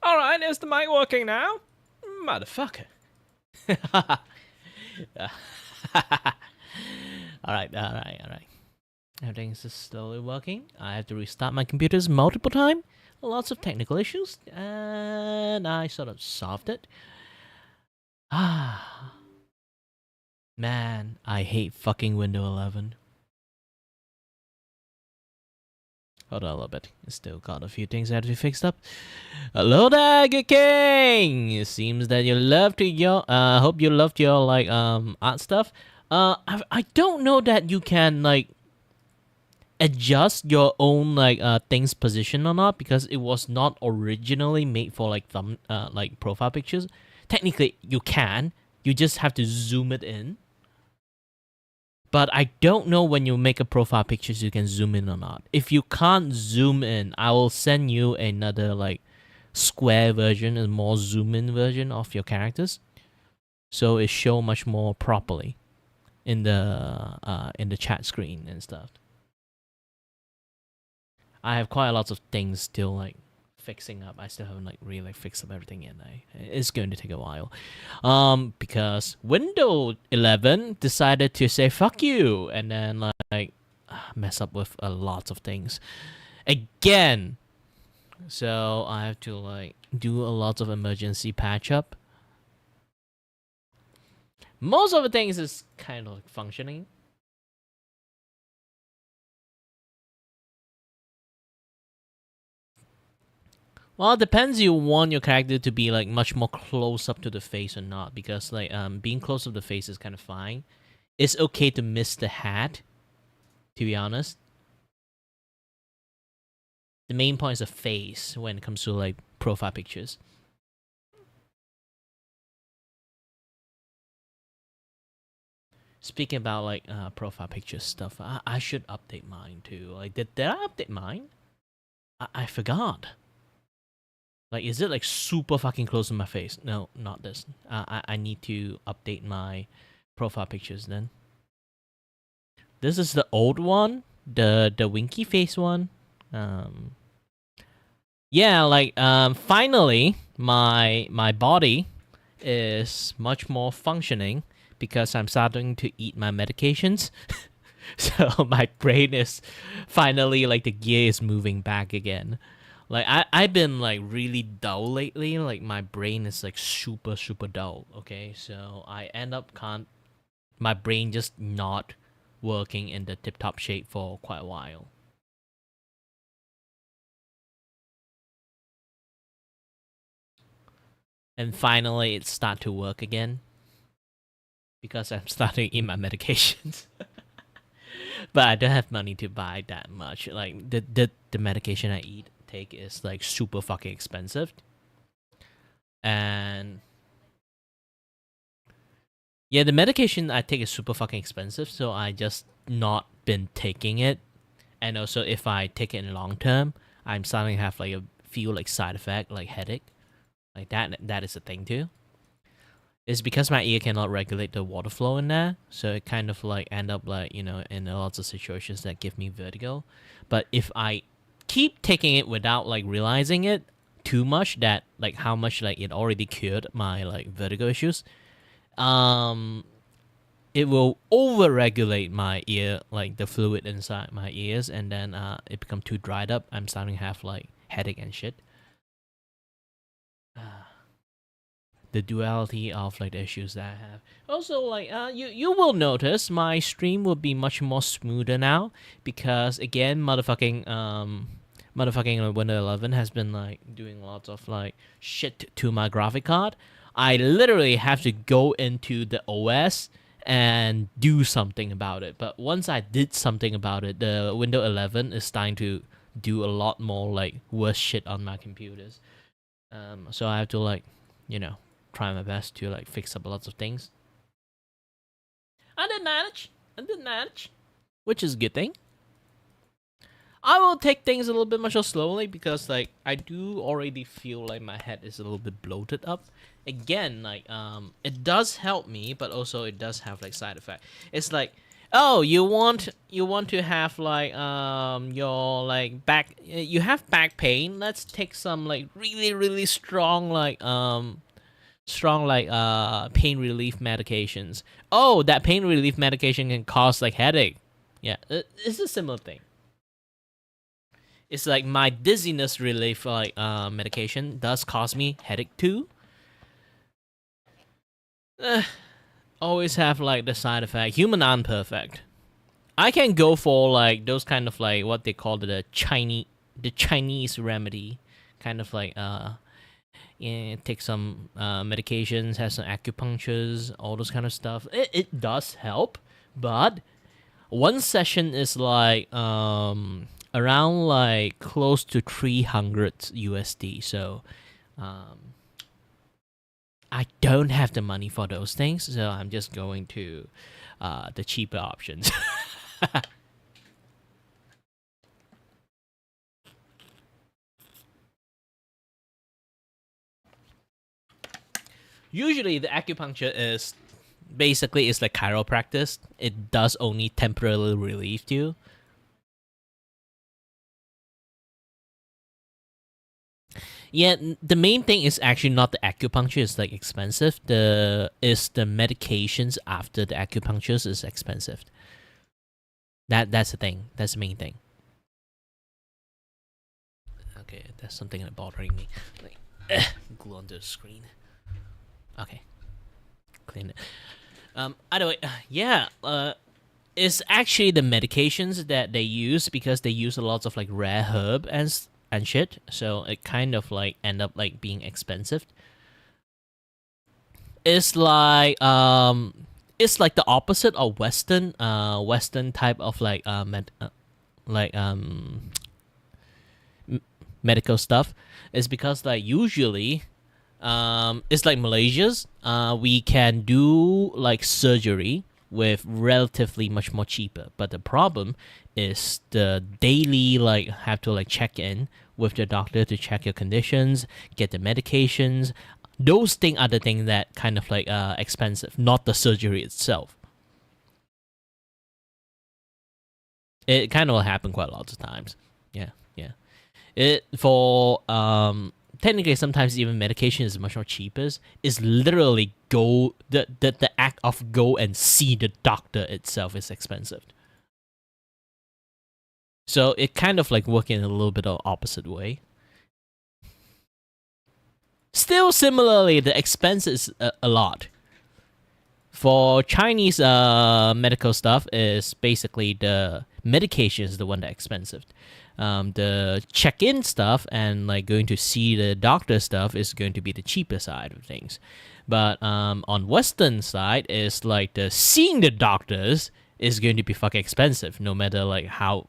Alright, is the mic working now? Motherfucker. Alright. Everything's just slowly working. I have to restart my computers multiple times. Lots of technical issues. And I sort of solved it. Ah. Man, I hate fucking Windows 11. Hold on a little bit. Still got a few things that have to be fixed up. Hello there, good king. It seems that you loved your. Hope you loved your like art stuff. I don't know that you can like adjust your own like things position or not, because it was not originally made for like like profile pictures. Technically, you can. You just have to zoom it in. But I don't know when you make a profile pictures you can zoom in or not. If you can't zoom in, I will send you another like square version, a more zoom in version of your characters, so it show much more properly in the chat screen and stuff. I have quite a lot of things still like fixing up. I still haven't like really fixed up everything yet. It's going to take a while, because Windows 11 decided to say fuck you and then like mess up with a lot of things again. So I have to like do a lot of emergency patch up. Most of the things is kind of like functioning. Well, it depends. You want your character to be like much more close up to the face or not, because like being close to the face is kind of fine. It's okay to miss the hat, to be honest. The main point is the face when it comes to like profile pictures. Speaking about like profile picture stuff, I should update mine too. Like, did I update mine? I forgot. Like, is it like super fucking close to my face? No, not this. I need to update my profile pictures then. This is the old one, the winky face one. Yeah, like finally my body is much more functioning because I'm starting to eat my medications. So my brain is finally like the gear is moving back again. Like I've been like really dull lately. Like my brain is like super dull. Okay, so I end up my brain just not working in the tip top shape for quite a while. And finally it start to work again because I'm starting to eat my medications. But I don't have money to buy that much. Like the medication I take is like super fucking expensive. And yeah, the medication I take is super fucking expensive, so I just not been taking it. And also if I take it in long term, I'm starting to have like a few like side effect, like headache. Like that is a thing too. It's because my ear cannot regulate the water flow in there, so it kind of like end up like, you know, in lots of situations that give me vertigo. But if I keep taking it without like realizing it too much, that like how much like it already cured my like vertigo issues, it will over-regulate my ear, like the fluid inside my ears, and then it become too dried up. I'm starting to have like headache and shit. The duality of like the issues that I have. Also, like you will notice my stream will be much more smoother now because again, motherfucking Windows 11 has been like doing lots of like shit to my graphic card. I literally have to go into the OS and do something about it. But once I did something about it, the Windows 11 is starting to do a lot more like worse shit on my computers. So I have to like, you know, try my best to like fix up lots of things. I did manage, which is a good thing. I will take things a little bit much more slowly because like I do already feel like my head is a little bit bloated up. Again, like it does help me, but also it does have like side effect. It's like Oh, you want to have like your like back you have back pain. Let's take some like really strong pain relief medications. Oh, that pain relief medication can cause like headache. Yeah, it's a similar thing. It's like my dizziness relief medication does cause me headache too. Eh, always have like the side effect. Human aren't perfect. I can go for like those kind of like what they call the Chinese remedy, kind of like yeah, take some medications, have some acupunctures, all those kind of stuff. It does help, but one session is like around like close to 300 USD. So I don't have the money for those things, so I'm just going to the cheaper options. Usually, the acupuncture is basically it's like chiropractic. It does only temporarily relieve you. Yeah, the main thing is actually not the acupuncture is like expensive. The medications after the acupunctures is expensive. That's the thing. That's the main thing. Okay, that's something that's bothering me. Like glue onto the screen. Okay, clean it. Either way, yeah. It's actually the medications that they use because they use a lot of like rare herb and shit. So it kind of like end up like being expensive. It's like the opposite of Western type of like like medical stuff. It's because like usually it's like Malaysia's. We can do like surgery with relatively much more cheaper, but the problem is the daily like have to like check in with the doctor to check your conditions, get the medications. Those things are the things that kind of like expensive, not the surgery itself. It kind of will happen quite a lot of times. Yeah, yeah. It for technically sometimes even medication is much more cheaper. Is literally go the act of go and see the doctor itself is expensive. So it kind of like working in a little bit of opposite way. Still similarly, the expense is a lot. For Chinese medical stuff is basically the medication is the one that's expensive. The check-in stuff and like going to see the doctor stuff is going to be the cheaper side of things. But on Western side is like the seeing the doctors is going to be fucking expensive, no matter like how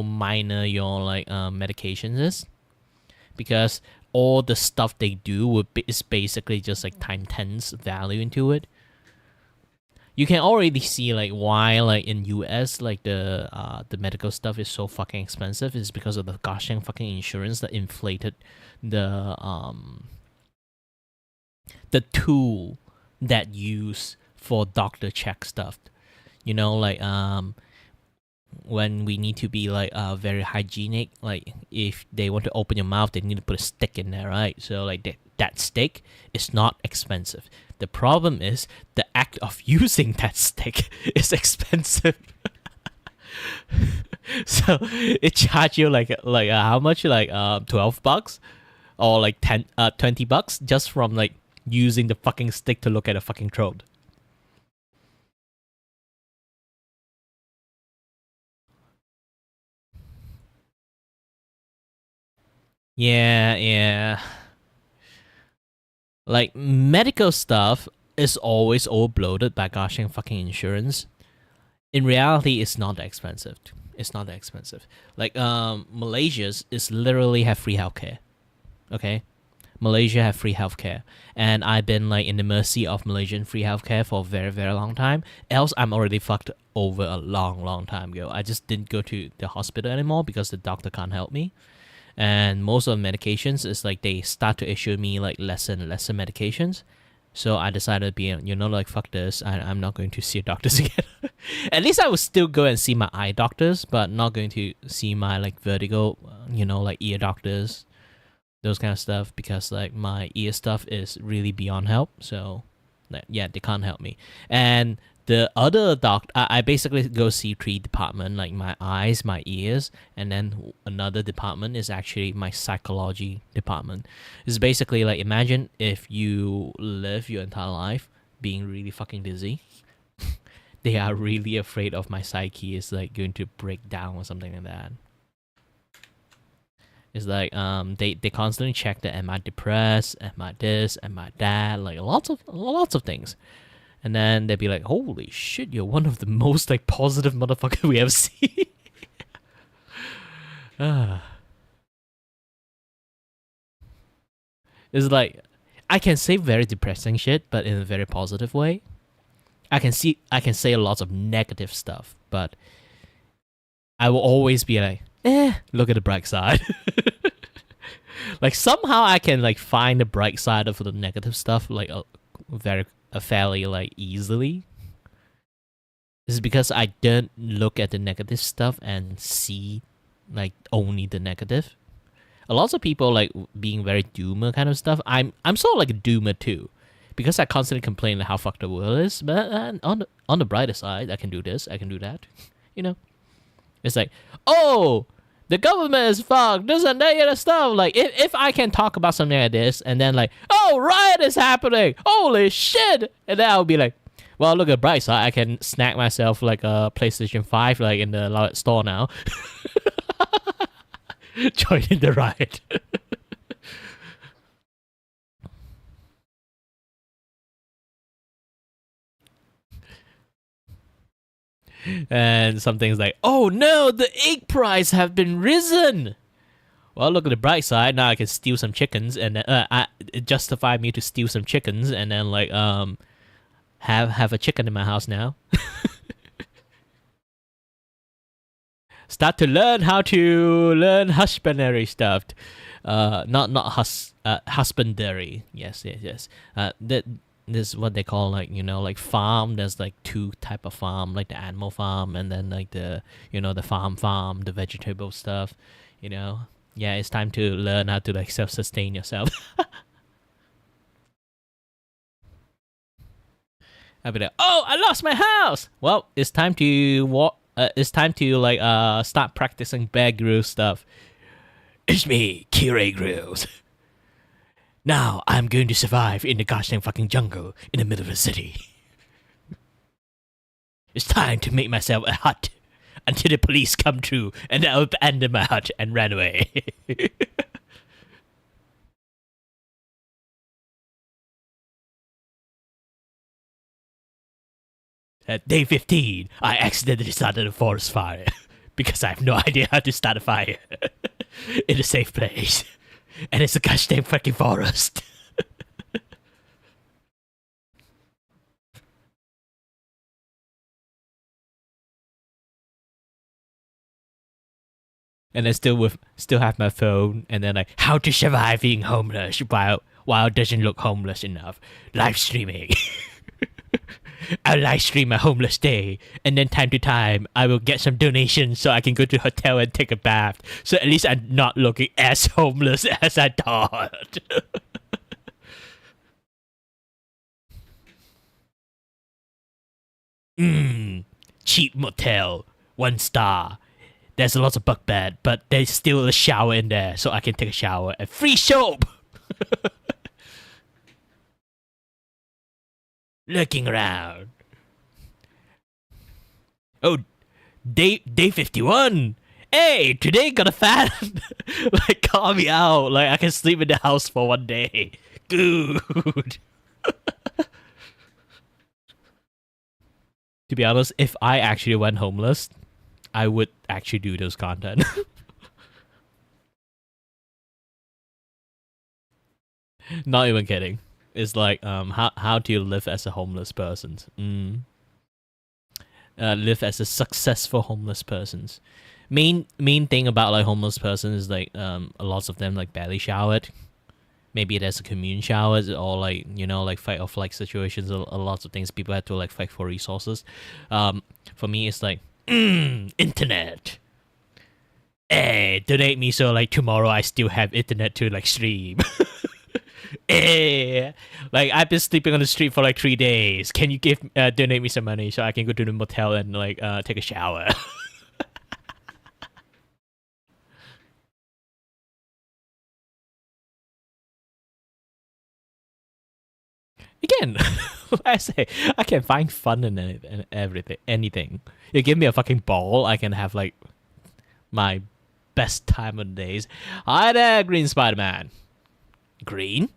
minor your like medications is, because all the stuff they do is basically just like time tens value into it. You can already see like why like in US like the medical stuff is so fucking expensive is because of the gosh dang fucking insurance that inflated the tool that use for doctor check stuff. You know, like when we need to be like very hygienic, like if they want to open your mouth they need to put a stick in there, right? So like that stick is not expensive. The problem is the act of using that stick is expensive. So it charge you like how much, like $12 or like 20 bucks just from like using the fucking stick to look at a fucking throat. Yeah, yeah. Like medical stuff is always overbloated by gosh dang fucking insurance. In reality, it's not that expensive. It's not that expensive. Like Malaysia's is literally have free healthcare. Okay, Malaysia have free healthcare, and I've been like in the mercy of Malaysian free healthcare for a very long time. Else, I'm already fucked over a long time ago. I just didn't go to the hospital anymore because the doctor can't help me. And most of the medications is like they start to issue me like lesser and lesser medications. So I decided to be, like, fuck this. I'm not going to see doctors again. At least I would still go and see my eye doctors, but not going to see my, like, vertigo, like, ear doctors, those kind of stuff, because, like, my ear stuff is really beyond help. So, yeah, they can't help me. And the other doctor, I basically go see 3 departments, like my eyes, my ears, and then another department is actually my psychology department. It's basically like, imagine if you live your entire life being really fucking dizzy. They are really afraid of my psyche is like going to break down or something like that. It's like they constantly check that, am I depressed, am I this, am I that, like lots of things. And then they'd be like, holy shit, you're one of the most like positive motherfucker we ever seen. It's like, I can say very depressing shit, but in a very positive way. I can say lots of negative stuff, but I will always be like, look at the bright side. Like somehow I can like find the bright side of the negative stuff like fairly like easily. This is because I don't look at the negative stuff and see like only the negative. A lot of people like being very doomer kind of stuff. I'm sort of like a doomer too, because I constantly complain how fucked the world is. But on the brighter side, I can do this, I can do that. It's like, oh, the government is fucked, this and that other stuff. Like, if I can talk about something like this, and then like, oh, riot is happening, holy shit, and then I'll be like, well, look at the bright side, I can snack myself like a PlayStation 5 like in the store now. Joining the riot. And some things like, oh no, the egg price have been risen. Well, look at the bright side. Now I can steal some chickens, and it justified me to steal some chickens, and then like have a chicken in my house now. Start to learn how to learn husbandry stuff. Not husbandry. Yes. This is what they call like like farm. There's like 2 type of farm, like the animal farm and then like the the farm, the vegetable stuff. Yeah, it's time to learn how to like self-sustain yourself. I'll be like, oh, I lost my house. Well, it's time to walk. It's time to like start practicing Bear Grylls stuff. It's me, Kira Grylls. Now I'm going to survive in the goddamn fucking jungle in the middle of the city. It's time to make myself a hut until the police come through, and I'll abandon my hut and run away. At day 15, I accidentally started a forest fire because I have no idea how to start a fire in a safe place. And it's a goddamn fucking forest. And I still have my phone, and then like, how to survive being homeless while it doesn't look homeless enough. Live streaming. I'll live stream my homeless day, and then time to time I will get some donations so I can go to a hotel and take a bath. So at least I'm not looking as homeless as I thought. Cheap motel, 1 star. There's lots of bunk bed, but there's still a shower in there, so I can take a shower and free soap. Looking around. Oh, day 51. Hey, today got a fan. Like, call me out. Like, I can sleep in the house for 1 day. Good. To be honest, if I actually went homeless, I would actually do those content. Not even kidding. It's like how do you live as a homeless person? Live as a successful homeless person. Main thing about like homeless person is like a lot of them like barely showered. maybe there's a commune showers or like like fight or flight situations. A lots of things people had to like fight for resources. For me, it's like internet. Hey, donate me so like tomorrow I still have internet to like stream. Hey, like I've been sleeping on the street for like 3 days. Can you donate me some money so I can go to the motel and like take a shower? Again, I say I can find fun in everything, anything. You give me a fucking ball, I can have like my best time of the days. Hi there, Green Spider-Man. Green?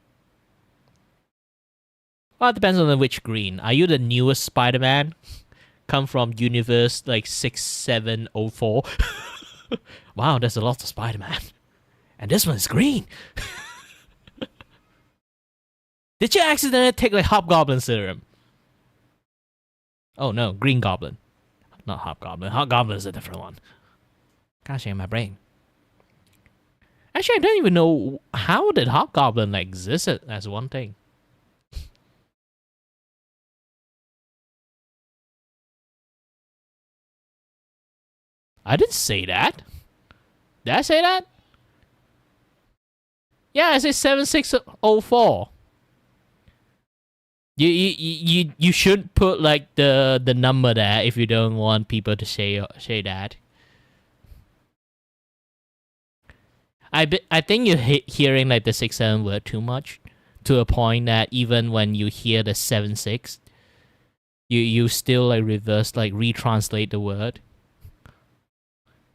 Well, it depends on which green. Are you the newest Spider-Man? Come from universe like 6704? Wow, there's a lot of Spider-Man. And this one is green. Did you accidentally take like Hobgoblin serum? Oh no, Green Goblin. Not Hobgoblin. Hobgoblin is a different one. Gosh, in my brain. Actually, I don't even know how did Hobgoblin like exist as one thing. I didn't say that. Did I say that? Yeah, I said 7604. You should put like the number there if you don't want people to say that. I think you're hearing like the 6-7 word too much, to a point that even when you hear the 7-6, you still like retranslate the word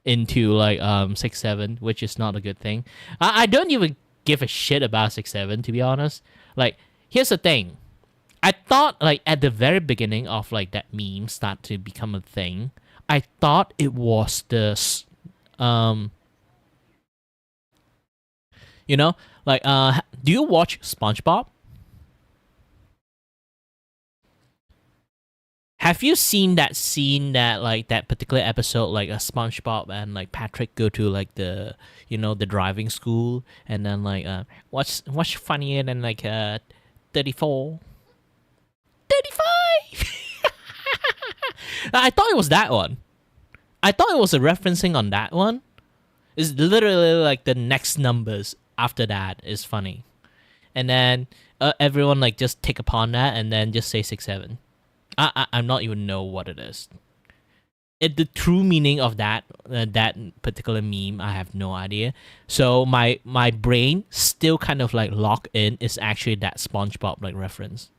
into like 6-7, which is not a good thing. I don't even give a shit about 6-7, to be honest. Like, here's the thing. I thought like at the very beginning of like that meme start to become a thing, I thought it was the like do you watch SpongeBob? Have you seen that scene that like that particular episode, like a SpongeBob and like Patrick go to like the driving school, and then like what's funnier than like 34 35? I thought it was that one. I thought it was a referencing on that one. It's literally like the next numbers after that is funny, and then everyone like just take upon that and then just say 6-7. I'm not even know what it is. The true meaning of that particular meme, I have no idea. So my brain still kind of like locked in is actually that SpongeBob like reference.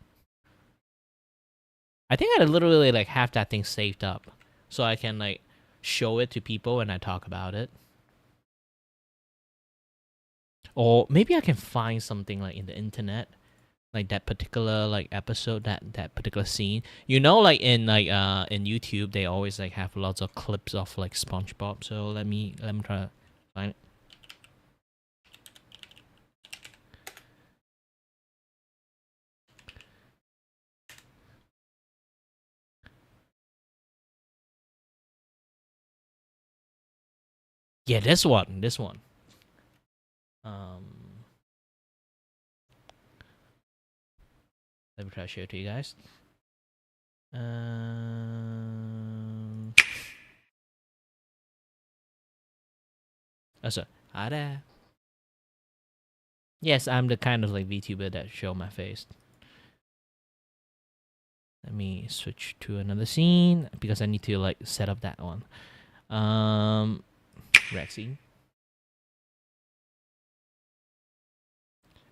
I think I literally like have that thing saved up so I can like show it to people when I talk about it. Or maybe I can find something like in the internet, like that particular like episode, that particular scene. Like in YouTube, they always like have lots of clips of like SpongeBob. So let me try to find it. Yeah, this one. Let me try to show it to you guys. So, hi there. Yes, I'm the kind of like VTuber that show my face. Let me switch to another scene because I need to like set up that one. Rexy.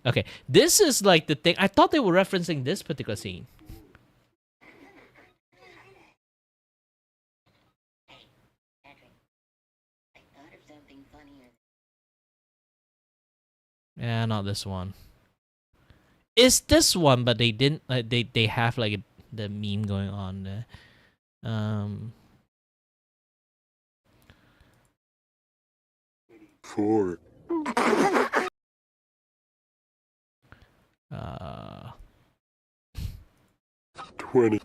Okay, this is like the thing. I thought they were referencing this particular scene. Yeah, not this one. It's this one, but they didn't. They have like the meme going on there. Four. 20.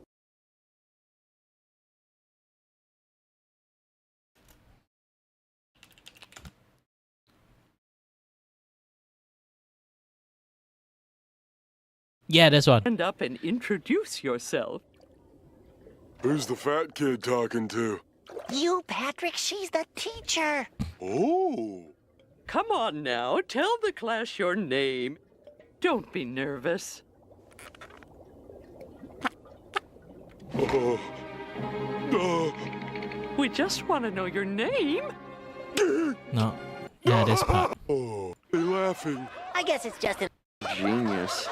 Yeah, this one. Stand up and introduce yourself. Who's the fat kid talking to? You, Patrick, she's the teacher. Oh. Come on now, tell the class your name. Don't be nervous. We just want to know your name. No. Yeah, this part. Oh, they laughing. I guess it's just an... Genius.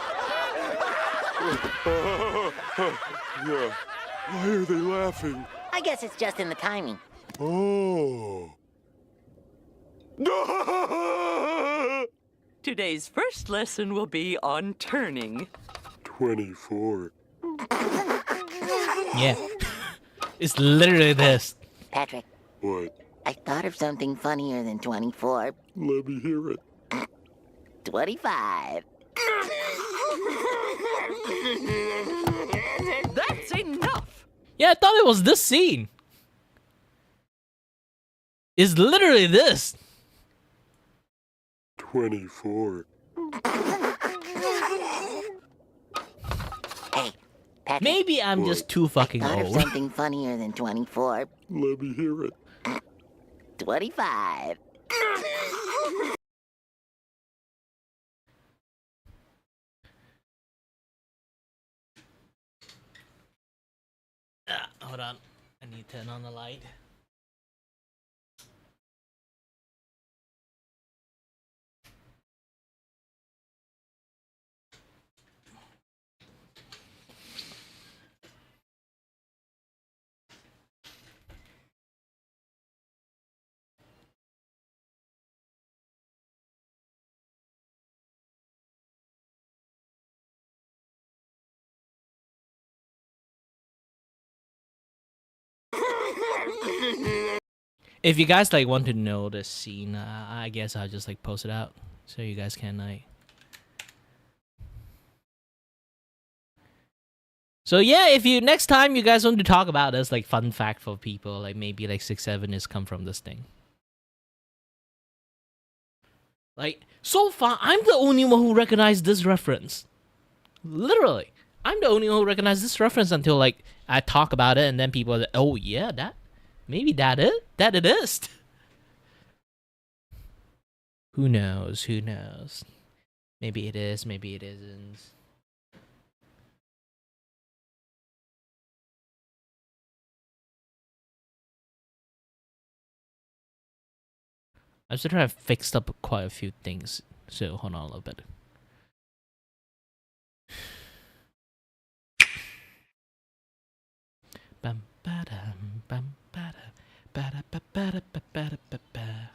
Yeah. Why are they laughing? I guess it's just in the timing. Oh. Today's first lesson will be on turning. 24. Yeah. It's literally this. Patrick, What? I thought of something funnier than 24. Let me hear it. 25. That's enough! Yeah, I thought it was this scene. It's literally this. 24. Hey, Patrick, Maybe I'm just too fucking thought of old. something funnier than 24. Let me hear it. 25. Hold on. I need to turn on the light. If you guys like want to know this scene, I guess I'll just like post it out so you guys can like. So yeah, if you next time you guys want to talk about this like fun fact for people, like maybe like 6-7 is come from this thing. Like so far, I'm the only one who recognized this reference. Literally, I'm the only one who recognized this reference until like I talk about it, and then people are like, oh yeah, that maybe that it is. Who knows? Who knows? Maybe it is. Maybe it isn't. I'm still trying to fix up quite a few things, so hold on a little bit. Bam badam bam bada bada ba bada ba bada ba ba.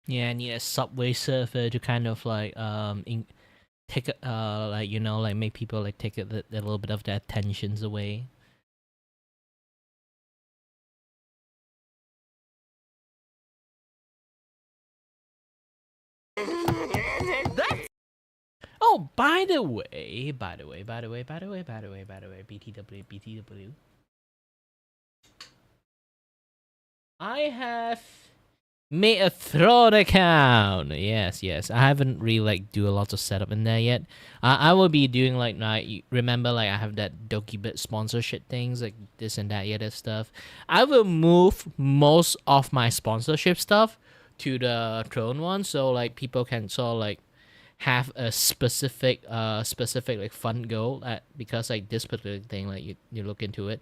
Yeah, I need a Subway Surfer to kind of like take like you know like make people like take a little bit of their tensions away. Oh, by the way, BTW. I have made a Throne account. Yes. I haven't really like do a lot of setup in there yet. I will be doing like remember like I have that Dokibit sponsorship things like this and that other stuff. I will move most of my sponsorship stuff to the Throne one, so like people can sort of like have a specific like fund goal because like this particular thing, like you look into it,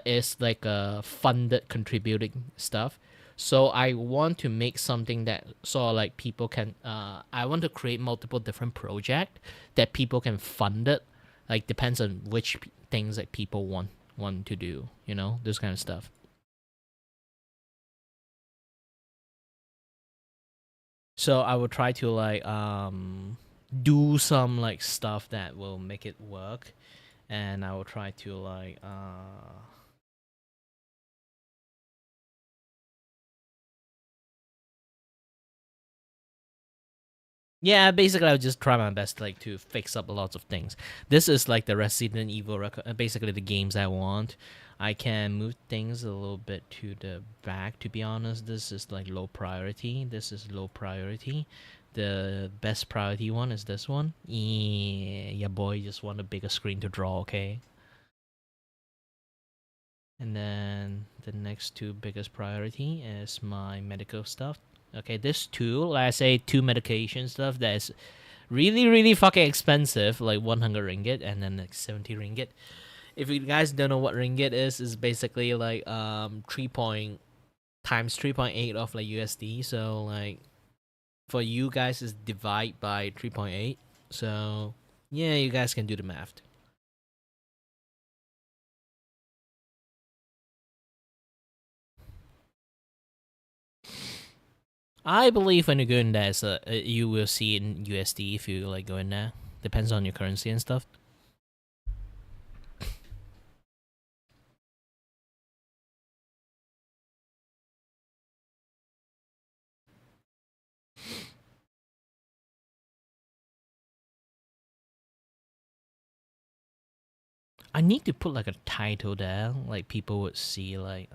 is like funded contributing stuff. So I want to make something that sort of like people can I want to create multiple different project that people can fund it, like depends on which things that people want to do, you know, this kind of stuff. So I will try to like do some like stuff that will make it work, and I will try to like yeah, basically I'll just try my best like to fix up lots of things. This is like the Resident Evil basically the games I want. I can move things a little bit to the back, to be honest. This is like low priority. This is low priority. The best priority one is this one. Yeah, boy, just want a bigger screen to draw, okay? And then the next two biggest priority is my medical stuff. Okay, this two, like I say, two medication stuff that is really, really fucking expensive, like 100 ringgit and then like 70 ringgit. If you guys don't know what ringgit is basically like 3 point times 3.8 of like USD. So like for you guys is divide by 3.8. So yeah, you guys can do the math. I believe when you go in there, you will see it in USD if you like go in there. Depends on your currency and stuff. I need to put like a title there, like people would see like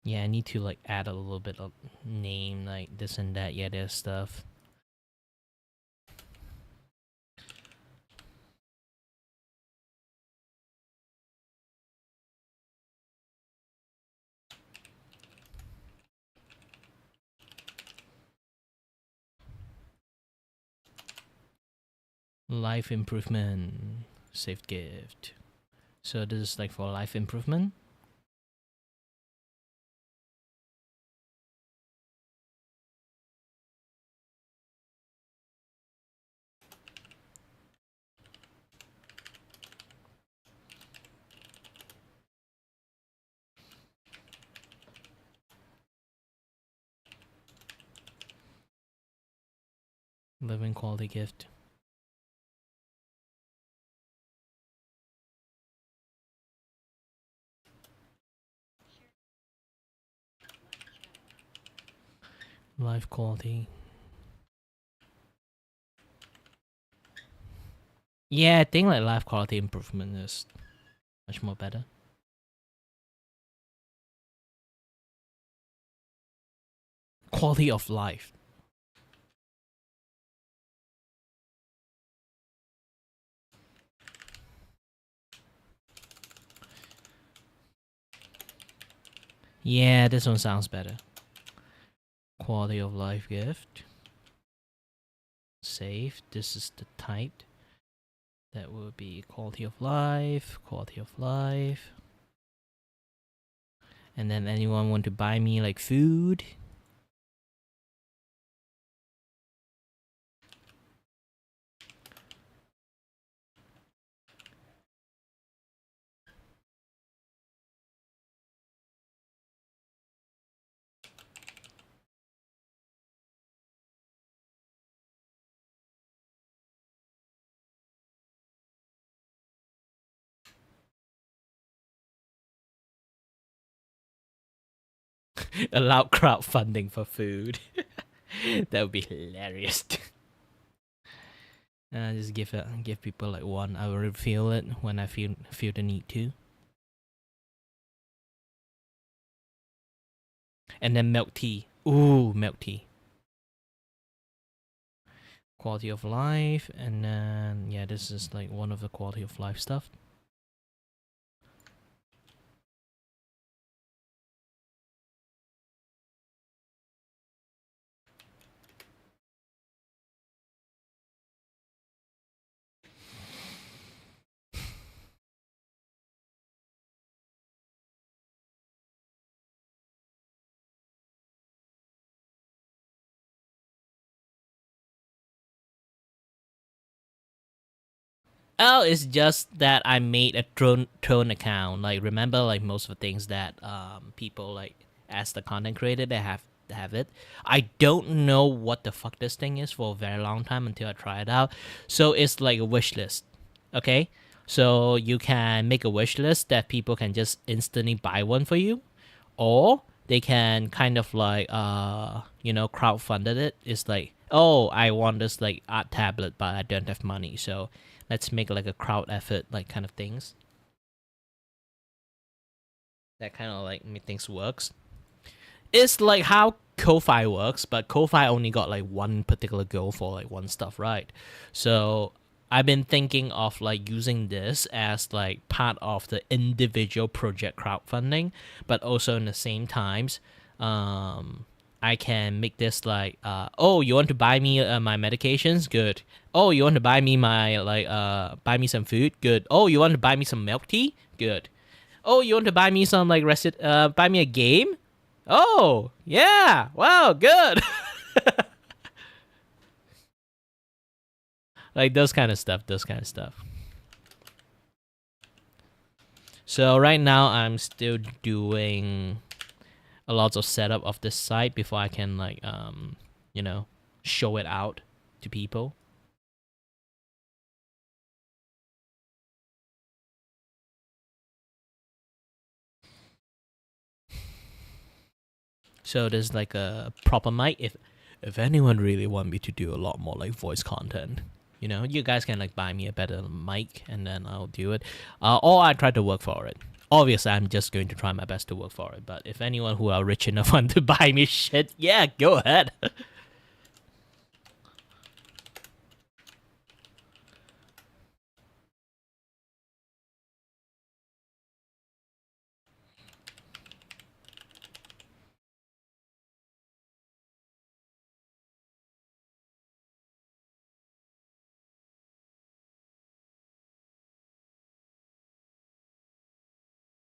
yeah, I need to like add a little bit of name like this and that, yeah, there's stuff. Life improvement, saved gift. So this is like for life improvement. Living quality gift. Life quality. Yeah, I think like life quality improvement is much more better. Quality of life. Yeah, this one sounds better. Quality of life gift. Save. This is the type. That will be quality of life, quality of life. And then anyone want to buy me like food? Allow crowdfunding for food. That would be hilarious. Just give people like one. I will refill it when I feel the need to. And then milk tea. Ooh, milk tea. Quality of life, and then yeah, this is like one of the quality of life stuff. Oh, it's just that I made a Throne account. Like, remember, like most of the things that people like as the content creator they have it. I don't know what the fuck this thing is for a very long time until I try it out. So it's like a wish list. Okay, so you can make a wish list that people can just instantly buy one for you, or they can kind of like crowdfunded it. It's like, oh, I want this like art tablet but I don't have money, so let's make like a crowd effort like kind of things. That kind of like make things works. It's like how Ko-Fi works, but Ko-Fi only got like one particular goal for like one stuff, right? So I've been thinking of like using this as like part of the individual project crowdfunding, but also in the same times, I can make this like, oh, you want to buy me my medications? Good. Oh, you want to buy me my like buy me some food? Good. Oh, you want to buy me some milk tea? Good. Oh, you want to buy me some like buy me a game? Oh, yeah. Wow, good. Like those kind of stuff, those kind of stuff. So right now I'm still doing a lot of setup of this site before I can like show it out to people. So there's like a proper mic. If anyone really want me to do a lot more like voice content, you guys can like buy me a better mic and then I'll do it. Or I try to work for it. Obviously, I'm just going to try my best to work for it. But if anyone who are rich enough want to buy me shit, yeah, go ahead.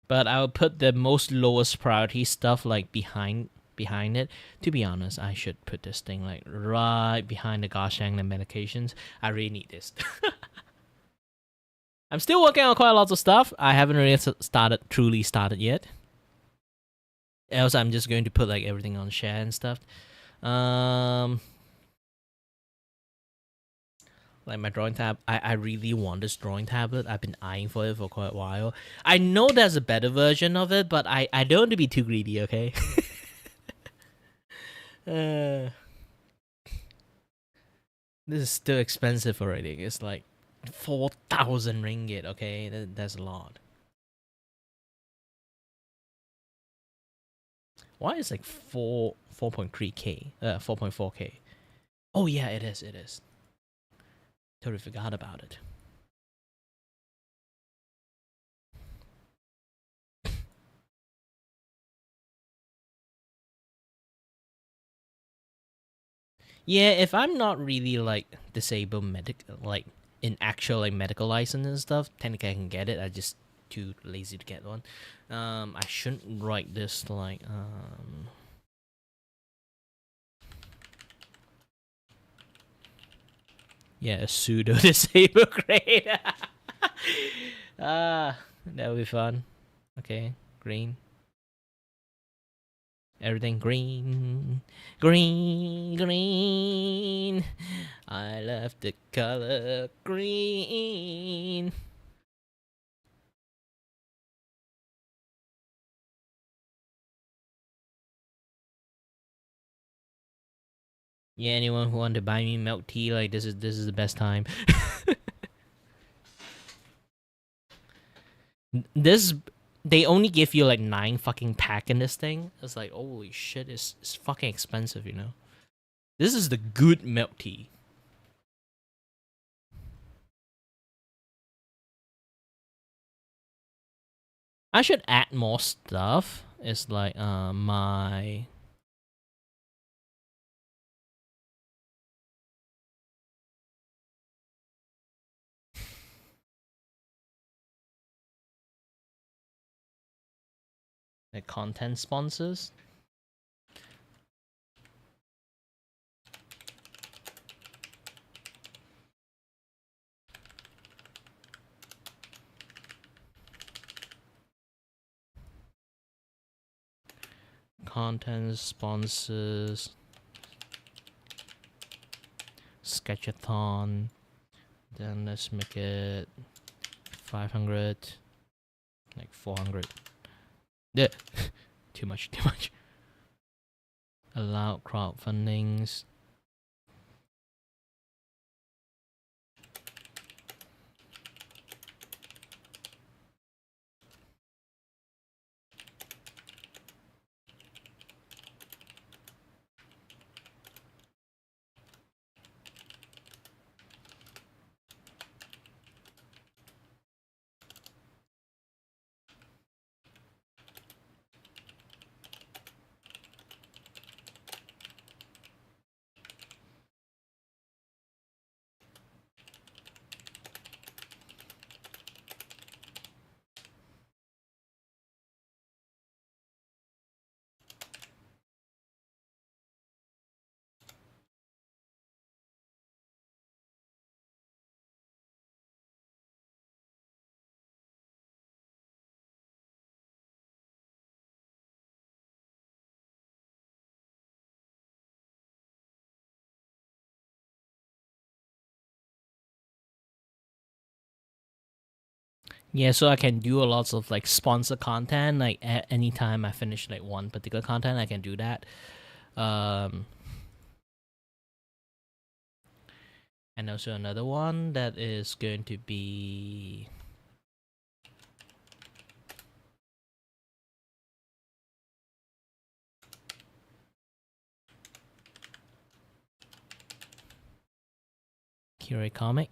But I'll put the most lowest priority stuff like behind it. To be honest, I should put this thing like right behind the gosh dang the medications. I really need this. I'm still working on quite a lot of stuff. I haven't really truly started yet. Else I'm just going to put like everything on share and stuff. Like my drawing tab, I really want this drawing tablet. I've been eyeing for it for quite a while. I know there's a better version of it, but I don't want to be too greedy, okay? This is still expensive already. It's like 4,000 ringgit, okay? That's a lot. Why is like 4.3k? 4.4k. Oh yeah, it is. Totally forgot about it. Yeah, if I'm not really like disabled like in actual like medical license and stuff, technically I can get it. I just too lazy to get one. I shouldn't write this like yeah, a pseudo disabled grade. That would be fun. Okay, green. Everything green, green. I love the color green. Yeah, anyone who want to buy me milk tea, like this is the best time. This they only give you like 9 fucking pack in this thing. It's like holy shit, it's fucking expensive, This is the good milk tea. I should add more stuff. It's like my like content sponsors. content sponsors, sketchathon. Then let's make it 500, like 400. Yeah, too much. Allow crowdfundings. Yeah, so I can do a lots of like sponsor content. Like anytime I finish like one particular content, I can do that. And also another one that is going to be Kira comic.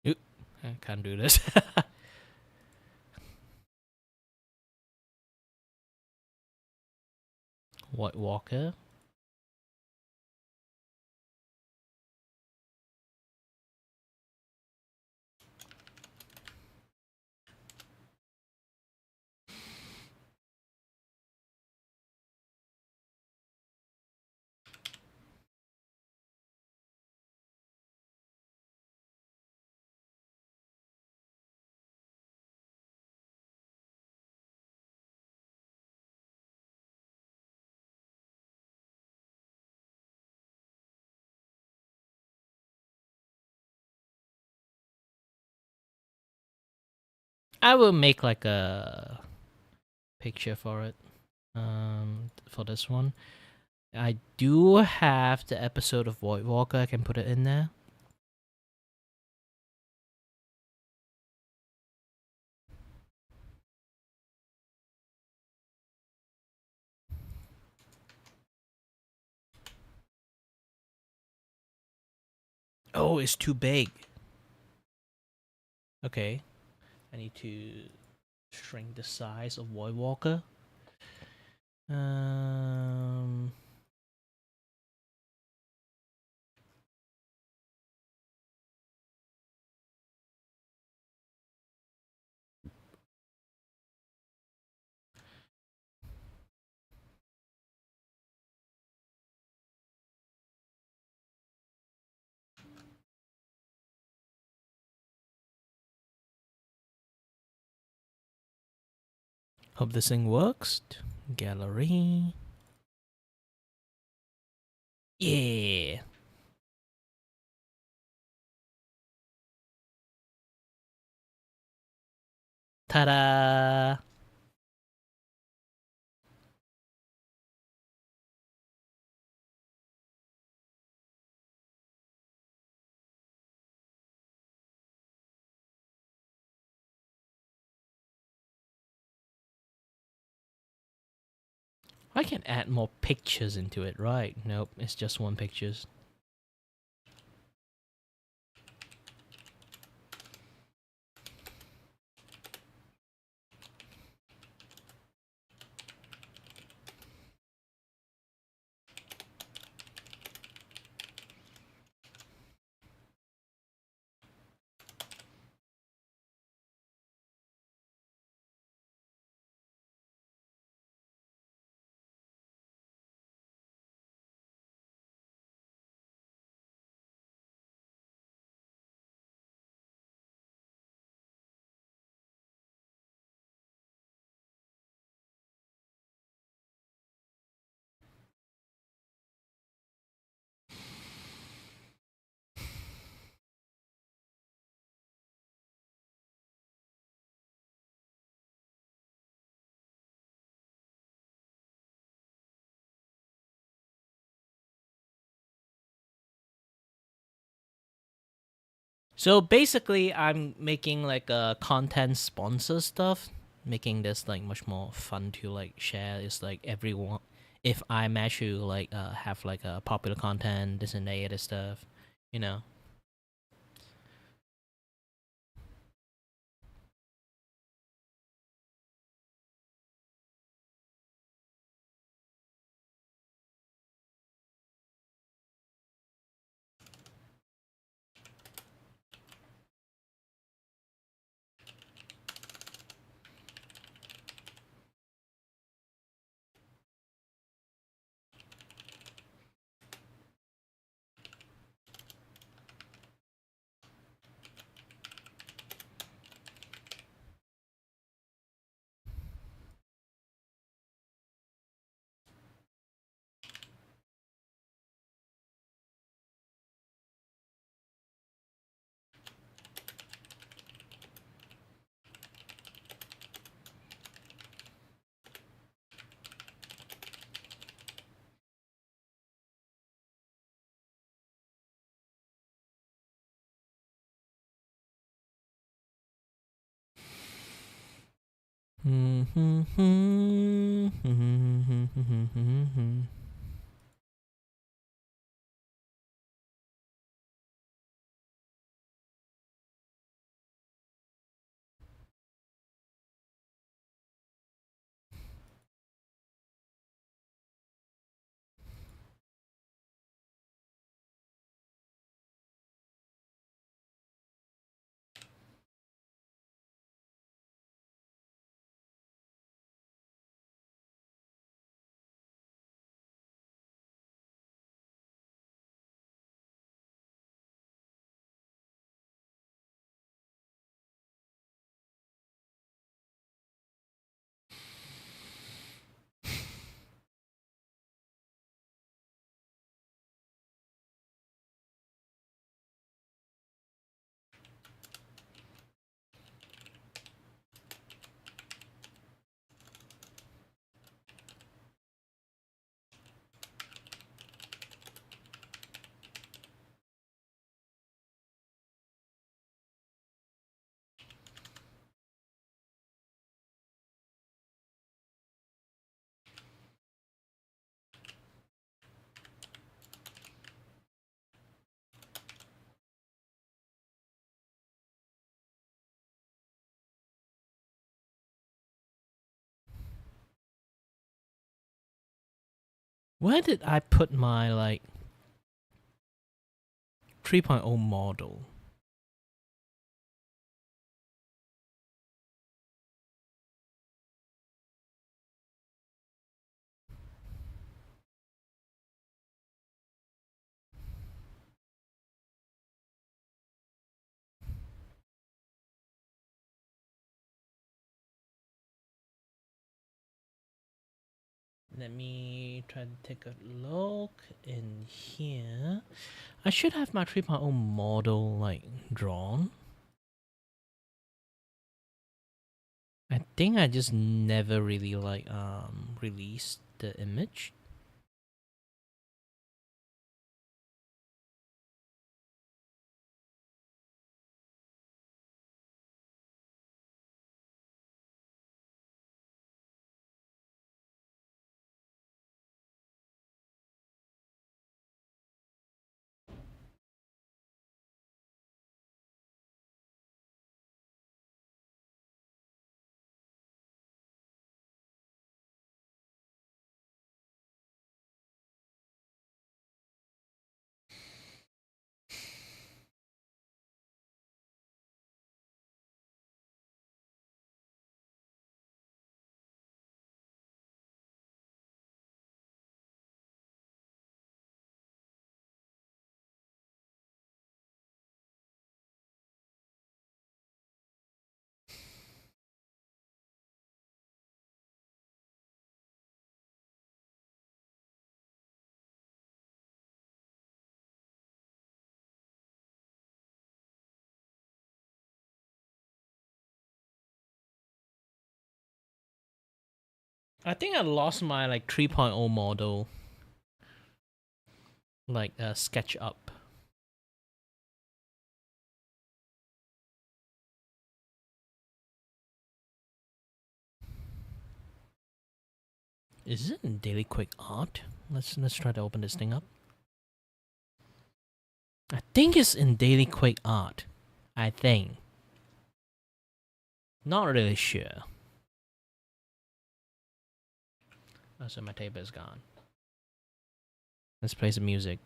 Oop, I can't do this. White Walker. I will make like a picture for it. For this one, I do have the episode of Void Walker. I can put it in there. Oh, it's too big. Okay, I need to shrink the size of Void Walker. Um, hope this thing works. Gallery. Yeah. Ta-da! I can add more pictures into it, right? Nope, it's just one pictures. So basically, I'm making like a content sponsor stuff, making this like much more fun to like share. It's like everyone, if I match you like have like a popular content, this and that other stuff, you know. Where did I put my like 3.0 model? Let me try to take a look in here. I should have my 3.0 model like drawn. I think I just never really like released the image. I think I lost my like 3.0 model, like SketchUp. Is it in Daily Quick Art? Let's try to open this thing up. I think it's in Daily Quick Art. I think. Not really sure. Oh, so my tape is gone. Let's play some music.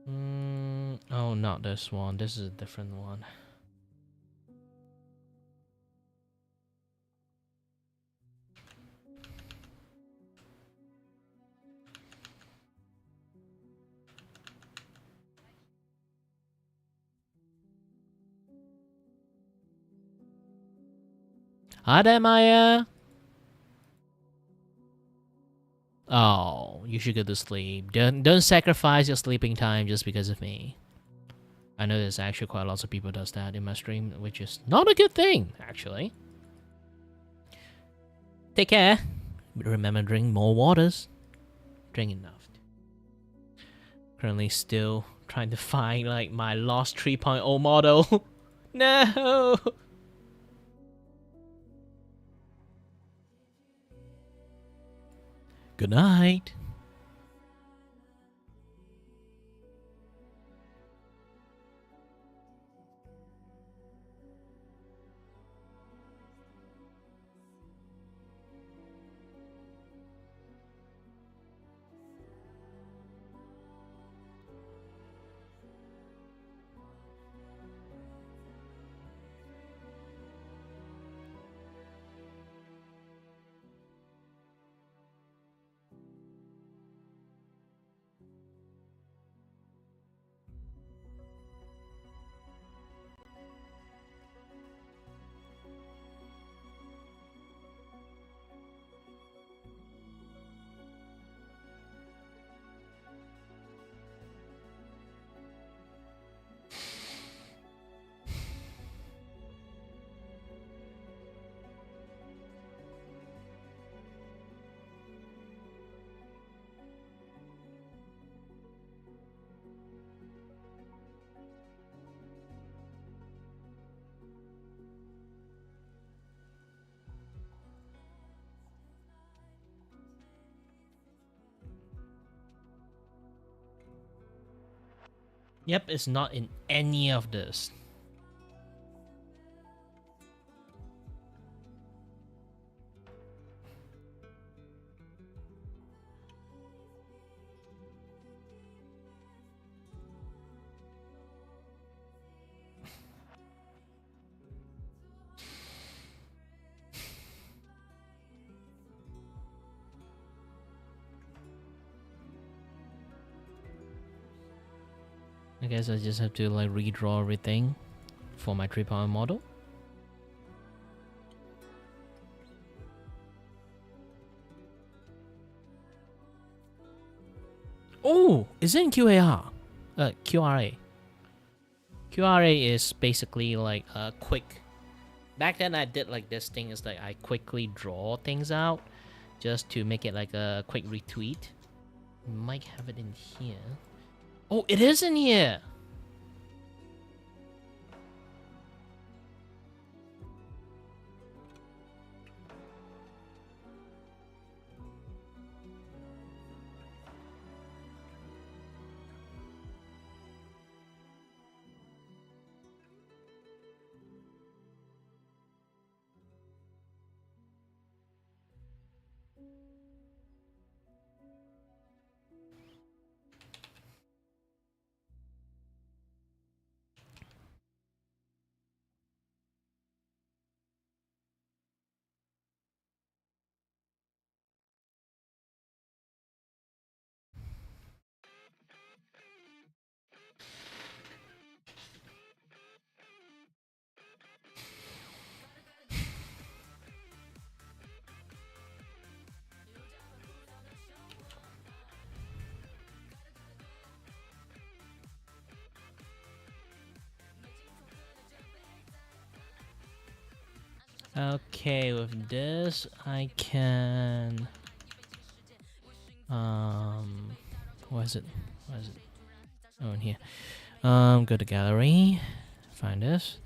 Oh, not this one. This is a different one. Hi there, Maya. Oh, you should go to sleep. Don't sacrifice your sleeping time just because of me. I know there's actually quite lots of people does that in my stream, which is not a good thing, actually. Take care. Remember, drink more waters. Drink enough. Currently still trying to find like my lost 3.0 model. No. Good night. Yep, it's not in any of this. I guess I just have to like redraw everything for my 3.0 model. Oh, is it in QAR? QRA. QRA is basically like a quick. Back then I did like this thing is like I quickly draw things out just to make it like a quick retweet. Might have it in here. Oh, it is in here. Okay, with this I can what is it? What is it? Oh, in here. Go to gallery, find this.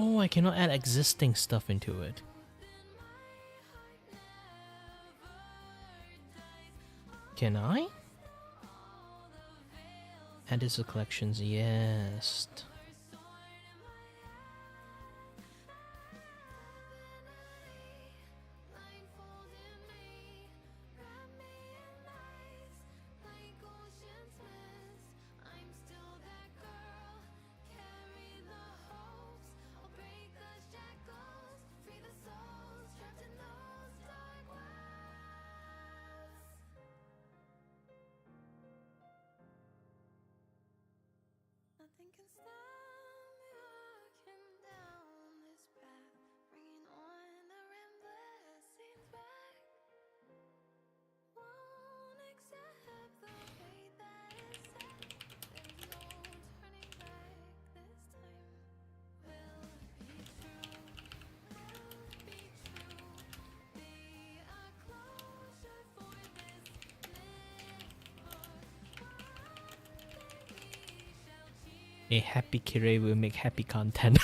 Oh, I cannot add existing stuff into it. Can I? Add this to collections, yes. Nothing can stop me walking down this path, bringing on the restless scenes back. Won't accept the fate that is set. There's no turning back this time. Will be true, will be true. Be a closure for this A happy Kirei will make happy content.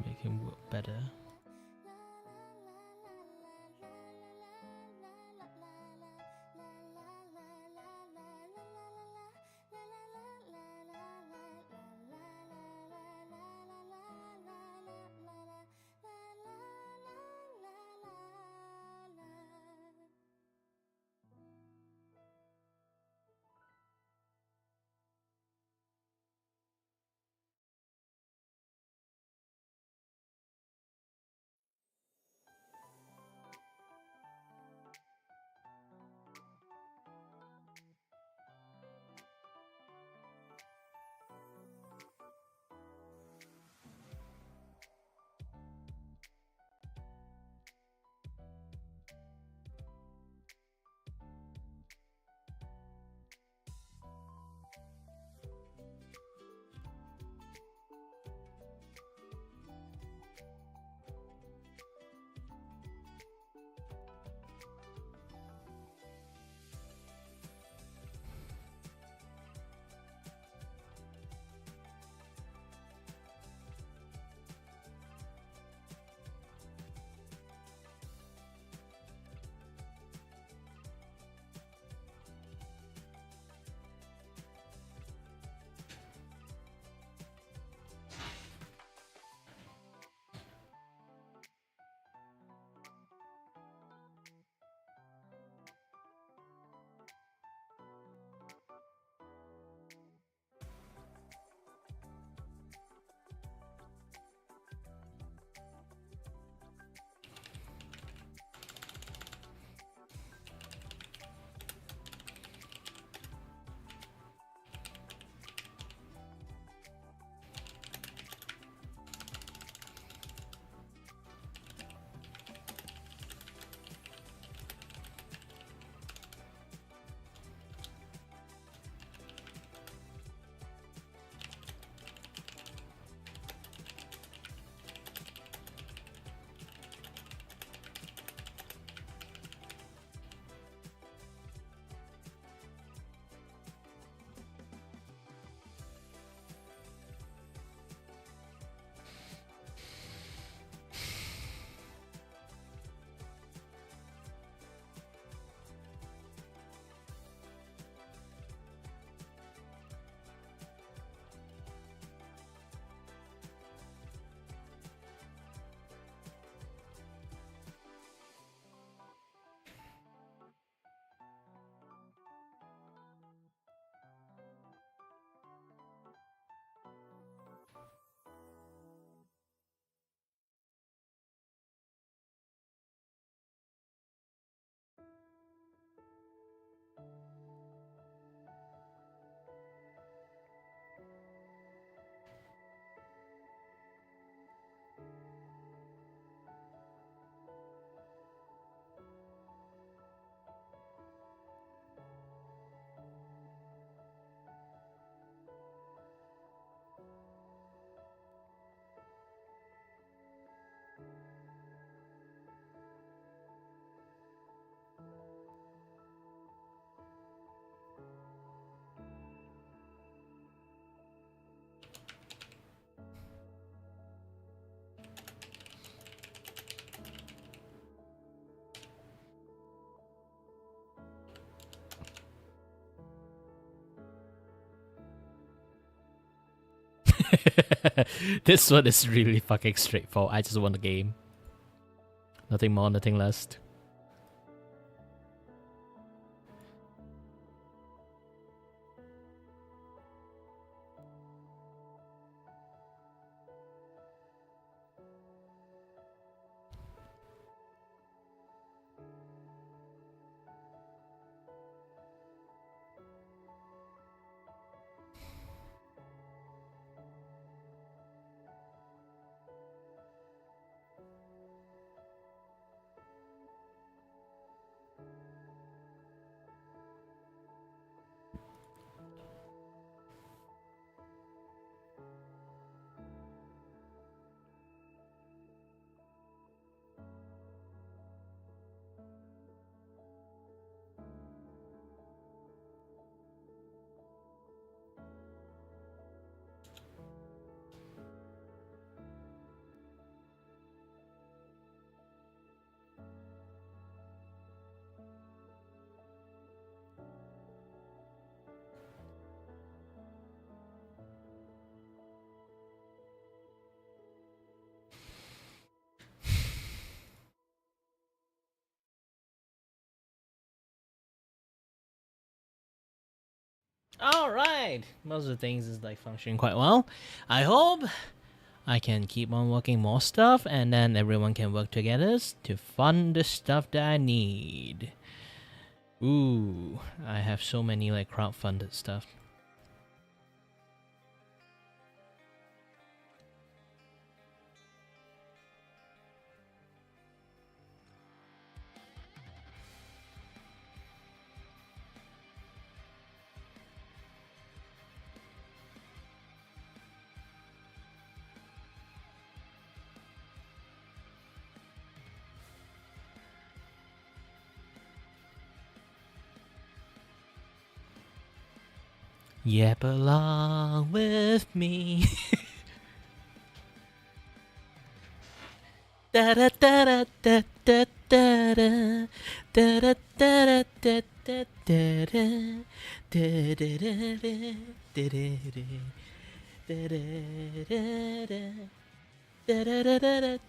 Make him work better. This one is really fucking straightforward. I just want the game. Nothing more, nothing less. Alright, most of the things is like functioning quite well. I hope I can keep on working more stuff and then everyone can work together to fund the stuff that I need. Ooh, I have so many like crowdfunded stuff. Yep, along with me. Da da da da da da da da da da da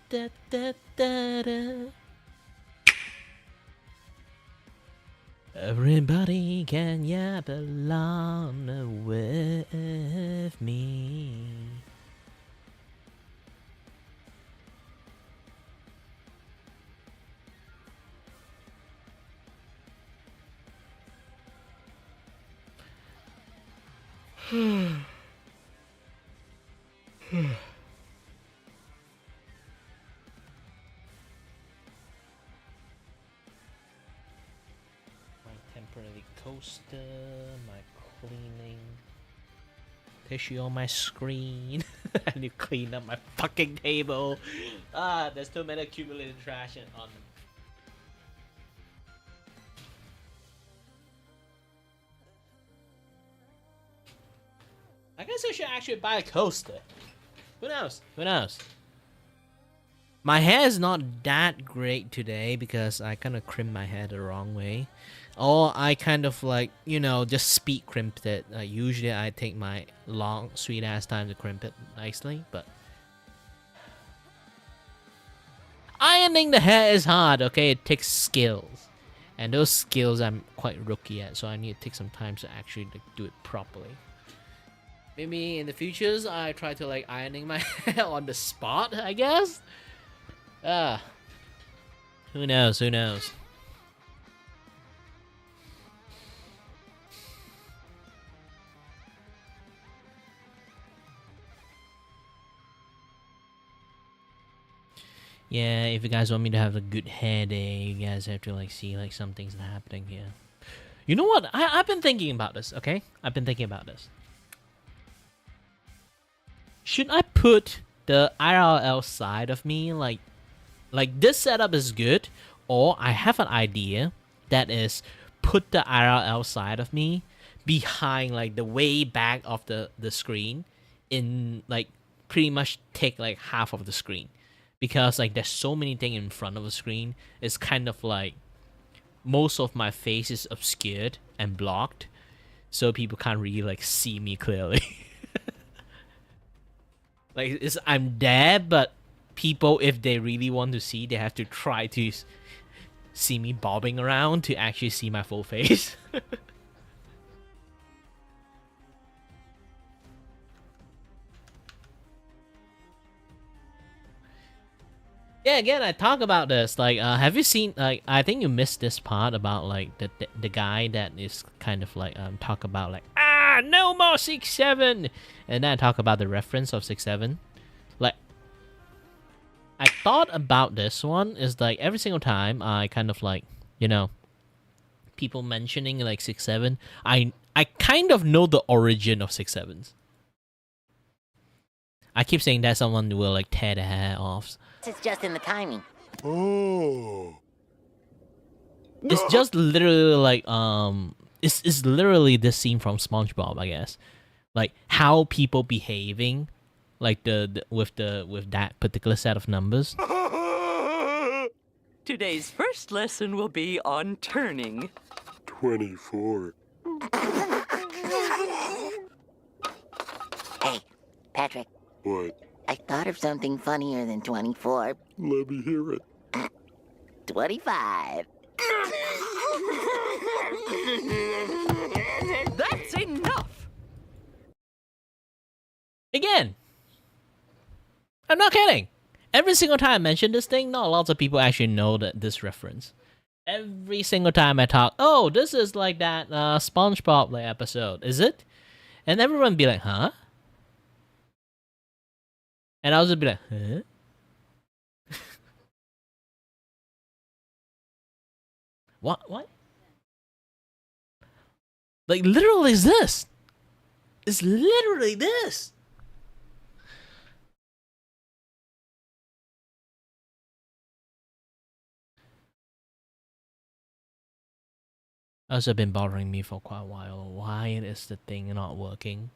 da da da da. Everybody can yap along with me. Temporary coaster, my cleaning tissue on my screen. I need to clean up my fucking table. There's too many accumulated trash on them. I guess I should actually buy a coaster. Who knows? Who knows? My hair is not that great today because I kind of crimped my hair the wrong way. Or I kind of like, you know, just speed crimped it. Usually I take my long, sweet ass time to crimp it nicely, but... Ironing the hair is hard, okay? It takes skills. And those skills I'm quite rookie at, so I need to take some time to actually like, do it properly. Maybe in the futures, I try to like ironing my hair on the spot, I guess? Who knows, who knows? Yeah, if you guys want me to have a good hair day, you guys have to like see like some things happening here. You know what? I've been thinking about this, okay? I've been thinking about this. Should I put the IRL side of me like this setup is good, or I have an idea that is put the IRL side of me behind like the way back of the screen in like pretty much take like half of the screen, because like there's so many things in front of the screen. It's kind of like most of my face is obscured and blocked, so people can't really like see me clearly. Like I'm there, but people, if they really want to see, they have to try to see me bobbing around to actually see my full face. Yeah, again, I talk about this. Like, have you seen? Like, I think you missed this part about like the guy that is kind of like talk about like no more 6-7, and then I talk about the reference of 6-7. Like, I thought about this one is like every single time I kind of like people mentioning like 6-7, I kind of know the origin of 6-7s. I keep saying that someone will like tear the hair off. It's just in the timing. Oh. It's just literally like it's literally this scene from SpongeBob, I guess. Like how people behaving, like with that particular set of numbers. Today's first lesson will be on turning. 24. Hey, Patrick, What? I thought of something funnier than 24. Let me hear it. 25. That's enough! Again, I'm not kidding. Every single time I mention this thing, not lots of people actually know that this reference. Every single time I talk, oh, this is like that SpongeBob like episode, is it? And everyone be like, huh? And I'll just be like, huh? What? Like, literally is this. It's literally this. Also been bothering me for quite a while. Why is the thing not working?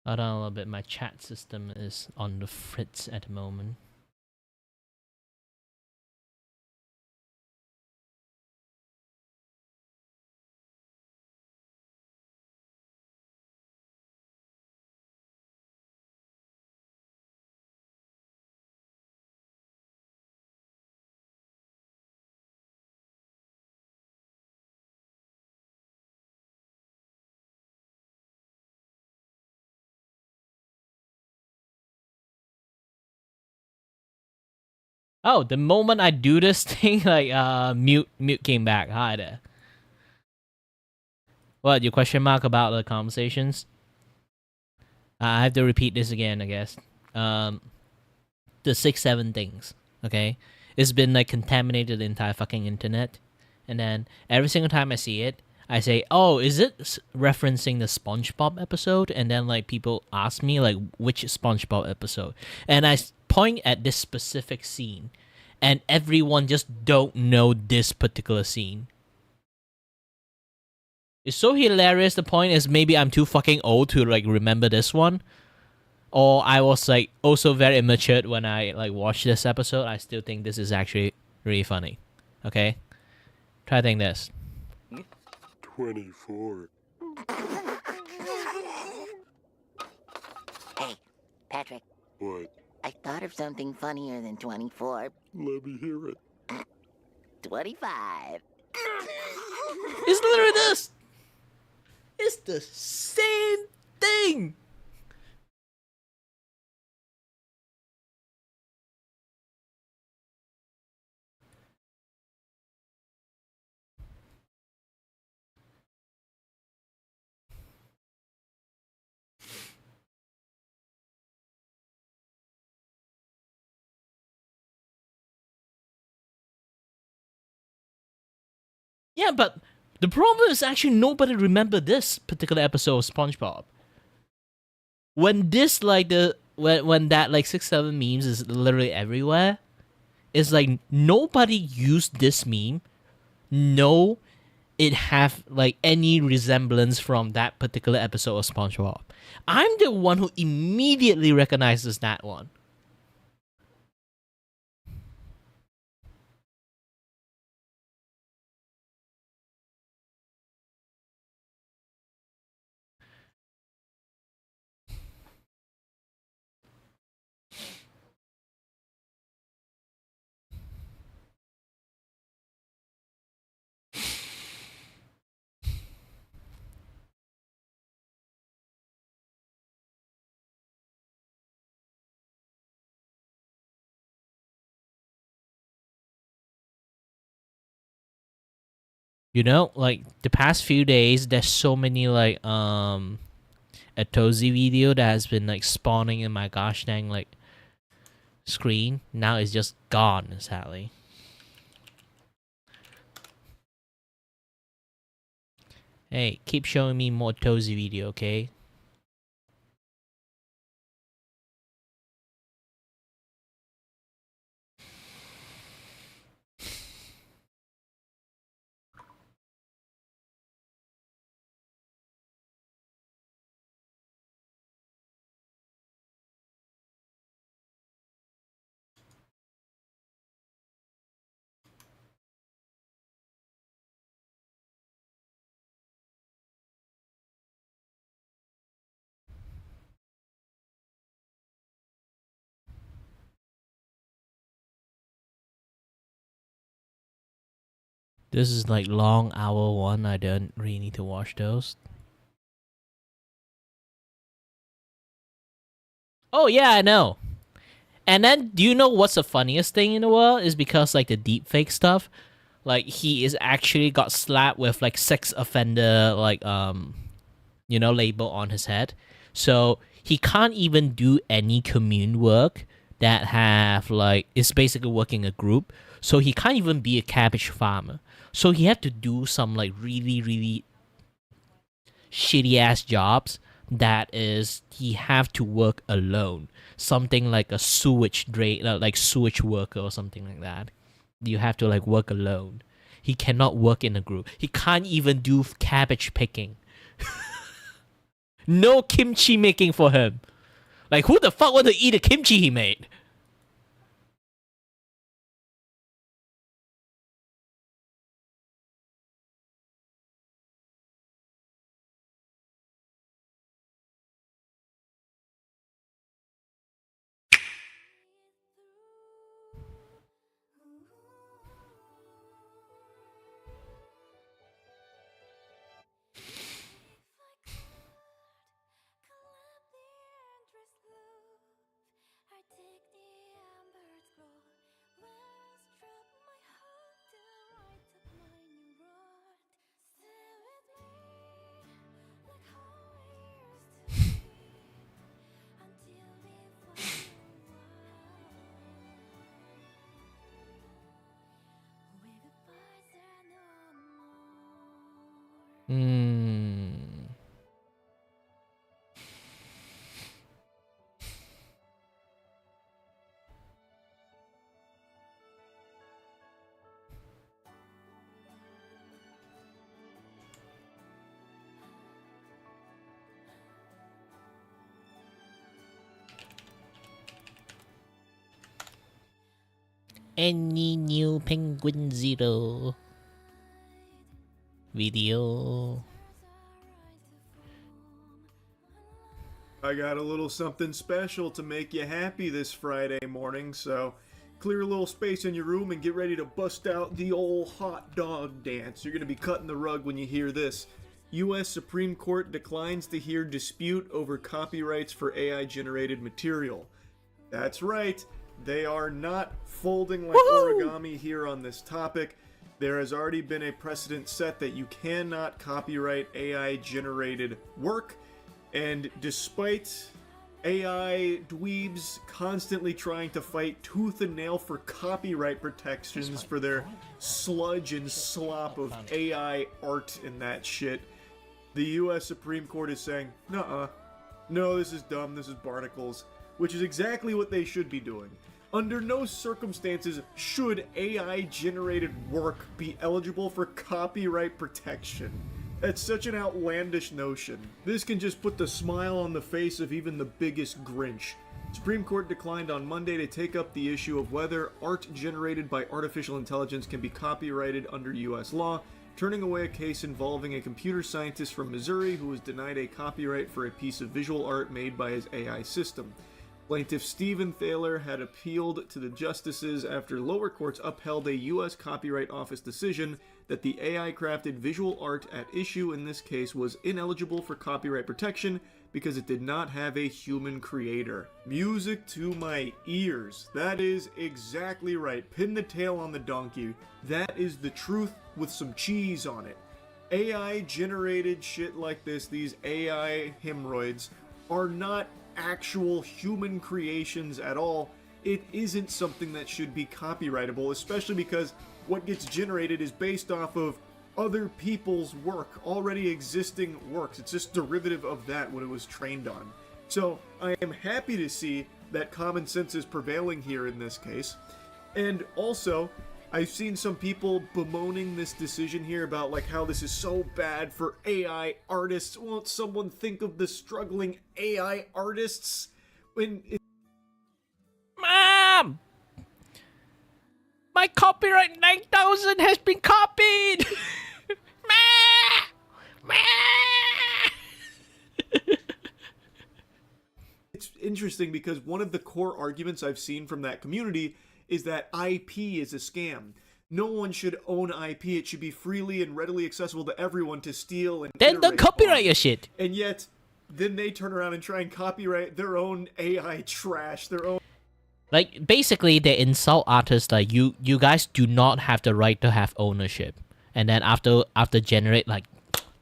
Hold on a little bit. My chat system is on the fritz at the moment. Oh, the moment I do this thing, like mute came back. Hi there. What, your question mark about the conversations? I have to repeat this again, I guess. The 6-7 things, okay? It's been like contaminated the entire fucking internet. And then every single time I see it, I say, oh, is it referencing the SpongeBob episode? And then like people ask me like which SpongeBob episode. And I point at this specific scene. And everyone just don't know this particular scene. It's so hilarious. The point is maybe I'm too fucking old to like remember this one. Or I was like also very immature when I like watched this episode. I still think this is actually really funny. Okay? Try think this. 24. Hey, Patrick, What? I thought of something funnier than 24. Let me hear it. 25. It's literally this. It's the same thing. Yeah, but the problem is actually nobody remember this particular episode of SpongeBob. When this like when that like 6-7 memes is literally everywhere, it's like nobody used this meme. No, it have like any resemblance from that particular episode of SpongeBob. I'm the one who immediately recognizes that one. You know, like the past few days, there's so many like a Tozy video that has been like spawning in my gosh dang like screen. Now it's just gone, sadly. Hey, keep showing me more Tozy video, okay? This is like long hour one. I don't really need to watch those. Oh yeah, I know. And then, do you know what's the funniest thing in the world? Is because like the deepfake stuff, like he is actually got slapped with like sex offender like label on his head, so he can't even do any commune work that have like it's basically working a group. So he can't even be a cabbage farmer. So he had to do some like really shitty ass jobs that is he have to work alone, something like a sewage drain like sewage worker or something like that. You have to like work alone. He cannot work in a group. He can't even do cabbage picking. No kimchi making for him. Like who the fuck want to eat the kimchi he made? Hmm. Any new Penguin Zero video? I got a little something special to make you happy this Friday morning, so clear a little space in your room and get ready to bust out the old hot dog dance. You're going to be cutting the rug when you hear this. U.S. Supreme Court declines to hear dispute over copyrights for AI-generated material. That's right, they are not folding like origami here on this topic. There has already been a precedent set that you cannot copyright AI-generated work. And despite AI dweebs constantly trying to fight tooth and nail for copyright protections for their sludge and slop of AI art and that shit, the US Supreme Court is saying, nuh-uh, no, this is dumb, this is barnacles, which is exactly what they should be doing. Under no circumstances should AI-generated work be eligible for copyright protection. That's such an outlandish notion. This can just put the smile on the face of even the biggest Grinch. Supreme Court declined on Monday to take up the issue of whether art generated by artificial intelligence can be copyrighted under US law, turning away a case involving a computer scientist from Missouri who was denied a copyright for a piece of visual art made by his AI system. Plaintiff Stephen Thaler had appealed to the justices after lower courts upheld a U.S. Copyright Office decision that the AI-crafted visual art at issue in this case was ineligible for copyright protection because it did not have a human creator. Music to my ears. That is exactly right. Pin the tail on the donkey. That is the truth with some cheese on it. AI-generated shit like this, these AI hemorrhoids, are not actual human creations at all. It isn't something that should be copyrightable, especially because what gets generated is based off of other people's work, already existing works. It's just derivative of that, what it was trained on. So I am happy to see that common sense is prevailing here in this case. And also, I've seen some people bemoaning this decision here about like how this is so bad for AI artists. Won't someone think of the struggling AI artists? When Mom! My copyright 9000 has been copied! it's interesting because one of the core arguments I've seen from that community is that IP is a scam. No one should own IP. It should be freely and readily accessible to everyone to steal and Then don't iterate copyright upon. your shit. And yet, then they turn around and try and copyright their own AI trash, their own. Like, basically, they insult artists like, you guys do not have the right to have ownership. And then after generate, like,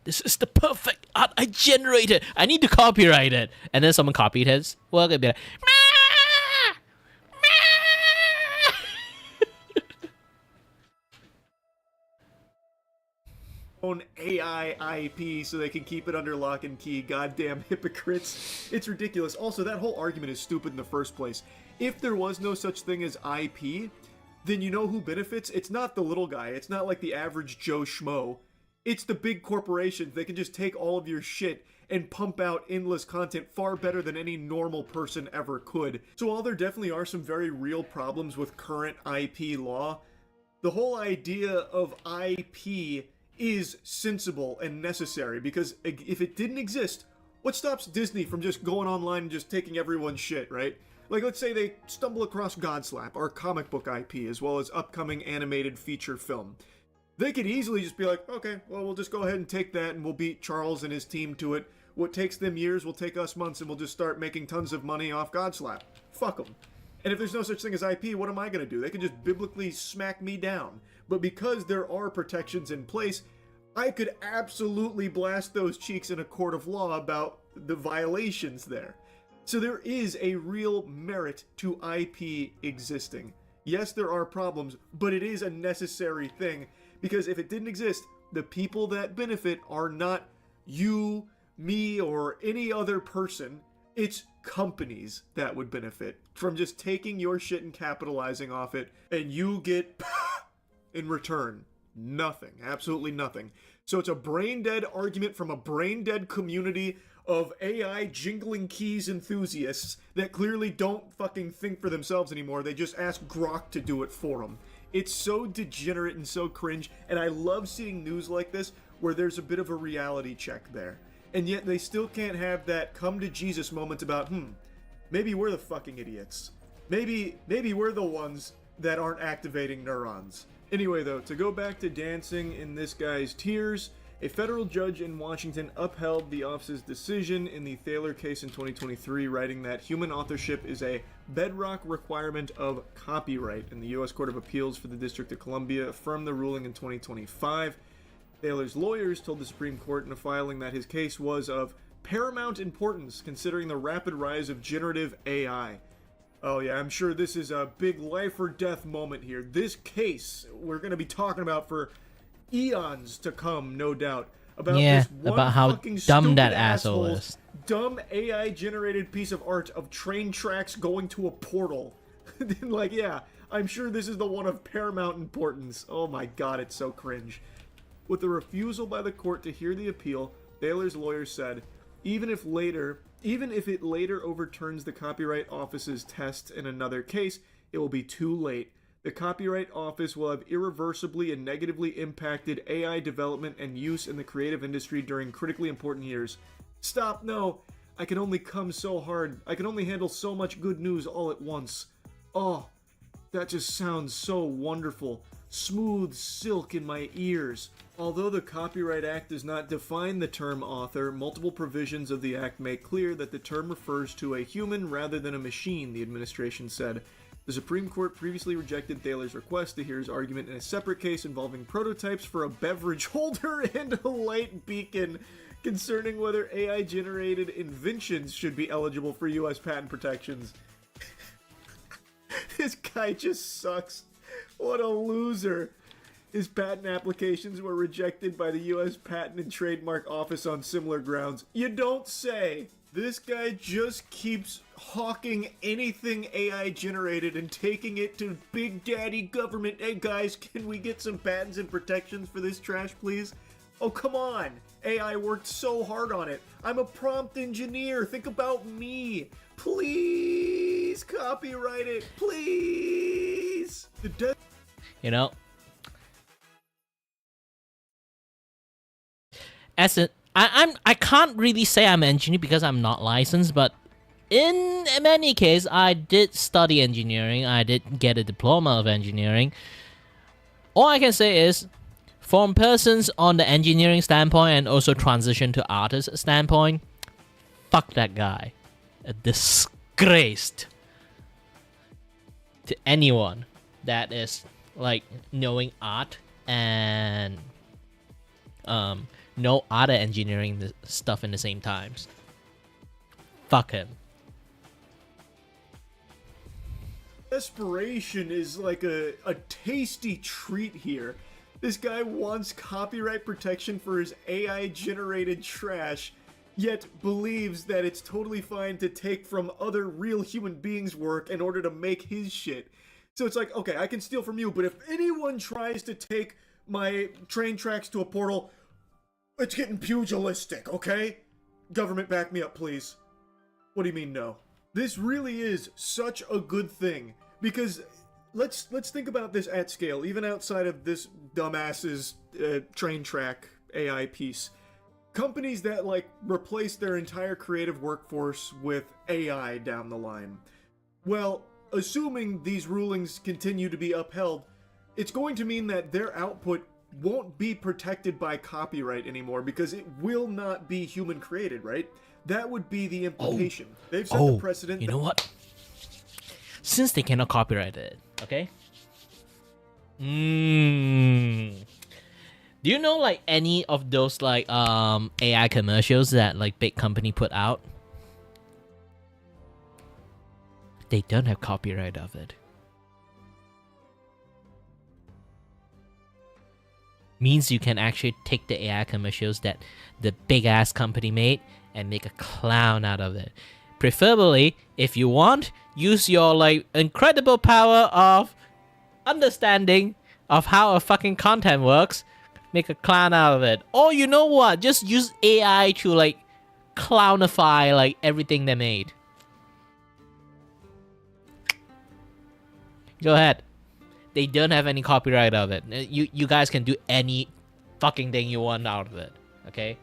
this is the perfect art I generated. I need to copyright it. And then someone copied his. Well, they'd be like, own AI IP so they can keep it under lock and key. Goddamn hypocrites. It's ridiculous. Also, that whole argument is stupid in the first place. If there was no such thing as IP, then you know who benefits? It's not the little guy. It's not like the average Joe Schmo. It's the big corporations. They can just take all of your shit and pump out endless content far better than any normal person ever could. So while there definitely are some very real problems with current IP law, the whole idea of IP is sensible and necessary, because if it didn't exist, what stops Disney from just going online and just taking everyone's shit, right? Like, let's say they stumble across Godslap, our comic book IP, as well as upcoming animated feature film. They could easily just be like, okay, well, we'll just go ahead and take that and we'll beat Charles and his team to it. What takes them years will take us months, and we'll just start making tons of money off Godslap. Fuck them. And if there's no such thing as IP, what am I going to do? They can just biblically smack me down. But because there are protections in place, I could absolutely blast those cheeks in a court of law about the violations there. So there is a real merit to IP existing. Yes, there are problems, but it is a necessary thing, because if it didn't exist, the people that benefit are not you, me, or any other person. It's companies that would benefit from just taking your shit and capitalizing off it, and you get in return nothing, absolutely nothing. So it's a brain-dead argument from a brain-dead community of AI jingling keys enthusiasts that clearly don't fucking think for themselves anymore. They just ask Grok to do it for them. It's so degenerate and so cringe, and I love seeing news like this where there's a bit of a reality check there. And yet they still can't have that come to Jesus moment about, maybe we're the fucking idiots. Maybe we're the ones that aren't activating neurons. Anyway, though, to go back to dancing in this guy's tears, a federal judge in Washington upheld the office's decision in the Thaler case in 2023, writing that human authorship is a bedrock requirement of copyright, and the U.S. Court of Appeals for the District of Columbia affirmed the ruling in 2025. Thaler's lawyers told the Supreme Court in a filing that his case was of paramount importance considering the rapid rise of generative AI. Oh yeah, I'm sure this is a big life or death moment here. This case we're going to be talking about for eons to come, no doubt. About this one about how fucking dumb that stupid asshole asshole's is. Dumb AI generated piece of art of train tracks going to a portal. Like, yeah, I'm sure this is the one of paramount importance. Oh my god, it's so cringe. With the refusal by the court to hear the appeal, Thaler's lawyer said, even if it later overturns the Copyright Office's test in another case, it will be too late. The Copyright Office will have irreversibly and negatively impacted AI development and use in the creative industry during critically important years. Stop, no. I can only come so hard. I can only handle so much good news all at once. Oh, that just sounds so wonderful. Smooth silk in my ears. Although the Copyright Act does not define the term author, multiple provisions of the Act make clear that the term refers to a human rather than a machine, the administration said. The Supreme Court previously rejected Thaler's request to hear his argument in a separate case involving prototypes for a beverage holder and a light beacon concerning whether AI-generated inventions should be eligible for U.S. patent protections. This guy just sucks. What a loser. His patent applications were rejected by the U.S. Patent and Trademark Office on similar grounds. You don't say. This guy just keeps hawking anything AI generated and taking it to Big Daddy government. Hey guys, can we get some patents and protections for this trash, please? Oh, come on. AI worked so hard on it. I'm a prompt engineer. Think about me. Please copyright it. Please. You know, as an I can't really say I'm an engineer because I'm not licensed, but in many cases I did study engineering. I did get a diploma of engineering. All I can say is, from persons on the engineering standpoint and also transition to artist standpoint, fuck that guy. A disgrace to anyone that is like knowing art and know art and engineering stuff in the same times. Fuck him. Desperation is like a tasty treat here. This guy wants copyright protection for his AI-generated trash, yet believes that it's totally fine to take from other real human beings' work in order to make his shit. So it's like, okay, I can steal from you, but if anyone tries to take my train tracks to a portal, it's getting pugilistic, okay? Government, back me up, please. What do you mean, no? This really is such a good thing, because let's think about this at scale, even outside of this dumbass's train track AI piece. Companies that, like, replace their entire creative workforce with AI down the line. Well, assuming these rulings continue to be upheld, it's going to mean that their output won't be protected by copyright anymore because it will not be human created, right? That would be the implication. They've set the precedent. You know what? Since they cannot copyright it, okay? Do you know like any of those like AI commercials that like big company put out? They don't have copyright of it. Means you can actually take the AI commercials that the big ass company made and make a clown out of it. Preferably, if you want, use your like incredible power of understanding of how a fucking content works, make a clown out of it. Or you know what? Just use AI to like clownify like everything they made. Go ahead. They don't have any copyright of it. You guys can do any fucking thing you want out of it. Okay?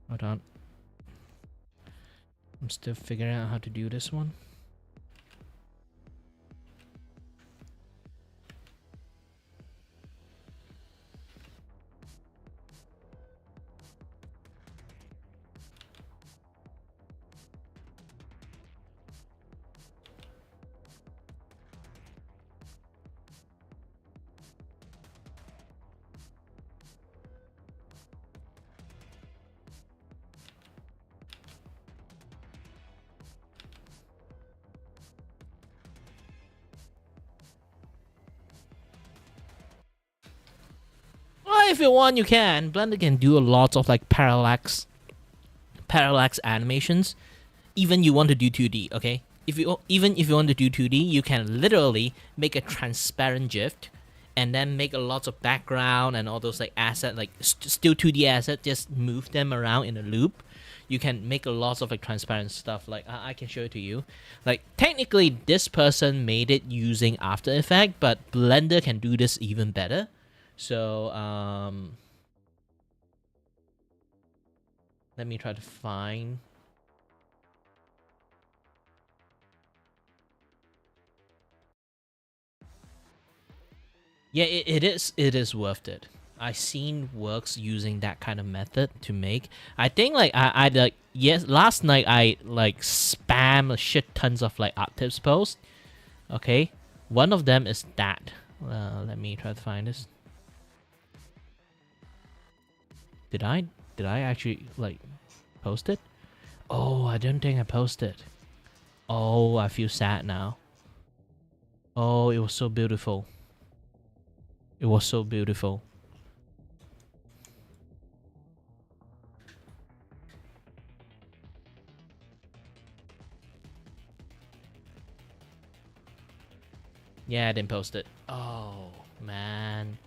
Hold on. I'm still figuring out how to do this one. if you want, you can. Blender can do a lot of like parallax animations. Even you want to do 2D, okay? Even if you want to do 2D, you can literally make a transparent GIF, and then make a lot of background and all those like asset, like still 2D asset, just move them around in a loop. You can make a lot of like transparent stuff. Like I can show it to you. Like technically, this person made it using After Effects, but Blender can do this even better. So let me try to find. Yeah, it is worth it. I seen works using that kind of method to make. I think like I like yes, last night I like spam a shit tons of like art tips posts. Okay, one of them is that. Let me try to find this. Did I actually like post it? Oh, I don't think I posted. Oh, I feel sad now. Oh, it was so beautiful. It was so beautiful. Yeah, I didn't post it. Oh, man.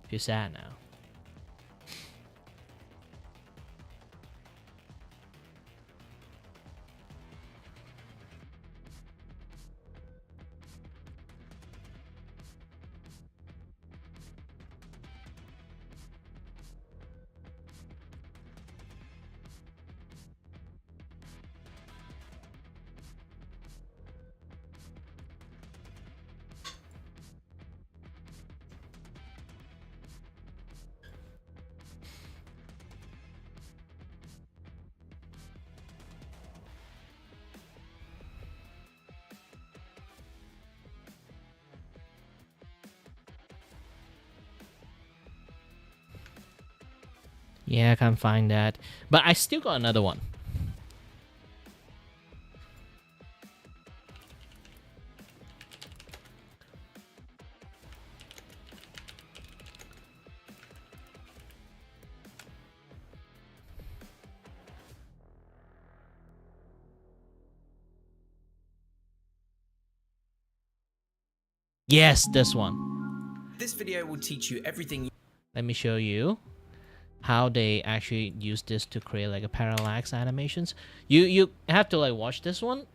Feel sad now. Yeah, I can't find that. But I still got another one. Yes, this one. This video will teach you everything. Let me show you how they actually use this to create like a parallax animations. You have to like watch this one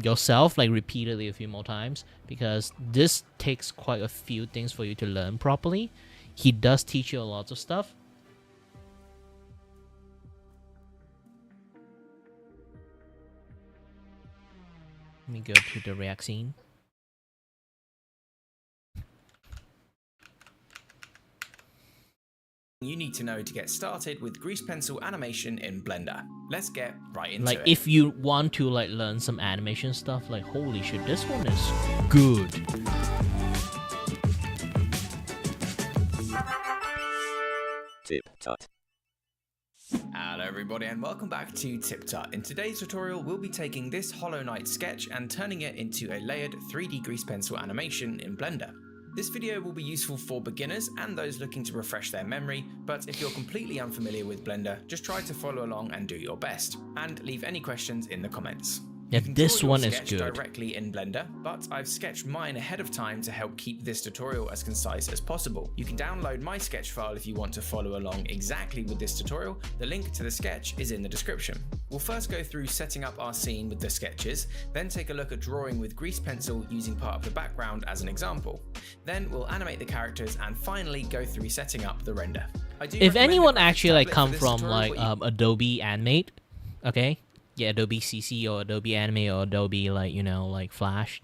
yourself like repeatedly a few more times, because this takes quite a few things for you to learn properly. He does teach you a lot of stuff. Let me go to the React scene. You need to know to get started with grease pencil animation in Blender. Let's get right into Like it. if you want to like learn some animation stuff, like holy shit, this one is good. Tip-tot. Hello everybody and welcome back to Tip-tot. In today's tutorial we'll be taking this Hollow Knight sketch and turning it into a layered 3D grease pencil animation in Blender. This video will be useful for beginners and those looking to refresh their memory, but if you're completely unfamiliar with Blender, just try to follow along and do your best, and leave any questions in the comments. Yeah, You can this draw your one is sketch good. directly in Blender, but I've sketched mine ahead of time to help keep this tutorial as concise as possible. You can download my sketch file if you want to follow along exactly with this tutorial. The link to the sketch is in the description. We'll first go through setting up our scene with the sketches, then take a look at drawing with grease pencil using part of the background as an example. Then we'll animate the characters and finally go through setting up the render. If anyone actually like come from tutorial, like what you Adobe Animate, okay, yeah, Adobe CC or Adobe Animate or Adobe like like Flash,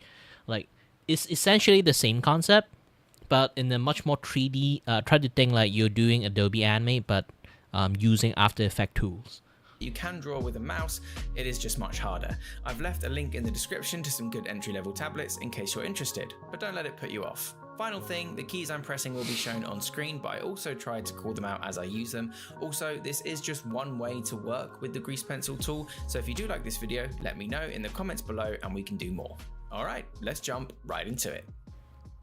like it's essentially the same concept, but in a much more 3D. Try to think like you're doing Adobe Animate, but using After Effects tools. You can draw with a mouse, it is just much harder. I've left a link in the description to some good entry-level tablets in case you're interested, but don't let it put you off. Final thing, the keys I'm pressing will be shown on screen, but I also tried to call them out as I use them. Also, this is just one way to work with the grease pencil tool, so if you do like this video, let me know in the comments below and we can do more. Alright, let's jump right into it.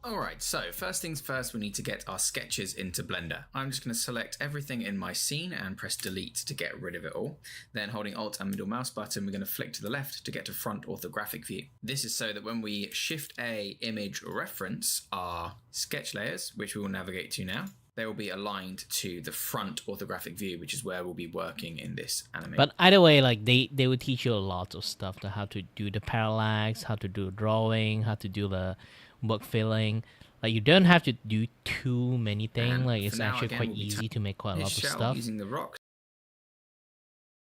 Alright, so first things first, we need to get our sketches into Blender. I'm just going to select everything in my scene and press delete to get rid of it all. Then holding Alt and middle mouse button, we're going to flick to the left to get to front orthographic view. This is so that when we Shift A image reference our sketch layers, which we will navigate to now, they will be aligned to the front orthographic view, which is where we'll be working in this animation. But either way, like they will teach you a lot of stuff, to how to do the parallax, how to do drawing, how to do the work filling. Like you don't have to do too many things. And Like for it's now, actually again, quite we'll be easy to make quite a this lot of shell stuff. using the rocks.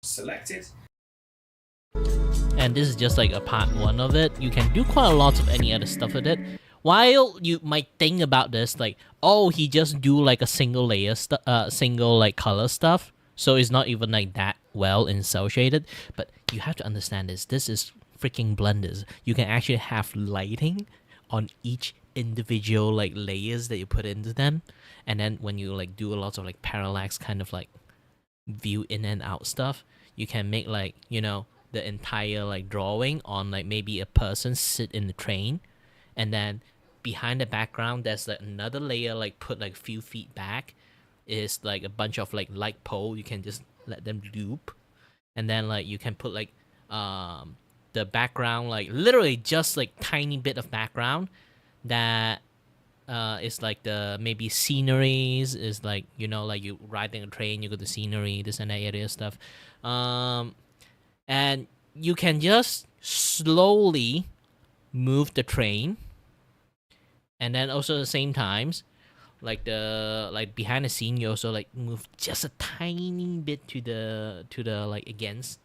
Selected. And this is just like a part one of it. You can do quite a lot of any other stuff with it. While you might think about this, like, oh, he just do like a single layer, single like color stuff, so it's not even like that well in cell shaded. But you have to understand this. This is freaking Blenders. You can actually have lighting on each individual like layers that you put into them, and then when you like do a lot of like parallax kind of like view in and out stuff, you can make like, you know, the entire like drawing on like maybe a person sit in the train, and then behind the background there's like another layer like put like a few feet back is like a bunch of like light pole. You can just let them loop, and then like you can put like the background, like literally just like tiny bit of background that is like the maybe sceneries, is like, you know, like you riding a train, you go to scenery, this and that area stuff, and you can just slowly move the train, and then also at the same times, like the like behind the scene, you also like move just a tiny bit to the like against,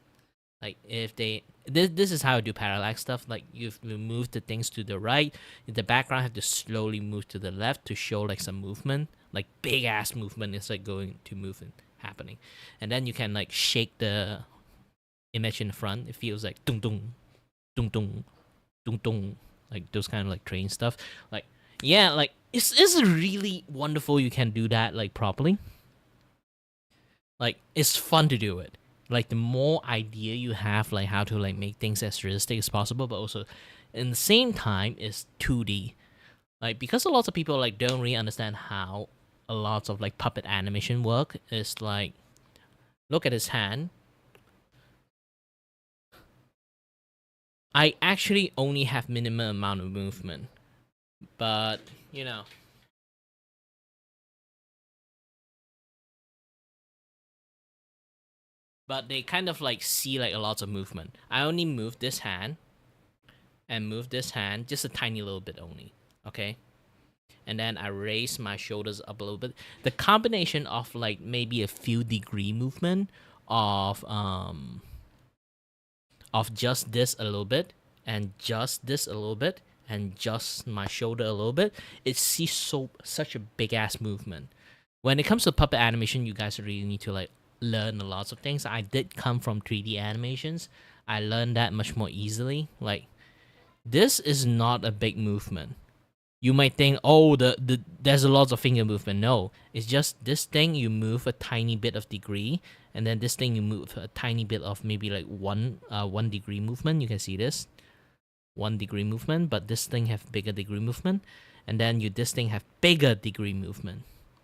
like if they this is how I do parallax stuff. Like you move the things to the right, the background have to slowly move to the left to show like some movement, like big ass movement is like going to move and happening, and then you can like shake the image in the front. It feels like dung dung dung dung dung dung, like those kind of like train stuff. Like yeah, like it's really wonderful. You can do that like properly. Like it's fun to do it. Like the more idea you have, like how to like make things as realistic as possible, but also in the same time is 2D. Like because a lot of people like don't really understand how a lot of like puppet animation work. Is like, look at his hand. I actually only have minimum amount of movement, but you know. But they kind of like see like a lot of movement. I only move this hand and move this hand just a tiny little bit only, okay? And then I raise my shoulders up a little bit. The combination of like maybe a few degree movement of just this a little bit and just this a little bit and just my shoulder a little bit, it sees such a big ass movement. When it comes to puppet animation, you guys really need to like learn a lot of things. I did come from 3D animations. I learned that much more easily. Like this is not a big movement. You might think, oh, there's a lot of finger movement. No, it's just this thing you move a tiny bit of degree, and then this thing you move a tiny bit of maybe like 1 degree movement. You can see this 1 degree movement, but this thing have bigger degree movement, and then this thing have bigger degree movement.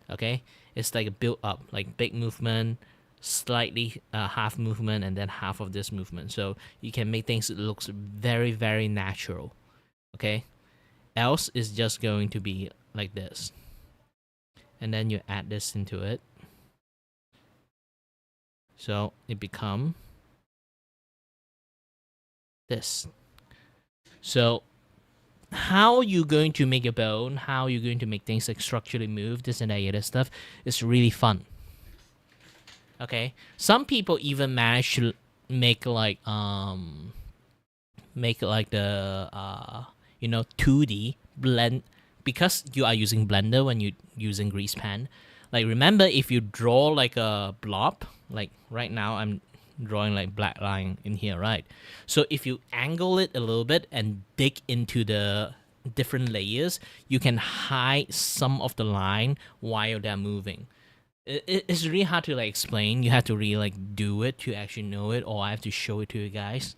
Okay, it's like a build up, like big movement, slightly half movement, and then half of this movement. So you can make things that looks very, very natural. Okay, else it's just going to be like this, and then you add this into it, so it become this. So how you going to make a bone, how you going to make things like structurally move, this and that other stuff, is really fun. Okay, some people even manage to make like the 2D blend, because you are using Blender when you using grease pen. Like remember, if you draw like a blob, like right now I'm drawing like black line in here, right? So if you angle it a little bit and dig into the different layers, you can hide some of the line while they're moving. It's really hard to like explain. You have to really like do it to actually know it, or I have to show it to you guys,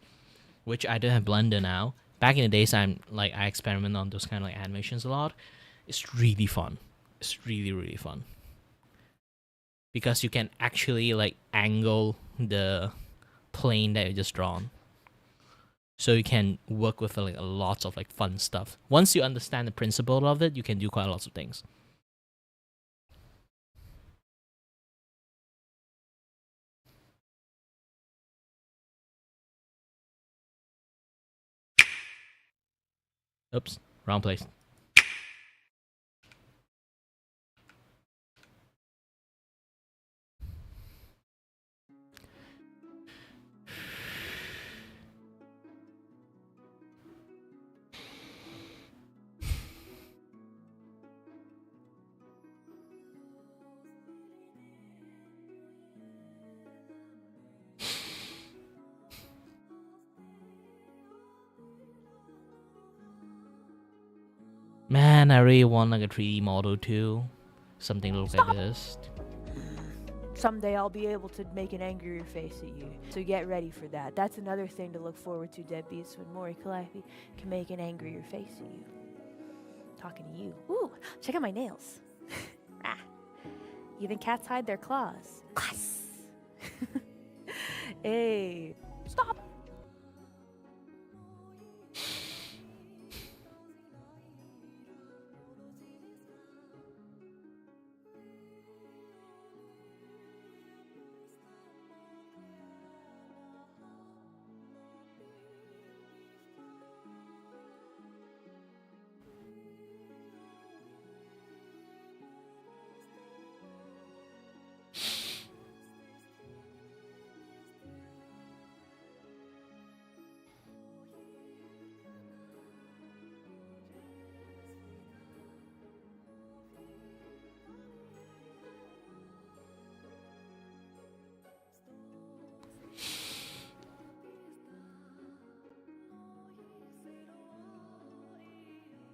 which I don't have Blender now. back in the days, I experiment on those kind of like animations a lot. It's really fun. It's really, really fun. Because you can actually like angle the plane that you just drawn. So you can work with like lots of like fun stuff. Once you understand the principle of it, you can do quite lots of things. Oops, wrong place. Man, I really want like a 3D model too. Something to look like this. Someday I'll be able to make an angrier face at you, so get ready for that. That's another thing to look forward to, deadbeats, when Mori Calliope can make an angrier face at you. Talking to you. Ooh, check out my nails. Ah. Even cats hide their claws. Class. Hey, stop.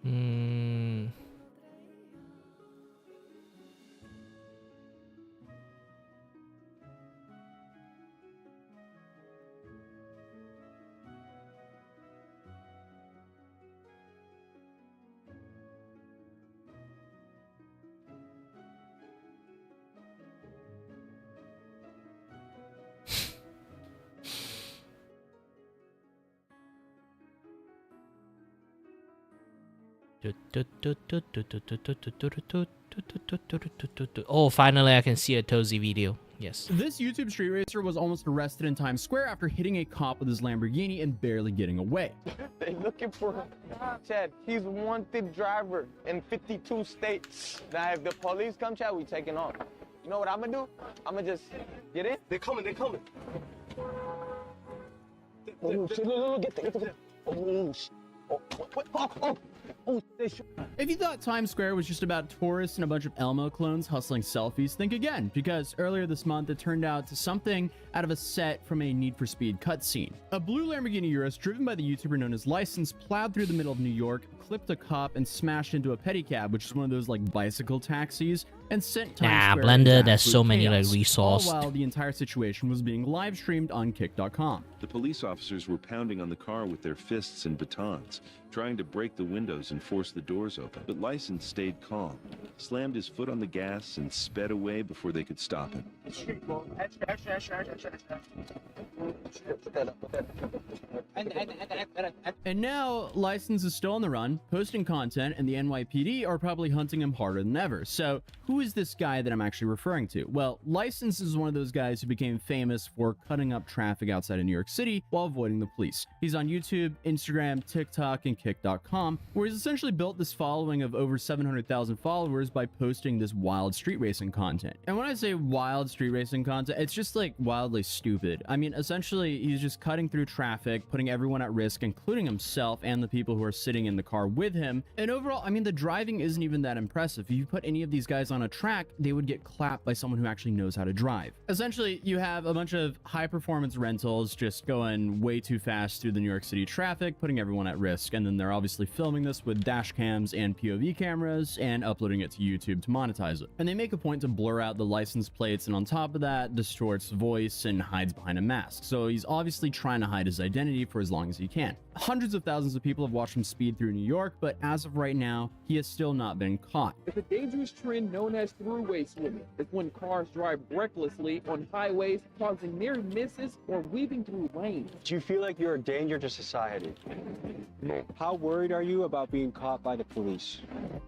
Hmm. Oh, finally I can see a Tozy video. Yes. This YouTube street racer was almost arrested in Times Square after hitting a cop with his Lamborghini and barely getting away. They looking for him. Chad, he's a wanted driver in 52 states. Now, if the police come, Chad, we taking off. You know what I'm gonna do? I'm gonna just get in. They're coming. Oh, shit, look, get the. Oh, shit. If you thought Times Square was just about tourists and a bunch of Elmo clones hustling selfies, think again, because earlier this month it turned out to something out of a set from a Need for Speed cutscene. A blue Lamborghini Urus driven by the YouTuber known as License plowed through the middle of New York, clipped a cop, and smashed into a pedicab, which is one of those like bicycle taxis, and sent Times Square Blender, into there's so absolute many like chaos, resources. all while the entire situation was being live streamed on kick.com. The police officers were pounding on the car with their fists and batons, trying to break the windows and force the doors open. But License stayed calm, slammed his foot on the gas, and sped away before they could stop him. And now, License is still on the run, posting content, and the NYPD are probably hunting him harder than ever. So, who is this guy that I'm actually referring to? Well, License is one of those guys who became famous for cutting up traffic outside of New York City while avoiding the police. He's on YouTube, Instagram, TikTok, and kick.com, where he's essentially built this following of over 700,000 followers by posting this wild street racing content. And when I say wild street racing content, it's just like wildly stupid. I mean, essentially, he's just cutting through traffic, putting everyone at risk, including himself and the people who are sitting in the car with him. And overall, I mean, the driving isn't even that impressive. If you put any of these guys on a track, they would get clapped by someone who actually knows how to drive. Essentially, you have a bunch of high performance rentals just going way too fast through the New York City traffic, putting everyone at risk, and then then they're obviously filming this with dash cams and POV cameras and uploading it to YouTube to monetize it. And they make a point to blur out the license plates, and on top of that, distorts voice and hides behind a mask. So he's obviously trying to hide his identity for as long as he can. Hundreds of thousands of people have watched him speed through New York, but as of right now, he has still not been caught. It's a dangerous trend known as throughway swimming. It's when cars drive recklessly on highways, causing near misses or weaving through lanes. Do you feel like you're a danger to society? No, How worried are you about being caught by the police?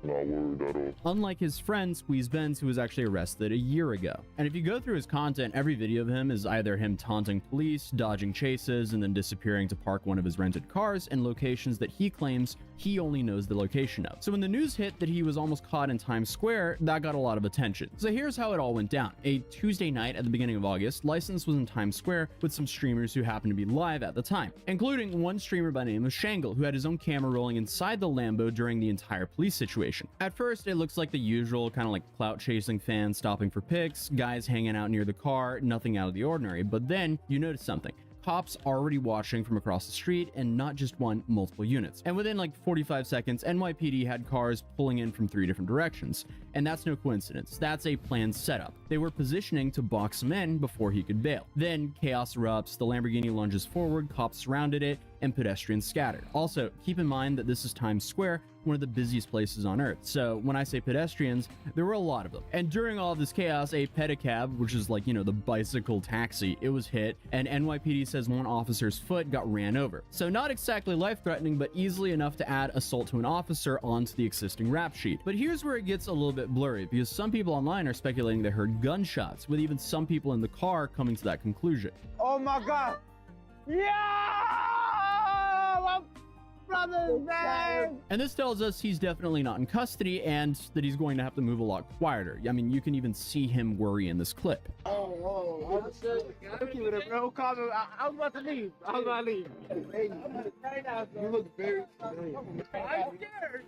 not worried at all. Unlike his friend Squeeze Benz, who was actually arrested a year ago. And if you go through his content, every video of him is either him taunting police, dodging chases, and then disappearing to park one of his rented cars in locations that he claims he only knows the location of. So when the news hit that he was almost caught in Times Square, that got a lot of attention. So here's how it all went down. A Tuesday night at the beginning of August, License was in Times Square with some streamers who happened to be live at the time, including one streamer by the name of Shangle, who had his own camera rolling inside the Lambo during the entire police situation. At first, it looks like the usual kind of like clout chasing fans stopping for pics, guys hanging out near the car, nothing out of the ordinary. But then you notice something. Cops already watching from across the street, and not just one, multiple units. And within like 45 seconds, NYPD had cars pulling in from 3 different directions. And that's no coincidence. That's a planned setup. They were positioning to box him in before he could bail. Then chaos erupts, the Lamborghini lunges forward, cops surrounded it, and pedestrians scattered. Also, keep in mind that this is Times Square, one of the busiest places on earth. So when I say pedestrians, there were a lot of them. And during all of this chaos, a pedicab, which is like, you know, the bicycle taxi, it was hit, and NYPD says one officer's foot got ran over. So not exactly life-threatening, but easily enough to add assault to an officer onto the existing rap sheet. But here's where it gets a little bit blurry, because some people online are speculating they heard gunshots, with even some people in the car coming to that conclusion. Oh my God! Yeah! My brother's back! And this tells us he's definitely not in custody and that he's going to have to move a lot quieter. I mean, you can even see him worry in this clip. I'm keeping it real calm. I was about to leave. Hey, you look very familiar. I'm scared.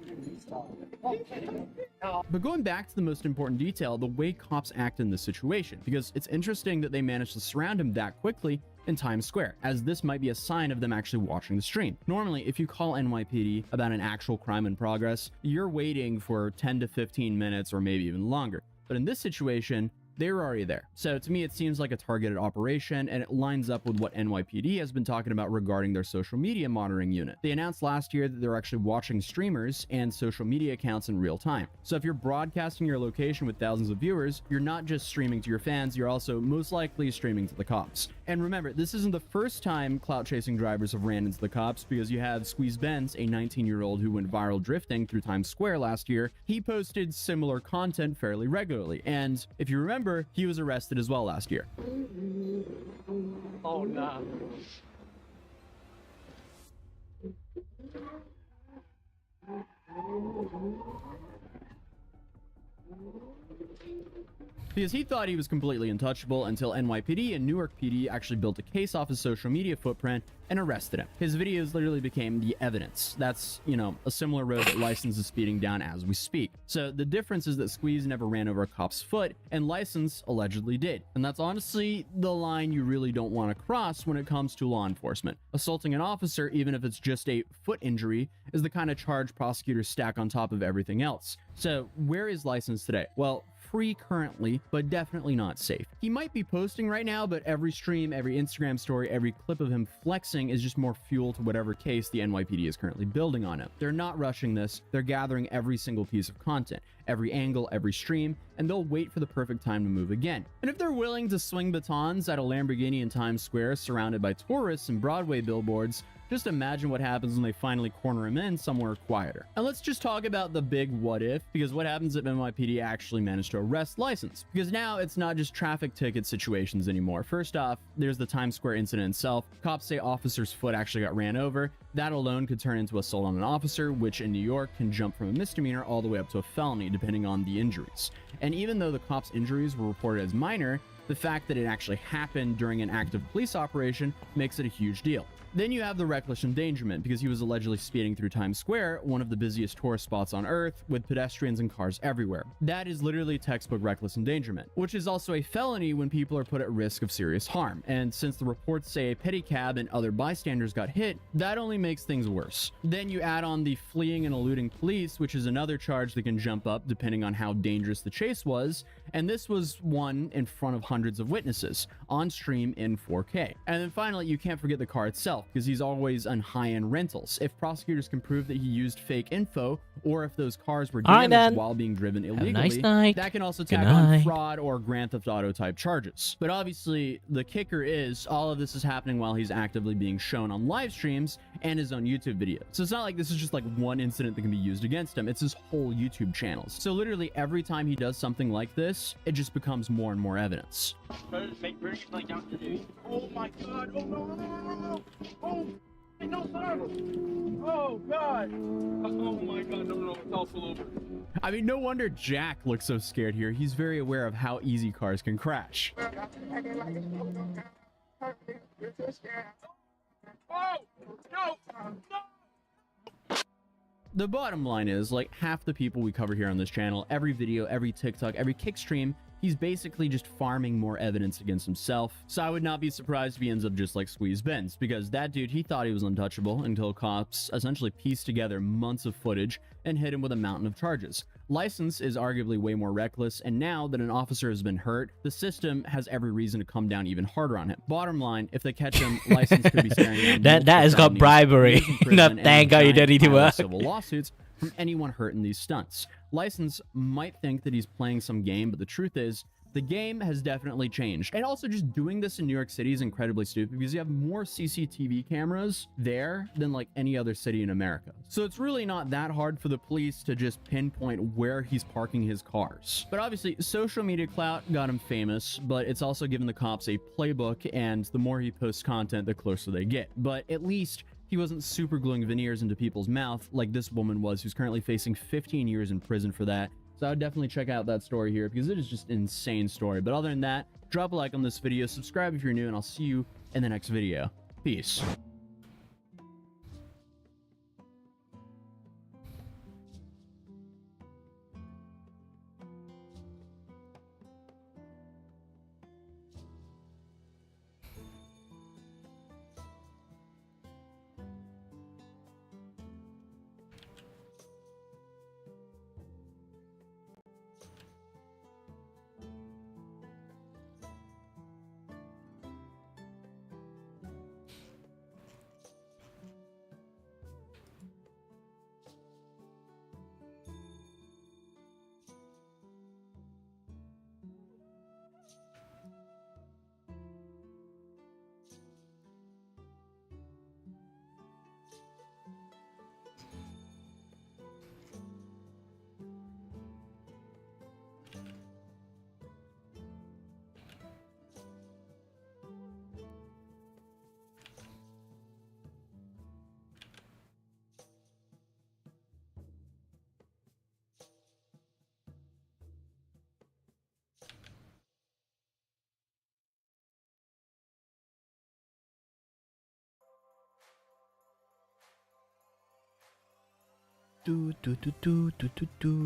But going back to the most important detail, the way cops act in this situation, because it's interesting that they managed to surround him that quickly in Times Square, as this might be a sign of them actually watching the stream. Normally, if you call NYPD about an actual crime in progress, you're waiting for 10 to 15 minutes or maybe even longer. But in this situation, they were already there. So to me, it seems like a targeted operation, and it lines up with what NYPD has been talking about regarding their social media monitoring unit. They announced last year that they're actually watching streamers and social media accounts in real time. So if you're broadcasting your location with thousands of viewers, you're not just streaming to your fans, you're also most likely streaming to the cops. And remember, this isn't the first time clout chasing drivers have ran into the cops, because you have Squeeze Benz, a 19-year-old who went viral drifting through Times Square last year. He posted similar content fairly regularly, and if you remember, he was arrested as well last year. Oh, nah. Because he thought he was completely untouchable until NYPD and Newark PD actually built a case off his social media footprint and arrested him. His videos literally became the evidence. That's, you know, a similar road that License is speeding down as we speak. So the difference is that Squeeze never ran over a cop's foot, and License allegedly did. And that's honestly the line you really don't want to cross when it comes to law enforcement. Assaulting an officer, even if it's just a foot injury, is the kind of charge prosecutors stack on top of everything else. So where is License today? Well, free currently, but definitely not safe. He might be posting right now, but every stream, every Instagram story, every clip of him flexing is just more fuel to whatever case the NYPD is currently building on him. They're not rushing this. They're gathering every single piece of content, every angle, every stream, and they'll wait for the perfect time to move again. And if they're willing to swing batons at a Lamborghini in Times Square surrounded by tourists and Broadway billboards, just imagine what happens when they finally corner him in somewhere quieter. And let's just talk about the big what if, because what happens if NYPD actually managed to arrest License? Because now it's not just traffic ticket situations anymore. First off, there's the Times Square incident itself. Cops say officer's foot actually got ran over. That alone could turn into assault on an officer, which in New York can jump from a misdemeanor all the way up to a felony, depending on the injuries. And even though the cops' injuries were reported as minor, the fact that it actually happened during an active police operation makes it a huge deal. Then you have the reckless endangerment, because he was allegedly speeding through Times Square, one of the busiest tourist spots on Earth, with pedestrians and cars everywhere. That is literally textbook reckless endangerment, which is also a felony when people are put at risk of serious harm. And since the reports say a pedicab and other bystanders got hit, that only makes things worse. Then you add on the fleeing and eluding police, which is another charge that can jump up depending on how dangerous the chase was, and this was one in front of hundreds of witnesses, on stream in 4K. And then finally, you can't forget the car itself, because he's always on high-end rentals. If prosecutors can prove that he used fake info, or if those cars were damaged while being driven illegally, that can also tag on fraud or Grand Theft Auto type charges. But obviously, the kicker is all of this is happening while he's actively being shown on live streams and his own YouTube videos. So it's not like this is just like one incident that can be used against him. It's his whole YouTube channels. So literally every time he does something like this, it just becomes more and more evidence. Oh my god, oh no, oh, no, sir. Oh god, oh my god, no, it's all full over. I mean, no wonder Jack looks so scared here. He's very aware of how easy cars can crash. Oh, no, no. The bottom line is, like, half the people we cover here on this channel, every video, every TikTok, every kick stream, he's basically just farming more evidence against himself. So I would not be surprised if he ends up just like Squeeze Benz, because that dude, he thought he was untouchable until cops essentially pieced together months of footage and hit him with a mountain of charges. License is arguably way more reckless, and now that an officer has been hurt, the system has every reason to come down even harder on him. Bottom line, if they catch him, License could be staring down that has got bribery. No, thank God you didn't need to work. Civil lawsuits from anyone hurt in these stunts. License might think that he's playing some game, but the truth is, the game has definitely changed. And also, just doing this in New York City is incredibly stupid because you have more CCTV cameras there than like any other city in America. So it's really not that hard for the police to just pinpoint where he's parking his cars. But obviously, social media clout got him famous, but it's also given the cops a playbook, and the more he posts content, the closer they get. But at least he wasn't super gluing veneers into people's mouth like this woman was, who's currently facing 15 years in prison for that. So I would definitely check out that story here because it is just an insane story. But other than that, drop a like on this video, subscribe if you're new, and I'll see you in the next video. Peace. Do do do do do do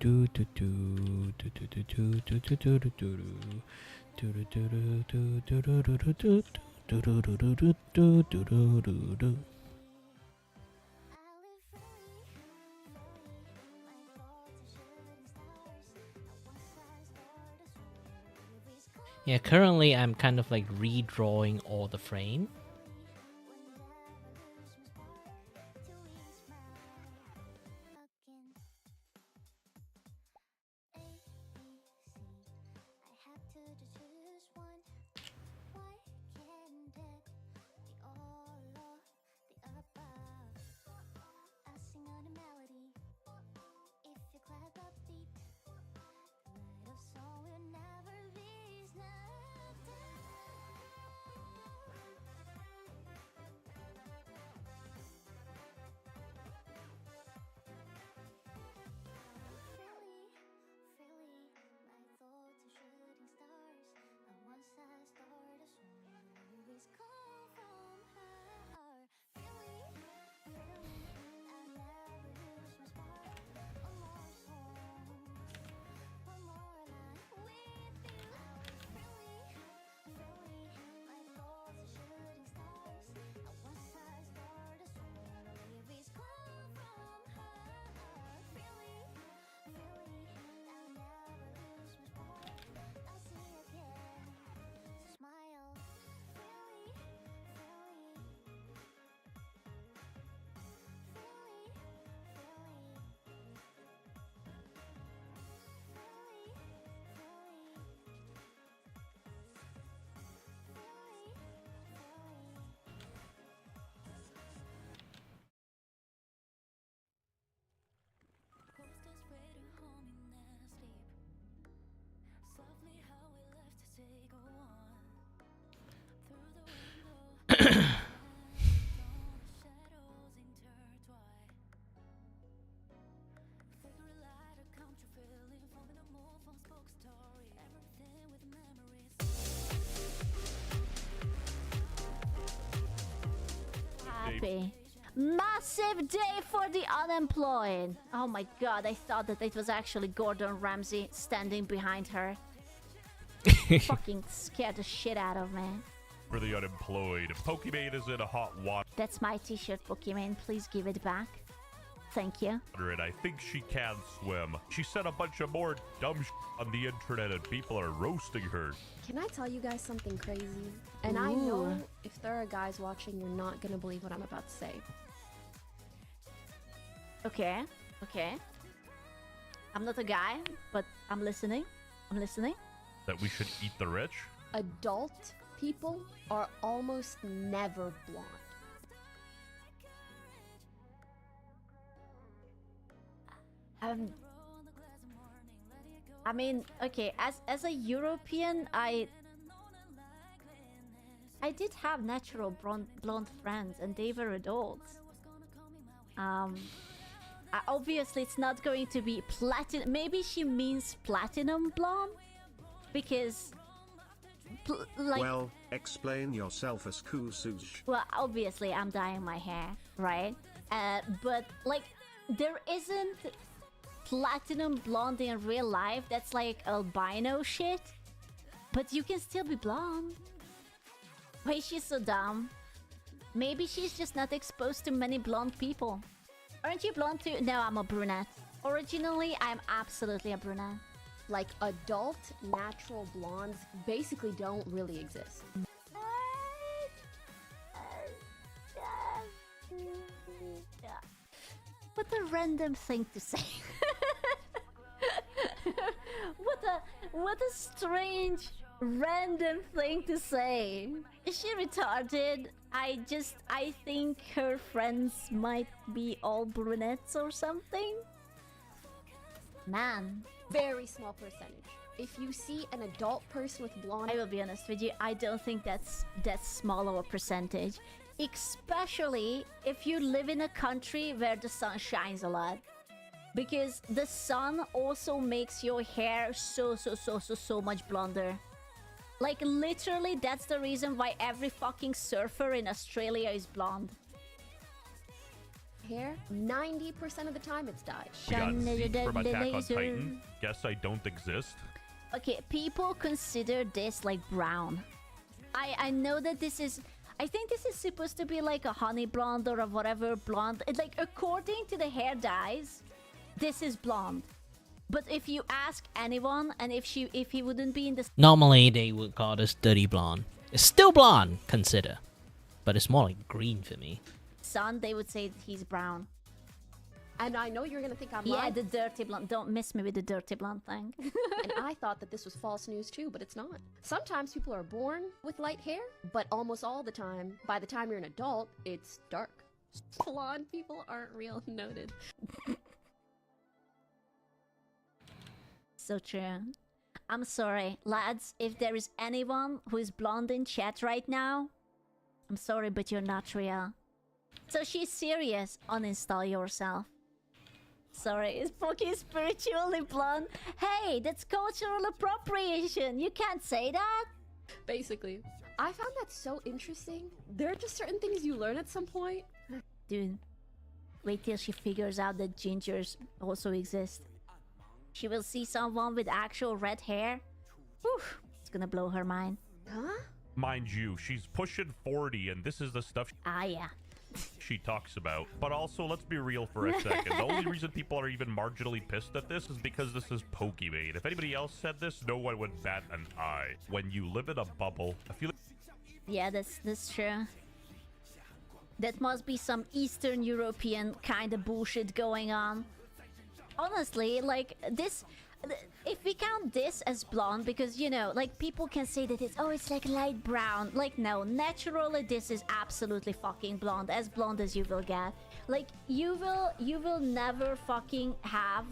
do do do do do do do do do do. Do do do do do do do do do do do do do do do do do do do do. Yeah, currently I'm kind of like redrawing all the frame. Happy. Massive day for the unemployed. Oh my god, I thought that it was actually Gordon Ramsay standing behind her. Fucking scared the shit out of me. For the unemployed, Pokemon is in a hot water That's my t-shirt, Pokemon. Please give it back. Thank you. and I think she can swim. She said a bunch of more dumb on the internet and people are roasting her. Can I tell you guys something crazy? And I know if there are guys watching, you're not gonna believe what I'm about to say. Okay, okay. I'm not a guy, but I'm listening. I'm listening. That we should eat the rich? Adult people are almost never blonde. I mean, okay, as a European, I did have natural blonde friends, and they were adults. Obviously, it's not going to be platinum. Maybe she means platinum blonde, because, like. Well, explain yourself as Kusuj. Well, obviously, I'm dyeing my hair, right? But like, there isn't platinum blonde in real life. That's like albino shit. But you can still be blonde. Why is she so dumb? Maybe she's just not exposed to many blonde people. Aren't you blonde too? No, I'm a brunette. Originally, I'm absolutely a brunette. Like, adult natural blondes basically don't really exist. What a random thing to say. What a strange random thing to say. Is she retarded? I think her friends might be all brunettes or something. Man. Very small percentage. If you see an adult person with blonde... I will be honest with you, I don't think that's small of a percentage. Especially if you live in a country where the sun shines a lot. Because the sun also makes your hair so much blonder. Like, literally, that's the reason why every fucking surfer in Australia is blonde. Hair, 90% of the time it's dyed. We got Zeke from Attack on Titan. Guess I don't exist. Okay, people consider this like brown. I know that this is... I think this is supposed to be like a honey blonde or a whatever blonde. It's like, according to the hair dyes, this is blonde. But if you ask anyone, and if he wouldn't be in the... Normally, they would call this dirty blonde. It's still blonde, consider. But it's more like green for me. sun, they would say he's brown. And I know you're gonna think I'm yeah, lying. the dirty blonde. Don't miss me with the dirty blonde thing. And I thought that this was false news too, but it's not. Sometimes people are born with light hair, but almost all the time, by the time you're an adult, it's dark. Blonde people aren't real. Noted. So true. I'm sorry, lads, if there is anyone who is blonde in chat right now, I'm sorry, but you're not real. So she's serious. Uninstall yourself. Sorry, is Poki spiritually blonde? Hey, that's cultural appropriation. You can't say that. Basically. I found that so interesting. There are just certain things you learn at some point. Dude, wait till she figures out that gingers also exist. She will see someone with actual red hair. Whew, it's gonna blow her mind. Huh? Mind you, she's pushing 40, and this is the stuff Ah, yeah. she talks about. But also, let's be real for a second. The only reason people are even marginally pissed at this is because this is Pokemade. If anybody else said this, no one would bat an eye. When you live in a bubble, I feel like... Yeah, that's true. That must be some Eastern European kind of bullshit going on. Honestly, like, this... If we count this as blonde, because, you know, like, people can say that it's like light brown. Like, no, naturally this is absolutely fucking blonde as you will get. Like, you will never fucking have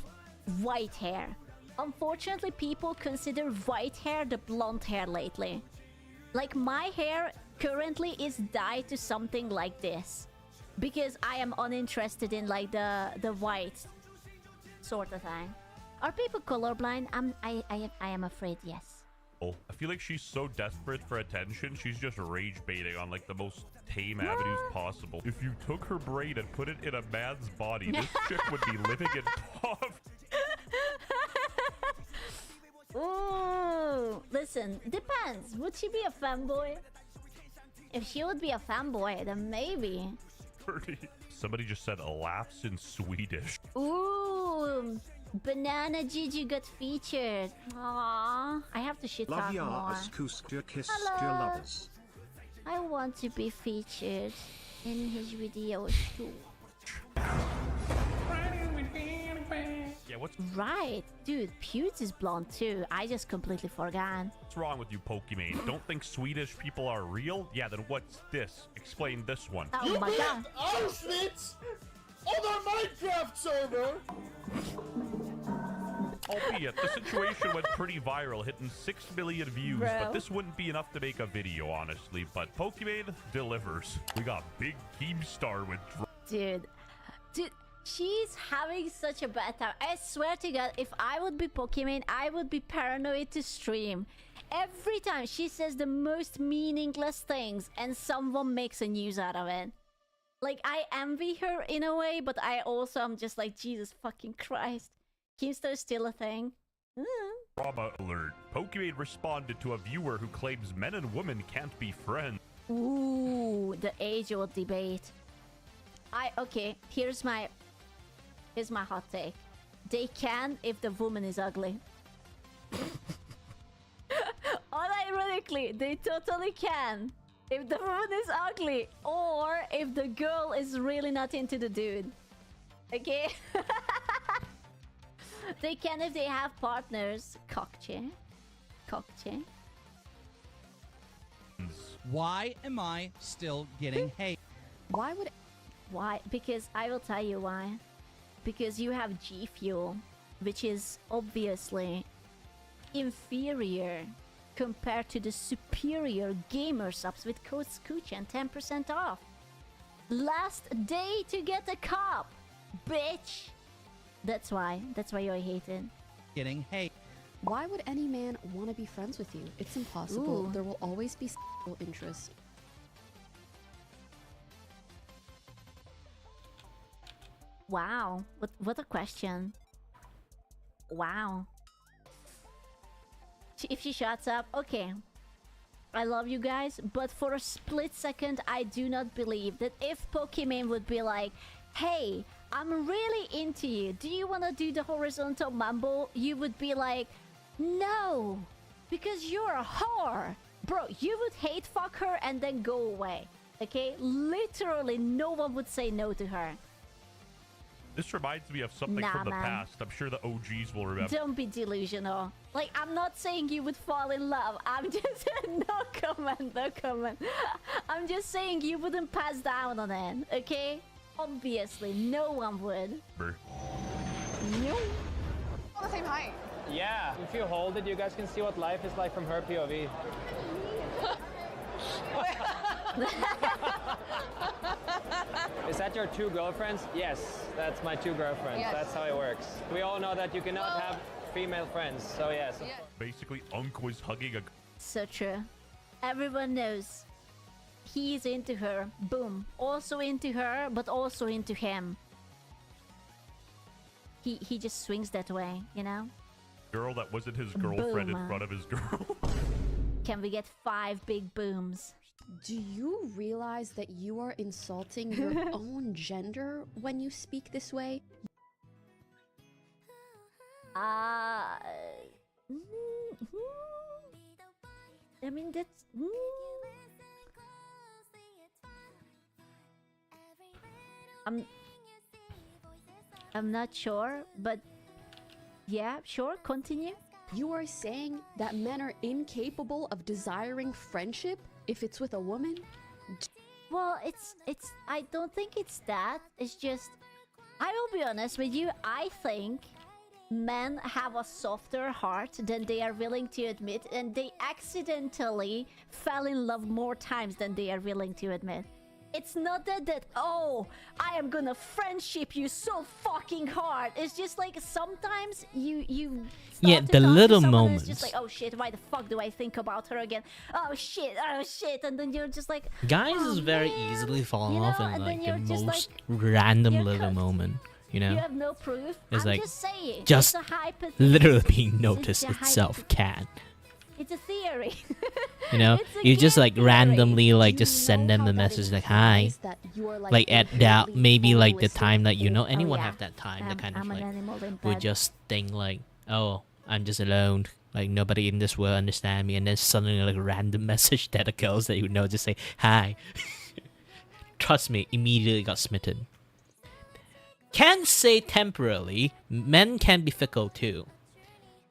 white hair. Unfortunately, people consider white hair the blonde hair lately. Like, my hair currently is dyed to something like this, because I am uninterested in, like, the white sort of thing. Are people colorblind? I am afraid yes. I feel like she's so desperate for attention, she's just rage baiting on like the most tame avenues possible. If you took her brain and put it in a man's body, this chick would be living in poverty. Ooh, listen, depends. Would she be a fanboy? If she would be a fanboy, then maybe. Somebody just said laughs in Swedish. Ooh, Banana Gigi got featured. Aww, I have to shit talk more. Hello. I want to be featured in his videos too. Yeah, what's right, dude? Pewds is blonde too. I just completely forgot. What's wrong with you, Pokemade? Don't think Swedish people are real? Yeah, then what's this? Explain this one. Oh my god. Auschwitz on our Minecraft server. Albeit, the situation went pretty viral, hitting 6 million views, but this wouldn't be enough to make a video, honestly. But Pokemade delivers. We got Big Keemstar with... Dude, she's having such a bad time. I swear to God, if I would be Pokemon, I would be paranoid to stream. Every time she says the most meaningless things and someone makes a news out of it. Like, I envy her in a way, but I also am just like, Jesus fucking Christ. Keemstar's still a thing. Drama alert. Pokemade responded to a viewer who claims men and women can't be friends. Ooh, the age-old debate. Okay, here's my hot take. They can if the woman is ugly. Unironically, they totally can. If the woman is ugly, or if the girl is really not into the dude. Okay? They can if they have partners. Cockche. Why am I still getting hate? Why? Because I will tell you why. Because you have G Fuel, which is obviously inferior compared to the superior gamer subs with code Scooch and 10% off. Last day to get a cup, bitch. That's why you're hated. Getting hate. Why would any man want to be friends with you? It's impossible. Ooh. There will always be sexual interest. Wow, what a question. Wow. If she shuts up, okay. I love you guys, but for a split second, I do not believe that if Pokemon would be like, hey, I'm really into you. Do you want to do the horizontal mambo? You would be like, no, because you're a whore. Bro, you would hate fuck her and then go away. Okay? Literally, no one would say no to her. This reminds me of something from the past. I'm sure the OGs will remember. Don't be delusional. Like, I'm not saying you would fall in love. I'm just... no comment. I'm just saying you wouldn't pass down on it, okay? Obviously, no one would. No. On the same height. Yeah, if you hold it, you guys can see what life is like from her POV. Is that your two girlfriends? Yes, that's my two girlfriends. Yes. That's how it works. We all know that you cannot have female friends, so yes. Basically, Unk was hugging a... So true. Everyone knows he's into her. Boom. Also into her, but also into him. He just swings that way, you know? Girl that wasn't his girlfriend Boom. in front of his girl. Can we get 5 big booms? Do you realize that you are insulting your own gender when you speak this way? I mean, that's... I'm not sure, but yeah, sure, continue. You are saying that men are incapable of desiring friendship if it's with a woman? Well, I don't think it's that. It's just, I will be honest with you, I think men have a softer heart than they are willing to admit, and they accidentally fell in love more times than they are willing to admit. It's not that oh, I am gonna friendship you so fucking hard. It's just like sometimes you Yeah, start to the talk to little someone and it's just moments. like, oh shit, why the fuck do I think about her again? Oh shit, and then you're just like, Guys oh, is very man. easily falling You off know, in and like then the you're just most like, random little moment. You know, you have no proof. it's I'm like just saying. just it's a hypothesis. literally being It's noticed a itself can. It's a theory. You know, It's a you just game like theory. randomly like just send them a message like hi, like at that maybe like the time that you know anyone yeah. have that time that kind of I'm an like animal in would bed. just think like, oh, I'm just alone, like nobody in this world understand me, and then suddenly like a random message that occurs that you know just say hi. Trust me, immediately got smitten. Can say temporarily, men can be fickle too,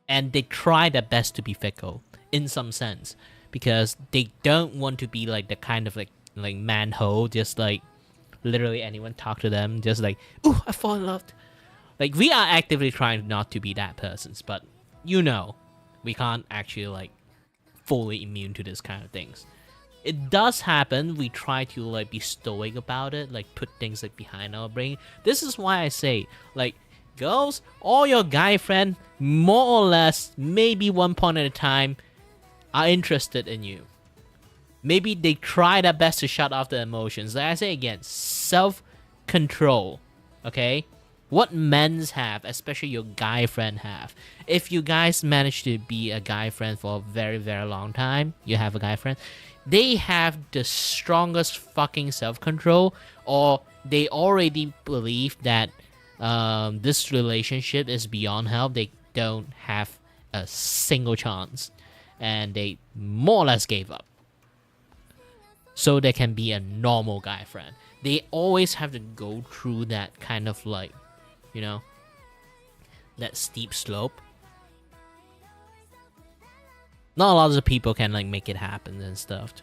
and they try their best to be fickle in some sense because they don't want to be like the kind of like manhole, just like literally anyone talk to them just like, ooh, I fall in love. Like we are actively trying not to be that persons, but you know, we can't actually like fully immune to this kind of things. It does happen. We try to like be stoic about it, like put things like behind our brain. This is why I say, like, girls, all your guy friend, more or less, maybe one point at a time, are interested in you. Maybe they try their best to shut off the emotions. Like I say again, self-control. Okay? What men's have, especially your guy friend have. If you guys manage to be a guy friend for a very, very long time, you have a guy friend, they have the strongest fucking self-control, or they already believe that this relationship is beyond help. They don't have a single chance, and they more or less gave up. So they can be a normal guy friend. They always have to go through that kind of like, you know, that steep slope. Not a lot of people can like make it happen and stuff.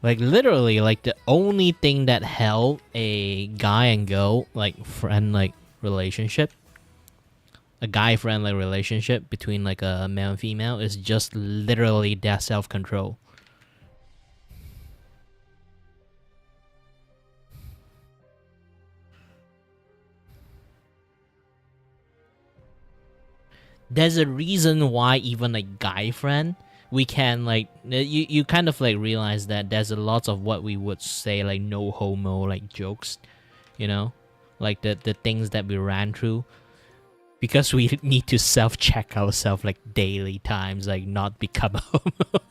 Like literally, like the only thing that held a guy and girl like friend like relationship, a guy friend like relationship between like a male and female is just literally their self-control. There's a reason why even a guy friend, we can like you kind of like realize that there's a lot of what we would say like no homo like jokes, you know, like the things that we ran through, because we need to self-check ourselves like daily times, like not become a homo,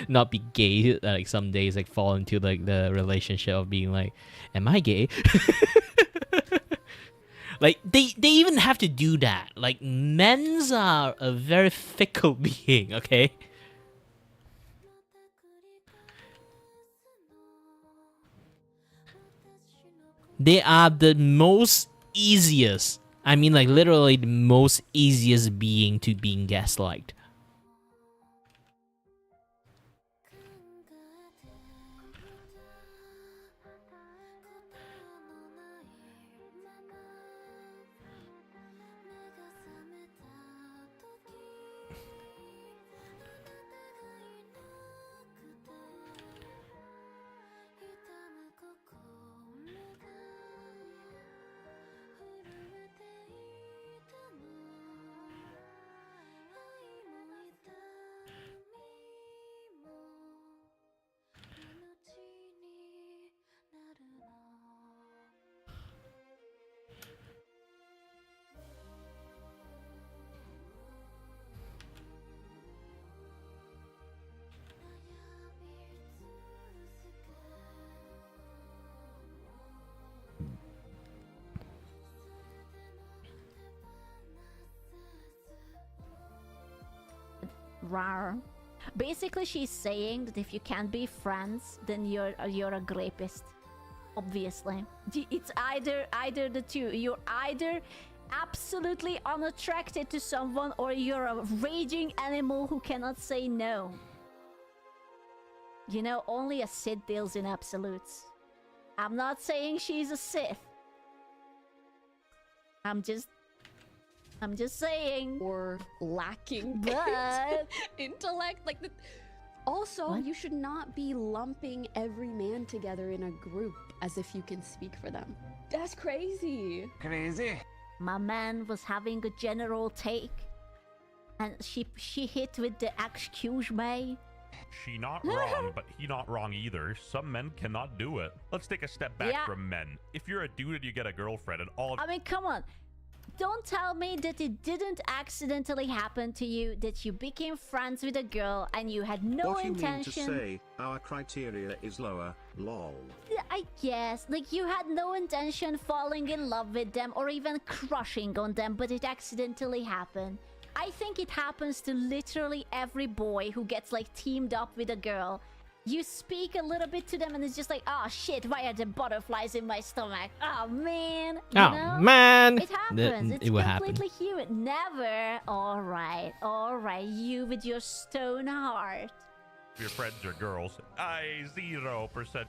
not be gay, like some days like fall into like the relationship of being like, am I gay? Like they even have to do that. Like men's are a very fickle being, okay? They are the most easiest. I mean like literally the most easiest being to being gaslight. rar. Basically, she's saying that if you can't be friends, then you're a grapist. Obviously, it's either the two. You're either absolutely unattracted to someone, or you're a raging animal who cannot say no. You know, only a Sith deals in absolutes. I'm not saying she's a Sith. I'm just saying. Or lacking But intellect, like the. Also, you should not be lumping every man together in a group as if you can speak for them. That's crazy. Crazy. My man was having a general take, and she hit with the excuse me. She not wrong, but he not wrong either. Some men cannot do it. Let's take a step back Yeah. from men. If you're a dude and you get a girlfriend and all... I mean, come on. Don't tell me that it didn't accidentally happen to you, that you became friends with a girl and you had no what intention. you mean to say, our criteria is lower, lol. I guess, like, you had no intention falling in love with them or even crushing on them, but it accidentally happened. I think it happens to literally every boy who gets, like, teamed up with a girl. You speak a little bit to them and it's just like, oh shit, why are there butterflies in my stomach? Oh man. You know? Man. It happens. It's It will happen. completely human. Never. Alright. You with your stone heart. Your friends are girls. 0%.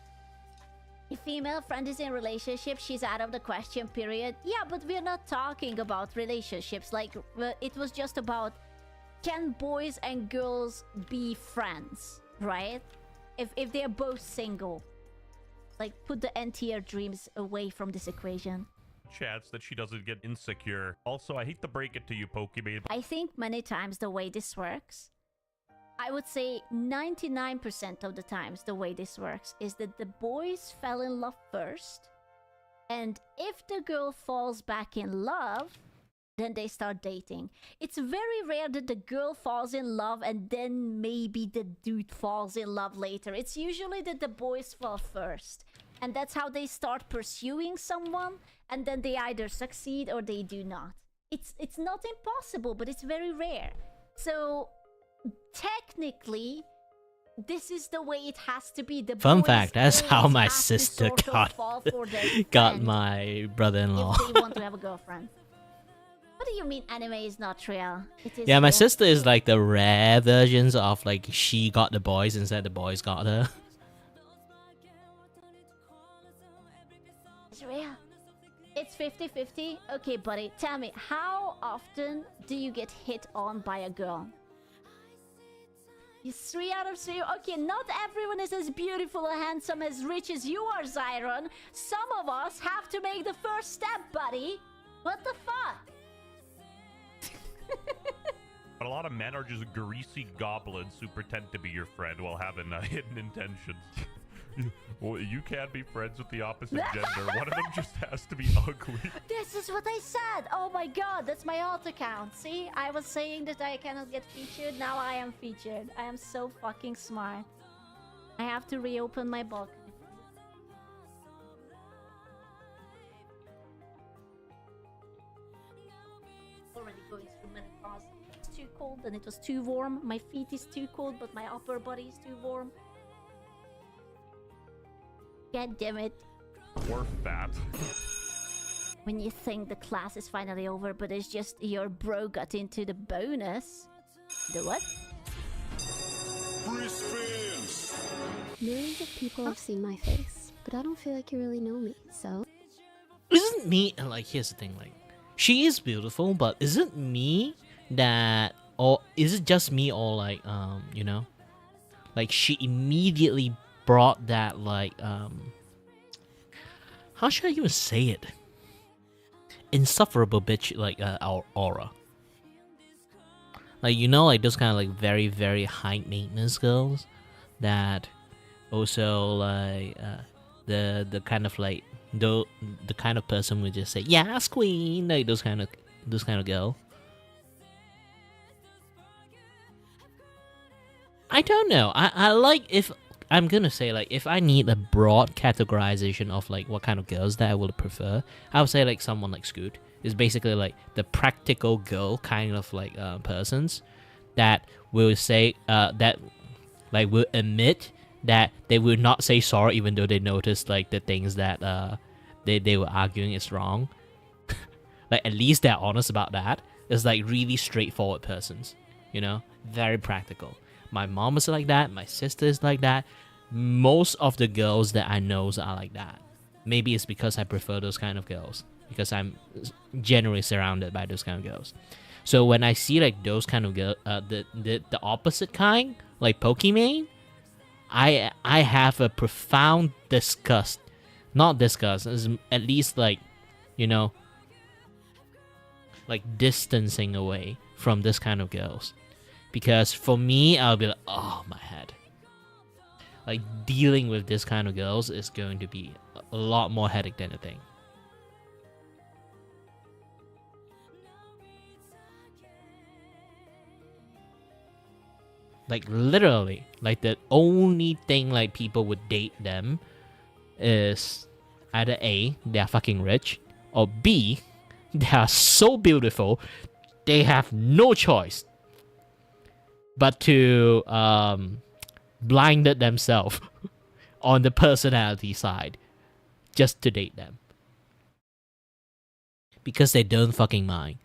If female friend is in relationship, she's out of the question, period. Yeah, but we're not talking about relationships. Like, it was just about, can boys and girls be friends, right? If they're both single. Like, put the NTR dreams away from this equation. Chance that she doesn't get insecure. Also, I hate to break it to you, Pokemon. I think many times the way this works, I would say 99% of the times the way this works is that the boys fell in love first, and if the girl falls back in love, then they start dating. It's very rare that the girl falls in love and then maybe the dude falls in love later. It's usually that the boys fall first, and that's how they start pursuing someone, and then they either succeed or they do not. It's not impossible, but it's very rare. So technically, this is the way it has to be. The Fun boys fact, that's how always my have to sister sort of fall for their got friend my brother-in-law. if they want to have a girlfriend. What do you mean anime is not real? It is Yeah, my real. sister is like the rare versions of like she got the boys instead the boys got her. It's real. It's 50-50. Okay, buddy, tell me, how often do you get hit on by a girl? It's 3 out of 3. Okay, not everyone is as beautiful and handsome as rich as you are, Zyron. Some of us have to make the first step, buddy. What the fuck? But a lot of men are just greasy goblins who pretend to be your friend while having hidden intentions. Well, you can't be friends with the opposite gender. One of them just has to be ugly. This is what I said. Oh my god, that's my alt account. See, I was saying that I cannot get featured. Now I am featured. I am so fucking smart. I have to reopen my book. Already going through menopause. It's too cold and it was too warm. My feet is too cold, but my upper body is too warm. God damn it. Or fat. When you think the class is finally over, but it's just your bro got into the bonus. The what? Millions of people have seen my face, but I don't feel like you really know me, so... Isn't me, like, here's the thing, like, she is beautiful, but is it me that, or is it just me, or like, you know, like she immediately brought that, like, how should I even say it? Insufferable bitch, like, aura. Like, you know, like those kind of like very, very high maintenance girls that also like the kind of like the kind of person would just say yes queen, like those kind of girl. I don't know. I like, if I'm gonna say, like, if I need a broad categorization of like what kind of girls that I would prefer, I would say like someone like Scoot is basically like the practical girl kind of like persons that will say that like will admit that they will not say sorry even though they notice like the things that they were arguing is wrong. Like at least they're honest about that. It's like really straightforward persons, you know, very practical. My mom is like that. My sister is like that. Most of the girls that I know are like that. Maybe it's because I prefer those kind of girls because I'm generally surrounded by those kind of girls. So when I see like those kind of girls, the opposite kind, like Pokimane, I have a profound disgust. Not disgust, it's at least like, you know, like distancing away from this kind of girls. Because for me, I'll be like, oh my head. Like dealing with this kind of girls is going to be a lot more headache than a thing. Like literally, like the only thing like people would date them is either A, they're fucking rich, or B, they are so beautiful, they have no choice but to blinded themselves on the personality side just to date them. Because they don't fucking mind.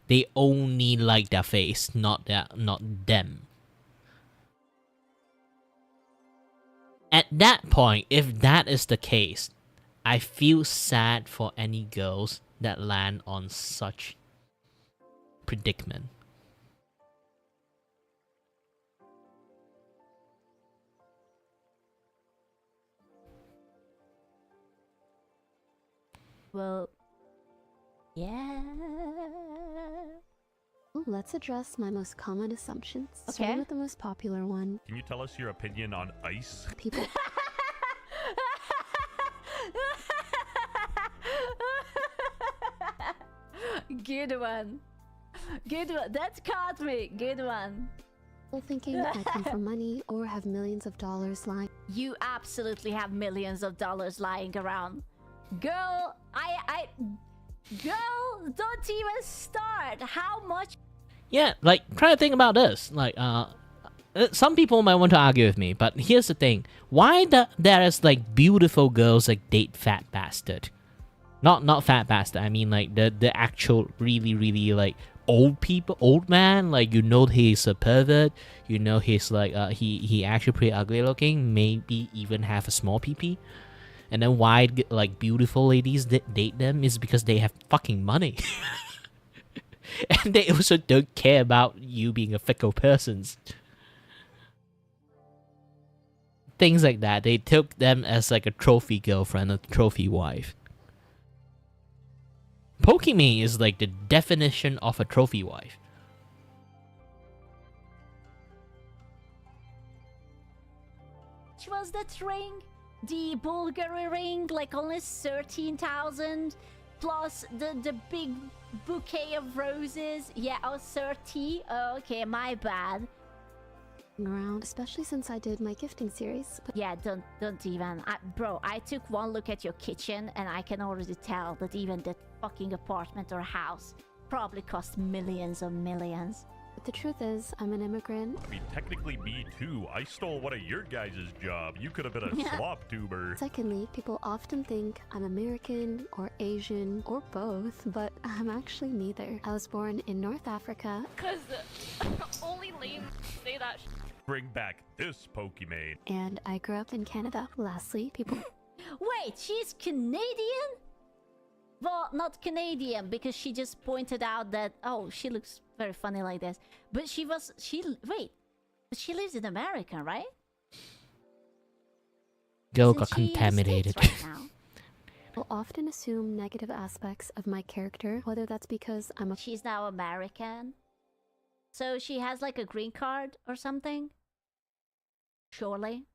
They only like their face, not them. At that point, if that is the case, I feel sad for any girls that land on such predicament. Well, yeah. Ooh, let's address my most common assumptions. Starting with the most popular one. Can you tell us your opinion on ice? People. Good one. Good one. That caught me. Good one. People thinking I come from money or have millions of dollars lying. You absolutely have millions of dollars lying around. Girl, Girl, don't even start. How much? Yeah, like, try to think about this. Like, some people might want to argue with me, but here's the thing. Why there is, like, beautiful girls, like, date fat bastard? Not fat bastard, I mean, like, the actual really, really, like, old man. Like, you know he's a pervert. You know he's, like, he actually pretty ugly looking. Maybe even have a small pee-pee. And then why, like, beautiful ladies date them is because they have fucking money. And they also don't care about you being a fickle person. Things like that. They took them as like a trophy girlfriend, a trophy wife. Pokimane is like the definition of a trophy wife. Which was that ring? The Bulgari ring, like only 13,000 plus the big bouquet of roses. Yeah, oh, 30. Oh, okay, my bad. Around, especially since I did my gifting series. But yeah, don't even. Bro, I took one look at your kitchen and I can already tell that even that fucking apartment or house probably cost millions of millions. But the truth is, I'm an immigrant. I mean, technically me too. I stole one of your guys' job. You could have been a slop tuber. Secondly, people often think I'm American or Asian or both, but I'm actually neither. I was born in North Africa. Because only lames say that. Bring back this Pokimane. And I grew up in Canada. Lastly, people... Wait, she's Canadian? Well, not Canadian, because she just pointed out that, oh, she looks very funny like this. But but she lives in America, right? Girl got contaminated. Right now? Will often assume negative aspects of my character, whether that's because She's now American. So she has like a green card or something? Surely.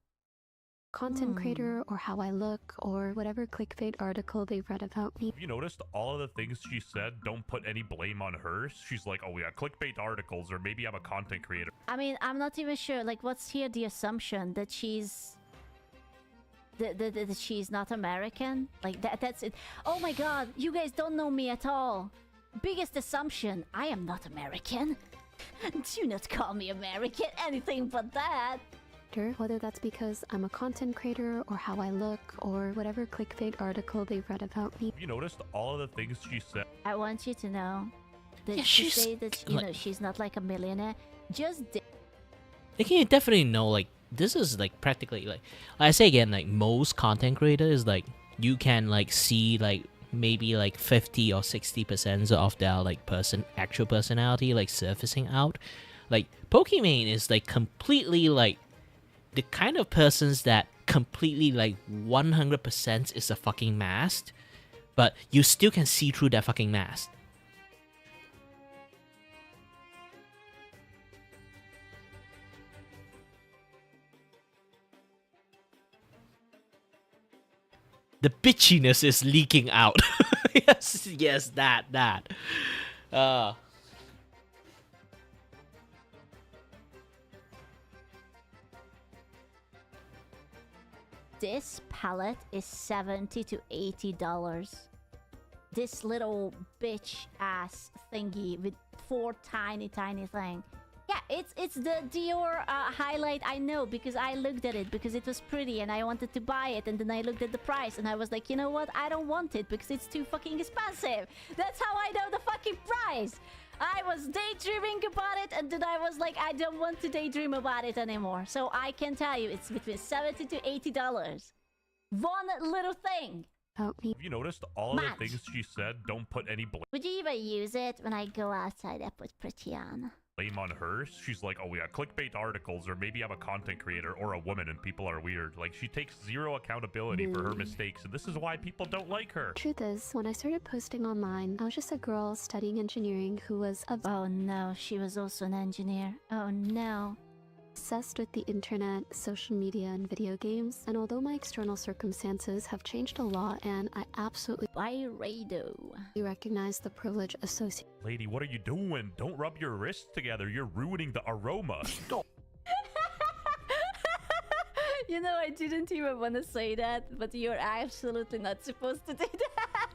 Content creator or how I look or whatever clickbait article they read about me. Have you noticed all of the things she said don't put any blame on her? She's like, oh yeah, clickbait articles, or maybe I'm a content creator. I mean, I'm not even sure. Like, what's here the assumption that she's... that she's not American? Like, that's it. Oh my god, you guys don't know me at all. Biggest assumption, I am not American. Do not call me American, anything but that. Whether that's because I'm a content creator or how I look or whatever clickbait article they've read about me. Have you noticed all of the things she said? I want you to know that Yeah, she she's, say that she's not like a millionaire. Just Like, you definitely know, like, this is like practically like I say again, like most content creators, like you can like see like maybe like 50 or 60% of their like actual personality like surfacing out. Like Pokimane is like completely like the kind of persons that completely like 100% is a fucking mask, but you still can see through that fucking mask. The bitchiness is leaking out. yes, that. this palette is $70 to $80. This little bitch ass thingy with 4 tiny thing. Yeah, it's the Dior highlight. I know because I looked at it because it was pretty and I wanted to buy it, and then I looked at the price and I was like, you know what? I don't want it because it's too fucking expensive. That's how I know the fucking price. I was daydreaming about it, and then I was like, I don't want to daydream about it anymore. So I can tell you, it's between $70 to $80. One little thing. Have you noticed all of the things she said? Don't put any Would you even use it when I go outside? I put pretty on. blame on her. She's like, oh yeah, clickbait articles, or maybe I'm a content creator or a woman and people are weird. Like, she takes zero accountability for her mistakes, and this is why people don't like her. Truth is, when I started posting online, I was just a girl studying engineering who was oh no, she was also an engineer. Oh no. Obsessed with the internet, social media, and video games. And although my external circumstances have changed a lot, and I absolutely recognize the privilege associated. Lady, what are you doing? Don't rub your wrists together. You're ruining the aroma. Stop. You know, I didn't even want to say that, but you're absolutely not supposed to do that.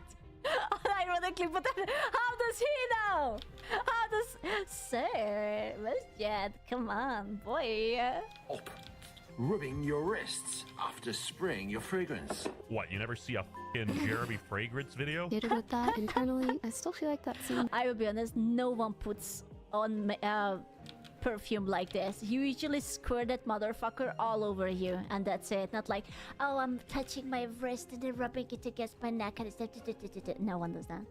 Unironically, but then, how does he know? How does... Sir, Masjid, come on, boy. Stop rubbing your wrists after spraying your fragrance. What, you never see a f***ing Jeremy Fragrance video? With that internally, I still feel like that scene. I will be honest, no one puts on perfume like this. You usually squirt that motherfucker all over you, and that's it. Not like, oh, I'm touching my wrist and then rubbing it against my neck and stuff. No one does that.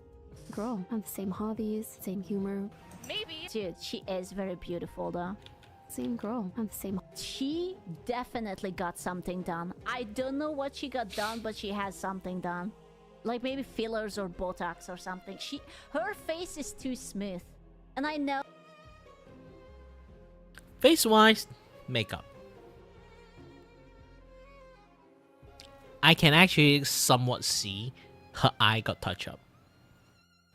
Girl, have the same hobbies, same humor. Maybe. Dude, she is very beautiful though. Same girl, have the same. She definitely got something done. I don't know what she got done, but she has something done. Like maybe fillers or Botox or something. Her face is too smooth. And I know. Face-wise, makeup. I can actually somewhat see her eye got touched up.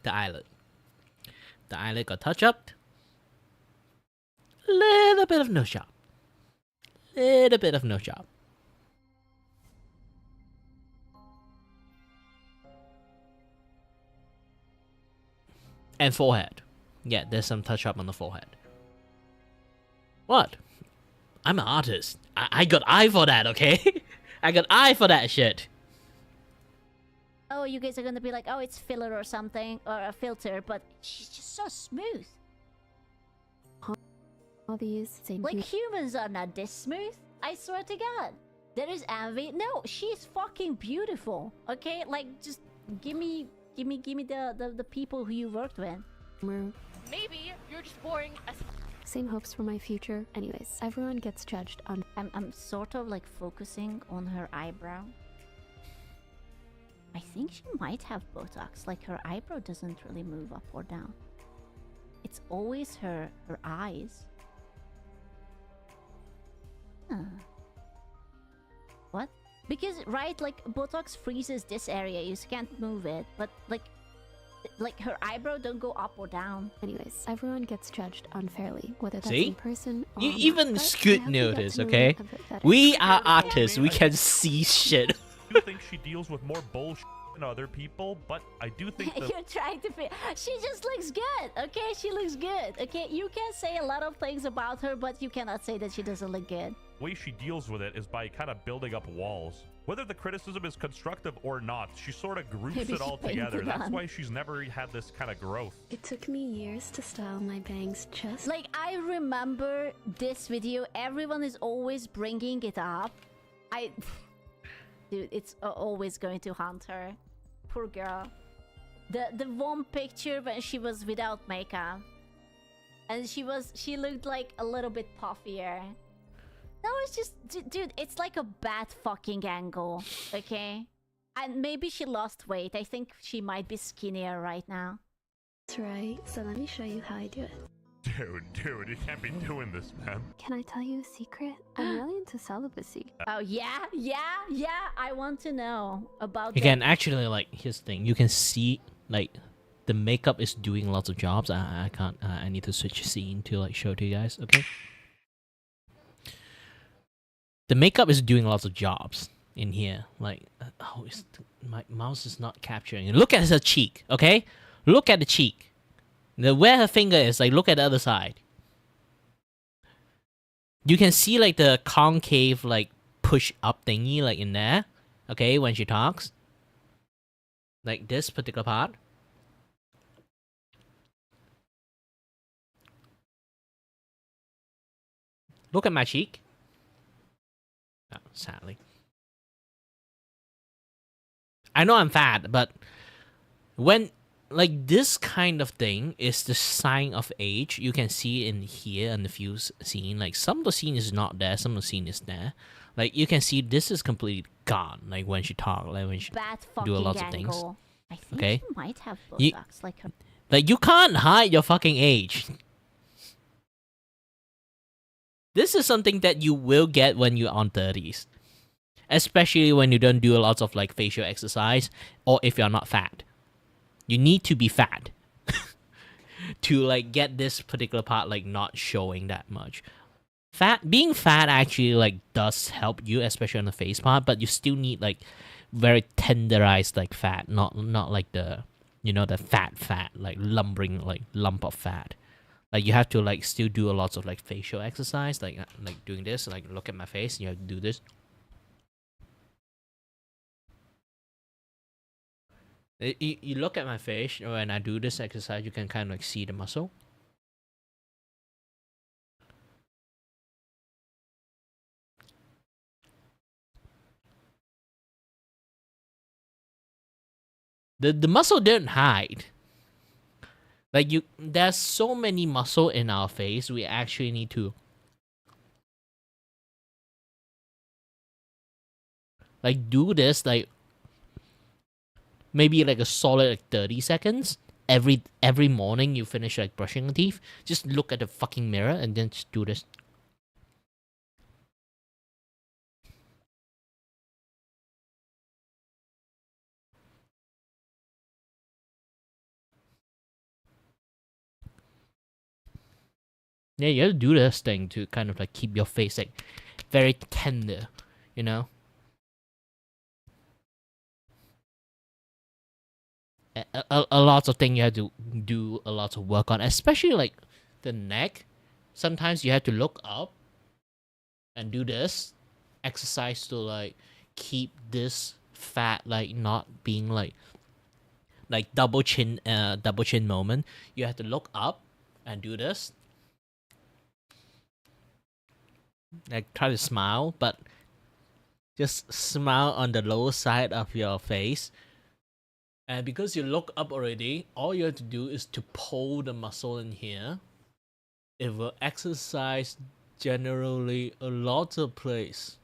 The eyelid. The eyelid got touched up. Little bit of nose job. Little bit of nose job. And forehead. Yeah, there's some touch up on the forehead. What? I'm an artist. I got eye for that, okay? I got eye for that shit. Oh, you guys are gonna be like, oh, it's filler or something, or a filter, but she's just so smooth. Hobbies, same. Like humans are not this smooth. I swear to God. There is Envy. No, she's fucking beautiful. Okay, like just give me the people who you worked with. Maybe you're just boring as. Same hopes for my future. Anyways, everyone gets judged on. I'm sort of like focusing on her eyebrow. I think she might have Botox. Like her eyebrow doesn't really move up or down. It's always her eyes. Huh. What? Because right, like Botox freezes this area. You can't move it, but like her eyebrow don't go up or down. Anyways, everyone gets judged unfairly, whether that's See? in person or You online. even But Scoot I hope you get notice, to know okay? a bit better. We are artists. We can see shit. You think she deals with more bullshit other people, but I do think that You're trying to fit. She just looks good, okay? She looks good, okay? You can say a lot of things about her, but you cannot say that she doesn't look good. the way she deals with it is by kind of building up walls. Whether the criticism is constructive or not, she sort of groups Maybe it all she painted together. That's on. why she's never had this kind of growth. It took me years to style my bangs just Like, I remember this video. Everyone is always bringing it up. Dude, it's always going to haunt her. Poor girl. The one picture when she was without makeup. And she looked like a little bit puffier. No, it's just, dude, it's like a bad fucking angle, okay? And maybe she lost weight. I think she might be skinnier right now. That's right. So let me show you how I do it. Dude, you can't be doing this, man. Can I tell you a secret? I'm really into celibacy. Oh, yeah? I want to know about You can actually, like, here's the thing. You can see, like, the makeup is doing lots of jobs. I can't, I need to switch scene to, like, show to you guys, okay? The makeup is doing lots of jobs in here. Like, oh, my mouse is not capturing it. Look at her cheek, okay? Look at the cheek. Where her finger is, like, look at the other side. You can see, like, the concave, like, push-up thingy, like, in there. Okay, when she talks. Like, this particular part. Look at my cheek. Oh, sadly. I know I'm fat, but when, like, this kind of thing is the sign of age. You can see in here in the few scene. Like, some of the scene is not there, some of the scene is there. Like, you can see this is completely gone. Like, when she talk, like, when she bad do a fucking lot of angle. things. I think Okay? she might have You- Botox, like her. Like, you can't hide your fucking age. This is something that you will get when you're on 30s. Especially when you don't do a lot of, like, facial exercise, or if you're not fat. You need to be fat to, like, get this particular part, like, not showing that much. Being fat actually, like, does help you, especially on the face part, but you still need, like, very tenderized, like, fat, not like the, you know, the fat, like, lumbering, like, lump of fat. Like, you have to, like, still do a lot of, like, facial exercise, like doing this, like, look at my face, you have to do this. You look at my face, when I do this exercise, you can kind of, like, see the muscle. The muscle didn't hide. Like, there's so many muscle in our face, we actually need to, like, do this, like, maybe, like, a solid, like, 30 seconds. Every morning you finish, like, brushing your teeth. Just look at the fucking mirror and then just do this. Yeah, you have to do this thing to kind of, like, keep your face, like, very tender, you know? A lot of things you have to do a lot of work on, especially, like, the neck. Sometimes you have to look up and do this exercise to, like, keep this fat, like, not being, like double chin moment. You have to look up and do this. Like, try to smile, but just smile on the lower side of your face. And because you look up already, all you have to do is to pull the muscle in here. It will exercise generally a lot of place.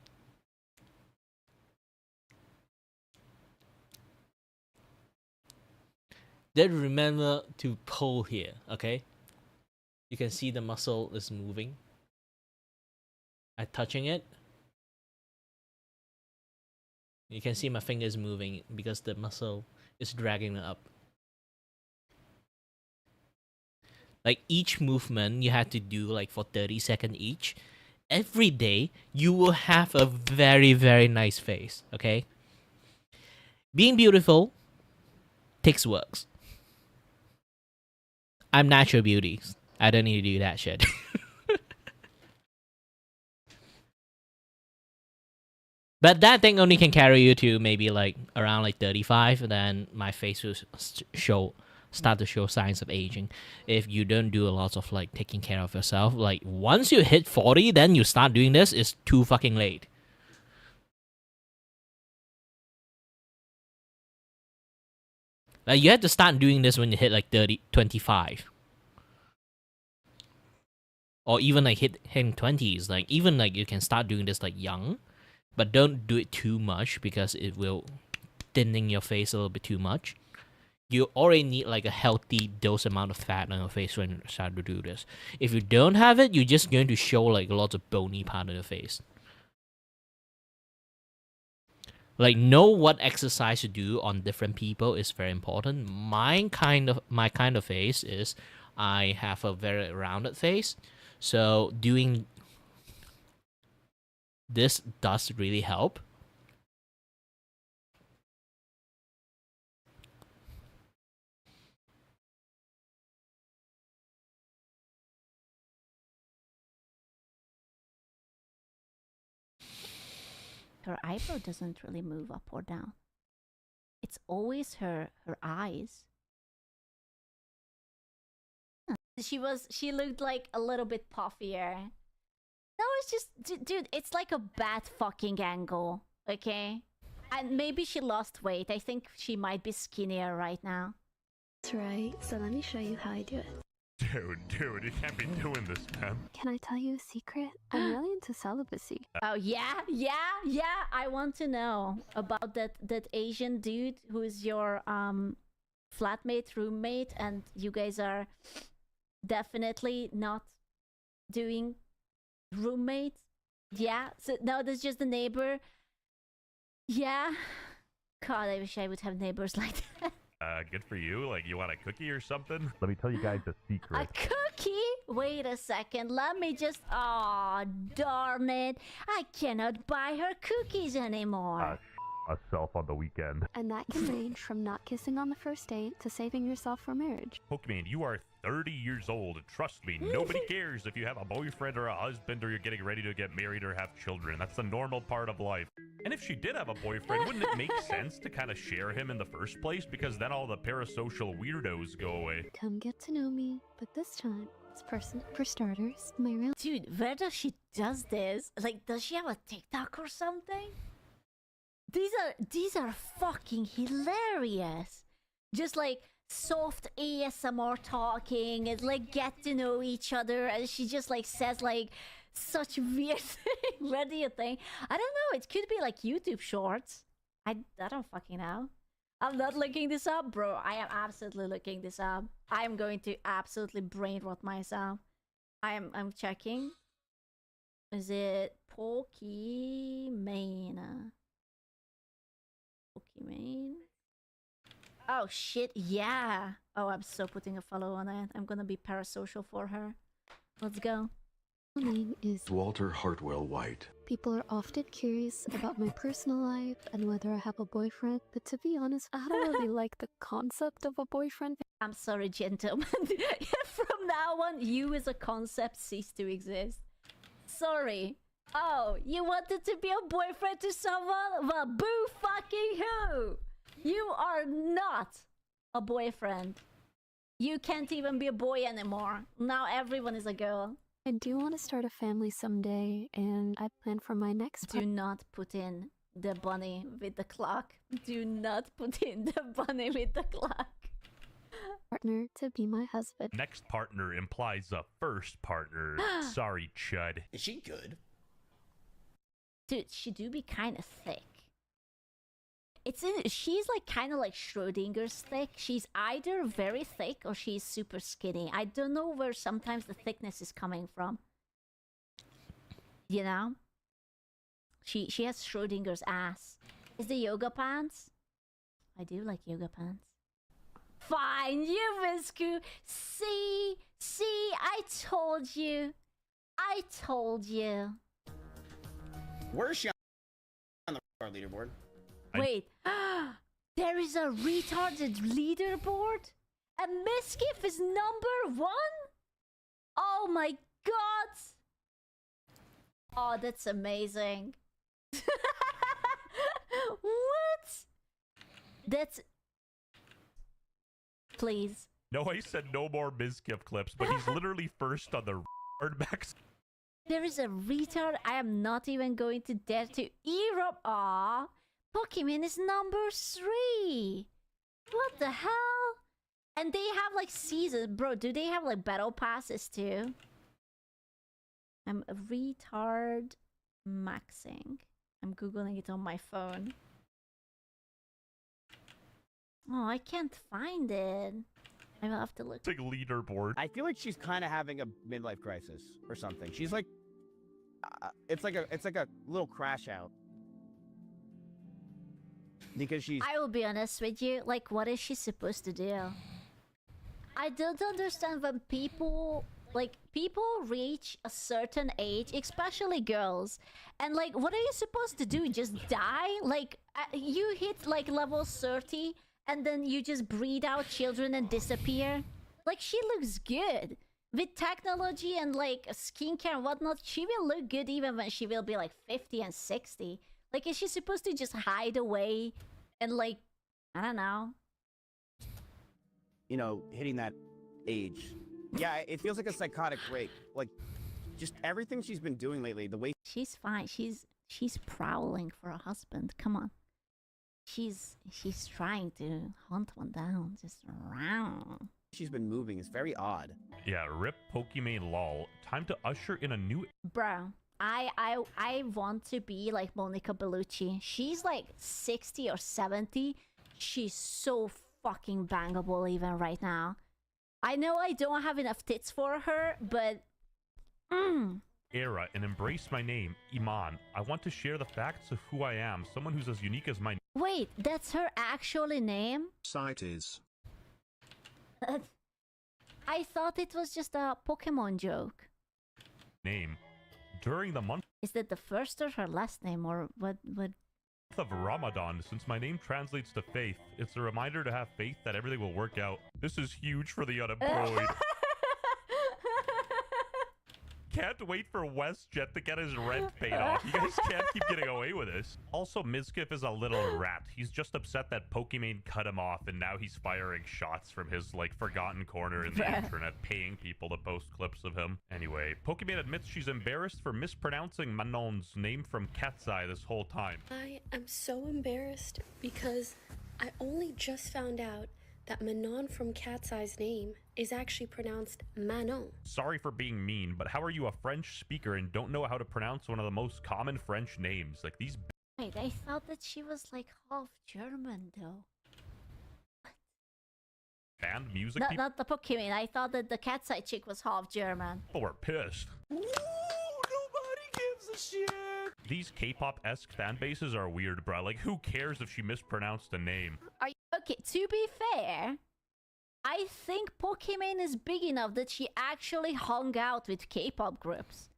Then remember to pull here, okay? You can see the muscle is moving. I'm touching it. You can see my fingers moving because the muscle is dragging it up. Like, each movement you have to do, like, for 30 seconds each. Every day, you will have a very, very nice face, okay? Being beautiful Tix works. I'm natural beauty. I don't need to do that shit. But that thing only can carry you to maybe like around like 35, and then my face will start to show signs of aging. If you don't do a lot of like taking care of yourself, like once you hit 40, then you start doing this, it's too fucking late. Like you have to start doing this when you hit like 25. Or even like hitting 20s. Like even like you can start doing this like young. But don't do it too much because it will thinning your face a little bit too much. You already need like a healthy dose amount of fat on your face when you start to do this. If you don't have it, you're just going to show like lots of bony part of your face. Like know what exercise to do on different people is very important. My kind of face is I have a very rounded face, so doing this does really help. Her eyebrow doesn't really move up or down. It's always her eyes. She looked like a little bit puffier. No, it's just, dude, it's like a bad fucking angle, okay? And maybe she lost weight. I think she might be skinnier right now. That's right. So let me show you how I do it. Dude, you can't be doing this, man. Can I tell you a secret? I'm really into celibacy. Oh, yeah? I want to know about that Asian dude who is your flatmate, roommate, and you guys are definitely not doing roommate. Yeah, so no, that's just the neighbor. Yeah. God, I wish I would have neighbors like that. Good for you. Like, you want a cookie or something? Let me tell you guys a secret. A cookie? Wait a second. Let me just... Aw, darn it. I cannot buy her cookies anymore. Self on the weekend. And that can range from not kissing on the first date to saving yourself for marriage. Pokemon, you are 30 years old. Trust me, nobody cares if you have a boyfriend or a husband or you're getting ready to get married or have children. That's the normal part of life. And if she did have a boyfriend, wouldn't it make sense to kind of share him in the first place? Because then all the parasocial weirdos go away. Come get to know me, but this time it's personal. For starters, my real... Dude, where does she does this? Like, does she have a TikTok or something? These are fucking hilarious. Just like soft ASMR talking and like get to know each other, and she just like says like such weird things. Where do you think? I don't know. It could be like YouTube shorts. I don't fucking know. I'm not looking this up, bro. I am absolutely looking this up. I am going to absolutely brain rot myself. I'm checking. Is it Pokimane? Pokimane. Oh shit, yeah. Oh, I'm so putting a follow on it. I'm gonna be parasocial for her. Let's go. My name is Walter Hartwell White. People are often curious about my personal life and whether I have a boyfriend, but to be honest, I don't really like the concept of a boyfriend. I'm sorry, gentlemen. From now on, you as a concept cease to exist. Sorry. Oh, you wanted to be a boyfriend to someone? Well, boo fucking who? You are not a boyfriend. You can't even be a boy anymore. Now everyone is a girl. I do want to start a family someday, and I plan for my next... Do not put in the bunny with the clock. Do not put in the bunny with the clock. Partner to be my husband. Next partner implies a first partner. Sorry, Chud. Is she good? Dude, she do be kind of thick. She's like kind of like Schrodinger's thick. She's either very thick or she's super skinny. I don't know where sometimes the thickness is coming from. You know? She has Schrodinger's ass. Is the yoga pants? I do like yoga pants. Fine, you Visku. See, I told you. I told you. Where is she on the leaderboard? Wait. There is a retarded leaderboard? And Miskiff is number 1? Oh my god! Oh, that's amazing. What? That's... Please. No, I said no more Mizkif clips, but he's literally first on the max. There is a retard. I am not even going to dare to erupt. Aw. Pokemon is number 3. What the hell? And they have like seasons. Bro, do they have like battle passes too? I'm a retard maxing. I'm googling it on my phone. Oh, I can't find it. I will have to look. Big leaderboard. I feel like she's kind of having a midlife crisis or something. She's like, it's like a little crash out. Because she's... I will be honest with you. Like, what is she supposed to do? I don't understand when people reach a certain age, especially girls, and like, what are you supposed to do? Just die? Like, you hit like level 30 and then you just breed out children and disappear? Like, she looks good with technology and like skincare and whatnot. She will look good even when she will be like 50 and 60. Like, is she supposed to just hide away and like, I don't know, you know, hitting that age? Yeah, it feels like a psychotic break. Like, just everything she's been doing lately, the way... She's fine. She's prowling for a husband. Come on. She's trying to hunt one down. Just around. She's been moving. It's very odd. Yeah, rip Pokimane lol. Time to usher in a new... Bro, I want to be like Monica Bellucci. She's like 60 or 70. She's so fucking bangable even right now. I know I don't have enough tits for her, but... Era and embrace my name, Iman. I want to share the facts of who I am, someone who's as unique as my... Wait, that's her actually name? Site is. I thought it was just a Pokemon joke. Name. During the month Is that the first or her last name, or what? of Ramadan, since my name translates to faith, it's a reminder to have faith that everything will work out. This is huge for the unemployed. Can't wait for WestJet to get his rent paid off. You guys can't keep getting away with this. Also, Mizkif is a little rat. He's just upset that Pokimane cut him off, and now he's firing shots from his, like, forgotten corner in the internet, paying people to post clips of him. Anyway, Pokimane admits she's embarrassed for mispronouncing Manon's name from Cat's Eye this whole time. I am so embarrassed because I only just found out that Manon from Cat's Eye's name is actually pronounced Manon. Sorry for being mean, but how are you a French speaker and don't know how to pronounce one of the most common French names? Like, these... Wait, I thought that she was like half German though. Band music No, people not the Pokemon. I thought that the Cat's Eye chick was half German. were pissed. Ooh, nobody gives a shit. These K-pop-esque fan bases are weird, bro. Like, who cares if she mispronounced a name? Okay, to be fair, I think Pokemon is big enough that she actually hung out with K-pop groups.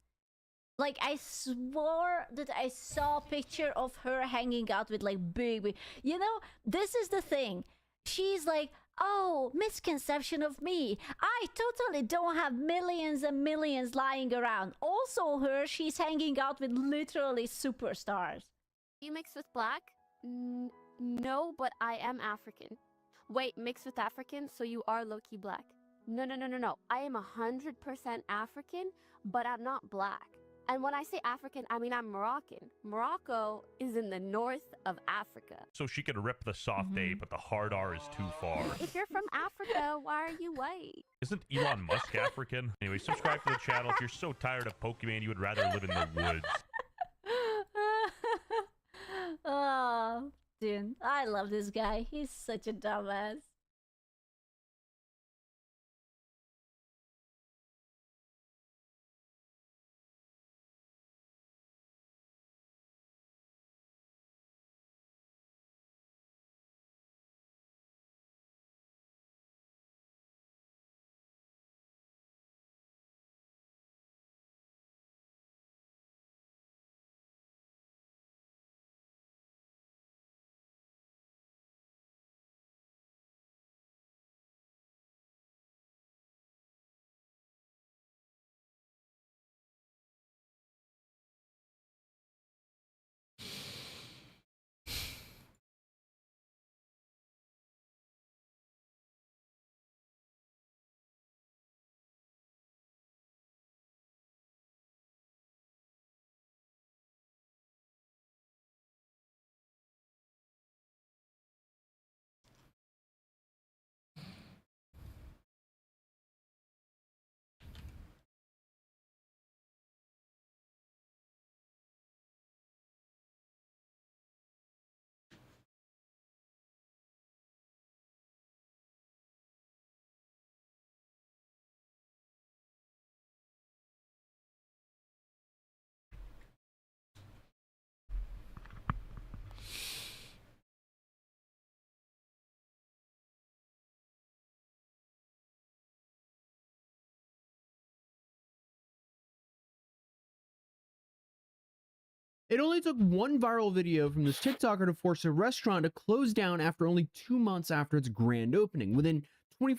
Like, I swore that I saw a picture of her hanging out with like big... You know, this is the thing. She's like, oh, misconception of me. I totally don't have millions and millions lying around. Also she's hanging out with literally superstars. You mixed with black? No, but I am African. Wait, mixed with African, so you are low-key black. No. I am 100% African, but I'm not black. And when I say African, I mean I'm Moroccan. Morocco is in the north of Africa. So she could rip the soft A, but the hard R is too far. If you're from Africa, why are you white? Isn't Elon Musk African? Anyway, subscribe to the channel if you're so tired of Pokemon you would rather live in the woods. Oh, dude, I love this guy. He's such a dumbass. It only took one viral video from this TikToker to force a restaurant to close down after only 2 months after its grand opening. Within 20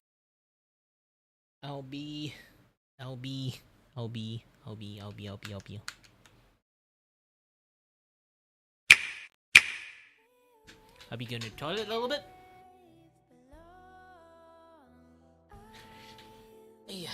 LB, LB, LB, LB, LB, LB, LB. I'll be going to the toilet a little bit. Yeah.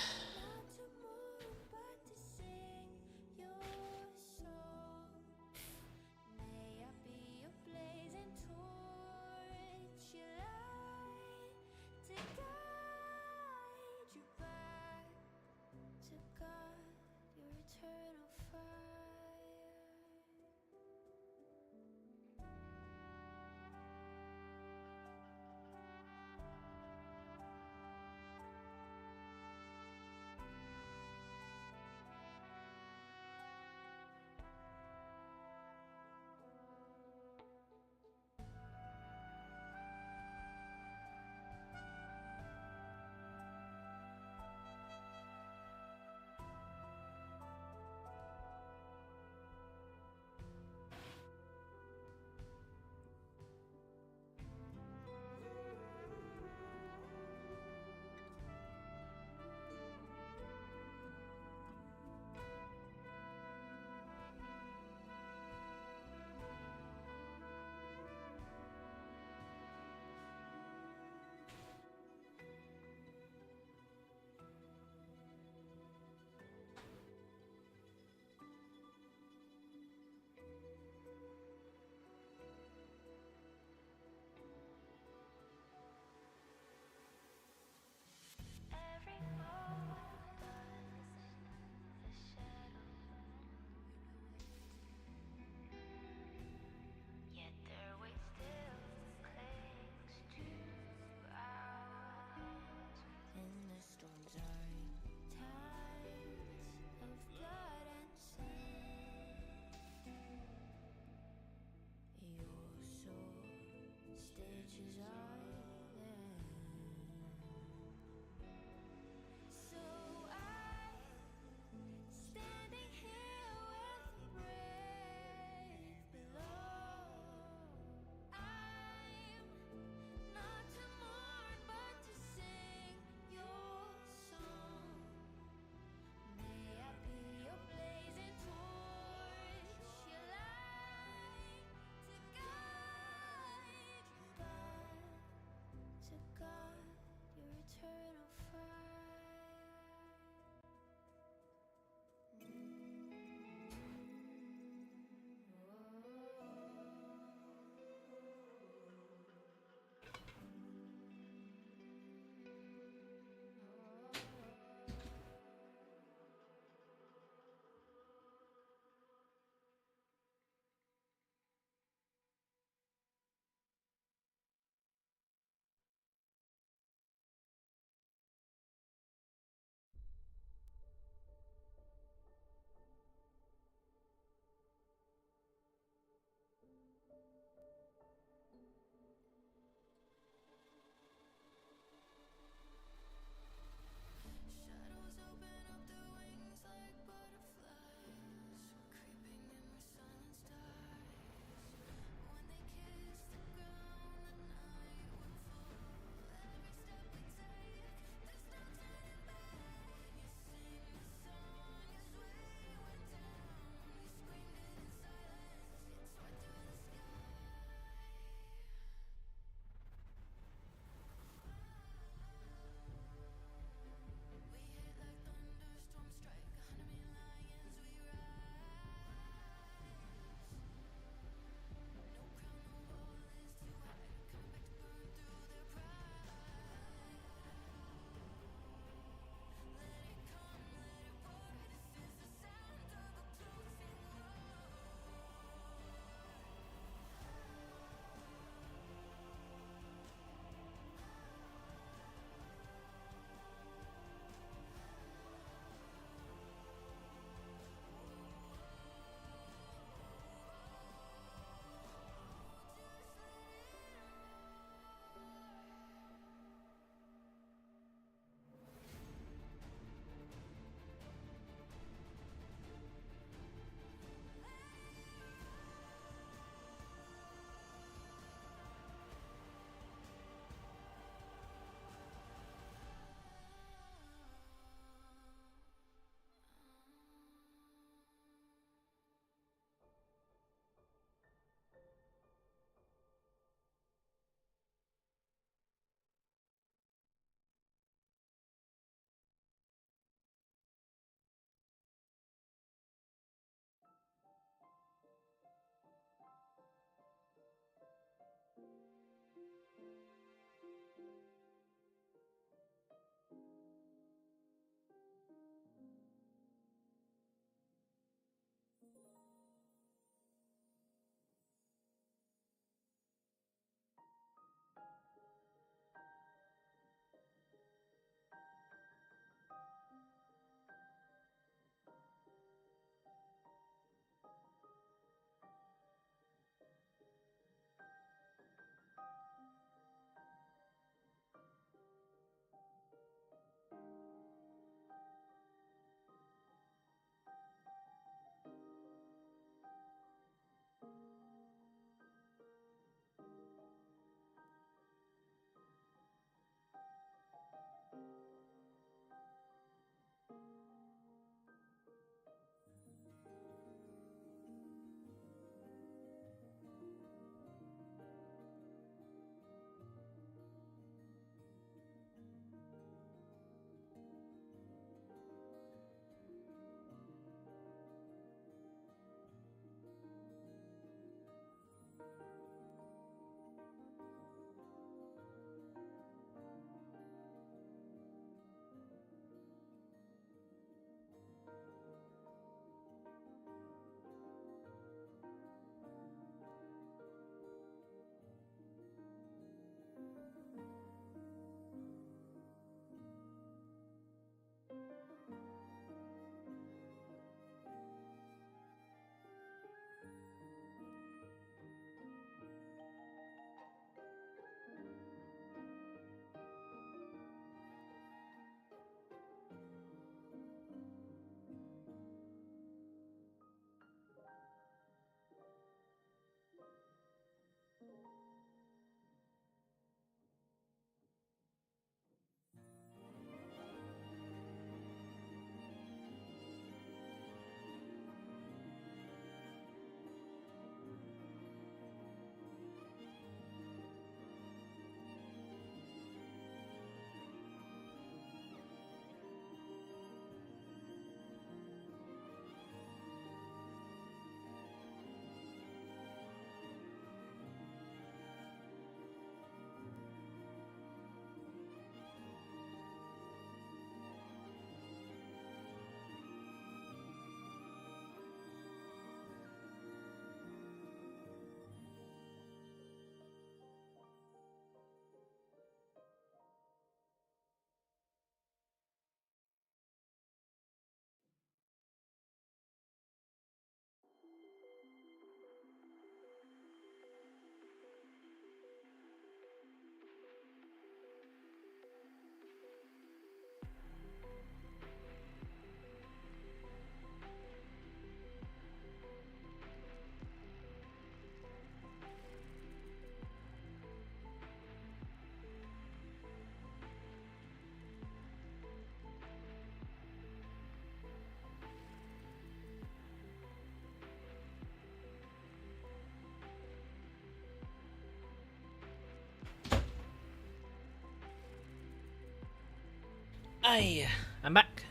I'm back.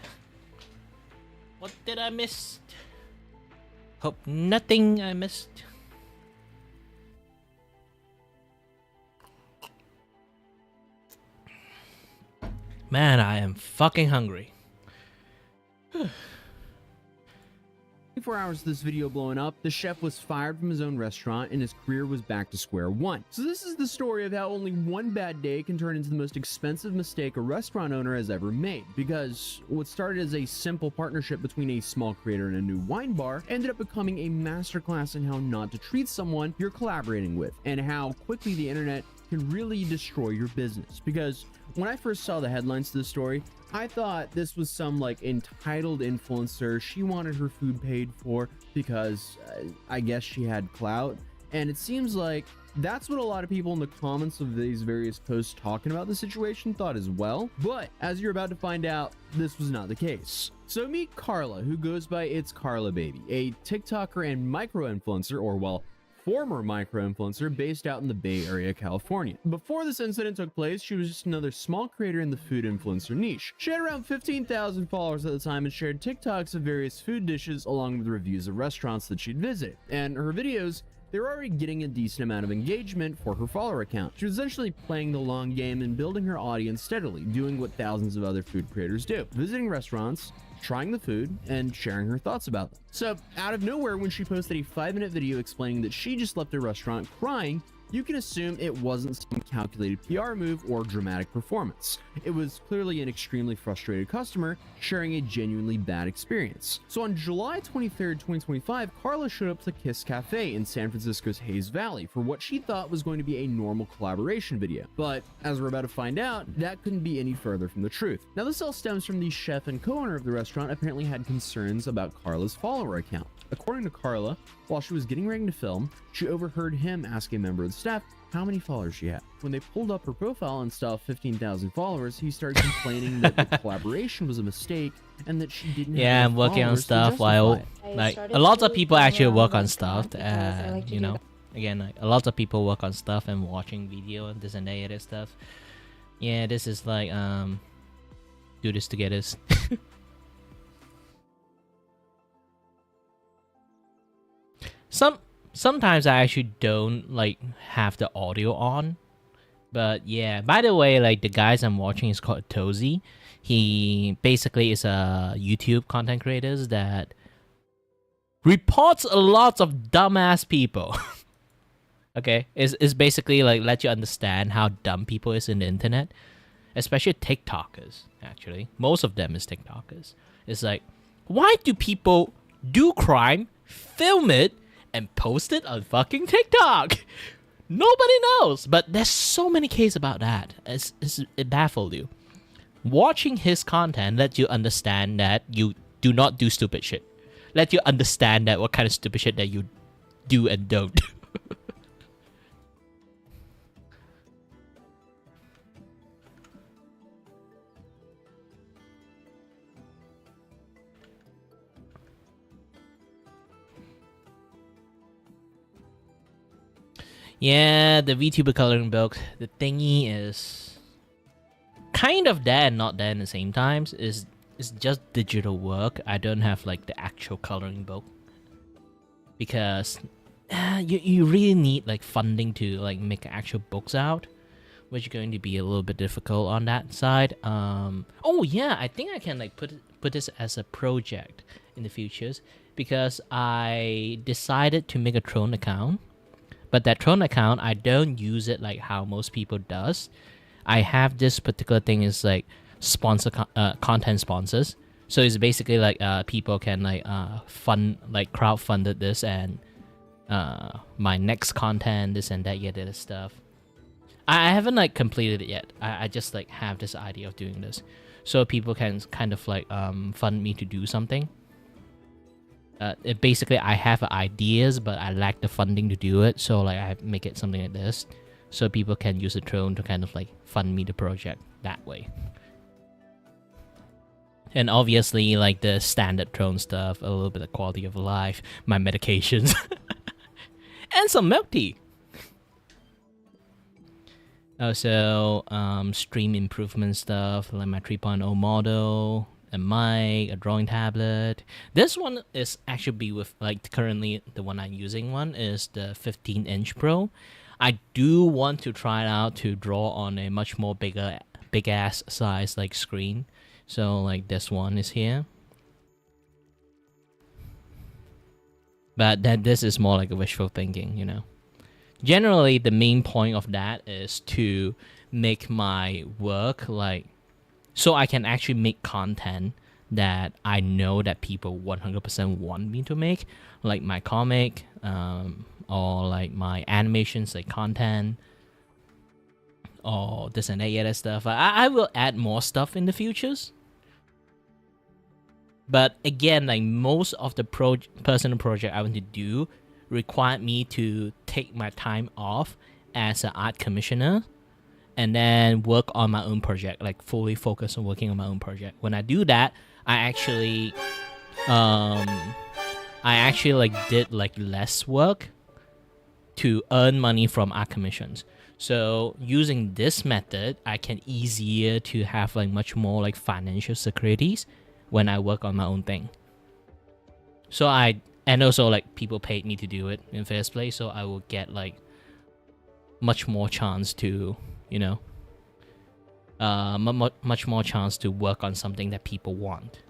What did I miss? Hope nothing I missed. Man, I am fucking hungry. 24 hours of this video blowing up, the chef was fired from his own restaurant and his career was back to square one. So this is the story of how only one bad day can turn into the most expensive mistake a restaurant owner has ever made. Because what started as a simple partnership between a small creator and a new wine bar ended up becoming a masterclass in how not to treat someone you're collaborating with, and how quickly the internet can really destroy your business. Because when I first saw the headlines to this story, I thought this was some like entitled influencer. She wanted her food paid for because I guess she had clout. And it seems like that's what a lot of people in the comments of these various posts talking about the situation thought as well. But as you're about to find out, this was not the case. So meet Carla, who goes by It's Carla Baby, a TikToker and micro-influencer, or well, former micro-influencer based out in the Bay Area, California. Before this incident took place, she was just another small creator in the food influencer niche. She had around 15,000 followers at the time and shared TikToks of various food dishes along with reviews of restaurants that she'd visited. And her videos, they were already getting a decent amount of engagement for her follower account. She was essentially playing the long game and building her audience steadily, doing what thousands of other food creators do: visiting restaurants, trying the food, and sharing her thoughts about them. So out of nowhere, when she posted a 5-minute video explaining that she just left a restaurant crying, you can assume it wasn't some calculated PR move or dramatic performance. It was clearly an extremely frustrated customer sharing a genuinely bad experience. So on July 23rd, 2025, Carla showed up to Kiss Cafe in San Francisco's Hayes Valley for what she thought was going to be a normal collaboration video. But as we're about to find out, that couldn't be any further from the truth. Now this all stems from the chef and co-owner of the restaurant apparently had concerns about Carla's follower account. According to Carla, while she was getting ready to film, she overheard him ask a member of the staff how many followers she had. When they pulled up her profile and saw 15,000 followers, he started complaining that the collaboration was a mistake and that she didn't have I'm working on followers to stuff while justify it. like a lot of people actually work on stuff you know, again, like a lot of people work on stuff and watching video and this and that other stuff. Yeah, this is like do this to get us. Sometimes I actually don't like have the audio on, but yeah. By the way, like the guys I'm watching is called Tozy. He basically is a YouTube content creator that reports a lot of dumbass people. Okay, it's basically like let you understand how dumb people is in the internet, especially TikTokers. Actually, most of them is TikTokers. It's like, why do people do crime, film it, and post it on fucking TikTok? Nobody knows, but there's so many cases about that. It baffled you. Watching his content let you understand that you do not do stupid shit. Let you understand that what kind of stupid shit that you do and don't. Yeah, the VTuber coloring book, the thingy is kind of there and not there in the same times. It's just digital work. I don't have like the actual coloring book because you really need like funding to like make actual books out, which is going to be a little bit difficult on that side. Oh yeah, I think I can like put this as a project in the futures because I decided to make a Throne account. But that Throne account, I don't use it like how most people does. I have this particular thing is like sponsor content sponsors. So it's basically like people can like fund like crowdfunded this and my next content, this and that, yeah, this stuff. I haven't like completed it yet. I just like have this idea of doing this, so people can kind of like fund me to do something. Basically, I have ideas, but I lack the funding to do it. So like I make it something like this, so people can use the Throne to kind of like fund me the project that way. And obviously, like the standard Throne stuff, a little bit of quality of life, my medications, and some milk tea. Also, stream improvement stuff like my 3.0 model, a mic, a drawing tablet. This one is actually be with like currently the one I'm using one is the 15-inch Pro. I do want to try it out to draw on a much more big ass size like screen. So like this one is here. But this is more like a wishful thinking, you know. Generally, the main point of that is to make my work like so I can actually make content that I know that people 100% want me to make, like my comic, or like my animations, like content, or this and that other stuff. I will add more stuff in the futures. But again, like most of the personal project I want to do required me to take my time off as an art commissioner and then work on my own project, like fully focus on working on my own project. When I do that, I actually like did like less work to earn money from art commissions. So using this method, I can easier to have like much more like financial securities when I work on my own thing. So and also like people paid me to do it in first place, so I will get like much more chance to, you know, much more chance to work on something that people want.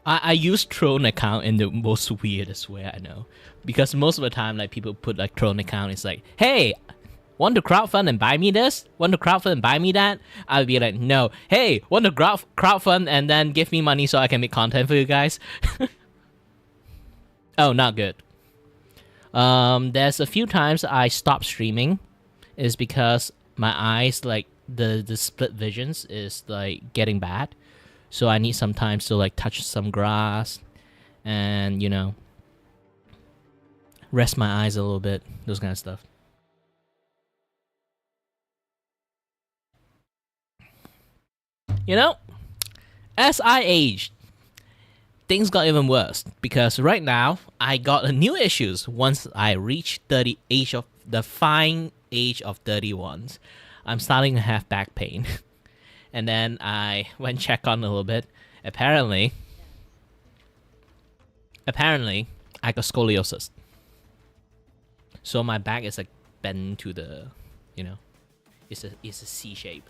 I use Throne account in the most weirdest way I know, because most of the time like people put like Throne account, it's like, hey, want to crowdfund and buy me this? Want to crowdfund and buy me that? I'll be like, no. Hey, want to crowdfund and then give me money so I can make content for you guys? Oh, not good. There's a few times I stopped streaming, is because my eyes, like the split visions is like getting bad. So I need some time to like touch some grass and, you know, rest my eyes a little bit, those kind of stuff. You know, as I aged, things got even worse, because right now I got a new issues once I reached the fine age of 31. I'm starting to have back pain. And then I went check on a little bit. Apparently, I got scoliosis. So my back is like bent to the, you know, it's a C shape.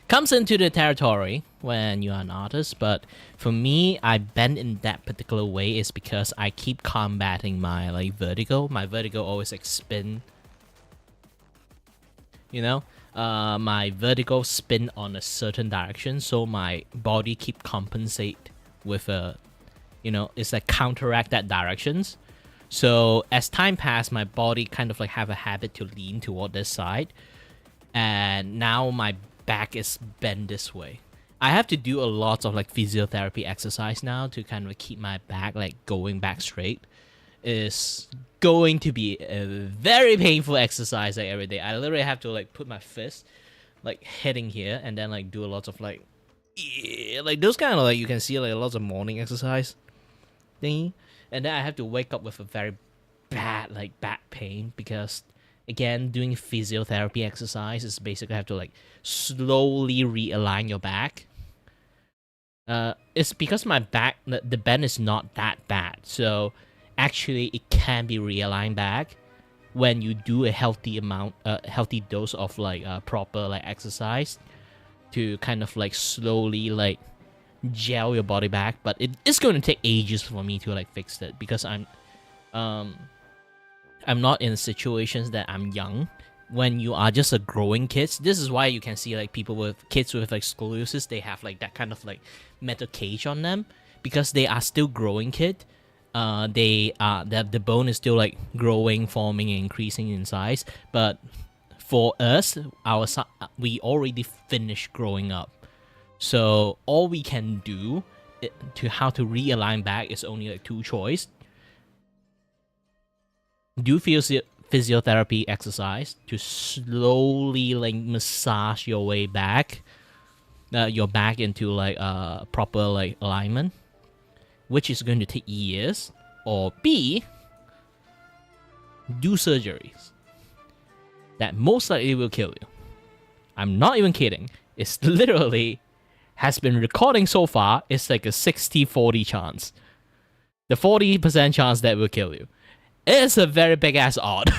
Comes into the territory when you are an artist, but for me, I bend in that particular way is because I keep combating my like vertigo. My vertigo always like spin. You know, my vertigo spin on a certain direction, so my body keep compensate with a, you know, it's like counteract that directions. So as time passed, my body kind of like have a habit to lean toward this side, and now my back is bent this way. I have to do a lot of like physiotherapy exercise now to kind of keep my back like going back straight. Is going to be a very painful exercise like every day. I literally have to like put my fist like hitting here and then like do a lot of like those kind of like, you can see like lots of morning exercise thingy, and then I have to wake up with a very bad like back pain, because again, doing physiotherapy exercise is basically have to like slowly realign your back. It's because my back, the bend is not that bad, so actually it can be realigned back when you do a healthy dose of like proper like exercise to kind of like slowly like gel your body back. But it's going to take ages for me to like fix it, because I'm not in situations that I'm young. When you are just a growing kid, this is why you can see like people with kids with like scoliosis, they have like that kind of like metal cage on them, because they are still growing kid. The bone is still like growing, forming, and increasing in size. But for us, we already finished growing up, so all we can do to how to realign back is only like two choice. do physiotherapy exercise to slowly like massage your way back, your back into like proper like alignment, which is going to take years. Or B, do surgeries that most likely will kill you. I'm not even kidding. It's literally has been recording so far. It's like a 60-40 chance. The 40% chance that will kill you. It's a very big ass odd.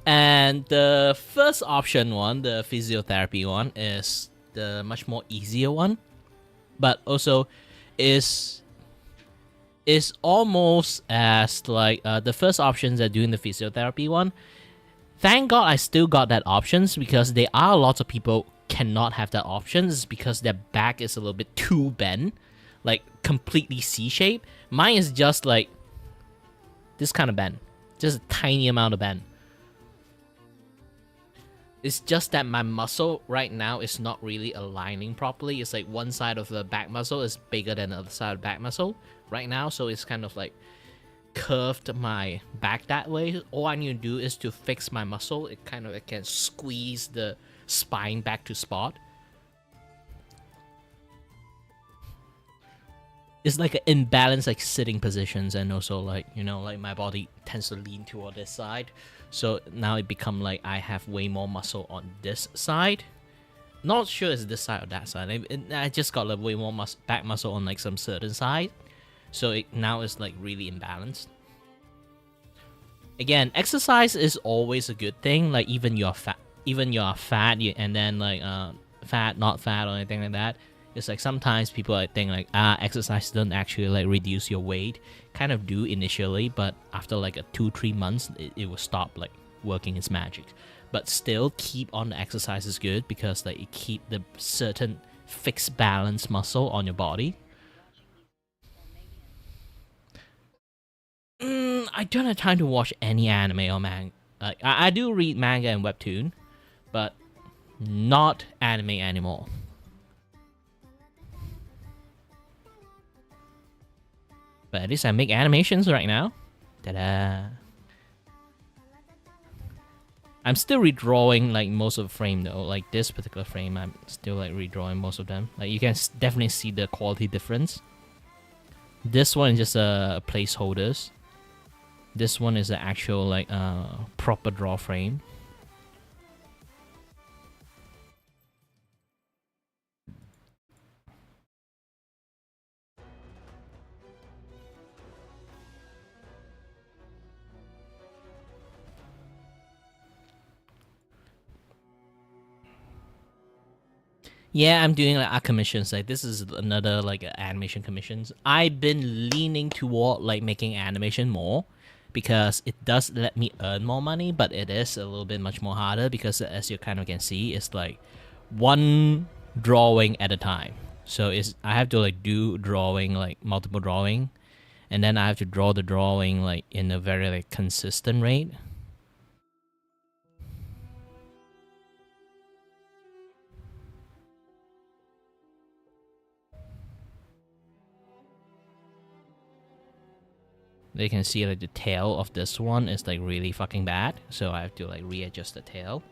And the first option one, the physiotherapy one, is the much more easier one, but also is almost as like the first options are doing the physiotherapy one. Thank God I still got that options, because there are lots of people cannot have that options because their back is a little bit too bent, like completely C-shaped. Mine is just like this kind of bend, just a tiny amount of bend. It's just that my muscle right now is not really aligning properly. It's like one side of the back muscle is bigger than the other side of the back muscle right now, so it's kind of like curved my back that way. All I need to do is to fix my muscle. It can squeeze the spine back to spot. It's like an imbalance, like sitting positions, and also like, you know, like my body tends to lean toward this side. So now it become like I have way more muscle on this side. Not sure it's this side or that side. I just got like way more back muscle on like some certain side. So now it's like really imbalanced. Again, exercise is always a good thing. Like even you're fat, and then like fat, not fat, or anything like that. It's like sometimes people like think like exercise doesn't actually like reduce your weight. Kind of do initially, but after like a 2-3 months, it will stop like working its magic. But still, keep on the exercise is good, because like it keep the certain fixed balance muscle on your body. I don't have time to watch any anime or manga. I do read manga and webtoon, but not anime anymore. But at least I make animations right now. Ta-da! I'm still redrawing like most of the frame though. Like this particular frame, I'm still like redrawing most of them. Like you can definitely see the quality difference. This one is just placeholders. This one is an actual like proper draw frame. Yeah, I'm doing like art commissions. Like this is another like animation commissions. I've been leaning toward like making animation more, because it does let me earn more money, but it is a little bit much more harder, because as you kind of can see, it's like one drawing at a time. So I have to like do drawing, like multiple drawing, and then I have to draw the drawing like in a very like consistent rate. They can see like the tail of this one is like really fucking bad, so I have to like readjust the tail.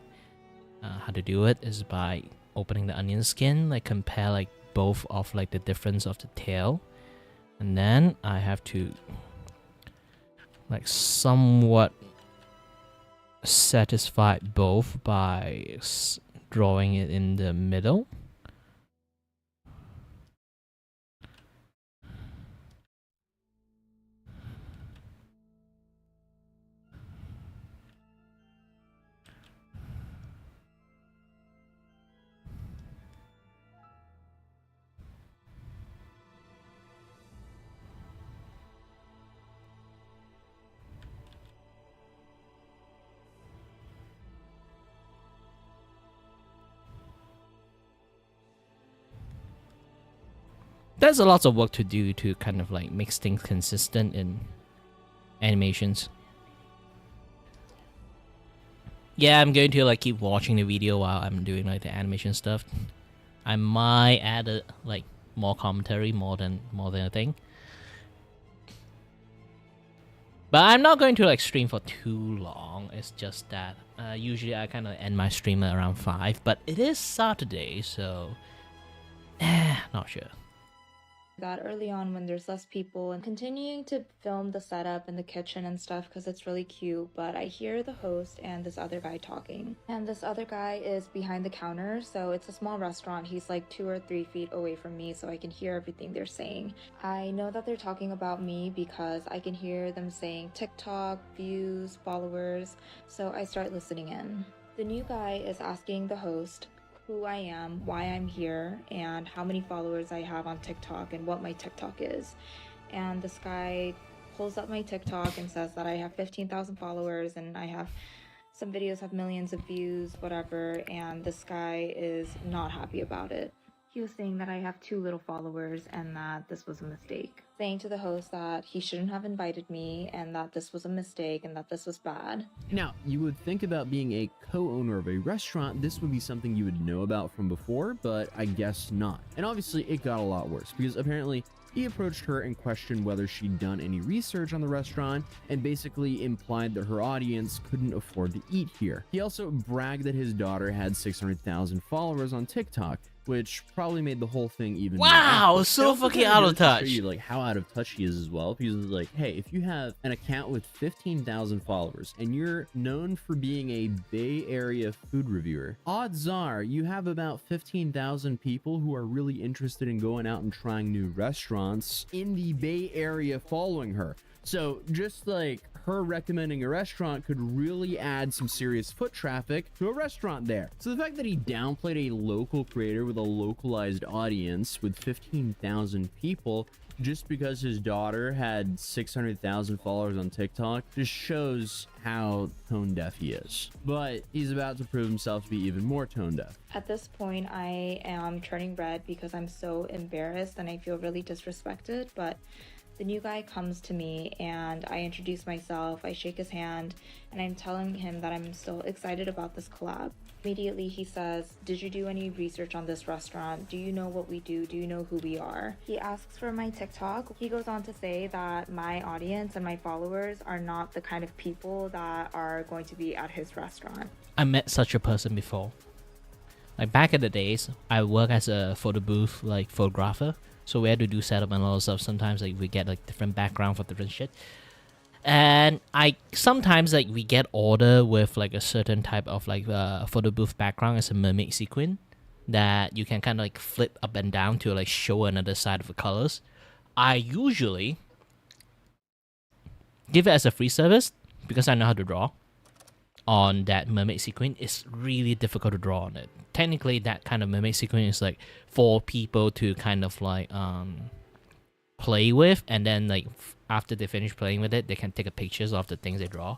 How to do it is by opening the onion skin, like compare like both of like the difference of the tail, and then I have to like somewhat satisfy both by drawing it in the middle. There's a lot of work to do to kind of like make things consistent in animations. Yeah, I'm going to like keep watching the video while I'm doing like the animation stuff. I might add like more commentary more than a thing. But I'm not going to like stream for too long. It's just that usually I kind of end my stream at around 5, but it is Saturday, so not sure. That early on when there's less people and continuing to film the setup in the kitchen and stuff because it's really cute, but I hear the host and this other guy talking, and this other guy is behind the counter, so it's a small restaurant. He's like 2 or 3 feet away from me, so I can hear everything they're saying. I know that they're talking about me because I can hear them saying TikTok, views, followers, so I start listening in. The new guy is asking the host who I am, why I'm here, and how many followers I have on TikTok and what my TikTok is. And this guy pulls up my TikTok and says that I have 15,000 followers and I have some videos have millions of views, whatever, and this guy is not happy about it. He was saying that I have too little followers and that this was a mistake. Saying to the host that he shouldn't have invited me and that this was a mistake and that this was bad. Now, you would think about being a co-owner of a restaurant, this would be something you would know about from before, but I guess not. And obviously it got a lot worse because apparently he approached her and questioned whether she'd done any research on the restaurant and basically implied that her audience couldn't afford to eat here. He also bragged that his daughter had 600,000 followers on TikTok, which probably made the whole thing even Wow, more. so fucking out of touch. Show you like how out of touch he is as well. Because it's like, hey, if you have an account with 15,000 followers and you're known for being a Bay Area food reviewer, odds are you have about 15,000 people who are really interested in going out and trying new restaurants in the Bay Area following her. So just like her recommending a restaurant could really add some serious foot traffic to a restaurant there. So the fact that he downplayed a local creator with a localized audience with 15,000 people just because his daughter had 600,000 followers on TikTok just shows how tone deaf he is. But he's about to prove himself to be even more tone deaf. At this point, I am turning red because I'm so embarrassed and I feel really disrespected, but the new guy comes to me and I introduce myself, I shake his hand, and I'm telling him that I'm still excited about this collab. Immediately he says, "Did you do any research on this restaurant? Do you know what we do? Do you know who we are?" He asks for my TikTok. He goes on to say that my audience and my followers are not the kind of people that are going to be at his restaurant. I met such a person before. Like back in the days, I work as a photo booth like photographer. So we had to do setup and all that stuff. Sometimes like we get like different background for different shit. And I sometimes like we get order with like a certain type of like photo booth background as a mermaid sequin that you can kind of like flip up and down to like show another side of the colors. I usually give it as a free service because I know how to draw on that mermaid sequin. It's really difficult to draw on it. Technically that kind of mermaid sequin is like for people to kind of like play with, and then like after they finish playing with it they can take a pictures of the things they draw.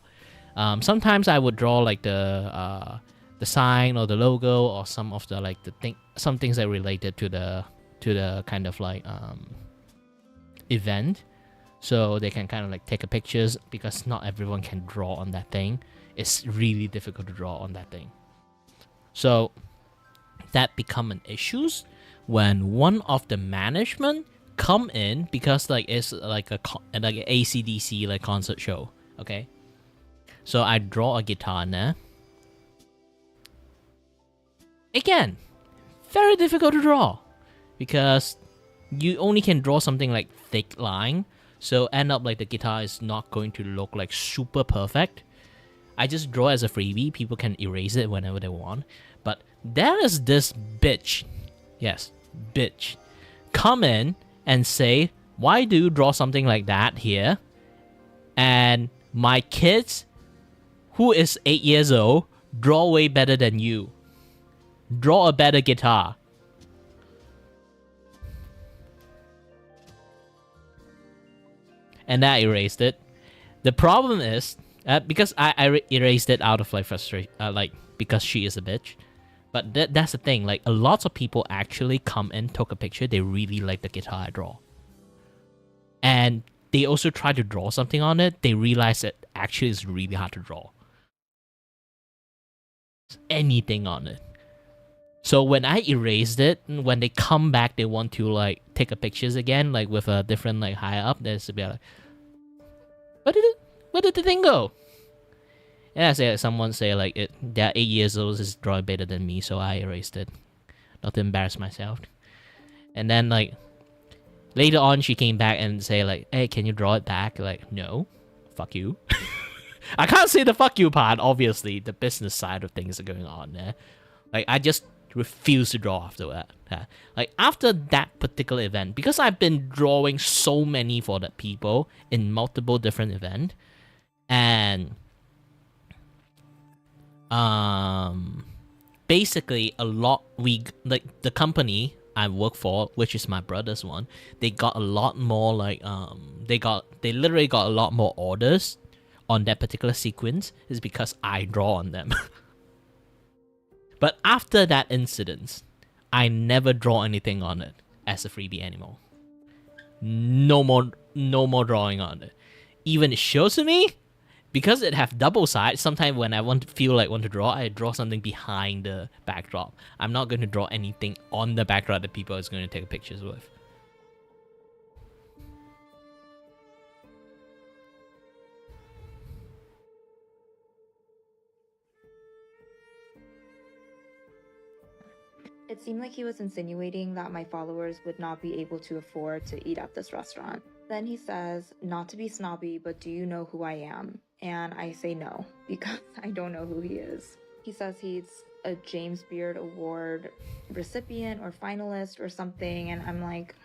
Sometimes I would draw like the sign or the logo or some of the like some things that are related to the kind of like event, so they can kind of like take a pictures because not everyone can draw on that thing. It's really difficult to draw on that thing. So that become an issue when one of the management come in because like it's like an AC/DC like concert show. Okay, so I draw a guitar in there. Again, very difficult to draw because you only can draw something like thick line, so end up like the guitar is not going to look like super perfect. I just draw as a freebie. People can erase it whenever they want. But there is this bitch, yes, bitch, come in and say, why do you draw something like that here? And my kids, who is 8 years old, draw way better than you. Draw a better guitar. And I erased it. The problem is, because I erased it out of like frustration, like because she is a bitch. But that's the thing, like a lot of people actually come and took a picture. They really like the guitar I draw, and they also try to draw something on it. They realize that actually it's really hard to draw anything on it. So when I erased it, when they come back, they want to like take a pictures again, like with a different like higher up. There's to be like, where did the thing go? And I say someone say like they're 8 years old, is drawing better than me, so I erased it, not to embarrass myself. And then like later on, she came back and say like, hey, can you draw it back? Like, no, fuck you. I can't say the fuck you part. Obviously, the business side of things are going on there. Like I just refuse to draw after that. Like after that particular event, because I've been drawing so many for that people in multiple different events, and basically a lot like the company I work for, which is my brother's one, they got a lot more like they literally got a lot more orders on that particular sequence is because I draw on them. But after that incident, I never draw anything on it as a freebie anymore. No more drawing on it. Even it shows to me, because it have double sides, sometimes when I want to draw, I draw something behind the backdrop. I'm not going to draw anything on the backdrop that people is going to take pictures with. It seemed like he was insinuating that my followers would not be able to afford to eat at this restaurant. Then he says, not to be snobby, but do you know who I am? And I say no, because I don't know who he is. He says he's a James Beard Award recipient or finalist or something, and I'm like,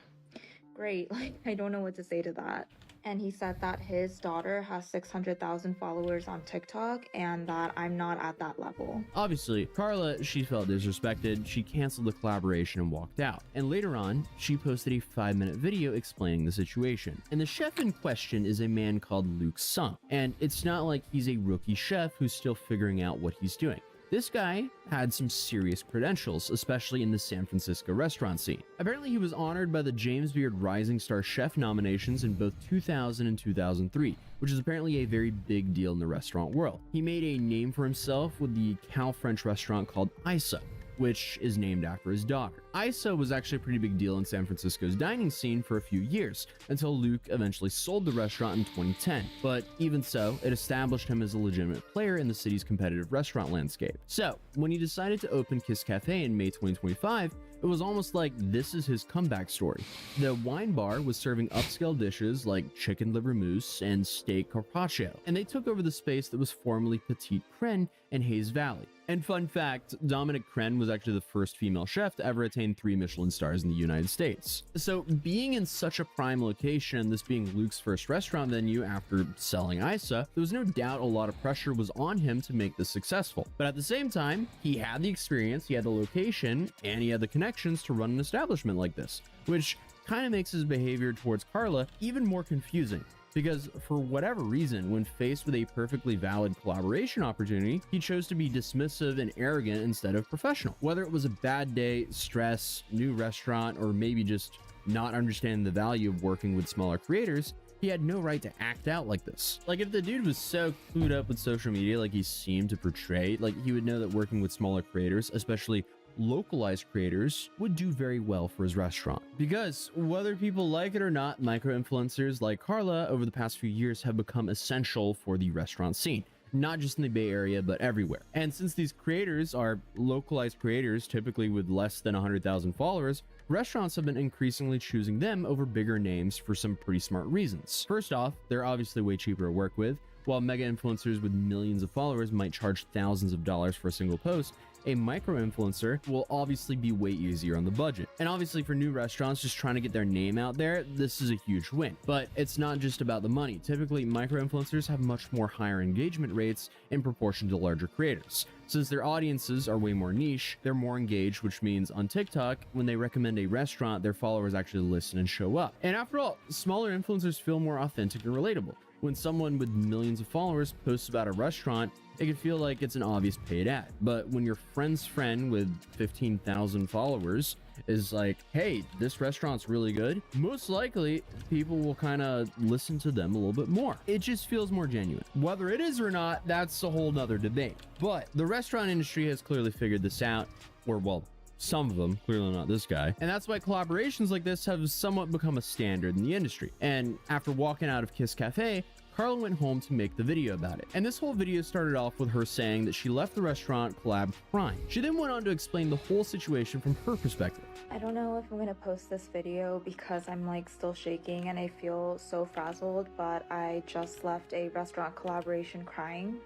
great, like I don't know what to say to that. And he said that his daughter has 600,000 followers on TikTok and that I'm not at that level. Obviously, Carla, she felt disrespected. She canceled the collaboration and walked out. And later on, she posted a 5-minute video explaining the situation. And the chef in question is a man called Luke Sung. And it's not like he's a rookie chef who's still figuring out what he's doing. This guy had some serious credentials, especially in the San Francisco restaurant scene. Apparently, he was honored by the James Beard Rising Star Chef nominations in both 2000 and 2003, which is apparently a very big deal in the restaurant world. He made a name for himself with the Cal French restaurant called Isa, which is named after his daughter. Isa was actually a pretty big deal in San Francisco's dining scene for a few years, until Luke eventually sold the restaurant in 2010. But even so, it established him as a legitimate player in the city's competitive restaurant landscape. So, when he decided to open Kiss Cafe in May 2025, it was almost like this is his comeback story. The wine bar was serving upscale dishes like chicken liver mousse and steak carpaccio, and they took over the space that was formerly Petite Crenne in Hayes Valley. And fun fact, Dominique Crenne was actually the first female chef to ever attain 3 Michelin stars in the United States. So being in such a prime location, this being Luke's first restaurant venue after selling Isa, there was no doubt a lot of pressure was on him to make this successful. But at the same time, he had the experience, he had the location, and he had the connections to run an establishment like this, which kind of makes his behavior towards Carla even more confusing. Because for whatever reason, when faced with a perfectly valid collaboration opportunity, he chose to be dismissive and arrogant instead of professional. Whether it was a bad day, stress, new restaurant, or maybe just not understanding the value of working with smaller creators, he had no right to act out like this. Like if the dude was so clued up with social media like he seemed to portray, like he would know that working with smaller creators, especially localized creators, would do very well for his restaurant. Because whether people like it or not, micro-influencers like Carla over the past few years have become essential for the restaurant scene, not just in the Bay Area, but everywhere. And since these creators are localized creators, typically with less than 100,000 followers, restaurants have been increasingly choosing them over bigger names for some pretty smart reasons. First off, they're obviously way cheaper to work with. While mega influencers with millions of followers might charge thousands of dollars for a single post, a micro-influencer will obviously be way easier on the budget. And obviously for new restaurants just trying to get their name out there, this is a huge win. But it's not just about the money. Typically, micro-influencers have much more higher engagement rates in proportion to larger creators. Since their audiences are way more niche, they're more engaged, which means on TikTok, when they recommend a restaurant, their followers actually listen and show up. And after all, smaller influencers feel more authentic and relatable. When someone with millions of followers posts about a restaurant, it can feel like it's an obvious paid ad. But when your friend's friend with 15,000 followers is like, hey, this restaurant's really good, most likely people will kind of listen to them a little bit more. It just feels more genuine. Whether it is or not, that's a whole nother debate. But the restaurant industry has clearly figured this out, or well, some of them, clearly not this guy. And that's why collaborations like this have somewhat become a standard in the industry. And after walking out of Kiss Cafe, Carla went home to make the video about it. And this whole video started off with her saying that she left the restaurant collab crying. She then went on to explain the whole situation from her perspective. I don't know if I'm gonna post this video because I'm like still shaking and I feel so frazzled, but I just left a restaurant collaboration crying.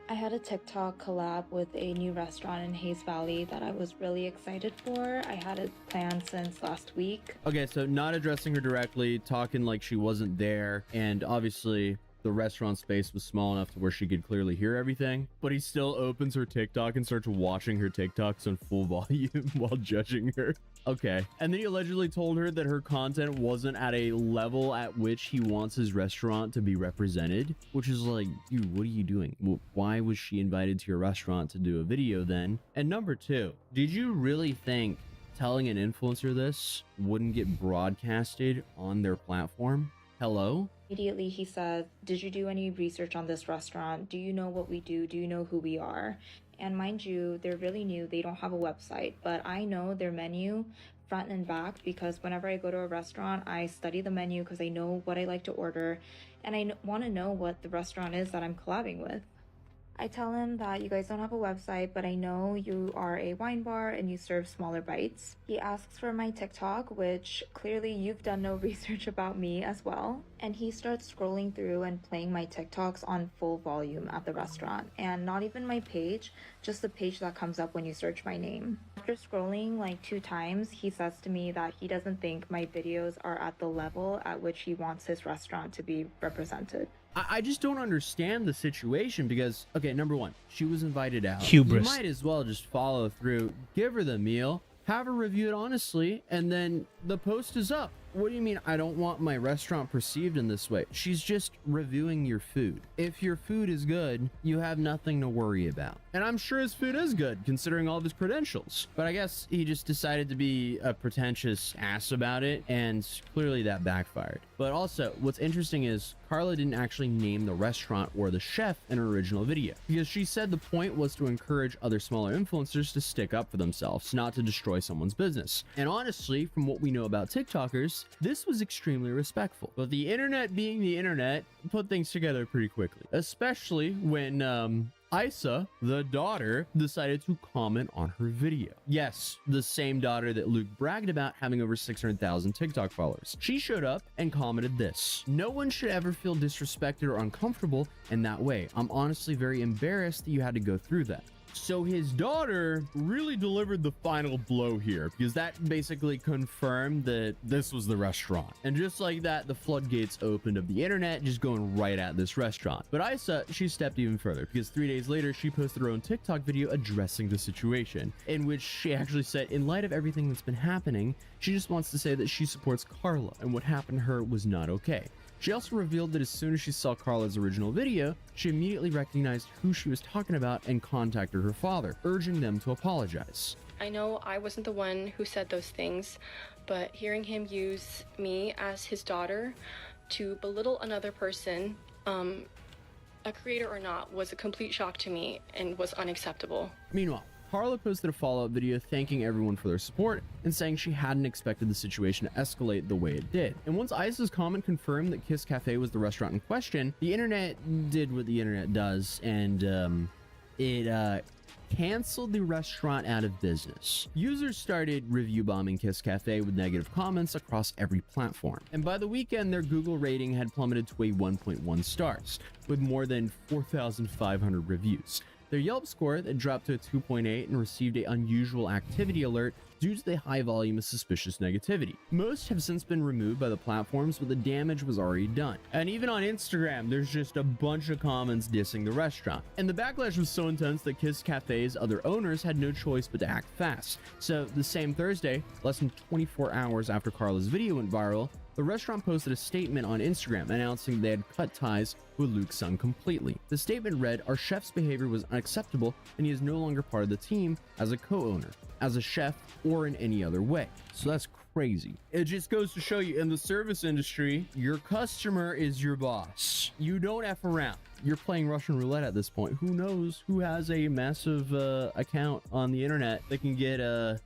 I had a TikTok collab with a new restaurant in Hayes Valley that I was really excited for. I had it planned since last week. Okay, so not addressing her directly, talking like she wasn't there, and obviously the restaurant space was small enough to where she could clearly hear everything, but he still opens her TikTok and starts watching her TikToks on full volume while judging her. Okay. And then he allegedly told her that her content wasn't at a level at which he wants his restaurant to be represented, which is like, dude, what are you doing? Why was she invited to your restaurant to do a video then? And number two, did you really think telling an influencer this wouldn't get broadcasted on their platform? Hello? Immediately he said, did you do any research on this restaurant? Do you know what we do? Do you know who we are? And mind you, they're really new. They don't have a website, but I know their menu front and back because whenever I go to a restaurant, I study the menu because I know what I like to order and I want to know what the restaurant is that I'm collabing with. I tell him that you guys don't have a website, but I know you are a wine bar and you serve smaller bites. He asks for my TikTok, which clearly you've done no research about me as well. And he starts scrolling through and playing my TikToks on full volume at the restaurant. And not even my page, just the page that comes up when you search my name. After scrolling like 2 times, he says to me that he doesn't think my videos are at the level at which he wants his restaurant to be represented. I just don't understand the situation because, okay, number one, she was invited out. Hubris. You might as well just follow through, give her the meal, have her review it honestly, and then the post is up. What do you mean I don't want my restaurant perceived in this way? She's just reviewing your food. If your food is good, you have nothing to worry about. And I'm sure his food is good, considering all of his credentials. But I guess he just decided to be a pretentious ass about it, and clearly that backfired. But also, what's interesting is Carla didn't actually name the restaurant or the chef in her original video, because she said the point was to encourage other smaller influencers to stick up for themselves, not to destroy someone's business. And honestly, from what we know about TikTokers, this was extremely respectful. But the internet being the internet put things together pretty quickly, especially when Isa, the daughter, decided to comment on her video. Yes, the same daughter that Luke bragged about having over 600,000 TikTok followers. She showed up and commented this: "No one should ever feel disrespected or uncomfortable in that way. I'm honestly very embarrassed that you had to go through that." So his daughter really delivered the final blow here, because that basically confirmed that this was the restaurant. And just like that, the floodgates opened of the internet, just going right at this restaurant. But Isa, she stepped even further, because 3 days later, she posted her own TikTok video addressing the situation, in which she actually said, in light of everything that's been happening, she just wants to say that she supports Carla, and what happened to her was not okay. She also revealed that as soon as she saw Carla's original video, she immediately recognized who she was talking about and contacted her father, urging them to apologize. I know I wasn't the one who said those things, but hearing him use me as his daughter to belittle another person, a creator or not, was a complete shock to me and was unacceptable. Meanwhile, Carla posted a follow-up video thanking everyone for their support and saying she hadn't expected the situation to escalate the way it did. And once Isa's comment confirmed that Kiss Cafe was the restaurant in question, the internet did what the internet does, and it canceled the restaurant out of business. Users started review bombing Kiss Cafe with negative comments across every platform. And by the weekend, their Google rating had plummeted to a 1.1 stars, with more than 4,500 reviews. Their Yelp score that dropped to a 2.8 and received an unusual activity alert due to the high volume of suspicious negativity. Most have since been removed by the platforms, but the damage was already done. And even on Instagram, there's just a bunch of comments dissing the restaurant. And the backlash was so intense that Kiss Cafe's other owners had no choice but to act fast. So the same Thursday, less than 24 hours after Carla's video went viral, the restaurant posted a statement on Instagram announcing they had cut ties with Luke's son completely. The statement read, "Our chef's behavior was unacceptable and he is no longer part of the team as a co-owner, as a chef, or in any other way." So that's crazy. It just goes to show you, in the service industry, your customer is your boss. You don't F around. You're playing Russian roulette at this point. Who knows who has a massive account on the internet that can get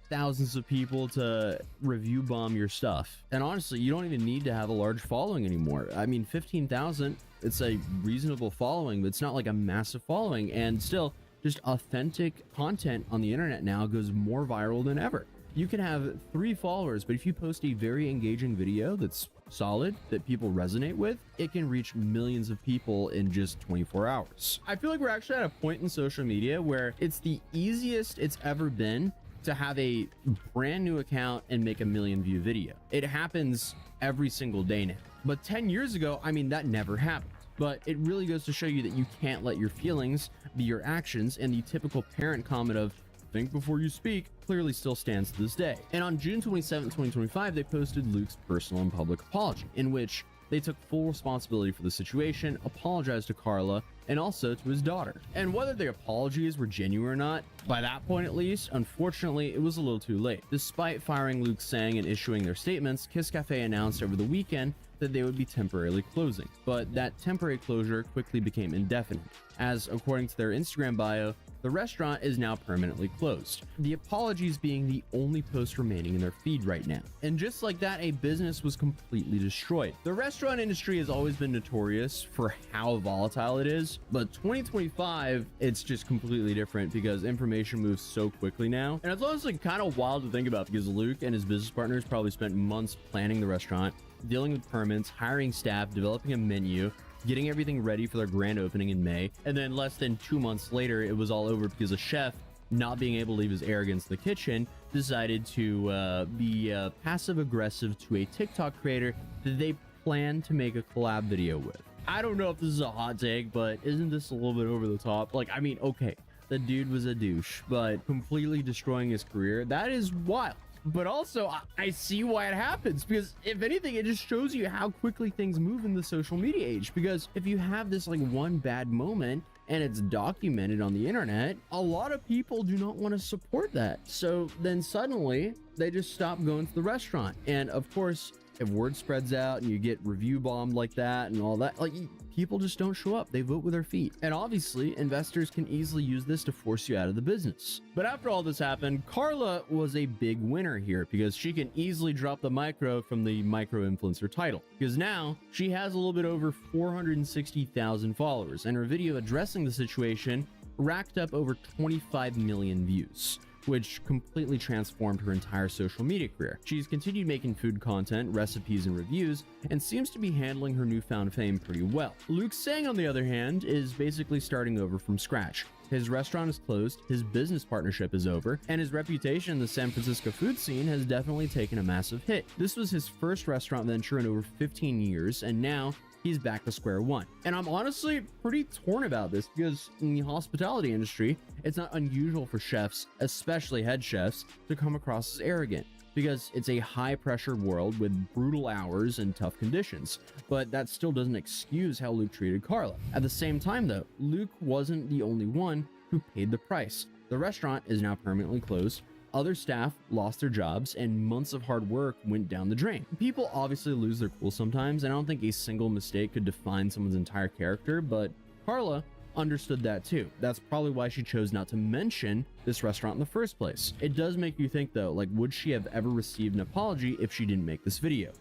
thousands of people to review bomb your stuff. And honestly, you don't even need to have a large following anymore. I mean, 15,000, it's a reasonable following, but it's not like a massive following. And still, just authentic content on the internet now goes more viral than ever. You can have 3 followers, but if you post a very engaging video that's solid, that people resonate with, it can reach millions of people in just 24 hours. I feel like we're actually at a point in social media where it's the easiest it's ever been to have a brand new account and make a 1 million view video. It happens every single day now. But 10 years ago, I mean, that never happened. But it really goes to show you that you can't let your feelings be your actions, and the typical parent comment of "think before you speak" clearly still stands to this day. And on June 27, 2025, they posted Luke's personal and public apology, in which they took full responsibility for the situation, apologized to Carla, and also to his daughter. And whether their apologies were genuine or not, by that point at least, unfortunately, it was a little too late. Despite firing Luke Sang and issuing their statements, Kiss Cafe announced over the weekend that they would be temporarily closing. But that temporary closure quickly became indefinite, as according to their Instagram bio, the restaurant is now permanently closed. The apologies being the only post remaining in their feed right now. And just like that, a business was completely destroyed. The restaurant industry has always been notorious for how volatile it is, but 2025, it's just completely different because information moves so quickly now. And it's honestly kind of wild to think about because Luke and his business partners probably spent months planning the restaurant, dealing with permits, hiring staff, developing a menu, getting everything ready for their grand opening in May, and then less than 2 months later, it was all over because a chef, not being able to leave his arrogance in the kitchen, decided to be passive-aggressive to a TikTok creator that they plan to make a collab video with. I don't know if this is a hot take, but isn't this a little bit over the top? Like, I mean, okay, the dude was a douche, but completely destroying his career, that is wild. But also, I see why it happens, because if anything, it just shows you how quickly things move in the social media age. Because if you have this like one bad moment and it's documented on the internet, a lot of people do not want to support that. So then suddenly they just stop going to the restaurant. And of course, if word spreads out and you get review bombed like that and all that, like, people just don't show up. They vote with their feet. And obviously, investors can easily use this to force you out of the business. But after all this happened, Carla was a big winner here because she can easily drop the micro from the micro influencer title. Because now she has a little bit over 460,000 followers, and her video addressing the situation racked up over 25 million views, which completely transformed her entire social media career. She's continued making food content, recipes, and reviews, and seems to be handling her newfound fame pretty well. Luke Sang, on the other hand, is basically starting over from scratch. His restaurant is closed, his business partnership is over, and his reputation in the San Francisco food scene has definitely taken a massive hit. This was his first restaurant venture in over 15 years, and now he's back to square one. And I'm honestly pretty torn about this because in the hospitality industry, it's not unusual for chefs, especially head chefs, to come across as arrogant because it's a high pressure world with brutal hours and tough conditions. But that still doesn't excuse how Luke treated Carla. At the same time though, Luke wasn't the only one who paid the price. The restaurant is now permanently closed. Other staff lost their jobs and months of hard work went down the drain. People obviously lose their cool sometimes, and I don't think a single mistake could define someone's entire character, but Carla understood that too. That's probably why she chose not to mention this restaurant in the first place. It does make you think though, like, would she have ever received an apology if she didn't make this video?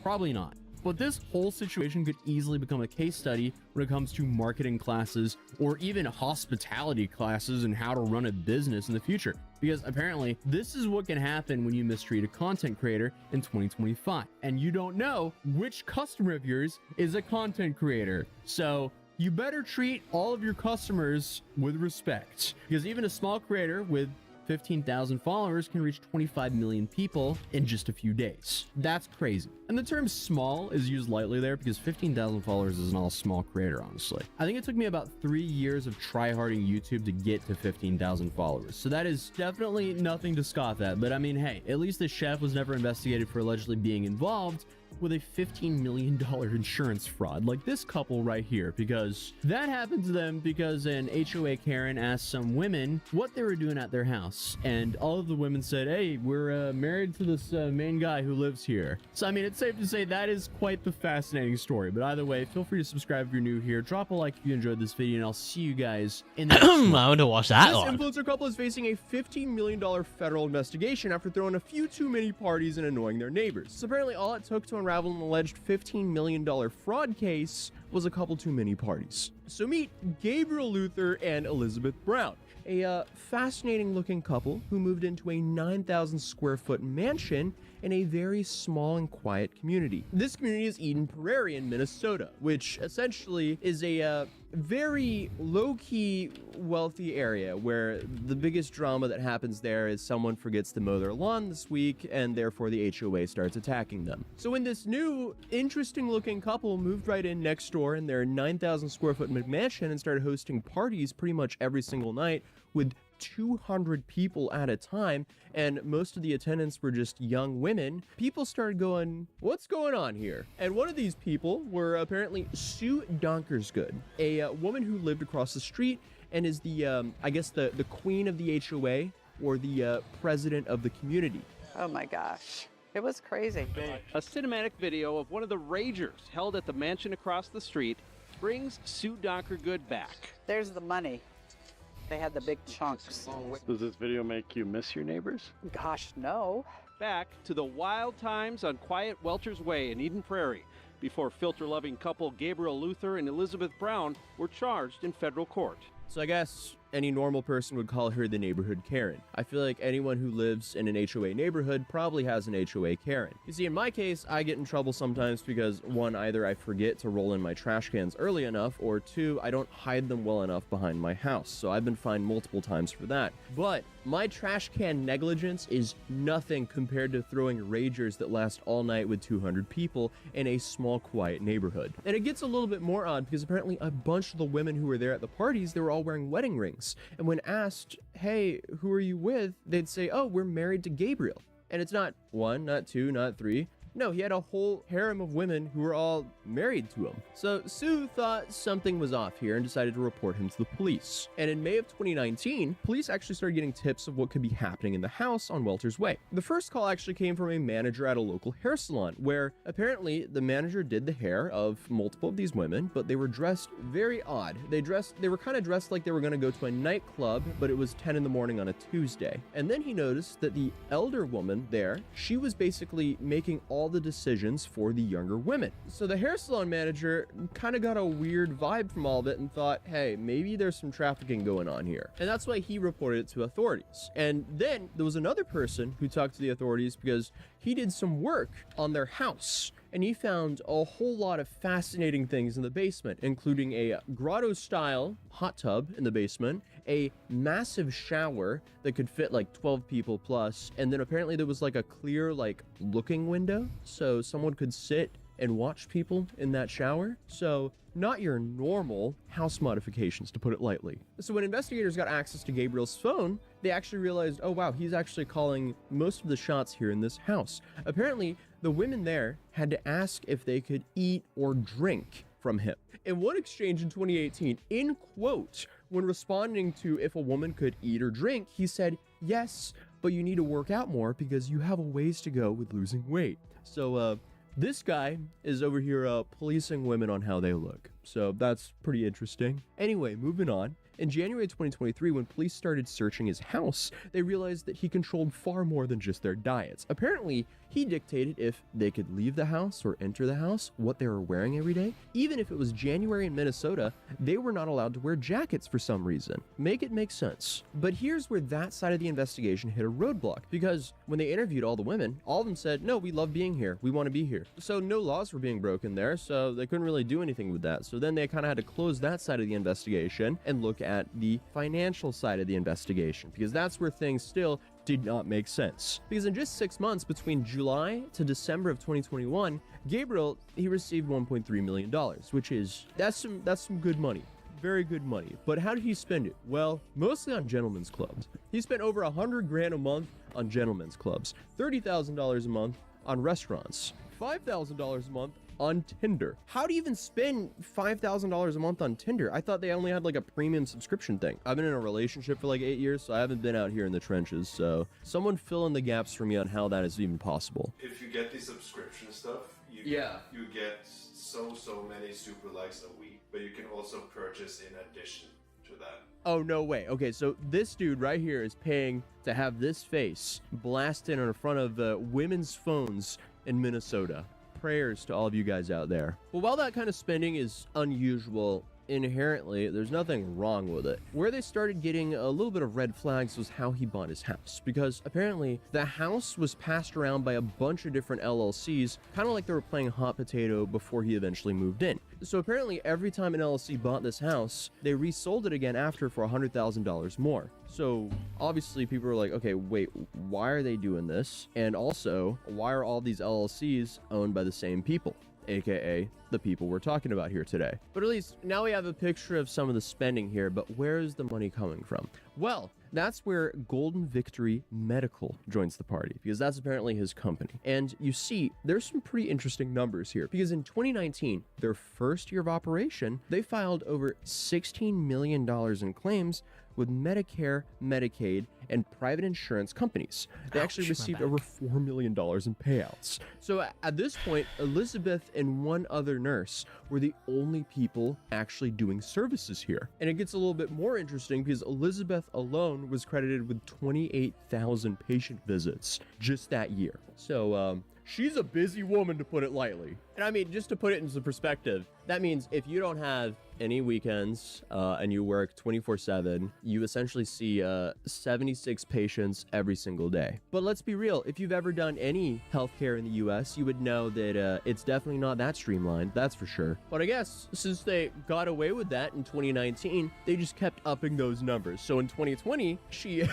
Probably not. But this whole situation could easily become a case study when it comes to marketing classes or even hospitality classes and how to run a business in the future. Because apparently this is what can happen when you mistreat a content creator in 2025 and you don't know which customer of yours is a content creator. So you better treat all of your customers with respect, because even a small creator with 15,000 followers can reach 25 million people in just a few days. That's crazy. And the term small is used lightly there because 15,000 followers is not a small creator, honestly. I think it took me about 3 years of tryharding YouTube to get to 15,000 followers. So that is definitely nothing to scoff at. But I mean, hey, at least the chef was never investigated for allegedly being involved with a $15 million insurance fraud, like this couple right here, because that happened to them because an HOA Karen asked some women what they were doing at their house, and all of the women said, hey, we're married to this main guy who lives here. So I mean, it's safe to say that is quite the fascinating story. But either way, feel free to subscribe if you're new here, drop a like if you enjoyed this video, and I'll see you guys in the next one. I want to watch that one. This influencer couple is facing a $15 million federal investigation after throwing a few too many parties and annoying their neighbors. So apparently all it took to unravel an alleged $15 million fraud case was a couple too many parties. So meet Gabriel Luther and Elizabeth Brown, a fascinating looking couple who moved into a 9,000 square foot mansion in a very small and quiet community. This community is Eden Prairie in Minnesota, which essentially is a very low-key wealthy area where the biggest drama that happens there is someone forgets to mow their lawn this week and therefore the HOA starts attacking them. So when this new interesting looking couple moved right in next door in their 9,000 square foot McMansion and started hosting parties pretty much every single night with 200 people at a time, and most of the attendants were just young women, people started going, what's going on here? And one of these people were apparently Sue Donkersgood, a woman who lived across the street and is the, I guess, the queen of the HOA, or the president of the community. Oh my gosh. It was crazy. A cinematic video of one of the ragers held at the mansion across the street brings Sue Donkergood back. There's the money. They had the big chunks. Does this video make you miss your neighbors? Gosh, no. Back to the wild times on quiet Welter's Way in Eden Prairie, before filter-loving couple Gabriel Luther and Elizabeth Brown were charged in federal court. So I guess any normal person would call her the neighborhood Karen. I feel like anyone who lives in an HOA neighborhood probably has an HOA Karen. You see, in my case, I get in trouble sometimes because, one, either I forget to roll in my trash cans early enough, or two, I don't hide them well enough behind my house. So I've been fined multiple times for that. But my trash can negligence is nothing compared to throwing ragers that last all night with 200 people in a small, quiet neighborhood. And it gets a little bit more odd because apparently a bunch of the women who were there at the parties, they were all wearing wedding rings. And when asked, hey, who are you with? They'd say, oh, we're married to Gabriel. And it's not one, not two, not three. No, he had a whole harem of women who were all married to him. So Sue thought something was off here and decided to report him to the police. And in May of 2019, police actually started getting tips of what could be happening in the house on Welter's Way. The first call actually came from a manager at a local hair salon, where apparently the manager did the hair of multiple of these women, but they were dressed very odd. They were kind of dressed like they were going to go to a nightclub, but it was 10 in the morning on a Tuesday. And then he noticed that the elder woman there, she was basically making all the decisions for the younger women. So the hair salon manager kind of got a weird vibe from all of it and thought, hey, maybe there's some trafficking going on here. And that's why he reported it to authorities. And then there was another person who talked to the authorities because he did some work on their house. And he found a whole lot of fascinating things in the basement, including a grotto-style hot tub in the basement, a massive shower that could fit like 12 people plus, and then apparently there was like a clear like looking window, so someone could sit and watch people in that shower. So not your normal house modifications, to put it lightly. So when investigators got access to Gabriel's phone, they actually realized, oh wow, he's actually calling most of the shots here in this house. Apparently, the women there had to ask if they could eat or drink from him. In one exchange in 2018, in quote, when responding to if a woman could eat or drink, he said, yes, but you need to work out more because you have a ways to go with losing weight. So, this guy is over here policing women on how they look. So that's pretty interesting. Anyway, moving on. In January 2023, when police started searching his house, they realized that he controlled far more than just their diets. Apparently, he dictated if they could leave the house or enter the house, what they were wearing every day. Even if it was January in Minnesota, they were not allowed to wear jackets for some reason. Make it make sense. But here's where that side of the investigation hit a roadblock, because when they interviewed all the women, all of them said, no, we love being here. We want to be here. So no laws were being broken there, so they couldn't really do anything with that. So then they kind of had to close that side of the investigation and look at the financial side of the investigation, because that's where things still did not make sense. Because in just 6 months between July to December of 2021, Gabriel, he received $1.3 million, which is, that's some good money. Very good money. But how did he spend it? Well, mostly on gentlemen's clubs. He spent over $100 grand a month on gentlemen's clubs, $30,000 a month on restaurants, $5,000 a month on Tinder. How do you even spend $5,000 a month on Tinder? I thought they only had like a premium subscription thing. I've been in a relationship for like 8 years, so I haven't been out here in the trenches. So someone fill in the gaps for me on how that is even possible. If you get the subscription stuff, you get so many super likes a week, but you can also purchase in addition to that. Oh, no way. Okay, so this dude right here is paying to have this face blasted in front of women's phones in Minnesota. Prayers to all of you guys out there. Well, while that kind of spending is unusual, inherently, there's nothing wrong with it. Where they started getting a little bit of red flags was how he bought his house, because apparently the house was passed around by a bunch of different LLCs, kind of like they were playing hot potato before he eventually moved in. So apparently every time an LLC bought this house, they resold it again after for $100,000 more. So obviously people were like, okay, wait, why are they doing this? And also, why are all these LLCs owned by the same people? AKA the people we're talking about here today. But at least now we have a picture of some of the spending here, but where is the money coming from? Well, that's where Golden Victory Medical joins the party, because that's apparently his company. And you see, there's some pretty interesting numbers here, because in 2019, their first year of operation, they filed over $16 million in claims with Medicare, Medicaid, and private insurance companies. They actually received over $4 million in payouts. So at this point, Elizabeth and one other nurse were the only people actually doing services here. And it gets a little bit more interesting because Elizabeth alone was credited with 28,000 patient visits just that year. So she's a busy woman, to put it lightly. And I mean, just to put it into perspective, that means if you don't have any weekends and you work 24/7, you essentially see 76 patients every single day. But let's be real, if you've ever done any healthcare in the US, you would know that it's definitely not that streamlined, that's for sure. But I guess since they got away with that in 2019, they just kept upping those numbers. So in 2020, she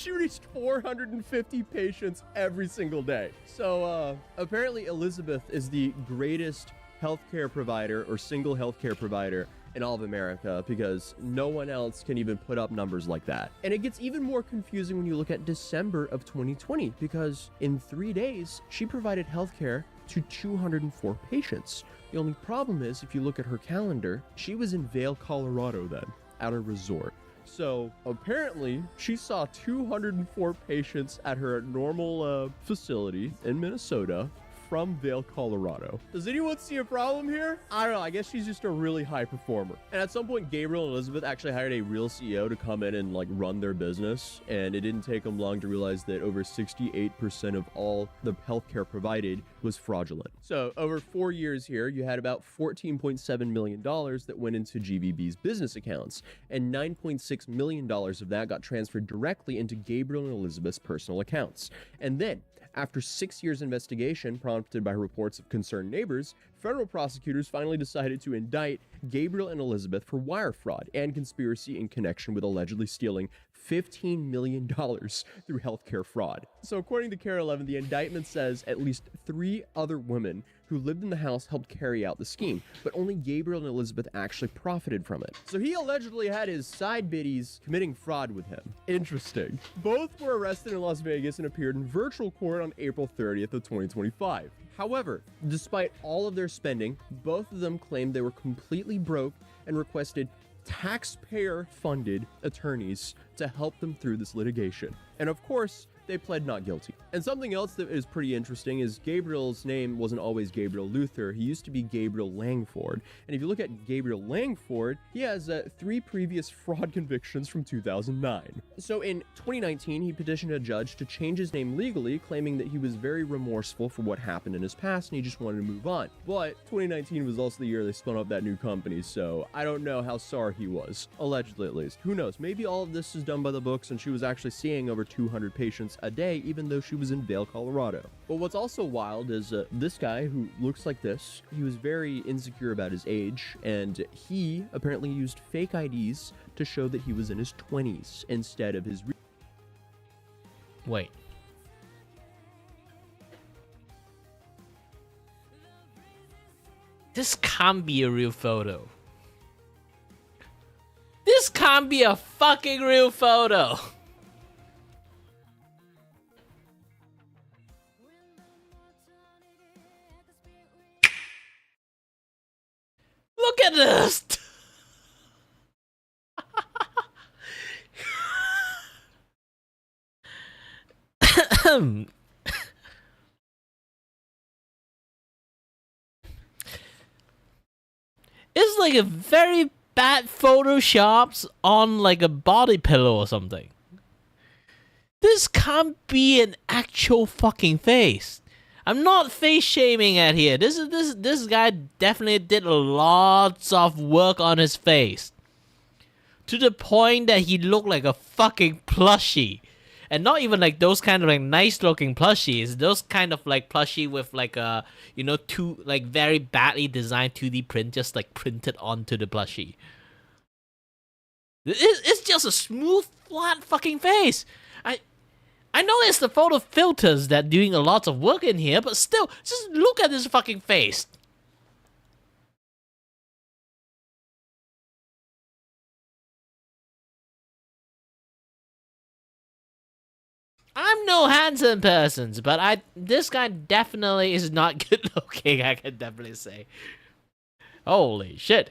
reached 450 patients every single day. So apparently Elizabeth is the greatest healthcare provider or single healthcare provider in all of America, because no one else can even put up numbers like that. And it gets even more confusing when you look at December of 2020, because in 3 days, she provided healthcare to 204 patients. The only problem is, if you look at her calendar, she was in Vail, Colorado then, at a resort. So apparently she saw 204 patients at her normal facility in Minnesota from Vail, Colorado. Does anyone see a problem here? I don't know. I guess she's just a really high performer. And at some point, Gabriel and Elizabeth actually hired a real CEO to come in and like run their business. And it didn't take them long to realize that over 68% of all the healthcare provided was fraudulent. So over 4 years here, you had about $14.7 million that went into GVB's business accounts. And $9.6 million of that got transferred directly into Gabriel and Elizabeth's personal accounts. And then, after 6 years investigation prompted by reports of concerned neighbors, federal prosecutors finally decided to indict Gabriel and Elizabeth for wire fraud and conspiracy in connection with allegedly stealing $15 million through healthcare fraud. So according to KARE 11, the indictment says at least 3 other women who lived in the house helped carry out the scheme, but only Gabriel and Elizabeth actually profited from it. So he allegedly had his side biddies committing fraud with him. Interesting. Both were arrested in Las Vegas and appeared in virtual court on April 30th of 2025. However, despite all of their spending, both of them claimed they were completely broke and requested taxpayer-funded attorneys to help them through this litigation. And of course, they pled not guilty. And something else that is pretty interesting is Gabriel's name wasn't always Gabriel Luther. He used to be Gabriel Langford. And if you look at Gabriel Langford, he has 3 previous fraud convictions from 2009. So in 2019, he petitioned a judge to change his name legally, claiming that he was very remorseful for what happened in his past and he just wanted to move on. But 2019 was also the year they spun up that new company, so I don't know how sorry he was. Allegedly, at least. Who knows? Maybe all of this is done by the books and she was actually seeing over 200 patients a day, even though she was in Vail, Colorado. But what's also wild is this guy who looks like this, he was very insecure about his age, and he apparently used fake IDs to show that he was in his 20s instead of his... Wait. This can't be a real photo. This can't be a fucking real photo. at this. It's like a very bad photoshops on like a body pillow or something. This can't be an actual fucking face. I'm not face shaming at here. This guy definitely did lots of work on his face. To the point that he looked like a fucking plushie. And not even like those kind of like nice looking plushies. Those kind of like plushie with like a, you know, two like very badly designed 2D print just like printed onto the plushie. It's just a smooth, flat fucking face. I know it's the photo filters that doing a lot of work in here, but still, just look at this fucking face. I'm no handsome person, but this guy definitely is not good looking, I can definitely say. Holy shit.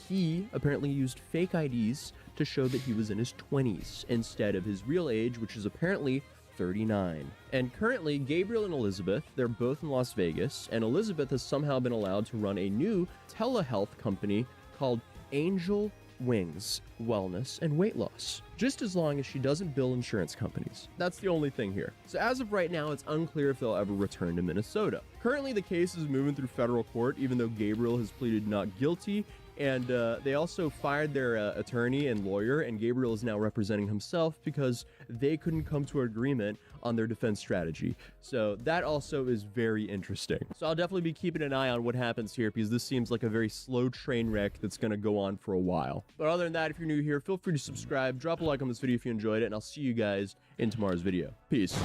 He apparently used fake IDs to show that he was in his 20s instead of his real age, which is apparently 39. And currently, Gabriel and Elizabeth, they're both in Las Vegas, and Elizabeth has somehow been allowed to run a new telehealth company called Angel Wings Wellness and Weight Loss, just as long as she doesn't bill insurance companies. That's the only thing here. So as of right now, it's unclear if they'll ever return to Minnesota. Currently, the case is moving through federal court, even though Gabriel has pleaded not guilty. And they also fired their attorney and lawyer, and Gabriel is now representing himself because they couldn't come to an agreement on their defense strategy. So that also is very interesting. So I'll definitely be keeping an eye on what happens here, because this seems like a very slow train wreck that's going to go on for a while. But other than that, if you're new here, feel free to subscribe, drop a like on this video if you enjoyed it, and I'll see you guys in tomorrow's video. Peace.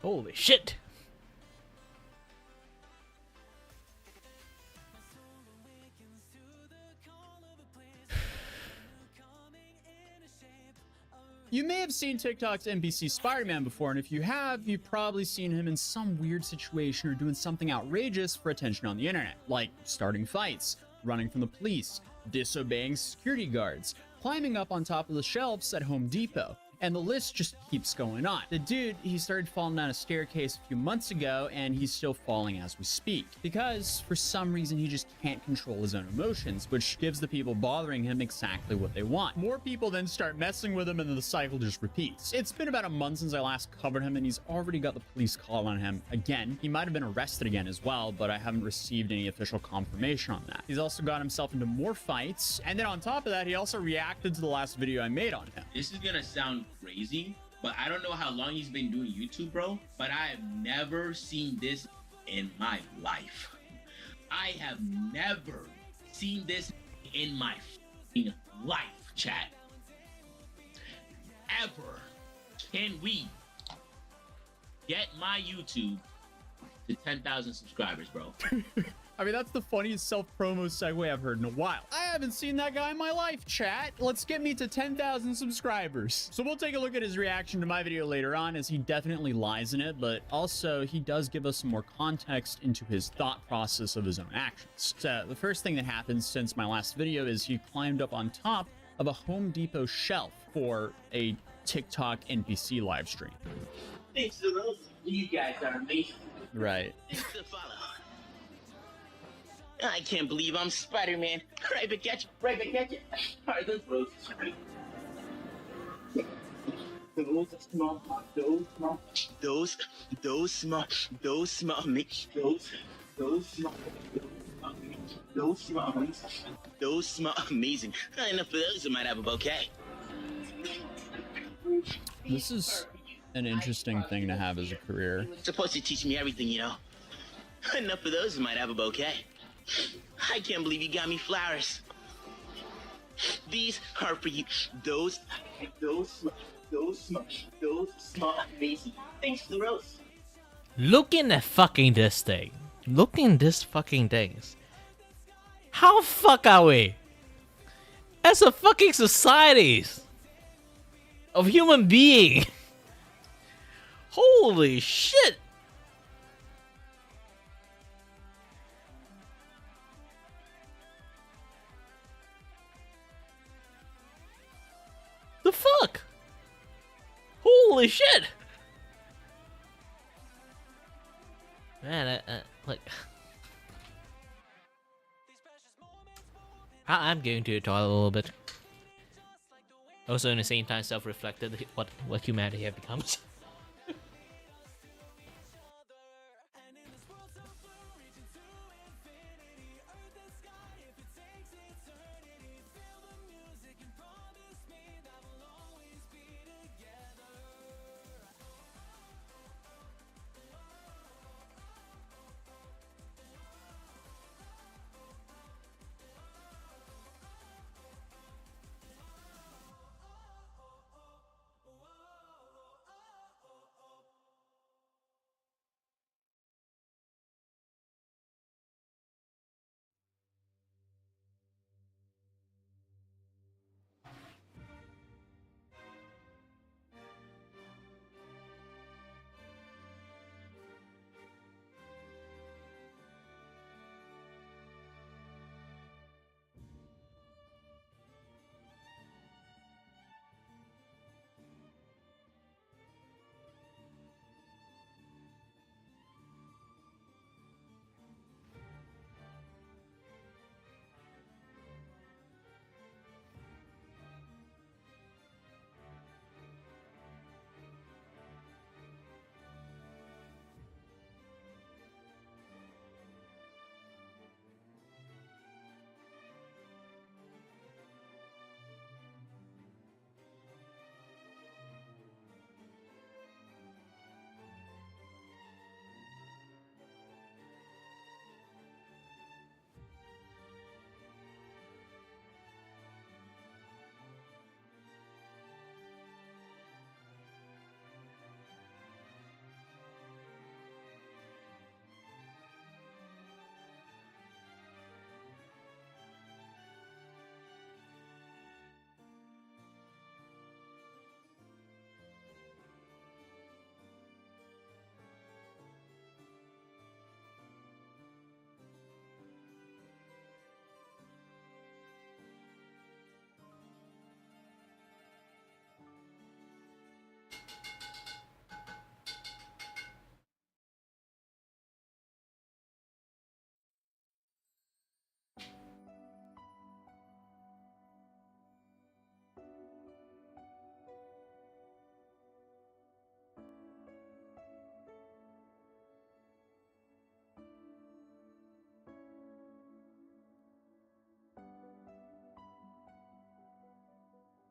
Holy shit. You may have seen TikTok's NPC Spider-Man before, and if you have, you've probably seen him in some weird situation or doing something outrageous for attention on the internet, like starting fights, running from the police, disobeying security guards, climbing up on top of the shelves at Home Depot. And the list just keeps going on. The dude, he started falling down a staircase a few months ago, and he's still falling as we speak. Because, for some reason, he just can't control his own emotions, which gives the people bothering him exactly what they want. More people then start messing with him, and then the cycle just repeats. It's been about a month since I last covered him, and he's already got the police call on him again. He might have been arrested again as well, but I haven't received any official confirmation on that. He's also got himself into more fights, and then on top of that, he also reacted to the last video I made on him. This is gonna sound crazy, but I don't know how long he's been doing YouTube, bro, but I have never seen this in my life. I have never seen this in my life, chat. Ever. Can we get my YouTube to 10,000 subscribers, bro? I mean, that's the funniest self-promo segue I've heard in a while. I haven't seen that guy in my life, chat. Let's get me to 10,000 subscribers. So we'll take a look at his reaction to my video later on, as he definitely lies in it, but also he does give us some more context into his thought process of his own actions. So the first thing that happens since my last video is he climbed up on top of a Home Depot shelf for a TikTok NPC live stream. Thanks to those, you guys are amazing. Right. Thanks to follow. I can't believe I'm Spider-Man. Right back at you. Right back at you. Alright, those roses are right. Those small, those small, those small, those small, those small, amazing. Enough of those, I might have a bouquet. This is an interesting thing to have as a career. Supposed to teach me everything, you know. Enough of those, I might have a bouquet. I can't believe you got me flowers. These are for you. Those small, amazing. Thanks for the rose. Looking at fucking this thing. Looking at this fucking things. How fuck are we? As a fucking societies of human being. Holy shit. The fuck? Holy shit. Man, like... I'm going to the toilet a little bit. Also, in the same time, self-reflected what humanity have become.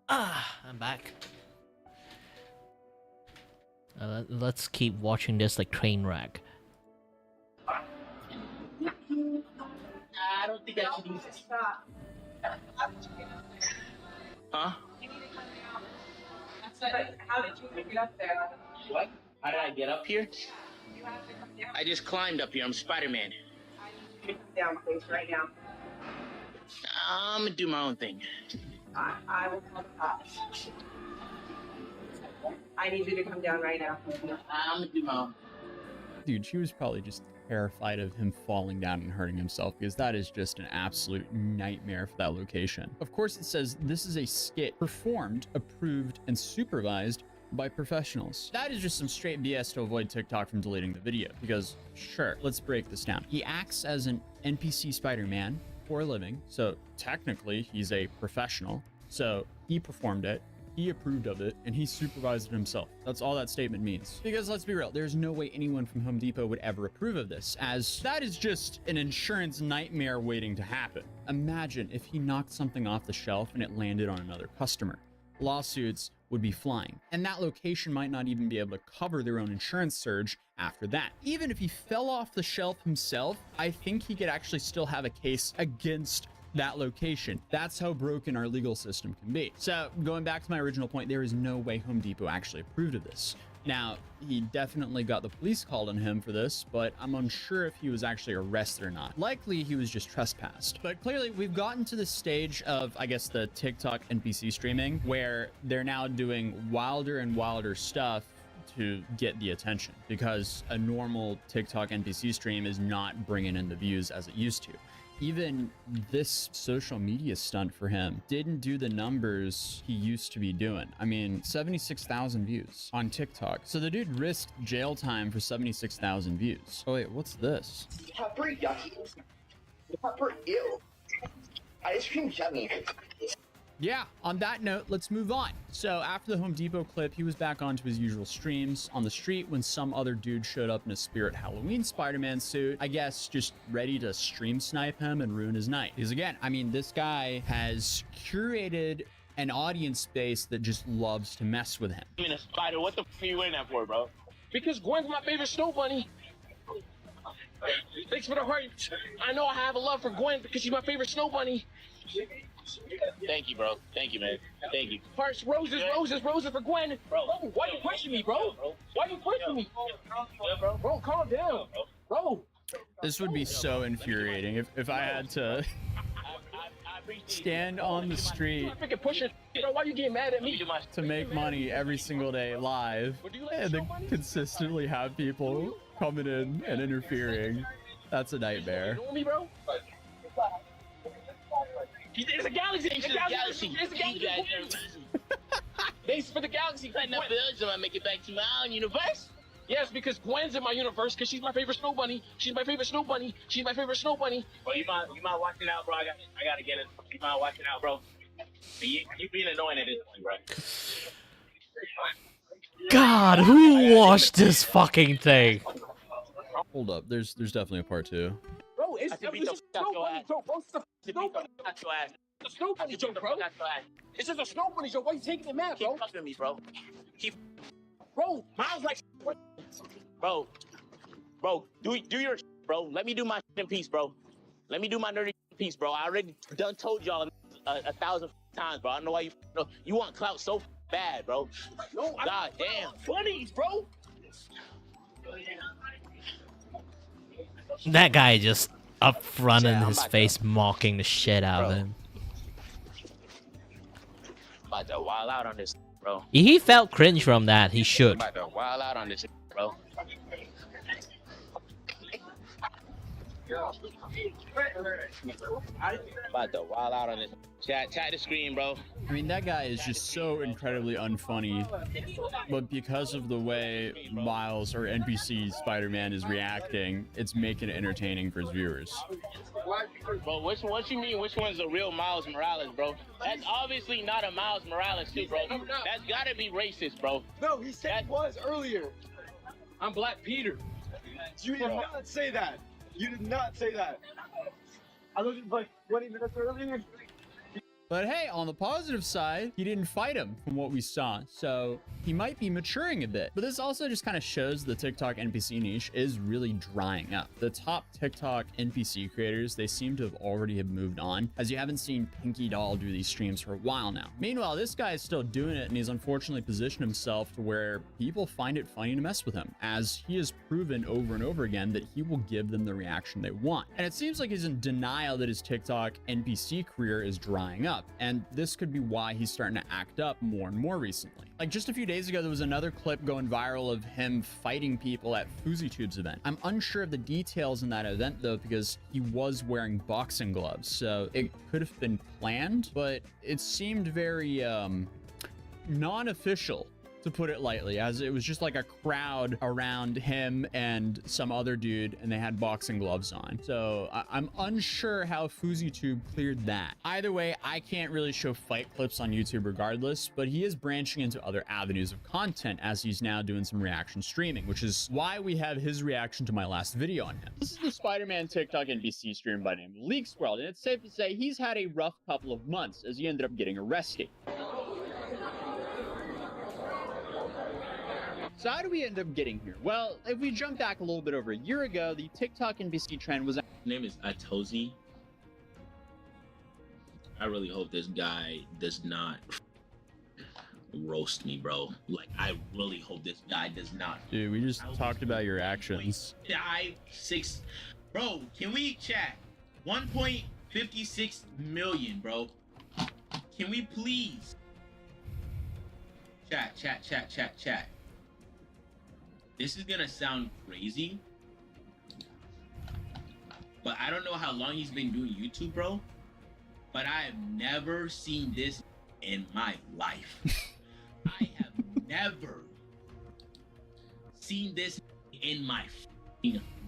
I'm back. Let's keep watching this like train wreck. I don't think I should use this. Huh? How did you get up there? What? How did I get up here? I just climbed up here. I'm Spider-Man. Down, please, right now. I'm gonna do my own thing. I will call the cops. I need you to come down right now. I'm gonna do my own. Dude, she was probably just terrified of him falling down and hurting himself, because that is just an absolute nightmare for that location. Of course, it says this is a skit performed, approved, and supervised by professionals. That is just some straight BS to avoid TikTok from deleting the video, because sure, let's break this down. He acts as an NPC Spider-Man for a living, so technically he's a professional. So he performed it, he approved of it, and he supervised it himself. That's all that statement means. Because let's be real, there's no way anyone from Home Depot would ever approve of this, as that is just an insurance nightmare waiting to happen. Imagine if he knocked something off the shelf and it landed on another customer. Lawsuits would be flying, and that location might not even be able to cover their own insurance surge after that. Even if he fell off the shelf himself, I think he could actually still have a case against that location. That's how broken our legal system can be. So going back to my original point, there is no way Home Depot actually approved of this. Now, he definitely got the police called on him for this, but I'm unsure if he was actually arrested or not. Likely he was just trespassed. But clearly we've gotten to the stage of, I guess, the TikTok NPC streaming where they're now doing wilder and wilder stuff to get the attention, because a normal TikTok NPC stream is not bringing in the views as it used to. Even this social media stunt for him didn't do the numbers he used to be doing. I mean, 76,000 views on TikTok. So the dude risked jail time for 76,000 views. Oh wait, what's this? Pepper yucky. Pepper ew. Ice cream yummy. Yeah, on that note, let's move on. So after the Home Depot clip, he was back onto his usual streams on the street when some other dude showed up in a Spirit Halloween Spider-Man suit, I guess just ready to stream snipe him and ruin his night. Because again, I mean, this guy has curated an audience base that just loves to mess with him. I mean, a spider, what the f are you wearing that for, bro? Because Gwen's my favorite snow bunny. Thanks for the heart. I know I have a love for Gwen because she's my favorite snow bunny. Thank you, bro. Thank you, man. Thank you. Hearts, roses, roses, roses for Gwen. Bro, why you pushing me, bro? Why you pushing me? Bro, calm down. Bro. This would be so infuriating if I had to stand on the street Freaking pushing. Bro, why you getting mad at me? to make money every single day live and then consistently have people coming in and interfering. That's a nightmare. You know me, bro? It's a galaxy. It's a galaxy. It's a galaxy. Thanks for the galaxy. Like enough village, I make it back to my own universe. Yes, because Gwen's in my universe because she's my favorite snow bunny. She's my favorite snow bunny. She's my favorite snow bunny. Bro, you mind watching out, bro? I gotta get it. You mind watching out, bro? You being annoying at this point, bro. God, who watched this fucking thing? Hold up, there's definitely a part 2. Bro, it's a snow bunny joke, bro. It's a snow bunny joke. It's a snow bunny joke, bro. It's just a snow bunny joke. Why you taking it mad, bro? Keep fucking me, bro. Bro, Miles like. Bro, do your bro. Let me do my in peace, bro. Let me do my nerdy in peace, bro. I already done told y'all 1,000 times, bro. I don't know why you want clout so bad, bro. No, God damn. Bunnies, bro. That guy just up front in his face, mocking the shit out of him. About to wild out on this, bro. He felt cringe from that. He should. About to wild out on this, bro. About to wild out on this. Chat the screen, bro. I mean, that guy is just so incredibly unfunny, but because of the way Miles or NPC Spider-Man is reacting, it's making it entertaining for his viewers. Bro, what you mean? Which one's the real Miles Morales, bro? That's obviously not a Miles Morales suit, bro. That's gotta be racist, bro. No, he said it was earlier. I'm Black Peter. You did not say that. You did not say that. I looked at like 20 minutes earlier. But hey, on the positive side, he didn't fight him from what we saw, so he might be maturing a bit. But this also just kind of shows the TikTok NPC niche is really drying up. The top TikTok NPC creators, they seem to have already moved on, as you haven't seen Pinky Doll do these streams for a while now. Meanwhile, this guy is still doing it, and he's unfortunately positioned himself to where people find it funny to mess with him, as he has proven over and over again that he will give them the reaction they want. And it seems like he's in denial that his TikTok NPC career is drying up. And this could be why he's starting to act up more and more recently. Like just a few days ago, there was another clip going viral of him fighting people at Vtuber's event. I'm unsure of the details in that event though, because he was wearing boxing gloves. So it could have been planned, but it seemed very non-official, to put it lightly, as it was just like a crowd around him and some other dude, and they had boxing gloves on. So I'm unsure how FuziTube cleared that. Either way, I can't really show fight clips on YouTube regardless, but he is branching into other avenues of content as he's now doing some reaction streaming, which is why we have his reaction to my last video on him. This is the Spider-Man TikTok NPC stream by name Leaks World, and it's safe to say he's had a rough couple of months as he ended up getting arrested. So how do we end up getting here? Well, if we jump back a little bit over a year ago, the TikTok NPC trend was... His name is Atozi. I really hope this guy does not roast me, bro. Like, I really hope this guy does not. Dude, we just talked about your actions. 6, bro. Can we chat? 1.56 million, bro. Can we please chat? This is gonna sound crazy, but I don't know how long he's been doing YouTube, bro. But I have never seen this in my life. I have never seen this in my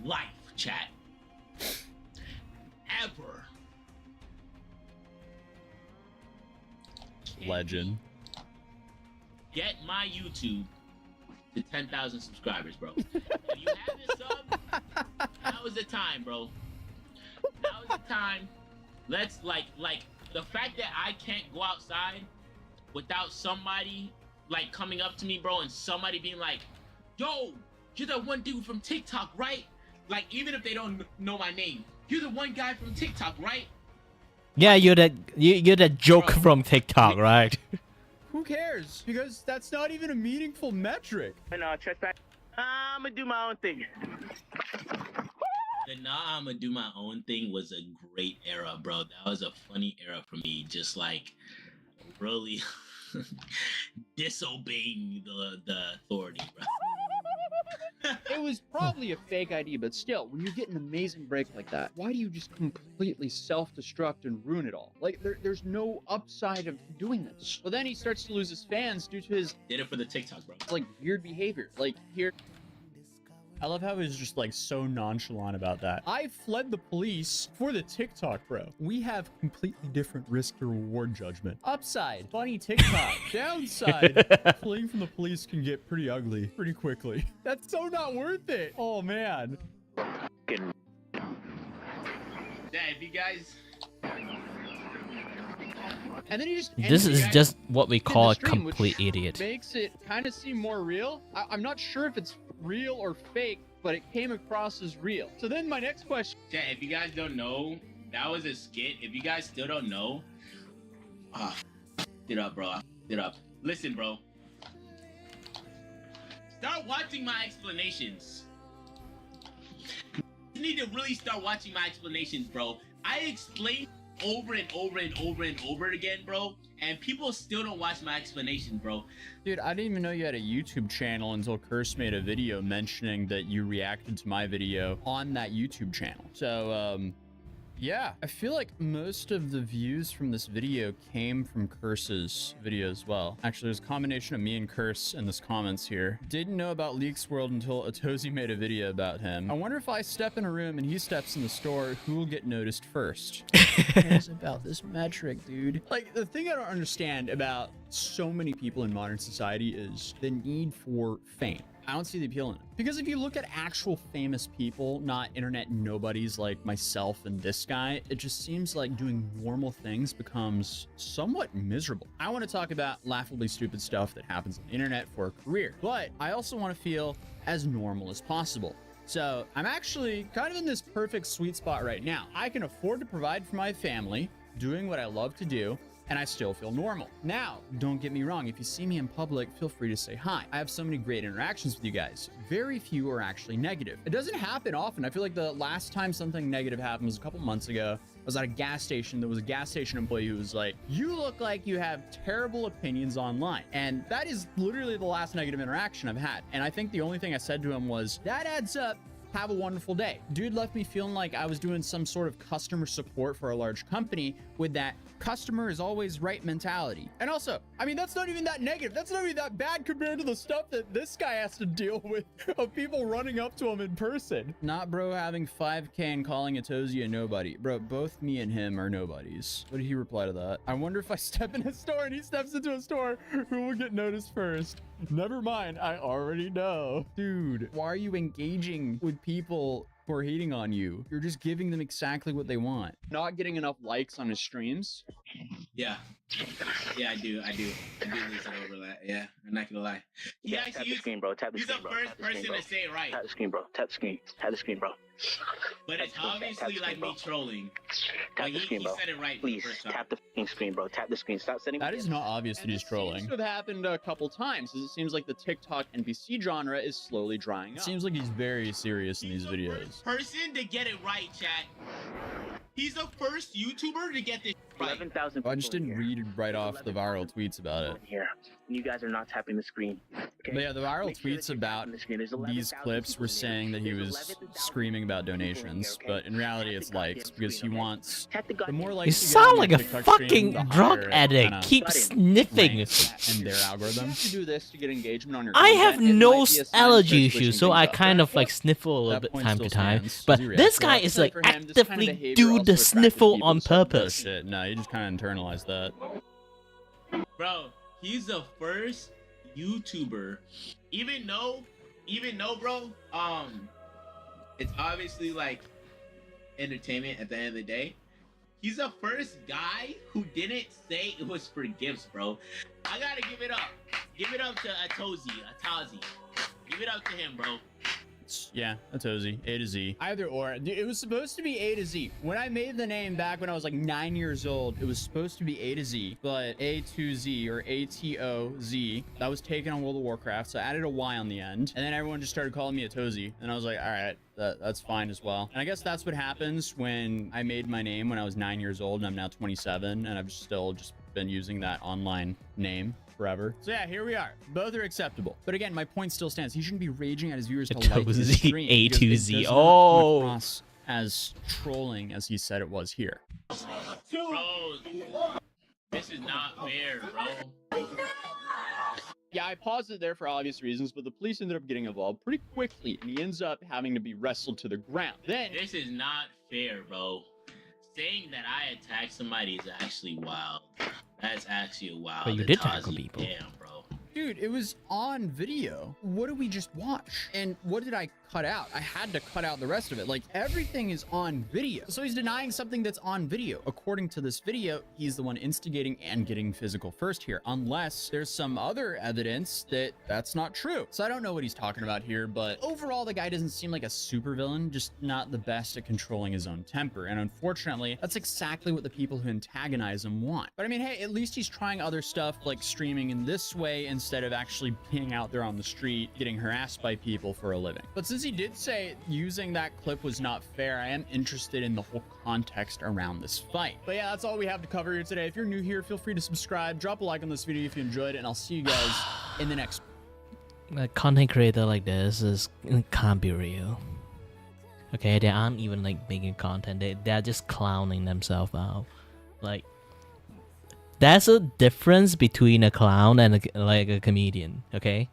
life, chat. Ever. Legend. Get my YouTube to 10,000 subscribers, bro. If you haven't subbed, now is the time, bro. Now is the time. Let's like the fact that I can't go outside without somebody like coming up to me, bro, and somebody being like, "Yo, you're that one dude from TikTok, right?" Like, even if they don't know my name, you're the one guy from TikTok, right? Yeah, you're that joke from TikTok, right? Who cares? Because that's not even a meaningful metric. No, trespass. I'm gonna do my own thing. The "nah, I'ma do my own thing" was a great era, bro. That was a funny era for me. Just like really disobeying the authority, bro. It was probably a fake ID, but still, when you get an amazing break like that, why do you just completely self-destruct and ruin it all? Like, there's no upside of doing this. Well, then he starts to lose his fans due to his... Did it for the TikTok, bro. Like, weird behavior. Like, here... I love how he's just like so nonchalant about that. I fled the police for the TikTok, bro. We have completely different risk to reward judgment. Upside, funny TikTok. Downside, fleeing from the police can get pretty ugly pretty quickly. That's so not worth it. Oh man. Yeah, if you guys. And then he just This is just what we call a complete idiot. Makes it kind of seem more real. I'm not sure if it's real or fake, but it came across as real. So then my next question. Yeah, if you guys don't know, that was a skit. If you guys still don't know, it up, bro. It up. Listen, bro. Start watching my explanations. You need to really start watching my explanations, bro. I explain over and over and over and over again, bro, and people still don't watch my explanation, bro. Dude, I didn't even know you had a YouTube channel until Curse made a video mentioning that you reacted to my video on that YouTube channel. So, yeah, I feel like most of the views from this video came from Curse's video as well. Actually, there's a combination of me and Curse in this comments here. Didn't know about Leaks World until Atozy made a video about him. I wonder if I step in a room and he steps in the store, who will get noticed first? Who cares about this metric, dude? Like, the thing I don't understand about so many people in modern society is the need for fame. I don't see the appeal in it. Because if you look at actual famous people, not internet nobodies like myself and this guy, it just seems like doing normal things becomes somewhat miserable. I want to talk about laughably stupid stuff that happens on the internet for a career, but I also want to feel as normal as possible. So I'm actually kind of in this perfect sweet spot right now. I can afford to provide for my family, doing what I love to do, and I still feel normal. Now, don't get me wrong, if you see me in public, feel free to say hi. I have so many great interactions with you guys. Very few are actually negative. It doesn't happen often. I feel like the last time something negative happened was a couple months ago. I was at a gas station. There was a gas station employee who was like, "You look like you have terrible opinions online." And that is literally the last negative interaction I've had. And I think the only thing I said to him was, "That adds up. Have a wonderful day." Dude left me feeling like I was doing some sort of customer support for a large company with that customer is always right mentality. And also, I mean, that's not even that negative. That's not even that bad compared to the stuff that this guy has to deal with of people running up to him in person. Not bro having 5K and calling Atozy a nobody. Bro, both me and him are nobodies. What did he reply to that? I wonder if I step in a store and he steps into a store, who will get noticed first? Never mind, I already know. Dude, why are you engaging with people who are hating on you? You're just giving them exactly what they want. Not getting enough likes on his streams Yeah. Yeah, I do. I do lose it over that. Yeah, I'm not gonna lie. Yeah, tap the screen, bro. Tap the screen, bro. He's the first person to say it right. Tap the screen, bro. Tap the screen. Tap the screen, bro. But it's obviously like me trolling. Tap the screen, bro. He said it right. Please tap the fucking screen, bro. Tap the screen. Stop sitting. That is not obvious that he's trolling. Seems to have happened a couple times, as it seems like the TikTok NPC genre is slowly drying It up. seems like he's very serious in these videos. Person to get it right, chat. He's the first YouTuber to get this right. 11,000. I just didn't read right off the viral tweets about it. Here, you guys are not tapping the screen. Okay? But yeah, the viral tweets about these clips were saying that he was screaming about donations, but in reality it's likes, because he wants the more likes You sound like a fucking drug addict. Keep sniffing. In their algorithm. You have to do this to get engagement on your I content. have It no might be a sign allergy of switching issues, so things I up. kind of like sniffle a little bit point time to still time. stands. But Does he this react? guy is like For him, this kind of actively behavior do also the attracted sniffle people, on so- purpose. Shit, no, you just kind of internalized that. Bro, he's the first YouTuber. Even though, bro, it's obviously like entertainment at the end of the day. He's the first guy who didn't say it was for gifts, bro. I gotta give it up. Give it up to Atazi. Give it up to him, bro. Yeah, that's Ozzy. A to Z. Either or. Dude, it was supposed to be A to Z. When I made the name back when I was like 9 years old, it was supposed to be A to Z, but A to Z or A-T-O-Z. That was taken on World of Warcraft, so I added a Y on the end. And then everyone just started calling me a Tozy. And I was like, all right, that's fine as well. And I guess that's what happens when I made my name when I was 9 years old and I'm now 27 and I've still just been using that online name forever. So yeah, here we are. Both are acceptable. But again, my point still stands. He shouldn't be raging at his viewers to like his stream. A because to it Z. does not come Oh. across as trolling as he said it was here. Bro, this is not fair, bro. Yeah, I paused it there for obvious reasons, but the police ended up getting involved pretty quickly, and he ends up having to be wrestled to the ground. Then This is not fair, bro. Saying that I attacked somebody is actually wild. That's actually wild. But you did Atazi. tackle people. Damn, bro. Dude, it was on video. What did we just watch? And what did I cut out? I had to cut out the rest of it. Like, everything is on video. So he's denying something that's on video. According to this video, he's the one instigating and getting physical first here, unless there's some other evidence that that's not true. So I don't know what he's talking about here, but overall, the guy doesn't seem like a supervillain, just not the best at controlling his own temper. And unfortunately, that's exactly what the people who antagonize him want. But I mean, hey, at least he's trying other stuff like streaming in this way instead of actually being out there on the street getting harassed by people for a living. But since he did say using that clip was not fair, I am interested in the whole context around this fight. But yeah, that's all we have to cover here today. If you're new here, feel free to subscribe, drop a like on this video if you enjoyed it, and I'll see you guys in the next one. A content creator like this can't be real. Okay, they aren't even like making content. They're just clowning themselves out. Like, that's a difference between a clown and a comedian. Okay.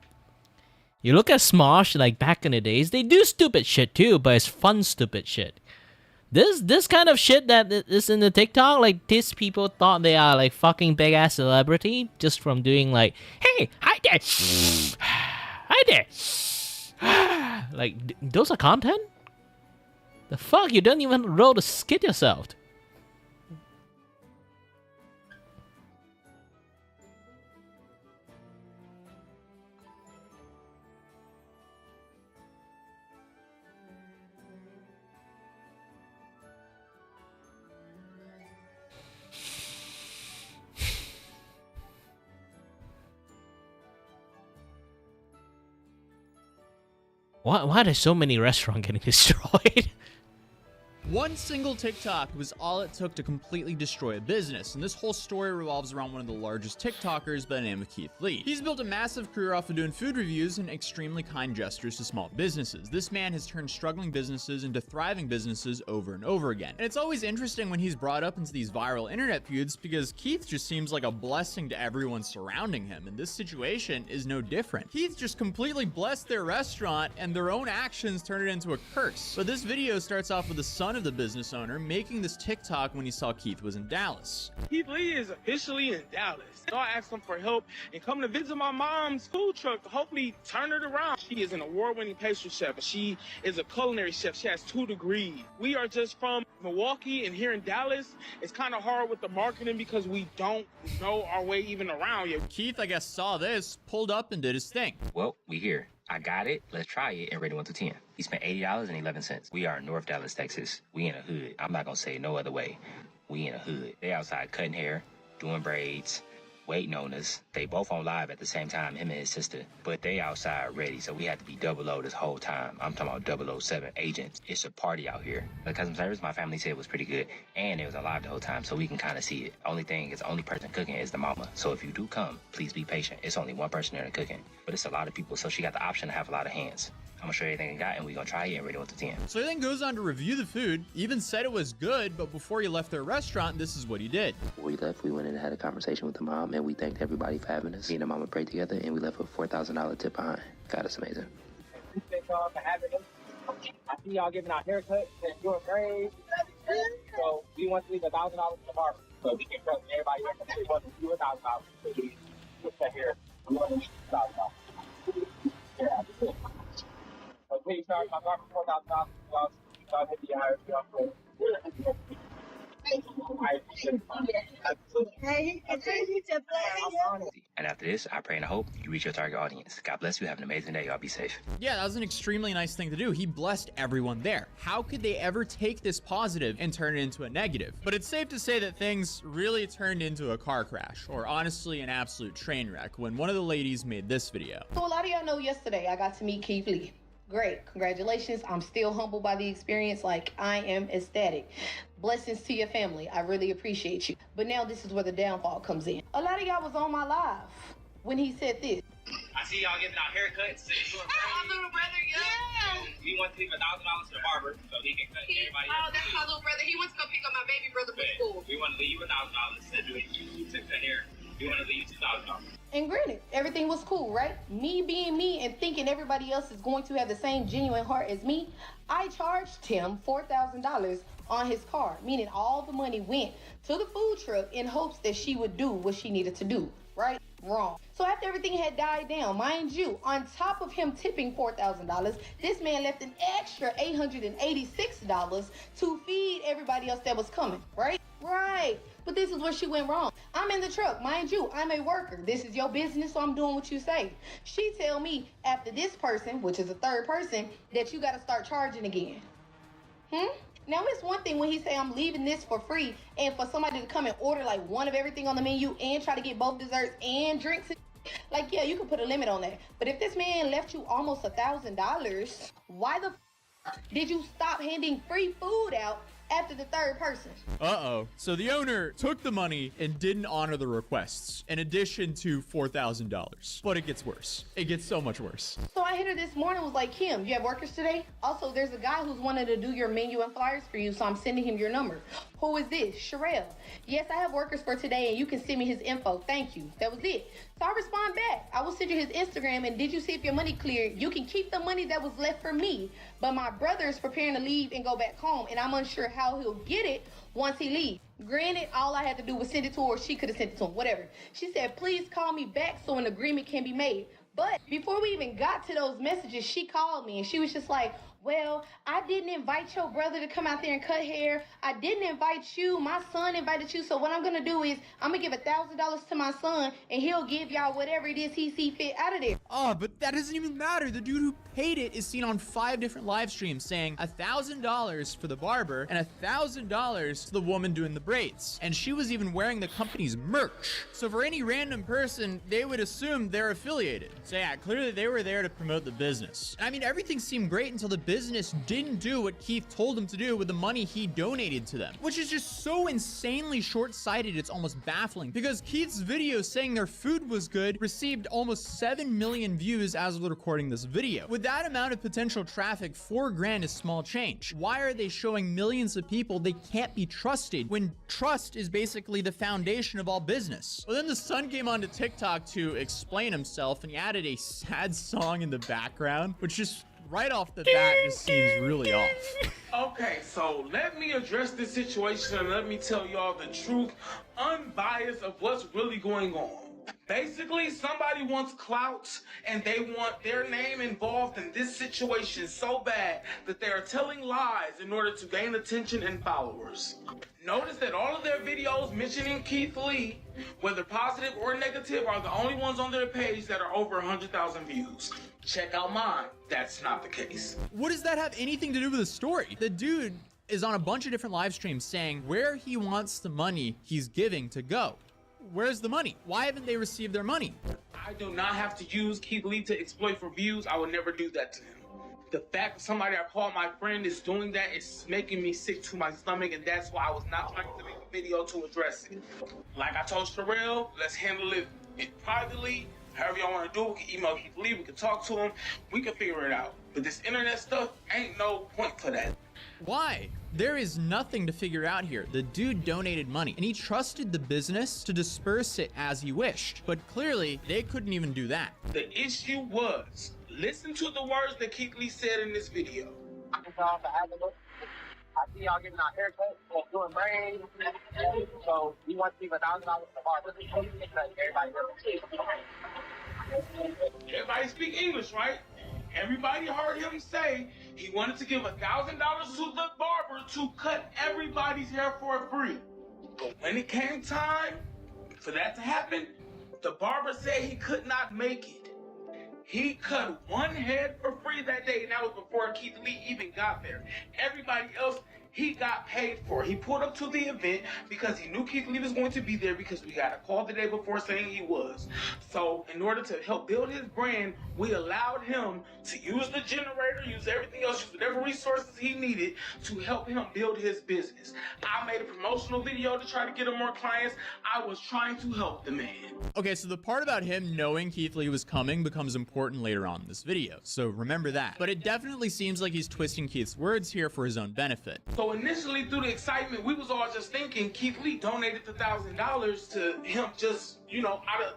You look at Smosh, like back in the days, they do stupid shit too, but it's fun stupid shit. This kind of shit that is in the TikTok, like these people thought they are like fucking big ass celebrity just from doing like, hey, hi there, hi there. Like those are content. The fuck, you don't even roll the skit yourself. Why are there so many restaurants getting destroyed? One single TikTok was all it took to completely destroy a business, and this whole story revolves around one of the largest TikTokers by the name of Keith Lee. He's built a massive career off of doing food reviews and extremely kind gestures to small businesses. This man has turned struggling businesses into thriving businesses over and over again. And it's always interesting when he's brought up into these viral internet feuds because Keith just seems like a blessing to everyone surrounding him, and this situation is no different. Keith just completely blessed their restaurant, and their own actions turned it into a curse. But this video starts off with the son of the business owner making this TikTok when he saw Keith was in Dallas. Keith Lee is officially in Dallas. So I asked him for help and come to visit my mom's food truck to hopefully turn it around. She is an award-winning pastry chef. She is a culinary chef. She has 2 degrees. We are just from Milwaukee and here in Dallas, it's kind of hard with the marketing because we don't know our way even around yet. Keith, I guess, saw this, pulled up, and did his thing. Well, we here. I got it. Let's try it and rate it 1 to 10. He spent $80.11. We are in North Dallas, Texas. We in a hood. I'm not gonna say it no other way. We in a hood. They outside cutting hair, doing braids, waiting on us. They both on live at the same time, him and his sister. But they outside ready, so we had to be 00 this whole time. I'm talking about 007 agents. It's a party out here. The customer service, my family said, was pretty good. And it was alive the whole time, so we can kind of see it. Only thing is, the only person cooking is the mama. So if you do come, please be patient. It's only one person there cooking. But it's a lot of people, so she got the option to have a lot of hands. I'm gonna show you everything I got, and we're gonna try it and rate it 1 to 10. So he then goes on to review the food, even said it was good, but before he left their restaurant, this is what he did. Before we left, we went in and had a conversation with the mom, and we thanked everybody for having us. Me and the mama prayed together, and we left with $4,000 tip behind. God, it's amazing. Thank y'all for having us. I see y'all giving out haircuts and doing braids. So we want to leave $1,000 in the barber, so we can trust everybody else. We want to do $1,000. So we put that here. We want to leave $1,000. Yeah. So please charge my barber $4,000. Y'all hit the higher stuff. And after this, I pray and I hope you reach your target audience. God bless you. Have an amazing day. Y'all be safe. Yeah, that was an extremely nice thing to do. He blessed everyone there. How could they ever take this positive and turn it into a negative? But it's safe to say that things really turned into a car crash, or honestly an absolute train wreck, when one of the ladies made this video. So a lot of y'all know yesterday I got to meet Keith Lee. Great, congratulations. I'm still humbled by the experience. Like, I am ecstatic. Blessings to your family. I really appreciate you. But now this is where the downfall comes in. A lot of y'all was on my live when he said this. I see y'all giving out haircuts. My little brother, yeah. We want to leave $1,000 to the barber so he can cut everybody. Oh, that's my little brother. He went to go pick up my baby brother from school. We want to leave you $1,000 to do it. You took the hair. We want to leave you $2,000. And granted, everything was cool, right? Me being me and thinking everybody else is going to have the same genuine heart as me, I charged him $4,000 on his card, meaning all the money went to the food truck in hopes that she would do what she needed to do, right? Wrong. So after everything had died down, mind you, on top of him tipping $4,000, this man left an extra $886 to feed everybody else that was coming, right? Right. But this is where she went wrong. I'm in the truck, mind you, I'm a worker. This is your business, so I'm doing what you say. She tell me after this person, which is a third person, that you gotta start charging again. Now it's one thing when he say I'm leaving this for free and for somebody to come and order like one of everything on the menu and try to get both desserts and drinks. Like, yeah, you can put a limit on that. But if this man left you almost $1,000, why the did you stop handing free food out after the third person? Uh-oh. So the owner took the money and didn't honor the requests, in addition to $4,000. But it gets worse. It gets so much worse. So I hit her this morning, was like, Kim, you have workers today? Also, there's a guy who's wanted to do your menu and flyers for you, so I'm sending him your number. Who is this? Sherelle. Yes, I have workers for today, and you can send me his info. Thank you. That was it. So I respond back. I will send you his Instagram, and did you see if your money cleared? You can keep the money that was left for me, but my brother is preparing to leave and go back home, and I'm unsure how he'll get it once he leaves. Granted, all I had to do was send it to her, or she could have sent it to him, whatever. She said, please call me back so an agreement can be made. But before we even got to those messages, she called me and she was just like, well, I didn't invite your brother to come out there and cut hair. I didn't invite you. My son invited you. So what I'm going to do is I'm going to give $1,000 to my son and he'll give y'all whatever it is he see fit out of there. Oh, but that doesn't even matter. The dude who paid it is seen on 5 different live streams saying $1,000 for the barber and $1,000 to the woman doing the braids. And she was even wearing the company's merch. So for any random person, they would assume they're affiliated. So yeah, clearly they were there to promote the business. I mean, everything seemed great until the business didn't do what Keith told them to do with the money he donated to them, which is just so insanely short-sighted it's almost baffling, because Keith's video saying their food was good received almost 7 million views as we're recording this video. With that amount of potential traffic, $4,000 is small change. Why are they showing millions of people they can't be trusted when trust is basically the foundation of all business? Well, then the son came onto TikTok to explain himself, and he added a sad song in the background, which just right off the bat just seems really off. Okay, so let me address this situation and let me tell y'all the truth, unbiased of what's really going on. Basically, somebody wants clout and they want their name involved in this situation so bad that they are telling lies in order to gain attention and followers. Notice that all of their videos mentioning Keith Lee, whether positive or negative, are the only ones on their page that are over 100,000 views. Check out mine. That's not the case. What does that have anything to do with the story? The dude is on a bunch of different live streams saying where he wants the money he's giving to go. Where's the money? Why haven't they received their money? I do not have to use Keith Lee to exploit for views. I would never do that to him. The fact that somebody I call my friend is doing that is making me sick to my stomach, and that's why I was not trying to make a video to address it. Like I told Sherelle, let's handle it privately. However y'all want to do it, we can email Keith Lee, we can talk to him, we can figure it out. But this internet stuff, ain't no point for that. Why? There is nothing to figure out here. The dude donated money and he trusted the business to disperse it as he wished. But clearly, they couldn't even do that. The issue was, listen to the words that Keith Lee said in this video. I see y'all giving out haircuts and doing braids. So we want to leave $1,000 to barber. Everybody speak English, right? Everybody heard him say he wanted to give $1,000 to the barber to cut everybody's hair for free. But when it came time for that to happen, the barber said he could not make it. He cut one head for free that day, and that was before Keith Lee even got there. Everybody else, he got paid for. He pulled up to the event because he knew Keith Lee was going to be there because we got a call the day before saying he was. So in order to help build his brand, we allowed him to use the generator, use everything else, use whatever resources he needed to help him build his business. I made a promotional video to try to get him more clients. I was trying to help the man. Okay, so the part about him knowing Keith Lee was coming becomes important later on in this video, so remember that. But it definitely seems like he's twisting Keith's words here for his own benefit. So initially, through the excitement, we was all just thinking Keith Lee donated the $1,000 to him just, out of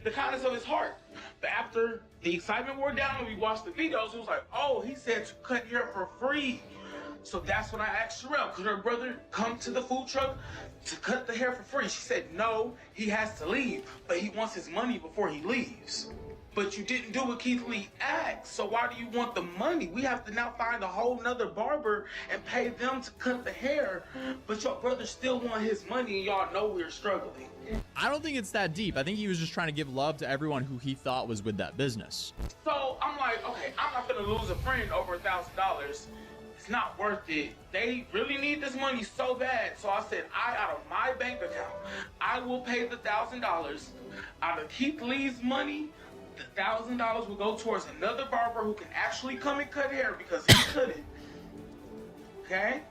the kindness of his heart. But after the excitement wore down and we watched the videos, it was like, oh, he said to cut hair for free. So that's when I asked Sherelle, could her brother come to the food truck to cut the hair for free? She said, no, he has to leave, but he wants his money before he leaves. But you didn't do what Keith Lee asked, so why do you want the money? We have to now find a whole nother barber and pay them to cut the hair, but your brother still want his money and y'all know we're struggling. I don't think it's that deep. I think he was just trying to give love to everyone who he thought was with that business. So I'm like, okay, I'm not gonna lose a friend over $1,000. It's not worth it. They really need this money so bad. So I said, out of my bank account, I will pay the $1,000. Out of Keith Lee's money, the $1,000 will go towards another barber who can actually come and cut hair because he couldn't. Okay?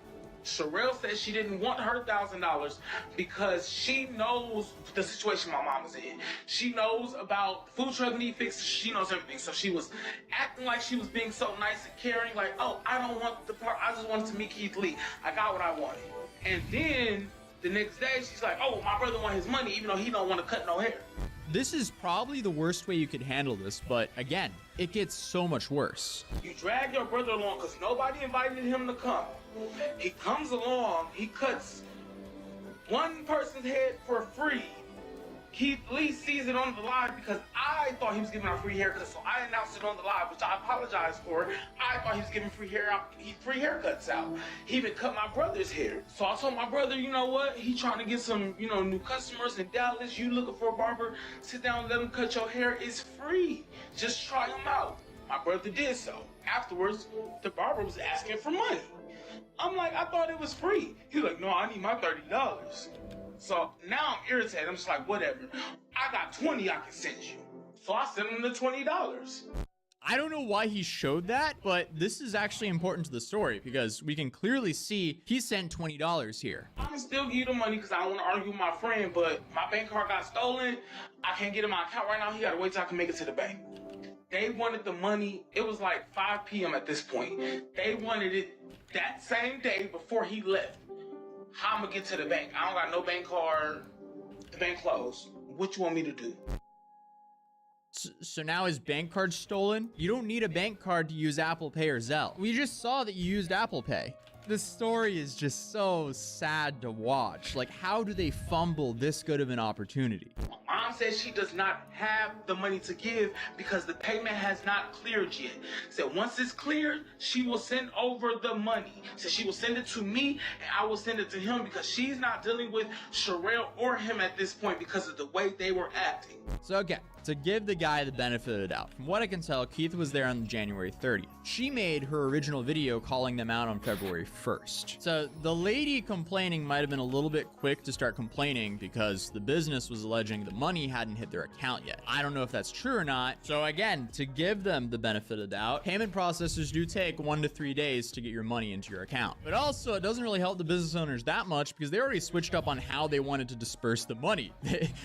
Sherelle said she didn't want her $1,000 because she knows the situation my mom was in. She knows about food truck need fixes. She knows everything. So she was acting like she was being so nice and caring, like, oh, I don't want the part. I just wanted to meet Keith Lee. I got what I wanted. And then the next day, she's like, oh, my brother want his money, even though he don't want to cut no hair. This is probably the worst way you could handle this, but again, it gets so much worse. You drag your brother along because nobody invited him to come. He comes along, he cuts one person's head for free. Keith Lee sees it on the live because I thought he was giving out free haircuts, so I announced it on the live, which I apologize for. I thought he was giving free haircuts out. He even cut my brother's hair. So I told my brother, you know what? He trying to get some, new customers in Dallas. You looking for a barber? Sit down and let him cut your hair. It's free. Just try him out. My brother did so. Afterwards, the barber was asking for money. I'm like, I thought it was free. He's like, no, I need my $30. So now I'm irritated. I'm just like, whatever. I got 20 I can send you. So I sent him the $20. I don't know why he showed that, but this is actually important to the story because we can clearly see he sent $20 here. I can still give you the money because I don't want to argue with my friend, but my bank card got stolen. I can't get in my account right now. He got to wait till I can make it to the bank. They wanted the money. It was like 5 p.m. at this point. They wanted it that same day before he left. How I'm gonna get to the bank? I don't got no bank card. The bank closed. What you want me to do? So now his bank card's stolen? You don't need a bank card to use Apple Pay or Zelle. We just saw that you used Apple Pay. This story is just so sad to watch. Like, how do they fumble this good of an opportunity? Mom says she does not have the money to give because the payment has not cleared yet. Said once it's cleared, she will send over the money. So she will send it to me and I will send it to him because she's not dealing with Sherelle or him at this point because of the way they were acting. So okay, to give the guy the benefit of the doubt, from what I can tell, Keith was there on January 30th. She made her original video calling them out on February 1st. So the lady complaining might have been a little bit quick to start complaining because the business was alleging the money hadn't hit their account yet. I don't know if that's true or not. So again, to give them the benefit of the doubt, payment processors do take 1 to 3 days to get your money into your account. But also, it doesn't really help the business owners that much because they already switched up on how they wanted to disperse the money.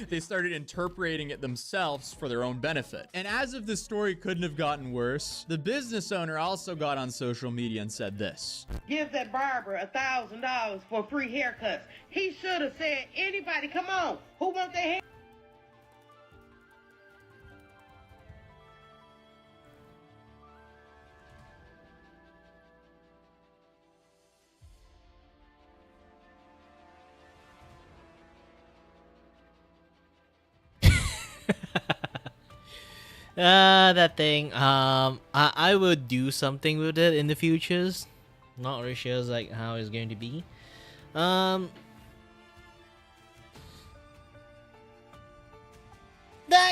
They started interpreting it themselves for their own benefit. And as if this story couldn't have gotten worse, the business owner also got on social media and said this. Give that barber $1,000 for free haircuts. He should have said, anybody, come on, who wants their hair? That thing. I would do something with it in the futures. Not really sure like how it's going to be. That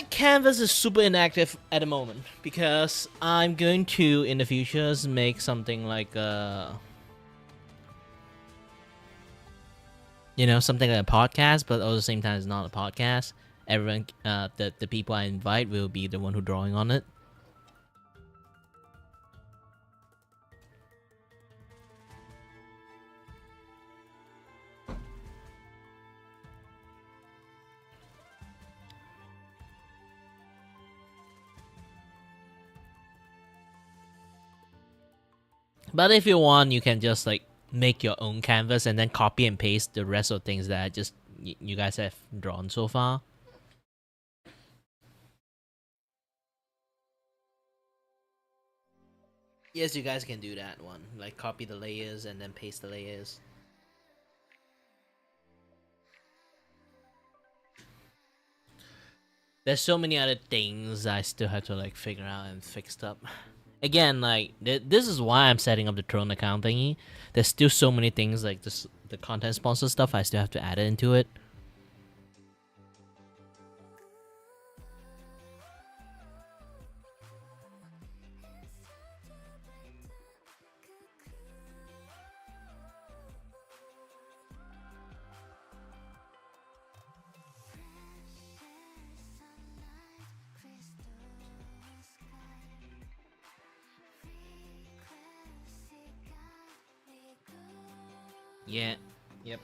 canvas is super inactive at the moment because I'm going to in the futures make something like something like a podcast, but at the same time it's not a podcast. Everyone, the people I invite will be the one who drawing on it. But if you want, you can just like make your own canvas and then copy and paste the rest of things that just you guys have drawn so far. Yes, you guys can do that one. Like copy the layers and then paste the layers. There's so many other things I still have to like figure out and fix up. Again, like this is why I'm setting up the Throne account thingy. There's still so many things like this, the content sponsor stuff. I still have to add it into it. Yeah. Yep.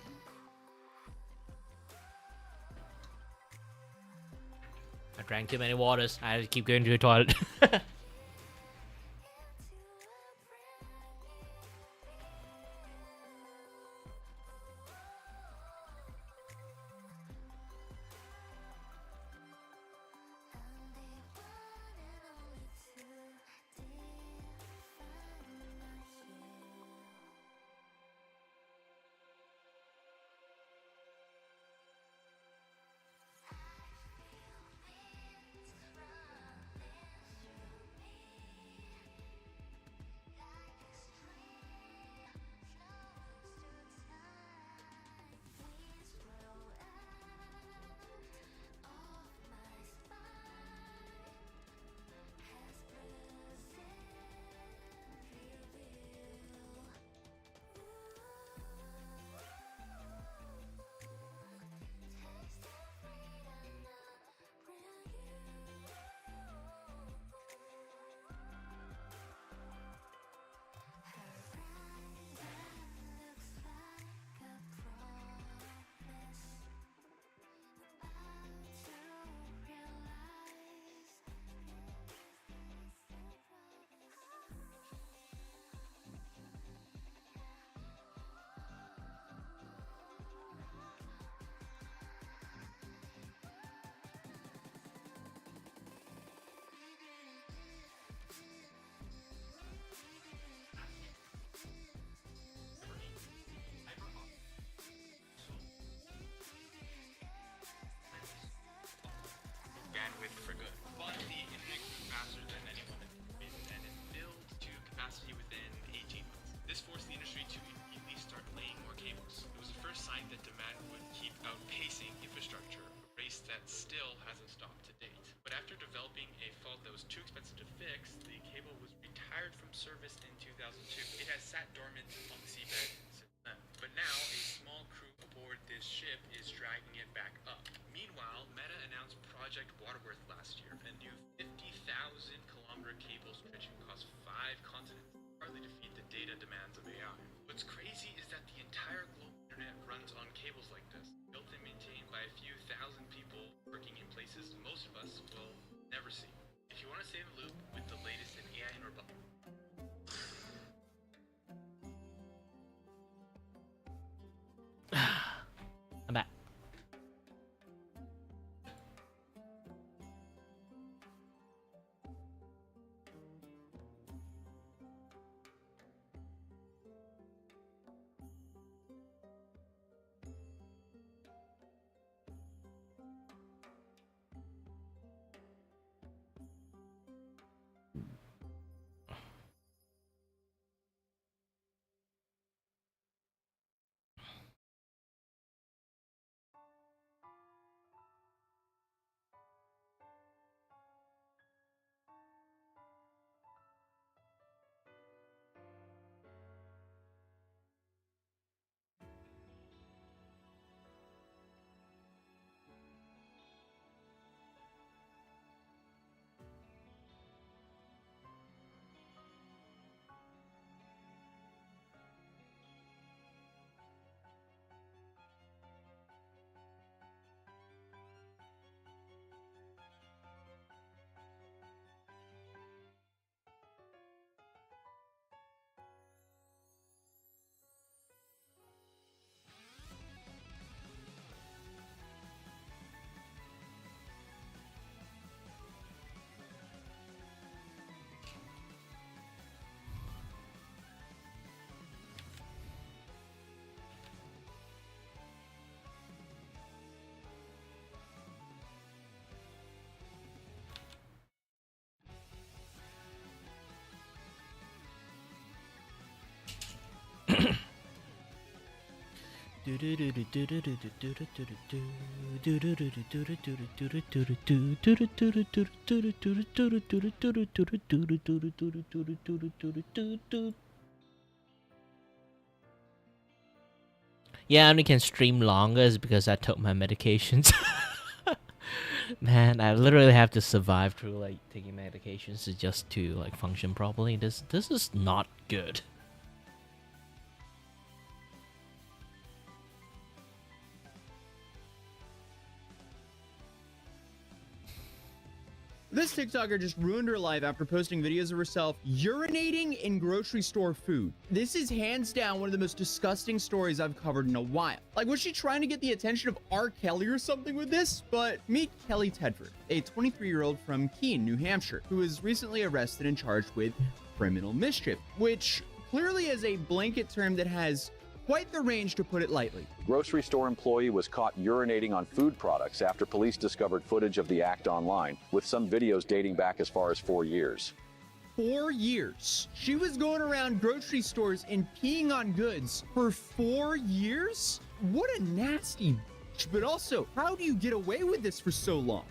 I drank too many waters. I had to keep going to the toilet. outpacing infrastructure, a race that still hasn't stopped to date. But after developing a fault that was too expensive to fix, the cable was retired from service in 2002. It has sat dormant on the seabed since then. But now, a small crew aboard this ship is dragging it back up. Meanwhile, Meta announced Project Waterworth last year, a new 50,000-kilometer cable stretching across 5 continents, partly to feed the data demands of AI. What's crazy is that the entire global internet runs on cables like this, built and maintained by a few thousand people working in places most of us will never see. If you want to stay in the loop with the latest in AI and robotics, I'm back. Yeah, I only can stream longer is because I took my medications. Man, I literally have to survive through like taking medications just to like function properly. This is not good. This TikToker just ruined her life after posting videos of herself urinating in grocery store food. This is hands down one of the most disgusting stories I've covered in a while. Like, was she trying to get the attention of R. Kelly or something with this? But meet Kelly Tedford, a 23-year-old from Keene, New Hampshire, who was recently arrested and charged with criminal mischief, which clearly is a blanket term that has quite the range, to put it lightly. Grocery store employee was caught urinating on food products after police discovered footage of the act online, with some videos dating back as far as 4 years. 4 years? She was going around grocery stores and peeing on goods for 4 years? What a nasty bitch. But also, how do you get away with this for so long?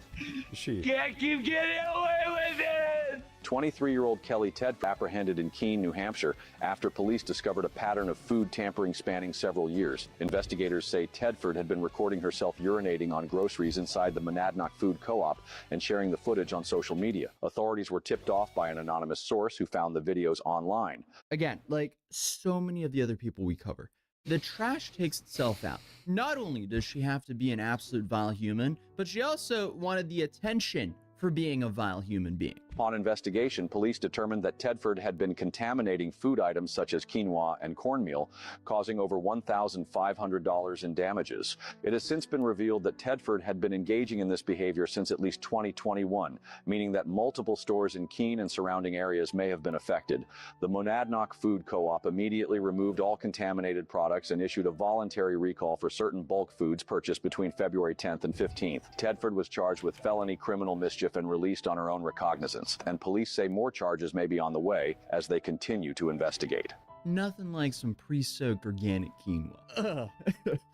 Can't keep getting away with it! 23-year-old Kelly Tedford apprehended in Keene, New Hampshire, after police discovered a pattern of food tampering spanning several years. Investigators say Tedford had been recording herself urinating on groceries inside the Monadnock Food Co-op and sharing the footage on social media. Authorities were tipped off by an anonymous source who found the videos online. Again, like so many of the other people we cover, the trash takes itself out. Not only does she have to be an absolute vile human, but she also wanted the attention for being a vile human being. On investigation, police determined that Tedford had been contaminating food items such as quinoa and cornmeal, causing over $1,500 in damages. It has since been revealed that Tedford had been engaging in this behavior since at least 2021, meaning that multiple stores in Keene and surrounding areas may have been affected. The Monadnock Food Co-op immediately removed all contaminated products and issued a voluntary recall for certain bulk foods purchased between February 10th and 15th. Tedford was charged with felony criminal mischief and released on her own recognizance, and police say more charges may be on the way as they continue to investigate. Nothing like some pre-soaked organic quinoa.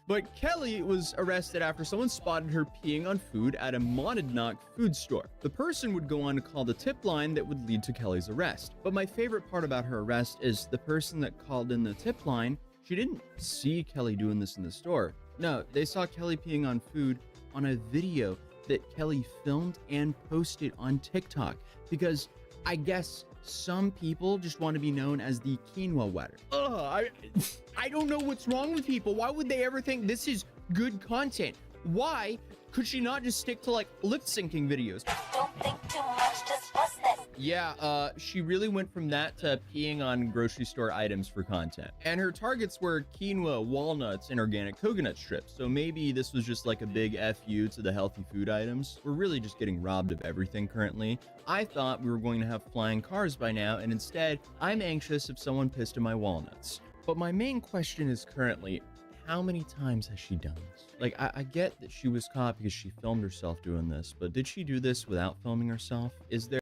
But Kelly was arrested after someone spotted her peeing on food at a Monadnock food store. The person would go on to call the tip line that would lead to Kelly's arrest. But my favorite part about her arrest is the person that called in the tip line, she didn't see Kelly doing this in the store. No, they saw Kelly peeing on food on a video that Kelly filmed and posted on TikTok, because I guess some people just want to be known as the quinoa wetter. I don't know what's wrong with people. Why would they ever think this is good content? Why could she not just stick to like lip syncing videos? Don't think too much, just bust it. Yeah, she really went from that to peeing on grocery store items for content. And her targets were quinoa, walnuts, and organic coconut strips. So maybe this was just like a big FU to the healthy food items. We're really just getting robbed of everything currently. I thought we were going to have flying cars by now, and instead, I'm anxious if someone pissed in my walnuts. But my main question is currently, how many times has she done this? Like, I get that she was caught because she filmed herself doing this, but did she do this without filming herself? Is there...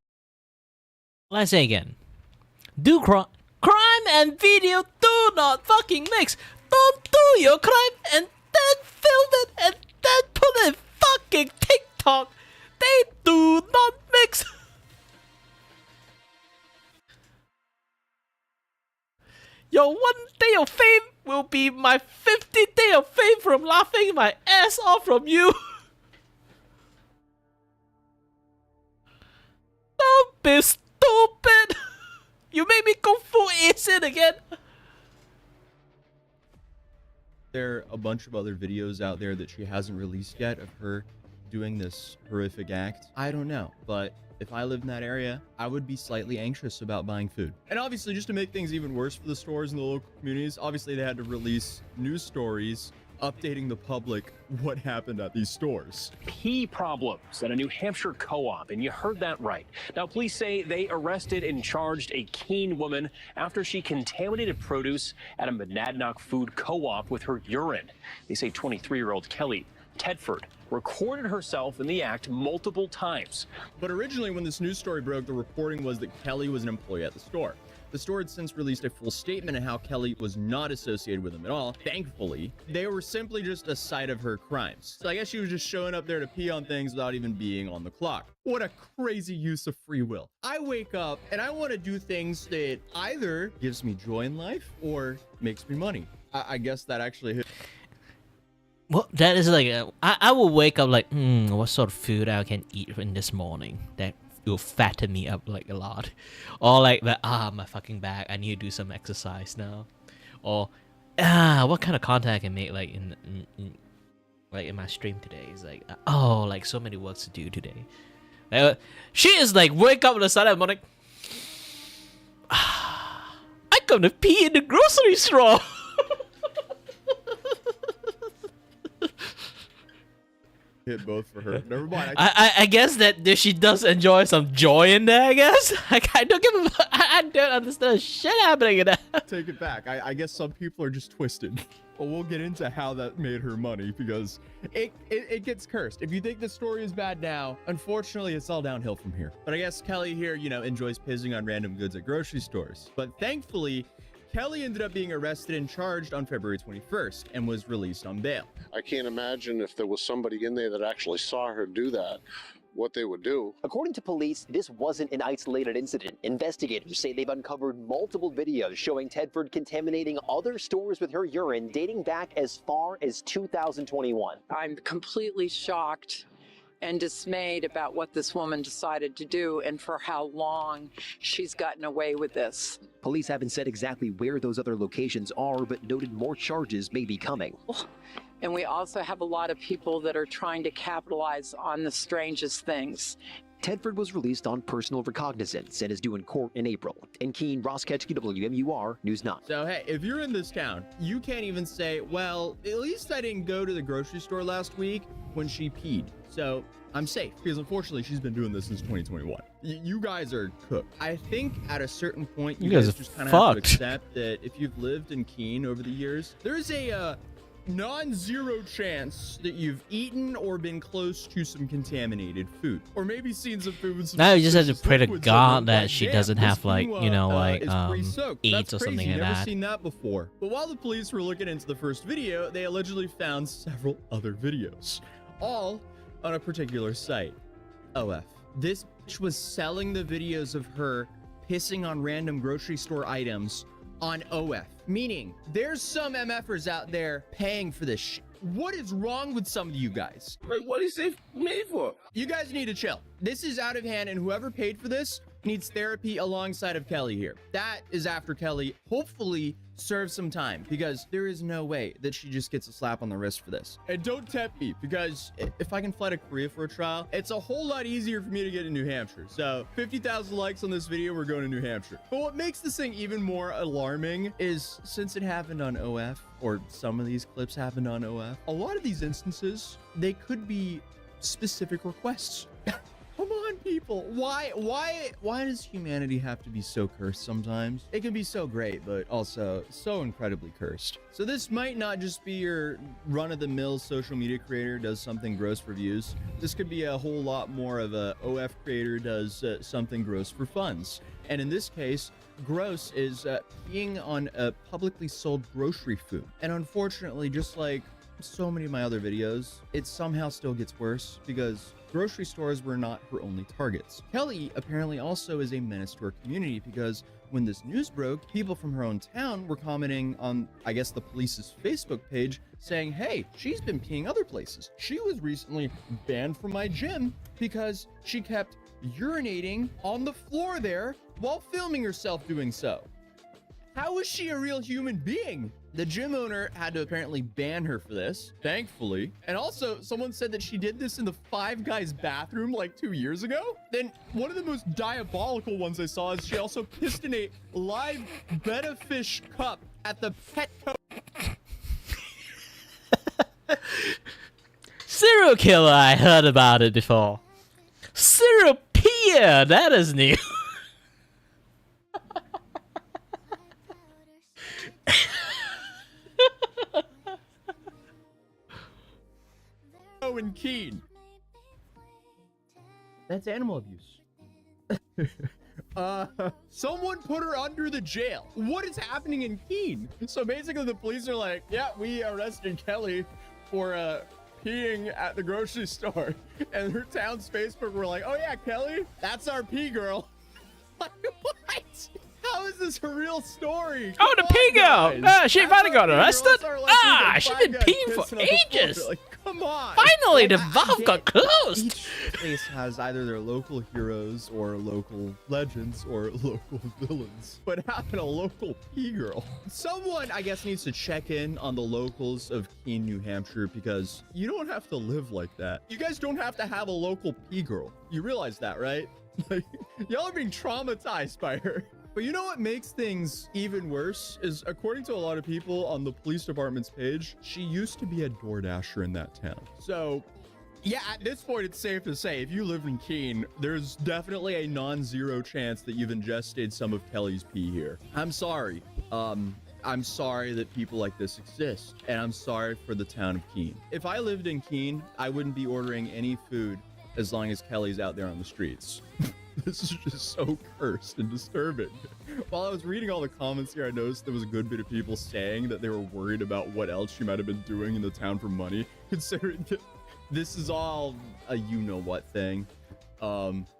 Let's say again. Crime and video do not fucking mix. Don't do your crime and then film it and then put it in fucking TikTok. They do not mix. Your 1 day of fame will be my 50th day of fame from laughing my ass off from you. Don't be stupid. You made me go full acid again. There are a bunch of other videos out there that she hasn't released yet of her doing this horrific act. I don't know, but if I lived in that area, I would be slightly anxious about buying food. And obviously, just to make things even worse for the stores and the local communities, obviously they had to release news stories updating the public what happened at these stores. Pee problems at a New Hampshire co-op, and you heard that right. Now, police say they arrested and charged a Keene woman after she contaminated produce at a Monadnock food co-op with her urine. They say 23-year-old Kelly Tedford recorded herself in the act multiple times. But originally, when this news story broke, the reporting was that Kelly was an employee at the store. The store had since released a full statement on how Kelly was not associated with them at all. Thankfully, they were simply just a site of her crimes. So I guess she was just showing up there to pee on things without even being on the clock. What a crazy use of free will. I wake up and I want to do things that either gives me joy in life or makes me money. I guess that actually hit. Well, that is like I will wake up like, what sort of food I can eat in this morning that will fatten me up like a lot, or like that my fucking back, I need to do some exercise now, or what kind of content I can make like in my stream today. Is like like so many works to do today. She is like wake up on the side of the morning. I'm gonna pee in the grocery store. Hit both for her. Never mind. I guess that she does enjoy some joy in there, I guess. Like, I don't understand shit happening in that. Take it back. I guess some people are just twisted. But we'll get into how that made her money, because it gets cursed. If you think the story is bad now, unfortunately, it's all downhill from here. But I guess Kelly here, enjoys pissing on random goods at grocery stores. But thankfully, Kelly ended up being arrested and charged on February 21st and was released on bail. I can't imagine if there was somebody in there that actually saw her do that, what they would do. According to police, this wasn't an isolated incident. Investigators say they've uncovered multiple videos showing Tedford contaminating other stores with her urine dating back as far as 2021. I'm completely shocked and dismayed about what this woman decided to do and for how long she's gotten away with this. Police haven't said exactly where those other locations are, but noted more charges may be coming. And we also have a lot of people that are trying to capitalize on the strangest things. Tedford was released on personal recognizance and is due in court in April. In Keene, Ross Ketchke, WMUR News 9. So, hey, if you're in this town, you can't even say, well, at least I didn't go to the grocery store last week when she peed. So I'm safe, because unfortunately she's been doing this since 2021. You guys are cooked. I think at a certain point, you guys just kind of have to accept that if you've lived in Keene over the years, there's a non-zero chance that you've eaten or been close to some contaminated food, or maybe seen some food with some Now you just have to suspicious pray to liquids God in it. that Like, she damn, doesn't this have like, you know, quinoa like is pre-soaked. AIDS That's or something crazy. like Never that. seen that before. But while the police were looking into the first video, they allegedly found several other videos, all on a particular site. OF. This bitch was selling the videos of her pissing on random grocery store items on OF. Meaning, there's some MFers out there paying for this shit. What is wrong with some of you guys? Like, what is it made for? You guys need to chill. This is out of hand, and whoever paid for this needs therapy alongside of Kelly here. That is after Kelly hopefully serves some time, because there is no way that she just gets a slap on the wrist for this. And don't tempt me, because if I can fly to Korea for a trial, it's a whole lot easier for me to get to New Hampshire. So 50,000 likes on this video, we're going to New Hampshire. But what makes this thing even more alarming is, since it happened on OF, or some of these clips happened on OF, a lot of these instances, they could be specific requests. Come on, people. Why does humanity have to be so cursed sometimes? It can be so great, but also so incredibly cursed. So this might not just be your run-of-the-mill social media creator does something gross for views. This could be a whole lot more of a OF creator does something gross for funds. And in this case, gross is peeing on a publicly sold grocery food. And unfortunately, just like so many of my other videos, it somehow still gets worse because grocery stores were not her only targets. Kelly apparently also is a menace to her community because when this news broke, people from her own town were commenting on, I guess, the police's Facebook page saying, hey, she's been peeing other places. She was recently banned from my gym because she kept urinating on the floor there while filming herself doing so. How is she a real human being? The gym owner had to apparently ban her for this, thankfully. And also, someone said that she did this in the Five Guys bathroom like 2 years ago. Then one of the most diabolical ones I saw is she also pissed in a live betta fish cup at the Petco. Serial killer, I heard about it before. Serial peer, that is new. In Keene. That's animal abuse. Someone put her under the jail. What is happening in Keene? So basically the police are like, yeah, we arrested Kelly for peeing at the grocery store. And her town's Facebook were like, oh yeah, Kelly, that's our pee girl. Like, what? How is this a real story? Oh, the pee girl! She finally got arrested? She's been peeing for ages! Like, come on! Finally, the valve got closed! Each place has either their local heroes or local legends or local villains. But having a local pee girl. Someone, I guess, needs to check in on the locals of Keene, New Hampshire, because you don't have to live like that. You guys don't have to have a local pee girl. You realize that, right? Like, y'all are being traumatized by her. But you know what makes things even worse is, according to a lot of people on the police department's page, she used to be a DoorDasher in that town. So yeah, at this point, it's safe to say if you live in Keene, there's definitely a non-zero chance that you've ingested some of Kelly's pee here. I'm sorry. I'm sorry that people like this exist, and I'm sorry for the town of Keene. If I lived in Keene, I wouldn't be ordering any food as long as Kelly's out there on the streets. This is just so cursed and disturbing. While I was reading all the comments here, I noticed there was a good bit of people saying that they were worried about what else she might have been doing in the town for money, considering that this is all a you-know-what thing.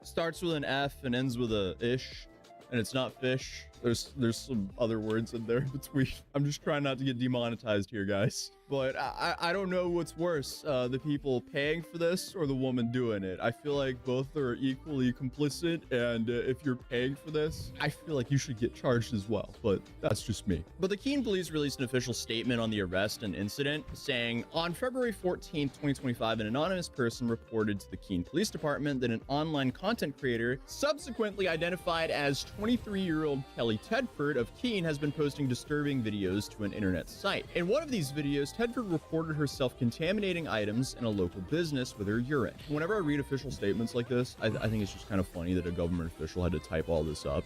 Starts with an F and ends with a ish, and it's not fish. There's some other words in there in between. I'm just trying not to get demonetized here, guys. But I don't know what's worse, the people paying for this or the woman doing it. I feel like both are equally complicit, and if you're paying for this, I feel like you should get charged as well, but that's just me. But the Keene police released an official statement on the arrest and incident, saying, on February 14th, 2025, an anonymous person reported to the Keene Police Department that an online content creator, subsequently identified as 23-year-old Kelly Tedford of Keene, has been posting disturbing videos to an internet site. In one of these videos, Tedford reported herself contaminating items in a local business with her urine. Whenever I read official statements like this, I think it's just kind of funny that a government official had to type all this up.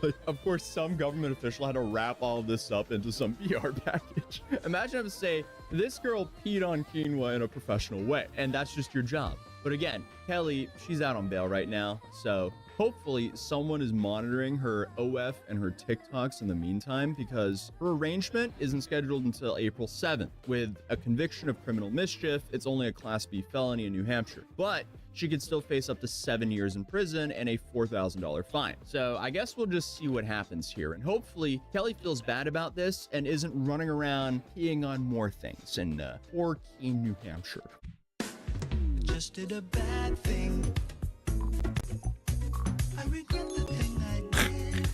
But of course, some government official had to wrap all of this up into some PR package. Imagine having to say, this girl peed on quinoa in a professional way, and that's just your job. But again, Kelly, she's out on bail right now, so hopefully someone is monitoring her OF and her TikToks in the meantime, because her arraignment isn't scheduled until April 7th. With a conviction of criminal mischief, it's only a Class B felony in New Hampshire. But she could still face up to 7 years in prison and a $4,000 fine. So I guess we'll just see what happens here. And hopefully Kelly feels bad about this and isn't running around peeing on more things in poor Keene, New Hampshire. Just did a bad thing. I regret the thing I did.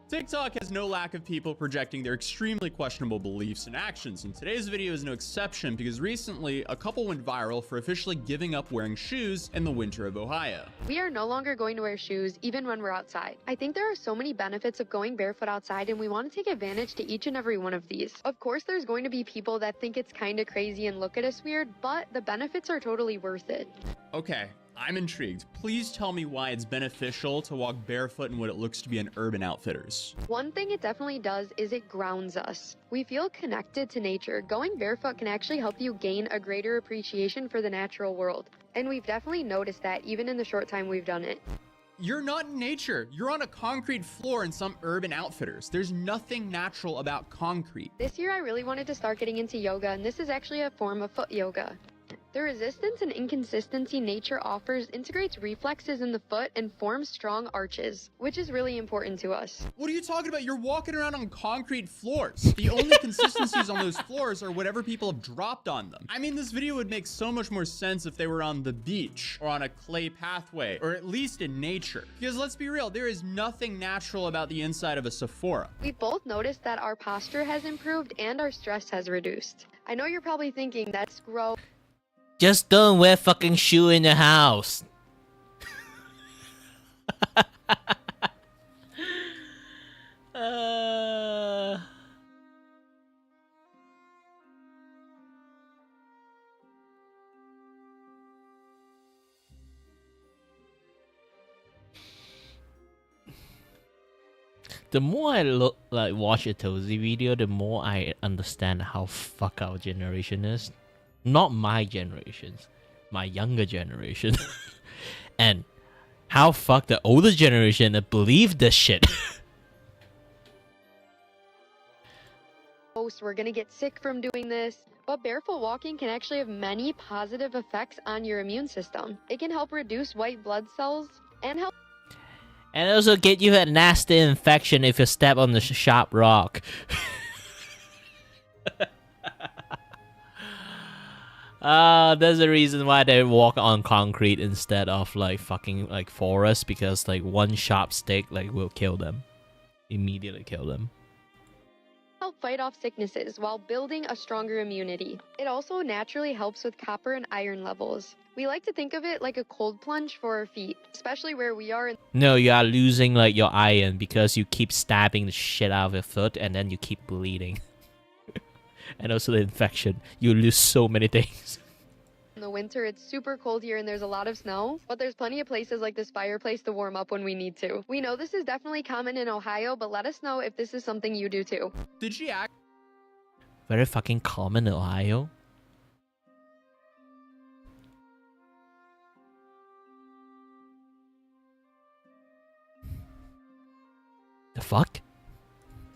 TikTok has no lack of people projecting their extremely questionable beliefs and actions, and today's video is no exception because recently a couple went viral for officially giving up wearing shoes in the winter of Ohio. We are no longer going to wear shoes even when we're outside. I think there are so many benefits of going barefoot outside, and we want to take advantage to each and every one of these. Of course, there's going to be people that think it's kind of crazy and look at us weird, but the benefits are totally worth it. Okay, I'm intrigued. Please tell me why it's beneficial to walk barefoot in what it looks to be an Urban Outfitters. One thing it definitely does is it grounds us. We feel connected to nature. Going barefoot can actually help you gain a greater appreciation for the natural world. And we've definitely noticed that even in the short time we've done it. You're not in nature. You're on a concrete floor in some Urban Outfitters. There's nothing natural about concrete. This year I really wanted to start getting into yoga, and this is actually a form of foot yoga. The resistance and inconsistency nature offers integrates reflexes in the foot and forms strong arches, which is really important to us. What are you talking about? You're walking around on concrete floors. The only consistencies on those floors are whatever people have dropped on them. I mean, this video would make so much more sense if they were on the beach or on a clay pathway, or at least in nature. Because let's be real, there is nothing natural about the inside of a Sephora. We both noticed that our posture has improved and our stress has reduced. I know you're probably thinking that's gross. Just don't wear fucking shoe in the house. The more I watch a Tozy video, the more I understand how fuck our generation is. Not my generations, my younger generation. And how fuck the older generation believe this shit. We're gonna get sick from doing this. But barefoot walking can actually have many positive effects on your immune system. It can help reduce white blood cells and help. And also get you a nasty infection if you step on the sharp rock. There's a reason why they walk on concrete instead of like fucking like forest, because like one sharp stick like will kill them. Immediately kill them. Help fight off sicknesses while building a stronger immunity. It also naturally helps with copper and iron levels. We like to think of it like a cold plunge for our feet, especially where we are in. No, you are losing like your iron because you keep stabbing the shit out of your foot and then you keep bleeding. And also the infection. You lose so many things. In the winter, it's super cold here and there's a lot of snow, but there's plenty of places like this fireplace to warm up when we need to. We know this is definitely common in Ohio, but let us know if this is something you do too. Did she act? Very fucking common in Ohio. The fuck?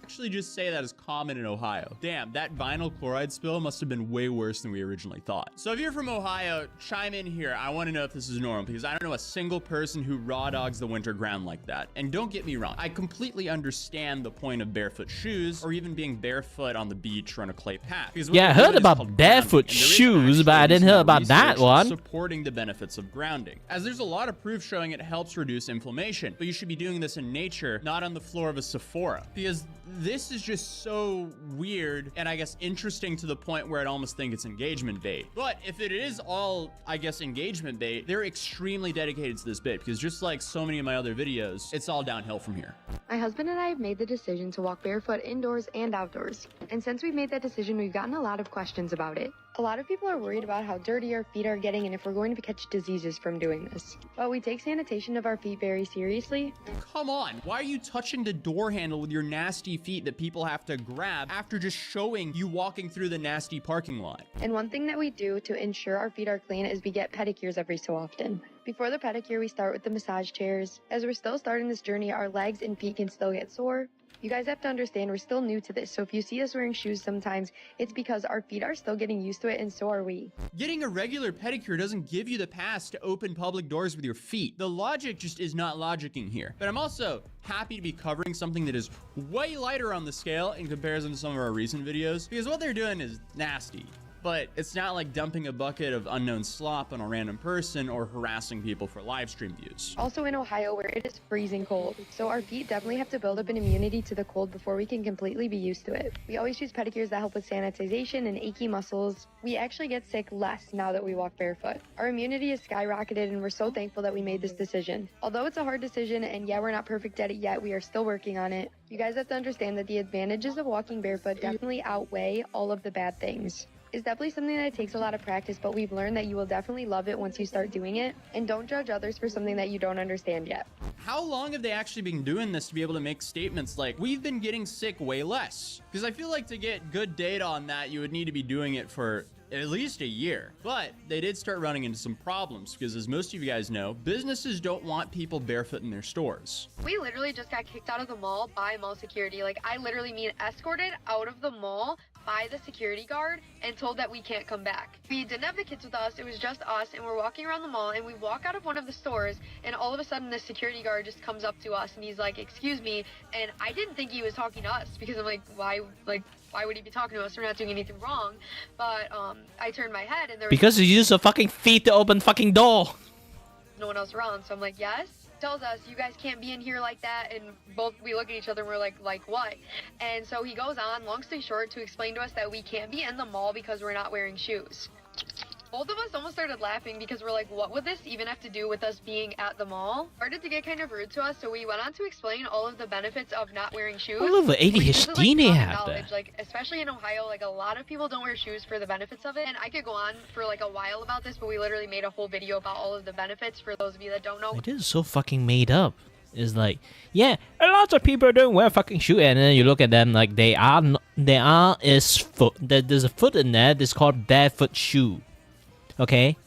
Actually just say that is common in Ohio. Damn, that vinyl chloride spill must have been way worse than we originally thought. So if you're from Ohio, chime in here. I want to know if this is normal, because I don't know a single person who raw dogs the winter ground like that. And don't get me wrong, I completely understand the point of barefoot shoes or even being barefoot on the beach or on a clay path. Yeah, I heard about barefoot shoes, but I didn't hear about that one. Supporting the benefits of grounding, as there's a lot of proof showing it helps reduce inflammation. But you should be doing this in nature, not on the floor of a Sephora, because this is just so weird and I guess interesting to the point where I'd almost think it's engagement bait. But if it is all, I guess, engagement bait, they're extremely dedicated to this bit because just like so many of my other videos, it's all downhill from here. My husband and I have made the decision to walk barefoot indoors and outdoors. And since we've made that decision, we've gotten a lot of questions about it. A lot of people are worried about how dirty our feet are getting and if we're going to catch diseases from doing this. But we take sanitation of our feet very seriously. Come on, why are you touching the door handle with your nasty feet that people have to grab after just showing you walking through the nasty parking lot? And one thing that we do to ensure our feet are clean is we get pedicures every so often. Before the pedicure, we start with the massage chairs. As we're still starting this journey, our legs and feet can still get sore. You guys have to understand we're still new to this, so if you see us wearing shoes sometimes, it's because our feet are still getting used to it and so are we. Getting a regular pedicure doesn't give you the pass to open public doors with your feet. The logic just is not logicking here. But I'm also happy to be covering something that is way lighter on the scale in comparison to some of our recent videos, because what they're doing is nasty. But it's not like dumping a bucket of unknown slop on a random person or harassing people for live stream views. Also in Ohio where it is freezing cold, so our feet definitely have to build up an immunity to the cold before we can completely be used to it. We always use pedicures that help with sanitization and achy muscles. We actually get sick less now that we walk barefoot. Our immunity has skyrocketed and we're so thankful that we made this decision. Although it's a hard decision and yeah, we're not perfect at it yet, we are still working on it. You guys have to understand that the advantages of walking barefoot definitely outweigh all of the bad things. It's definitely something that takes a lot of practice, but we've learned that you will definitely love it once you start doing it. And don't judge others for something that you don't understand yet. How long have they actually been doing this to be able to make statements like, we've been getting sick way less? Because I feel like to get good data on that, you would need to be doing it for at least a year. But they did start running into some problems because, as most of you guys know, businesses don't want people barefoot in their stores. We literally just got kicked out of the mall by mall security. Like, I literally mean escorted out of the mall by the security guard and told that we can't come back. We didn't have the kids with us, it was just us, and we're walking around the mall and we walk out of one of the stores and all of a sudden the security guard just comes up to us and he's like, "Excuse me," and I didn't think he was talking to us because I'm like, why would he be talking to us? We're not doing anything wrong. But I turned my head and there was Because you use your fucking feet to open fucking door. no one else around, so I'm like, yes. Tells us, "You guys can't be in here like that," and we look at each other and we're like what? And so he goes on, long story short, to explain to us that we can't be in the mall because we're not wearing shoes. Both of us almost started laughing because we're like, what would this even have to do with us being at the mall? Started to get kind of rude to us, so we went on to explain all of the benefits of not wearing shoes. All over ADHD they have that. Like, especially in Ohio, like a lot of people don't wear shoes for the benefits of it. And I could go on for like a while about this, but we literally made a whole video about all of the benefits for those of you that don't know. It is so fucking made up. It's like, yeah, a lot of people don't wear fucking shoe, and then you look at them like there's a foot in there that's called barefoot shoe. Okay?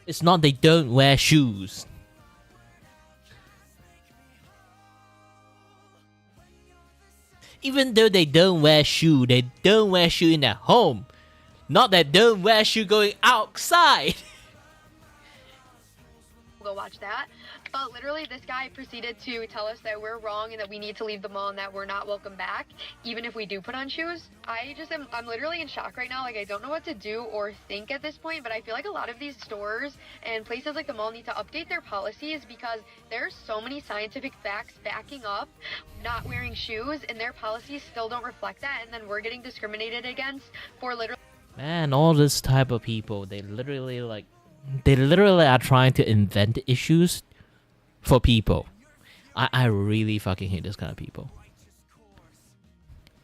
It's not they don't wear shoes. Even though they don't wear shoe, they don't wear shoe in their home. Not that don't wear shoe going outside. Go watch that. But literally this guy proceeded to tell us that we're wrong and that we need to leave the mall and that we're not welcome back, even if we do put on shoes. I'm literally in shock right now. Like, I don't know what to do or think at this point, but I feel like a lot of these stores and places like the mall need to update their policies because there's so many scientific facts backing up not wearing shoes, and their policies still don't reflect that, and then we're getting discriminated against for literally... Man, all this type of people, they literally are trying to invent issues for people. I really fucking hate this kind of people.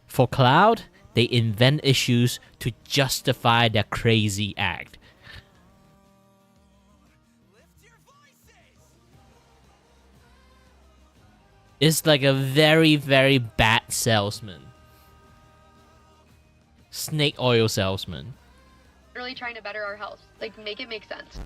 For cloud, they invent issues to justify their crazy act. It's like a very, very bad salesman. Snake oil salesman. Really trying to better our health. Like, make it make sense.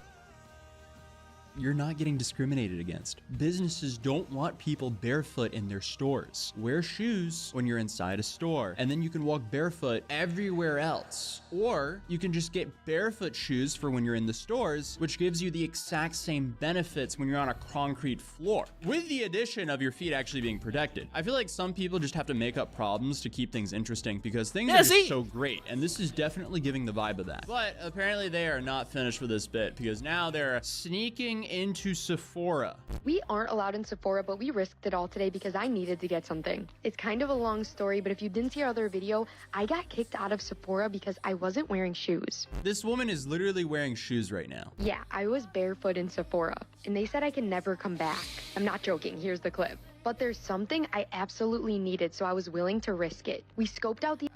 You're not getting discriminated against. Businesses don't want people barefoot in their stores. Wear shoes when you're inside a store, and then you can walk barefoot everywhere else. Or you can just get barefoot shoes for when you're in the stores, which gives you the exact same benefits when you're on a concrete floor, with the addition of your feet actually being protected. I feel like some people just have to make up problems to keep things interesting because things are just so great, and this is definitely giving the vibe of that. But apparently they are not finished with this bit because now they're sneaking breaking into Sephora. We aren't allowed in Sephora, but we risked it all today because I needed to get something. It's kind of a long story, but if you didn't see our other video, I got kicked out of Sephora because I wasn't wearing shoes. This woman is literally wearing shoes right now. Yeah, I was barefoot in Sephora, and they said I can never come back. I'm not joking, here's the clip. But there's something I absolutely needed, so I was willing to risk it. We scoped out the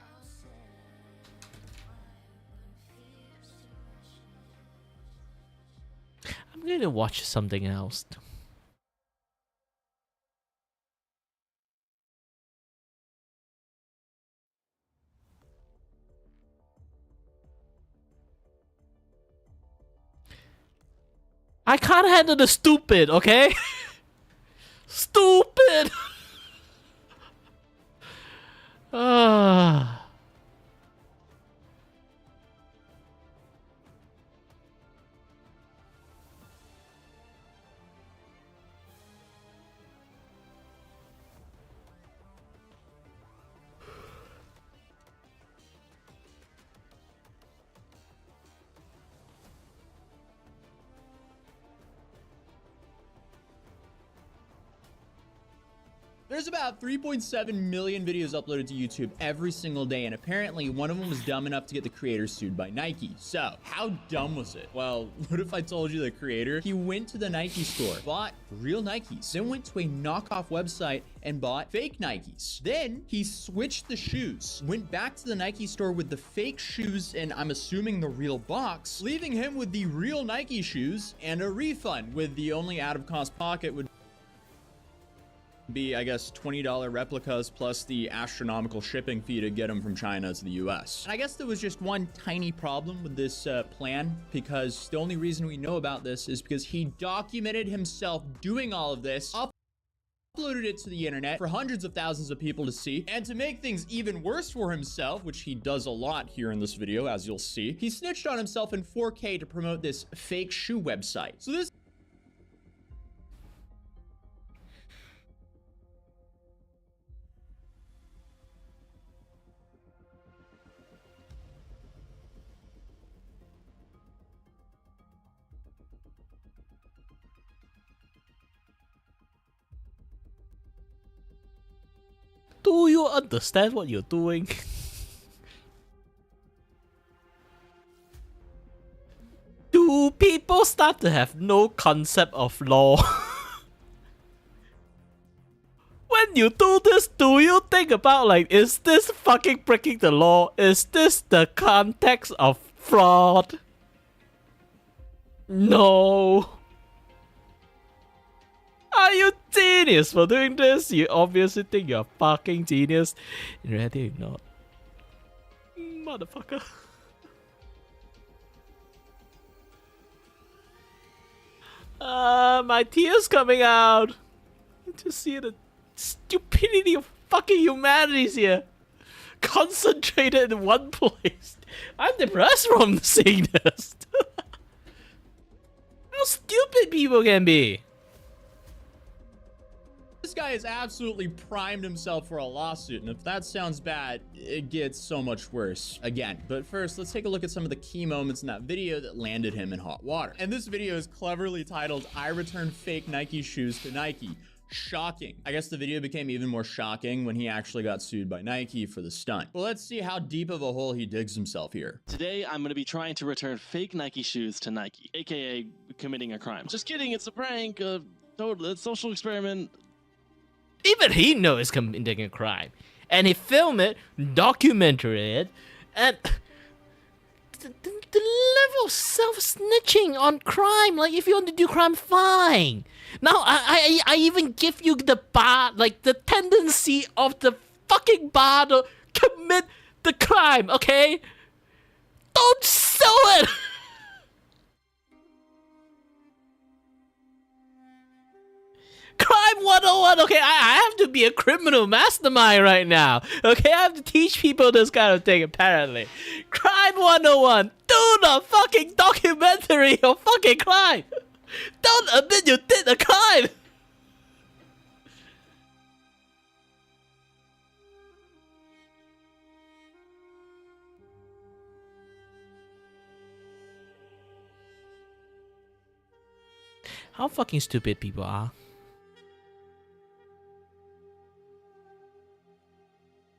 I'm gonna watch something else. I can't handle the stupid, okay? Stupid! Ah. There's about 3.7 million videos uploaded to YouTube every single day, and apparently one of them was dumb enough to get the creator sued by Nike. So, how dumb was it? Well, what if I told you the creator? He went to the Nike store, bought real Nikes, then went to a knockoff website and bought fake Nikes. Then he switched the shoes, went back to the Nike store with the fake shoes and I'm assuming the real box, leaving him with the real Nike shoes and a refund, with the only out-of-cost pocket would be, I guess, $20 replicas plus the astronomical shipping fee to get them from China to the US. And I guess there was just one tiny problem with this plan, because the only reason we know about this is because he documented himself doing all of this, uploaded it to the internet for hundreds of thousands of people to see, and to make things even worse for himself, which he does a lot here in this video, as you'll see, he snitched on himself in 4K to promote this fake shoe website. So this Do you understand what you're doing? Do people start to have no concept of law? When you do this, do you think about, like, is this fucking breaking the law? Is this the context of fraud? No. Are you genius for doing this? You obviously think you're fucking genius. In reality, you're not. Motherfucker. My tears coming out. To see the stupidity of fucking humanities here. Concentrated in one place. I'm depressed from seeing this. How stupid people can be. This guy has absolutely primed himself for a lawsuit, and if that sounds bad, it gets so much worse again. But first, let's take a look at some of the key moments in that video that landed him in hot water. And this video is cleverly titled, "I returned fake Nike shoes to Nike." Shocking. I guess the video became even more shocking when he actually got sued by Nike for the stunt. Well, let's see how deep of a hole he digs himself here. Today, I'm going to be trying to return fake Nike shoes to Nike, aka committing a crime. Just kidding, it's a prank, it's a social experiment. Even he knows committing a crime. And he filmed it, documented it, and the level of self-snitching on crime, like, if you want to do crime, fine. Now, I even give you the bar, like, the tendency of the fucking bar to commit the crime, okay? Don't sell it! Crime 101, okay? I have to be a criminal mastermind right now, okay? I have to teach people this kind of thing, apparently. Crime 101, do the fucking documentary of fucking crime! Don't admit you did a crime! How fucking stupid people are.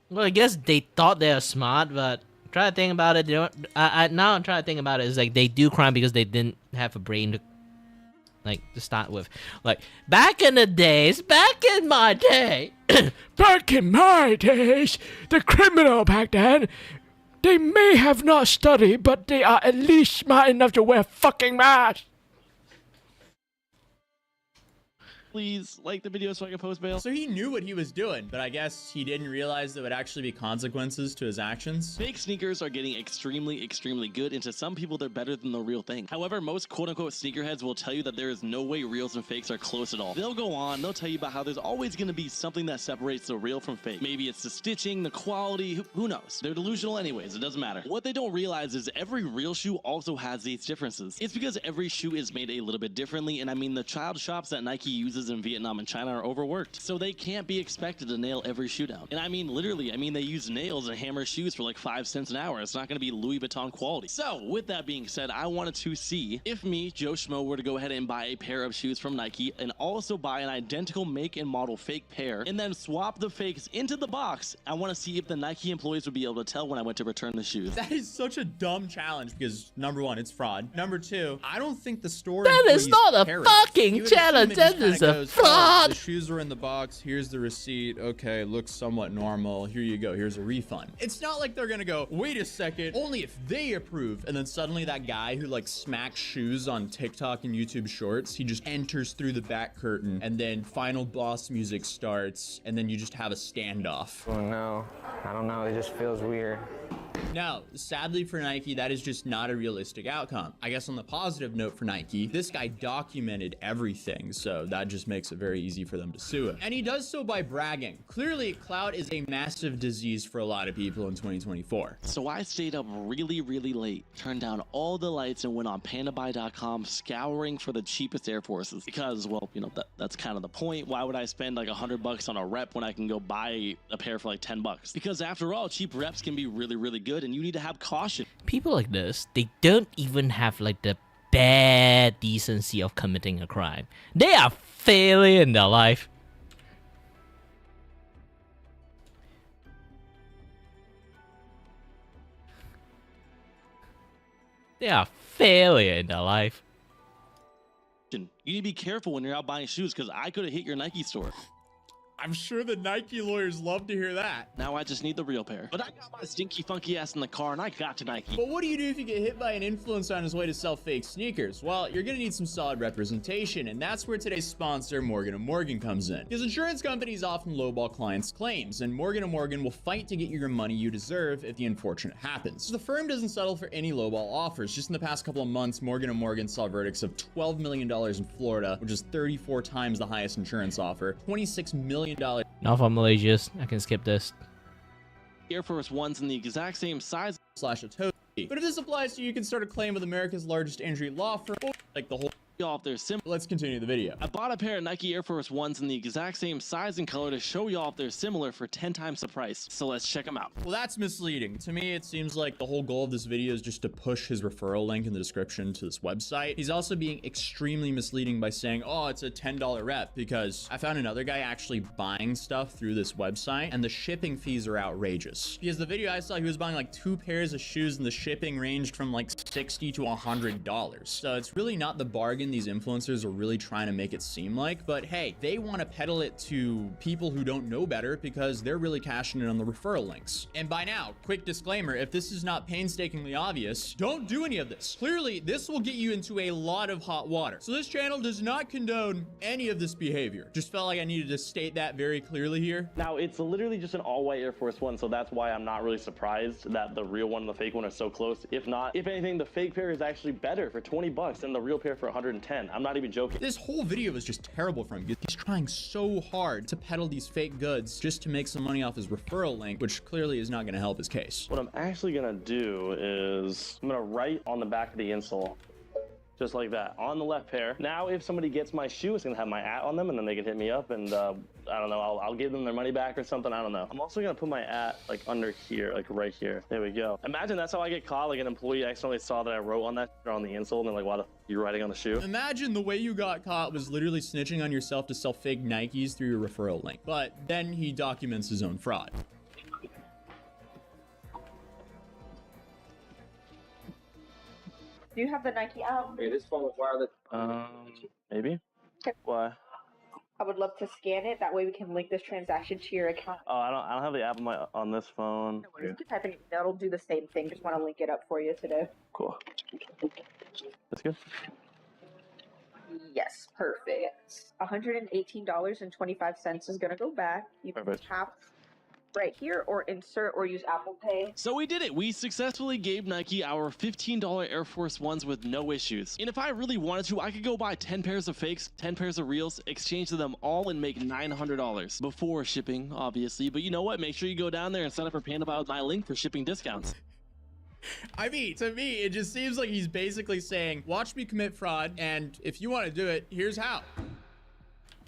Well, I guess they thought they were smart, but try to think about it. They don't, now I'm trying to think about it. It's like they do crime because they didn't have a brain to, like, to start with. Like, back in the days, back in my day, back in my days, the criminal back then, they may have not studied, but they are at least smart enough to wear fucking masks. Please like the video so I can post bail. So he knew what he was doing, but I guess he didn't realize there would actually be consequences to his actions. Fake sneakers are getting extremely good, and to some people they're better than the real thing. However, most quote-unquote sneakerheads will tell you that there is no way reals and fakes are close at all. They'll go on, they'll tell you about how there's always going to be something that separates the real from fake. Maybe it's the stitching, the quality, who knows? They're delusional anyways, it doesn't matter. What they don't realize is every real shoe also has these differences. It's because every shoe is made a little bit differently, and I mean the child shops that Nike uses in Vietnam and China are overworked, so they can't be expected to nail every shoe down. And I mean literally, they use nails and hammer shoes for like 5 cents an hour. It's not going to be Louis Vuitton quality. So with that being said, I wanted to see if me, Joe Schmo, were to go ahead and buy a pair of shoes from Nike and also buy an identical make and model fake pair and then swap the fakes into the box. I want to see if the Nike employees would be able to tell when I went to return the shoes. That is such a dumb challenge because number one, it's fraud. Number two, I don't think the store That is not a fucking challenge. That is a fraud. The shoes are in the box. Here's the receipt. Okay, looks somewhat normal. Here you go. Here's a refund. It's not like they're gonna go, wait a second, only if they approve. And then suddenly that guy who like smacks shoes on TikTok and YouTube shorts, he just enters through the back curtain and then final boss music starts and then you just have a standoff. Oh no, I don't know. It just feels weird. Now, sadly for Nike, that is just not a realistic outcome. I guess on the positive note for Nike, this guy documented everything, so that just makes it very easy for them to sue him. And he does so by bragging. Clearly, clout is a massive disease for a lot of people in 2024. So I stayed up really late, turned down all the lights and went on pandabuy.com scouring for the cheapest Air Forces because, well, that's kind of the point. Why would I spend like $100 on a rep when I can go buy a pair for like $10? Because after all, cheap reps can be really good and you need to have caution. People like this, they don't even have like the bad decency of committing a crime. They are failing in their life. They are failing in their life. You need to be careful when you're out buying shoes because I could have hit your Nike store. I'm sure the Nike lawyers love to hear that. Now I just need the real pair. But I got my stinky funky ass in the car and I got to Nike. But what do you do if you get hit by an influencer on his way to sell fake sneakers? Well, you're gonna need some solid representation, and that's where today's sponsor, Morgan & Morgan, comes in. Because insurance companies often lowball clients' claims, and Morgan & Morgan will fight to get you your money you deserve if the unfortunate happens. The firm doesn't settle for any lowball offers. Just in the past couple of months, Morgan & Morgan saw verdicts of $12 million in Florida, which is 34 times the highest insurance offer, $26 million. Not for Malaysia. I can skip this. Air Force Ones in the exact same size / a tote. But if this applies to you, you can start a claim with America's largest injury law firm, like the whole off their sim. Let's continue the video. I bought a pair of Nike Air Force Ones in the exact same size and color to show y'all if they're similar for 10 times the price. So let's check them out. Well, that's misleading. To me, it seems like the whole goal of this video is just to push his referral link in the description to this website. He's also being extremely misleading by saying, oh, it's a $10 rep, because I found another guy actually buying stuff through this website and the shipping fees are outrageous. Because the video I saw, he was buying like 2 pairs of shoes and the shipping ranged from like $60 to $100. So it's really not the bargain these influencers are really trying to make it seem like, but hey, they want to peddle it to people who don't know better because they're really cashing in on the referral links. And by now, quick disclaimer, if this is not painstakingly obvious, don't do any of this. Clearly, this will get you into a lot of hot water. So this channel does not condone any of this behavior. Just felt like I needed to state that very clearly here. Now, it's literally just an all-white Air Force One, so that's why I'm not really surprised that the real one and the fake one are so close. If not, if anything, the fake pair is actually better for 20 bucks than the real pair for 110. I'm not even joking. This whole video was just terrible for him. He's trying so hard to peddle these fake goods just to make some money off his referral link, which clearly is not going to help his case. What I'm actually going to do is I'm going to write on the back of the insole just like that, on the left pair. Now, if somebody gets my shoe, it's gonna have my @ on them, and then they can hit me up, and I don't know, I'll give them their money back or something, I don't know. I'm also gonna put my @ like under here, like right here. There we go. Imagine that's how I get caught, like an employee accidentally saw that I wrote on that on the insole, and they're like, why the f are you writing on the shoe? Imagine the way you got caught was literally snitching on yourself to sell fake Nikes through your referral link. But then he documents his own fraud. Do you have the Nike app? Okay, this phone is wireless. Maybe? Okay. Why? I would love to scan it. That way we can link this transaction to your account. Oh, I don't have the app on this phone. No worries. You can type in, that'll do the same thing. Just want to link it up for you today. Cool. That's good. Yes, perfect. $118.25 is gonna go back. You can tap right here or insert or use Apple Pay. So we did it. We successfully gave Nike our $15 Air Force Ones with no issues. And if I really wanted to, I could go buy 10 pairs of fakes, 10 pairs of reals, exchange them all and make $900 before shipping, obviously. But you know what? Make sure you go down there and sign up for PandaBuy with my link for shipping discounts. I mean, to me, it just seems like he's basically saying, watch me commit fraud, and if you want to do it, here's how.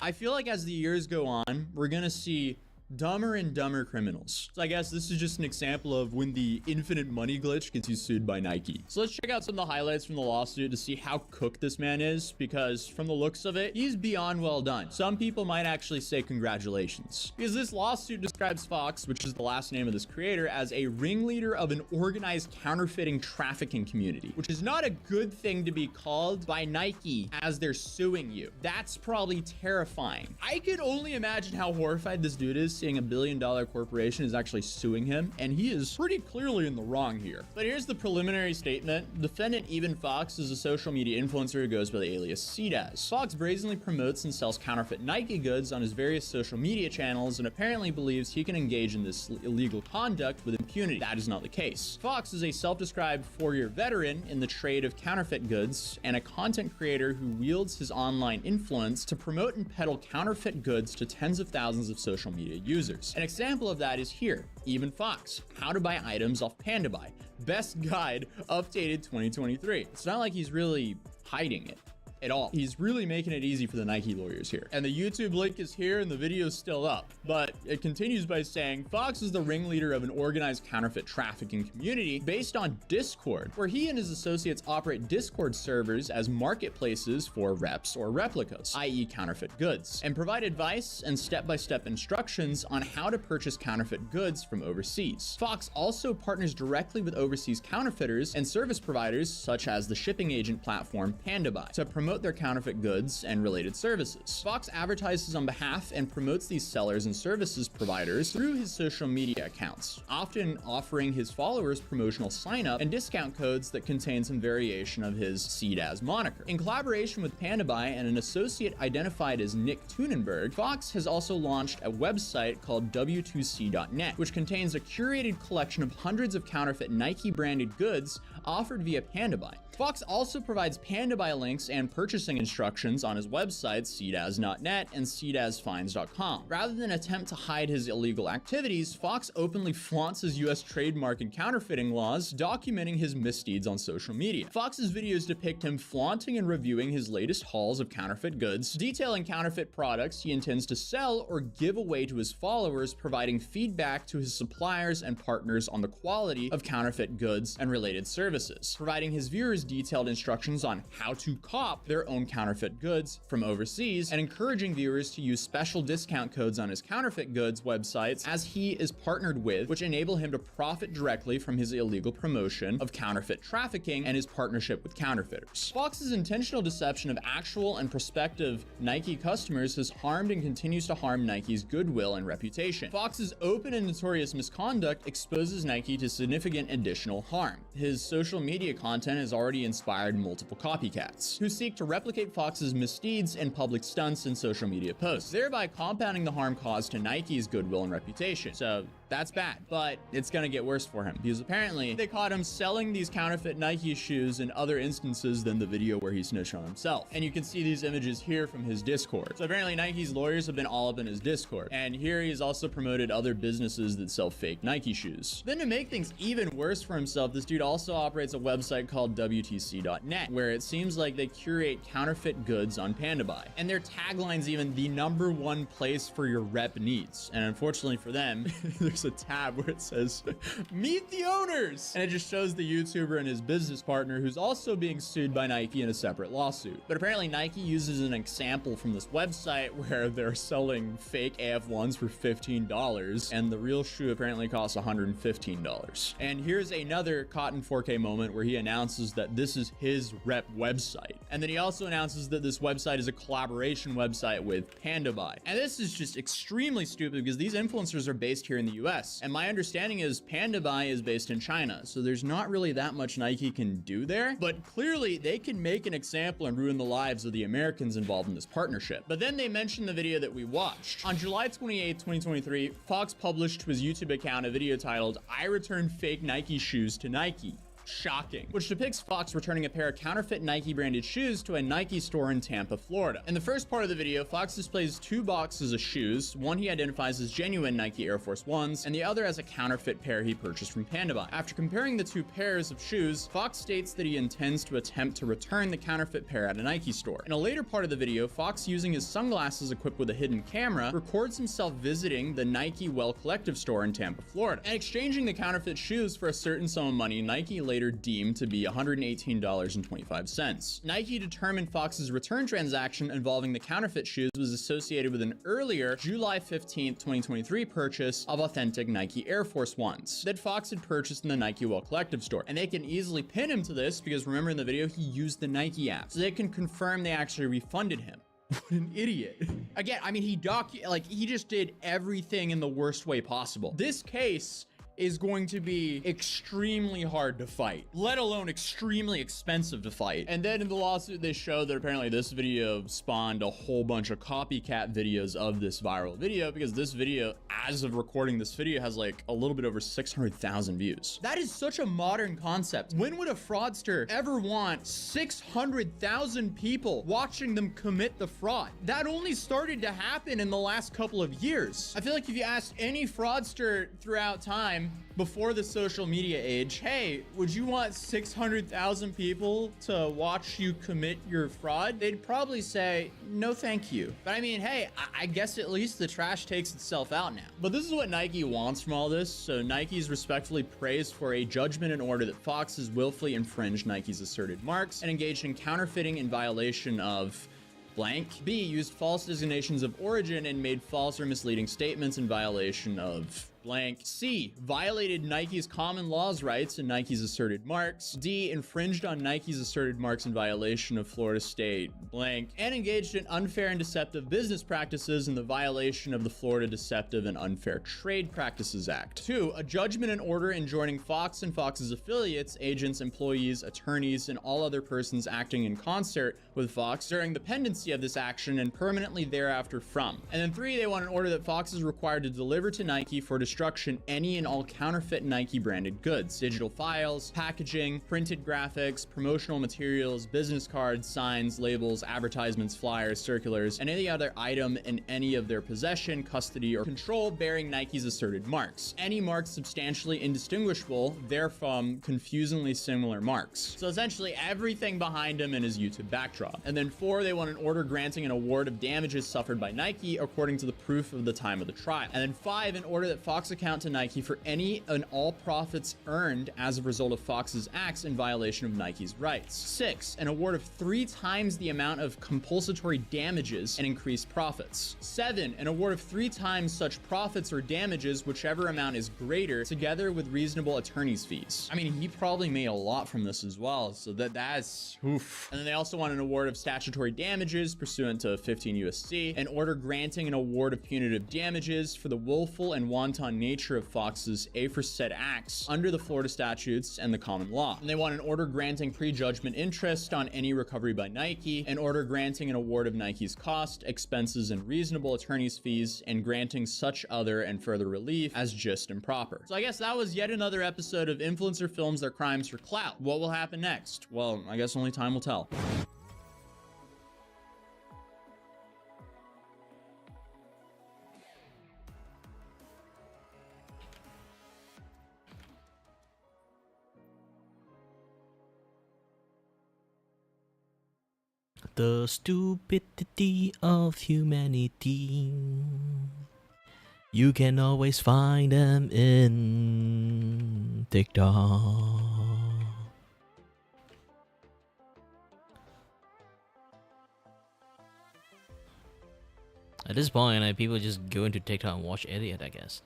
I feel like as the years go on, we're gonna see dumber and dumber criminals. So I guess this is just an example of when the infinite money glitch gets you sued by Nike. So let's check out some of the highlights from the lawsuit to see how cooked this man is, because from the looks of it, he's beyond well done. Some people might actually say congratulations, because this lawsuit describes Fox, which is the last name of this creator, as a ringleader of an organized counterfeiting trafficking community, which is not a good thing to be called by Nike as they're suing you. That's probably terrifying. I could only imagine how horrified this dude is seeing a billion-dollar corporation is actually suing him, and he is pretty clearly in the wrong here. But here's the preliminary statement. Defendant Eben Fox is a social media influencer who goes by the alias Cdaz. Fox brazenly promotes and sells counterfeit Nike goods on his various social media channels and apparently believes he can engage in this illegal conduct with impunity. That is not the case. Fox is a self-described 4-year veteran in the trade of counterfeit goods and a content creator who wields his online influence to promote and peddle counterfeit goods to tens of thousands of social media users. An example of that is here, Eben Fox, how to buy items off PandaBuy. Best guide, updated 2023. It's not like he's really hiding it at all. He's really making it easy for the Nike lawyers here. And the YouTube link is here and the video is still up. But it continues by saying Fox is the ringleader of an organized counterfeit trafficking community based on Discord, where he and his associates operate Discord servers as marketplaces for reps or replicas, i.e. counterfeit goods, and provide advice and step-by-step instructions on how to purchase counterfeit goods from overseas. Fox also partners directly with overseas counterfeiters and service providers such as the shipping agent platform PandaBuy to promote their counterfeit goods and related services. Fox advertises on behalf and promotes these sellers and services providers through his social media accounts, often offering his followers promotional sign-up and discount codes that contain some variation of his Cdaz moniker. In collaboration with PandaBuy and an associate identified as Nick Tunenberg, Fox has also launched a website called W2C.net, which contains a curated collection of hundreds of counterfeit Nike-branded goods offered via PandaBuy. Fox also provides PandaBuy links and purchasing instructions on his websites cdaz.net and cdazfinds.com. Rather than attempt to hide his illegal activities, Fox openly flaunts his US trademark and counterfeiting laws, documenting his misdeeds on social media. Fox's videos depict him flaunting and reviewing his latest hauls of counterfeit goods, detailing counterfeit products he intends to sell or give away to his followers, providing feedback to his suppliers and partners on the quality of counterfeit goods and related services, providing his viewers detailed instructions on how to cop their own counterfeit goods from overseas, and encouraging viewers to use special discount codes on his counterfeit goods websites as he is partnered with, which enable him to profit directly from his illegal promotion of counterfeit trafficking and his partnership with counterfeiters. Fox's intentional deception of actual and prospective Nike customers has harmed and continues to harm Nike's goodwill and reputation. Fox's open and notorious misconduct exposes Nike to significant additional harm. His social media content has already inspired multiple copycats who seek to replicate Fox's misdeeds and public stunts in social media posts, thereby compounding the harm caused to Nike's goodwill and reputation. So That's bad, but it's gonna get worse for him because apparently they caught him selling these counterfeit Nike shoes in other instances than the video where he snitched on himself. And you can see these images here from his Discord. So apparently Nike's lawyers have been all up in his Discord. And here he's also promoted other businesses that sell fake Nike shoes. Then to make things even worse for himself, this dude also operates a website called WTC.net, where it seems like they curate counterfeit goods on PandaBuy. And their tagline's even the #1 place for your rep needs. And unfortunately for them, there's a tab where it says, meet the owners. And it just shows the YouTuber and his business partner who's also being sued by Nike in a separate lawsuit. But apparently Nike uses an example from this website where they're selling fake AF1s for $15 and the real shoe apparently costs $115. And here's another Cotton 4K moment where he announces that this is his rep website. And then he also announces that this website is a collaboration website with PandaBuy. And this is just extremely stupid because these influencers are based here in the US. And my understanding is PandaBuy is based in China. So there's not really that much Nike can do there, but clearly they can make an example and ruin the lives of the Americans involved in this partnership. But then they mentioned the video that we watched. On July 28, 2023, Fox published to his YouTube account a video titled, "I returned fake Nike shoes to Nike." Shocking, which depicts Fox returning a pair of counterfeit Nike branded shoes to a Nike store in Tampa, Florida. In the first part of the video, Fox displays 2 boxes of shoes. One he identifies as genuine Nike Air Force Ones, and the other as a counterfeit pair he purchased from PandaBuy. After comparing the 2 pairs of shoes, Fox states that he intends to attempt to return the counterfeit pair at a Nike store. In a later part of the video, Fox, using his sunglasses equipped with a hidden camera, records himself visiting the Nike Well Collective store in Tampa, Florida, and exchanging the counterfeit shoes for a certain sum of money Nike later deemed to be $118.25. Nike determined Fox's return transaction involving the counterfeit shoes was associated with an earlier July 15, 2023 purchase of authentic Nike Air Force Ones that Fox had purchased in the Nike Well Collective store. And they can easily pin him to this because remember in the video, he used the Nike app. So they can confirm they actually refunded him. What an idiot. Again, I mean, he just did everything in the worst way possible. This case is going to be extremely hard to fight, let alone extremely expensive to fight. And then in the lawsuit, they show that apparently this video spawned a whole bunch of copycat videos of this viral video because this video, as of recording this video, has like a little bit over 600,000 views. That is such a modern concept. When would a fraudster ever want 600,000 people watching them commit the fraud? That only started to happen in the last couple of years. I feel like if you asked any fraudster throughout time, before the social media age, hey, would you want 600,000 people to watch you commit your fraud? They'd probably say, no, thank you. But I mean, hey, I guess at least the trash takes itself out now. But this is what Nike wants from all this. So Nike's respectfully praised for a judgment in order that Fox has willfully infringed Nike's asserted marks and engaged in counterfeiting in violation of blank. B, used false designations of origin and made false or misleading statements in violation of blank. C, violated Nike's common laws rights and Nike's asserted marks. D, infringed on Nike's asserted marks in violation of Florida state blank, and engaged in unfair and deceptive business practices in the violation of the Florida Deceptive and Unfair Trade Practices Act. 2, a judgment and order enjoining Fox and Fox's affiliates, agents, employees, attorneys, and all other persons acting in concert with Fox during the pendency of this action and permanently thereafter from. And then 3, they want an order that Fox is required to deliver to Nike for destruction any and all counterfeit Nike branded goods, digital files, packaging, printed graphics, promotional materials, business cards, signs, labels, advertisements, flyers, circulars, and any other item in any of their possession, custody, or control bearing Nike's asserted marks. Any marks substantially indistinguishable therefrom confusingly similar marks. So essentially everything behind him in his YouTube backdrop. And then 4, they want an order granting an award of damages suffered by Nike according to the proof of the time of the trial. And then 5, an order that Fox account to Nike for any and all profits earned as a result of Fox's acts in violation of Nike's rights. 6, an award of 3 times the amount of compulsory damages and increased profits. 7, an award of 3 times such profits or damages, whichever amount is greater, together with reasonable attorney's fees. I mean, he probably made a lot from this as well, so that's oof. And then they also want an award of statutory damages pursuant to 15 USC, an order granting an award of punitive damages for the willful and wanton upon nature of Fox's aforesaid acts under the Florida statutes and the common law. And they want an order granting prejudgment interest on any recovery by Nike, an order granting an award of Nike's cost, expenses, and reasonable attorney's fees, and granting such other and further relief as just and proper. So I guess that was yet another episode of Influencer Films Their Crimes for Clout. What will happen next? Well, I guess only time will tell. The stupidity of humanity. You can always find them in TikTok. At this point, people just go into TikTok and watch Idiot, I guess.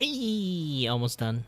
Eee, almost done.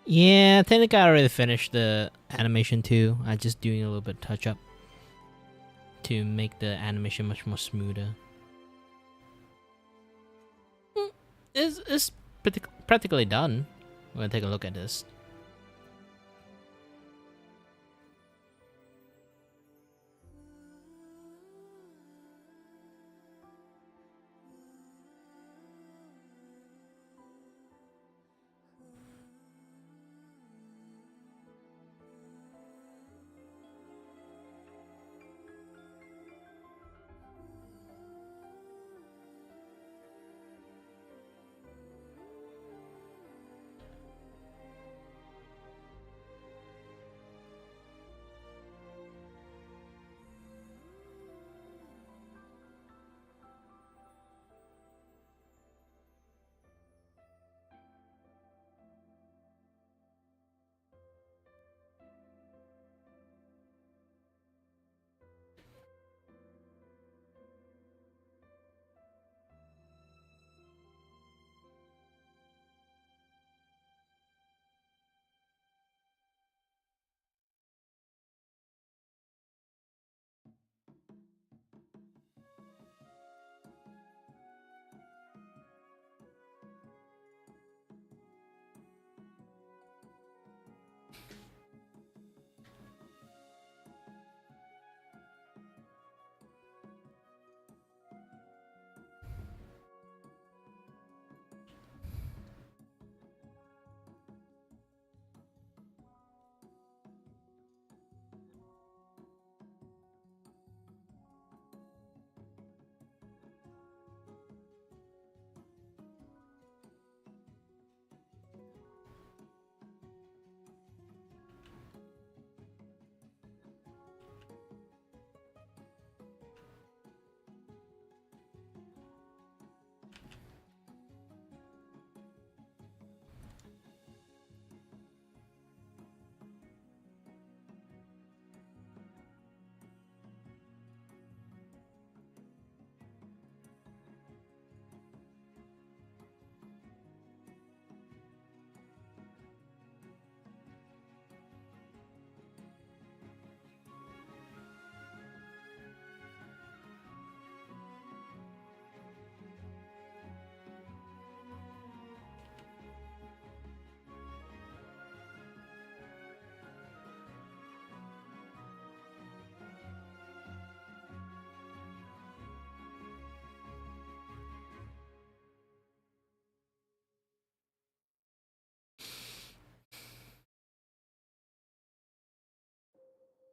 Yeah, I think I already finished the animation too. I'm just doing a little bit of touch up to make the animation much more smoother. It's practically done. We're gonna take a look at this.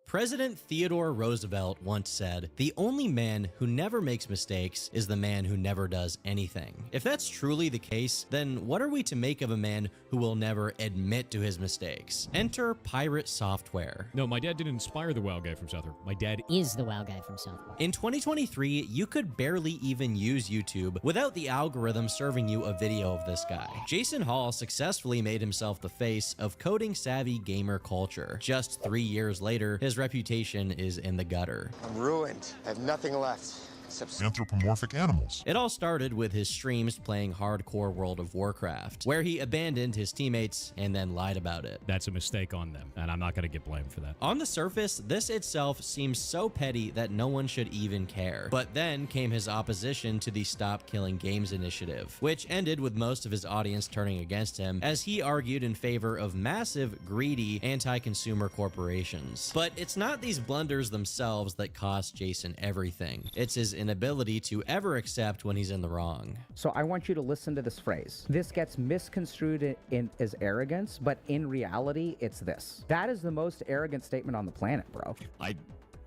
President Theodore Roosevelt once said, "The only man who never makes mistakes is the man who never does anything." If that's truly the case, then what are we to make of a man who will never admit to his mistakes? Enter Pirate Software. No, my dad didn't inspire the WoW guy from South Park. My dad is the WoW guy from South Park. In 2023, you could barely even use YouTube without the algorithm serving you a video of this guy. Jason Hall successfully made himself the face of coding-savvy gamer culture. Just 3 years later, his reputation is in the gutter. I'm ruined. I have nothing left. Anthropomorphic animals. It all started with his streams playing hardcore World of Warcraft, where he abandoned his teammates and then lied about it. That's a mistake on them, and I'm not going to get blamed for that. On the surface, this itself seems so petty that no one should even care. But then came his opposition to the Stop Killing Games initiative, which ended with most of his audience turning against him, as he argued in favor of massive, greedy, anti-consumer corporations. But it's not these blunders themselves that cost Jason everything. It's his inability to ever accept when he's in the wrong. So I want you to listen to this phrase. This gets misconstrued as arrogance, but in reality, it's this. That is the most arrogant statement on the planet, bro. I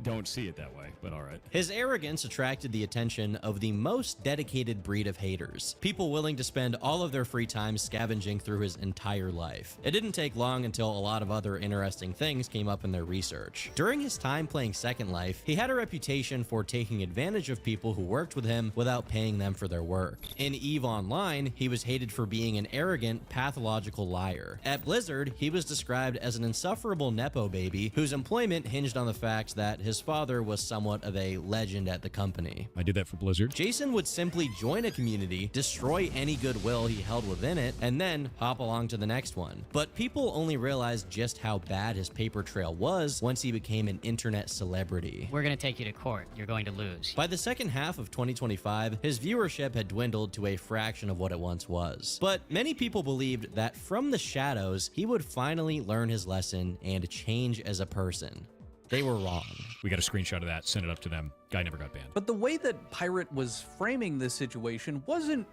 don't see it that way, but all right. His arrogance attracted the attention of the most dedicated breed of haters, people willing to spend all of their free time scavenging through his entire life. It didn't take long until a lot of other interesting things came up in their research. During his time playing Second Life, he had a reputation for taking advantage of people who worked with him without paying them for their work. In EVE Online, he was hated for being an arrogant, pathological liar. At Blizzard, he was described as an insufferable nepo baby whose employment hinged on the fact that his father was somewhat of a legend at the company. I did that for Blizzard. Jason would simply join a community, destroy any goodwill he held within it, and then hop along to the next one. But people only realized just how bad his paper trail was once he became an internet celebrity. We're gonna take you to court. You're going to lose. By the second half of 2025, his viewership had dwindled to a fraction of what it once was. But many people believed that from the shadows, he would finally learn his lesson and change as a person. They were wrong. We got a screenshot of that, sent it up to them. Guy never got banned. But the way that Pirate was framing this situation wasn't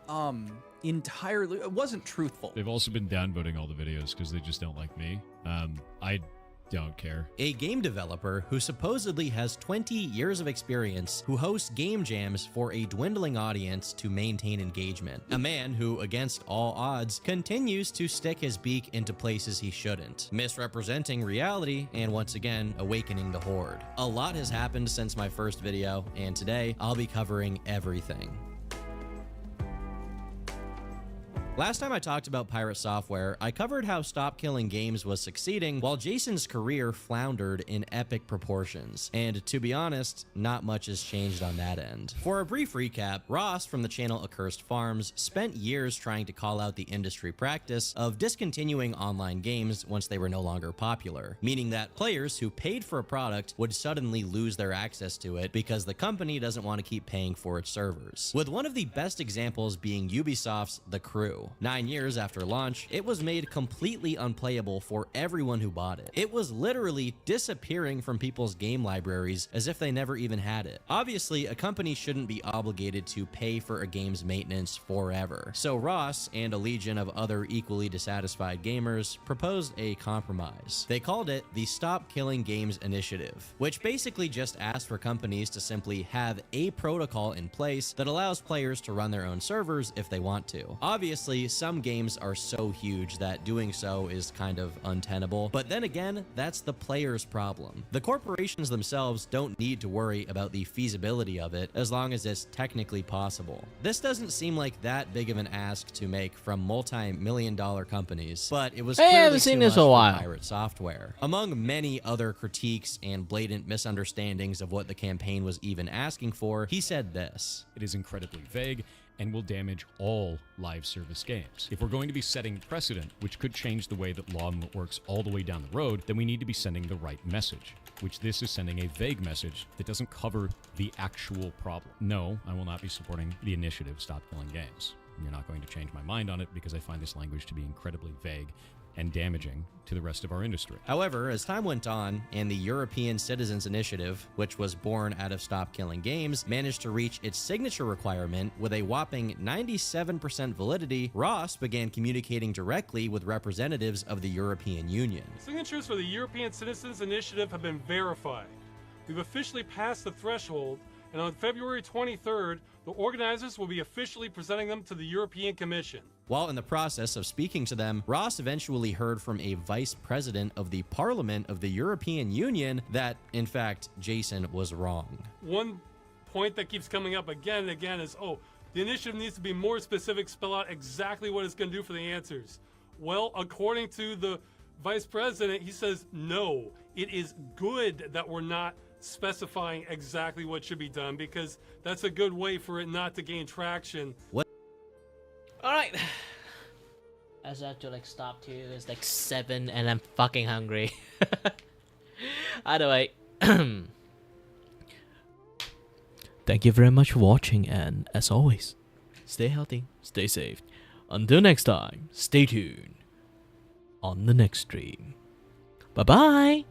entirely, it wasn't truthful. They've also been downvoting all the videos because they just don't like me. I don't care. A game developer who supposedly has 20 years of experience, who hosts game jams for a dwindling audience to maintain engagement. A man who, against all odds, continues to stick his beak into places he shouldn't, misrepresenting reality and once again awakening the horde. A lot has happened since my first video, and today I'll be covering everything. Last time I talked about Pirate Software, I covered how Stop Killing Games was succeeding while Jason's career floundered in epic proportions. And to be honest, not much has changed on that end. For a brief recap, Ross from the channel Accursed Farms spent years trying to call out the industry practice of discontinuing online games once they were no longer popular, meaning that players who paid for a product would suddenly lose their access to it because the company doesn't want to keep paying for its servers. With one of the best examples being Ubisoft's The Crew. 9 years after launch, it was made completely unplayable for everyone who bought it. It was literally disappearing from people's game libraries as if they never even had it. Obviously, a company shouldn't be obligated to pay for a game's maintenance forever. So Ross and a legion of other equally dissatisfied gamers proposed a compromise. They called it the Stop Killing Games Initiative, which basically just asked for companies to simply have a protocol in place that allows players to run their own servers if they want to. Obviously, some games are so huge that doing so is kind of untenable, but then again, that's the player's problem. The corporations themselves don't need to worry about the feasibility of it as long as it's technically possible. This doesn't seem like that big of an ask to make from multi-million-dollar companies, but it was clearly I haven't seen too this much a for while. Pirate Software. Among many other critiques and blatant misunderstandings of what the campaign was even asking for, he said this. It is incredibly vague and will damage all live service games. If we're going to be setting precedent, which could change the way that law works all the way down the road, then we need to be sending the right message, which this is sending a vague message that doesn't cover the actual problem. No, I will not be supporting the initiative Stop Killing Games. You're not going to change my mind on it because I find this language to be incredibly vague and damaging to the rest of our industry. However, as time went on, and the European Citizens Initiative, which was born out of Stop Killing Games, managed to reach its signature requirement with a whopping 97% validity, Ross began communicating directly with representatives of the European Union. Signatures for the European Citizens Initiative have been verified. We've officially passed the threshold, and on February 23rd, the organizers will be officially presenting them to the European Commission. While in the process of speaking to them, Ross eventually heard from a vice president of the Parliament of the European Union that, in fact, Jason was wrong. One point that keeps coming up again and again is, the initiative needs to be more specific, spell out exactly what it's going to do for the answers. Well, according to the vice president, he says, no, it is good that we're not specifying exactly what should be done because that's a good way for it not to gain traction. What? All right. I just have to stop too. It's 7 and I'm fucking hungry. Either way. Thank you very much for watching, and as always, stay healthy, stay safe. Until next time, stay tuned on the next stream. Bye bye.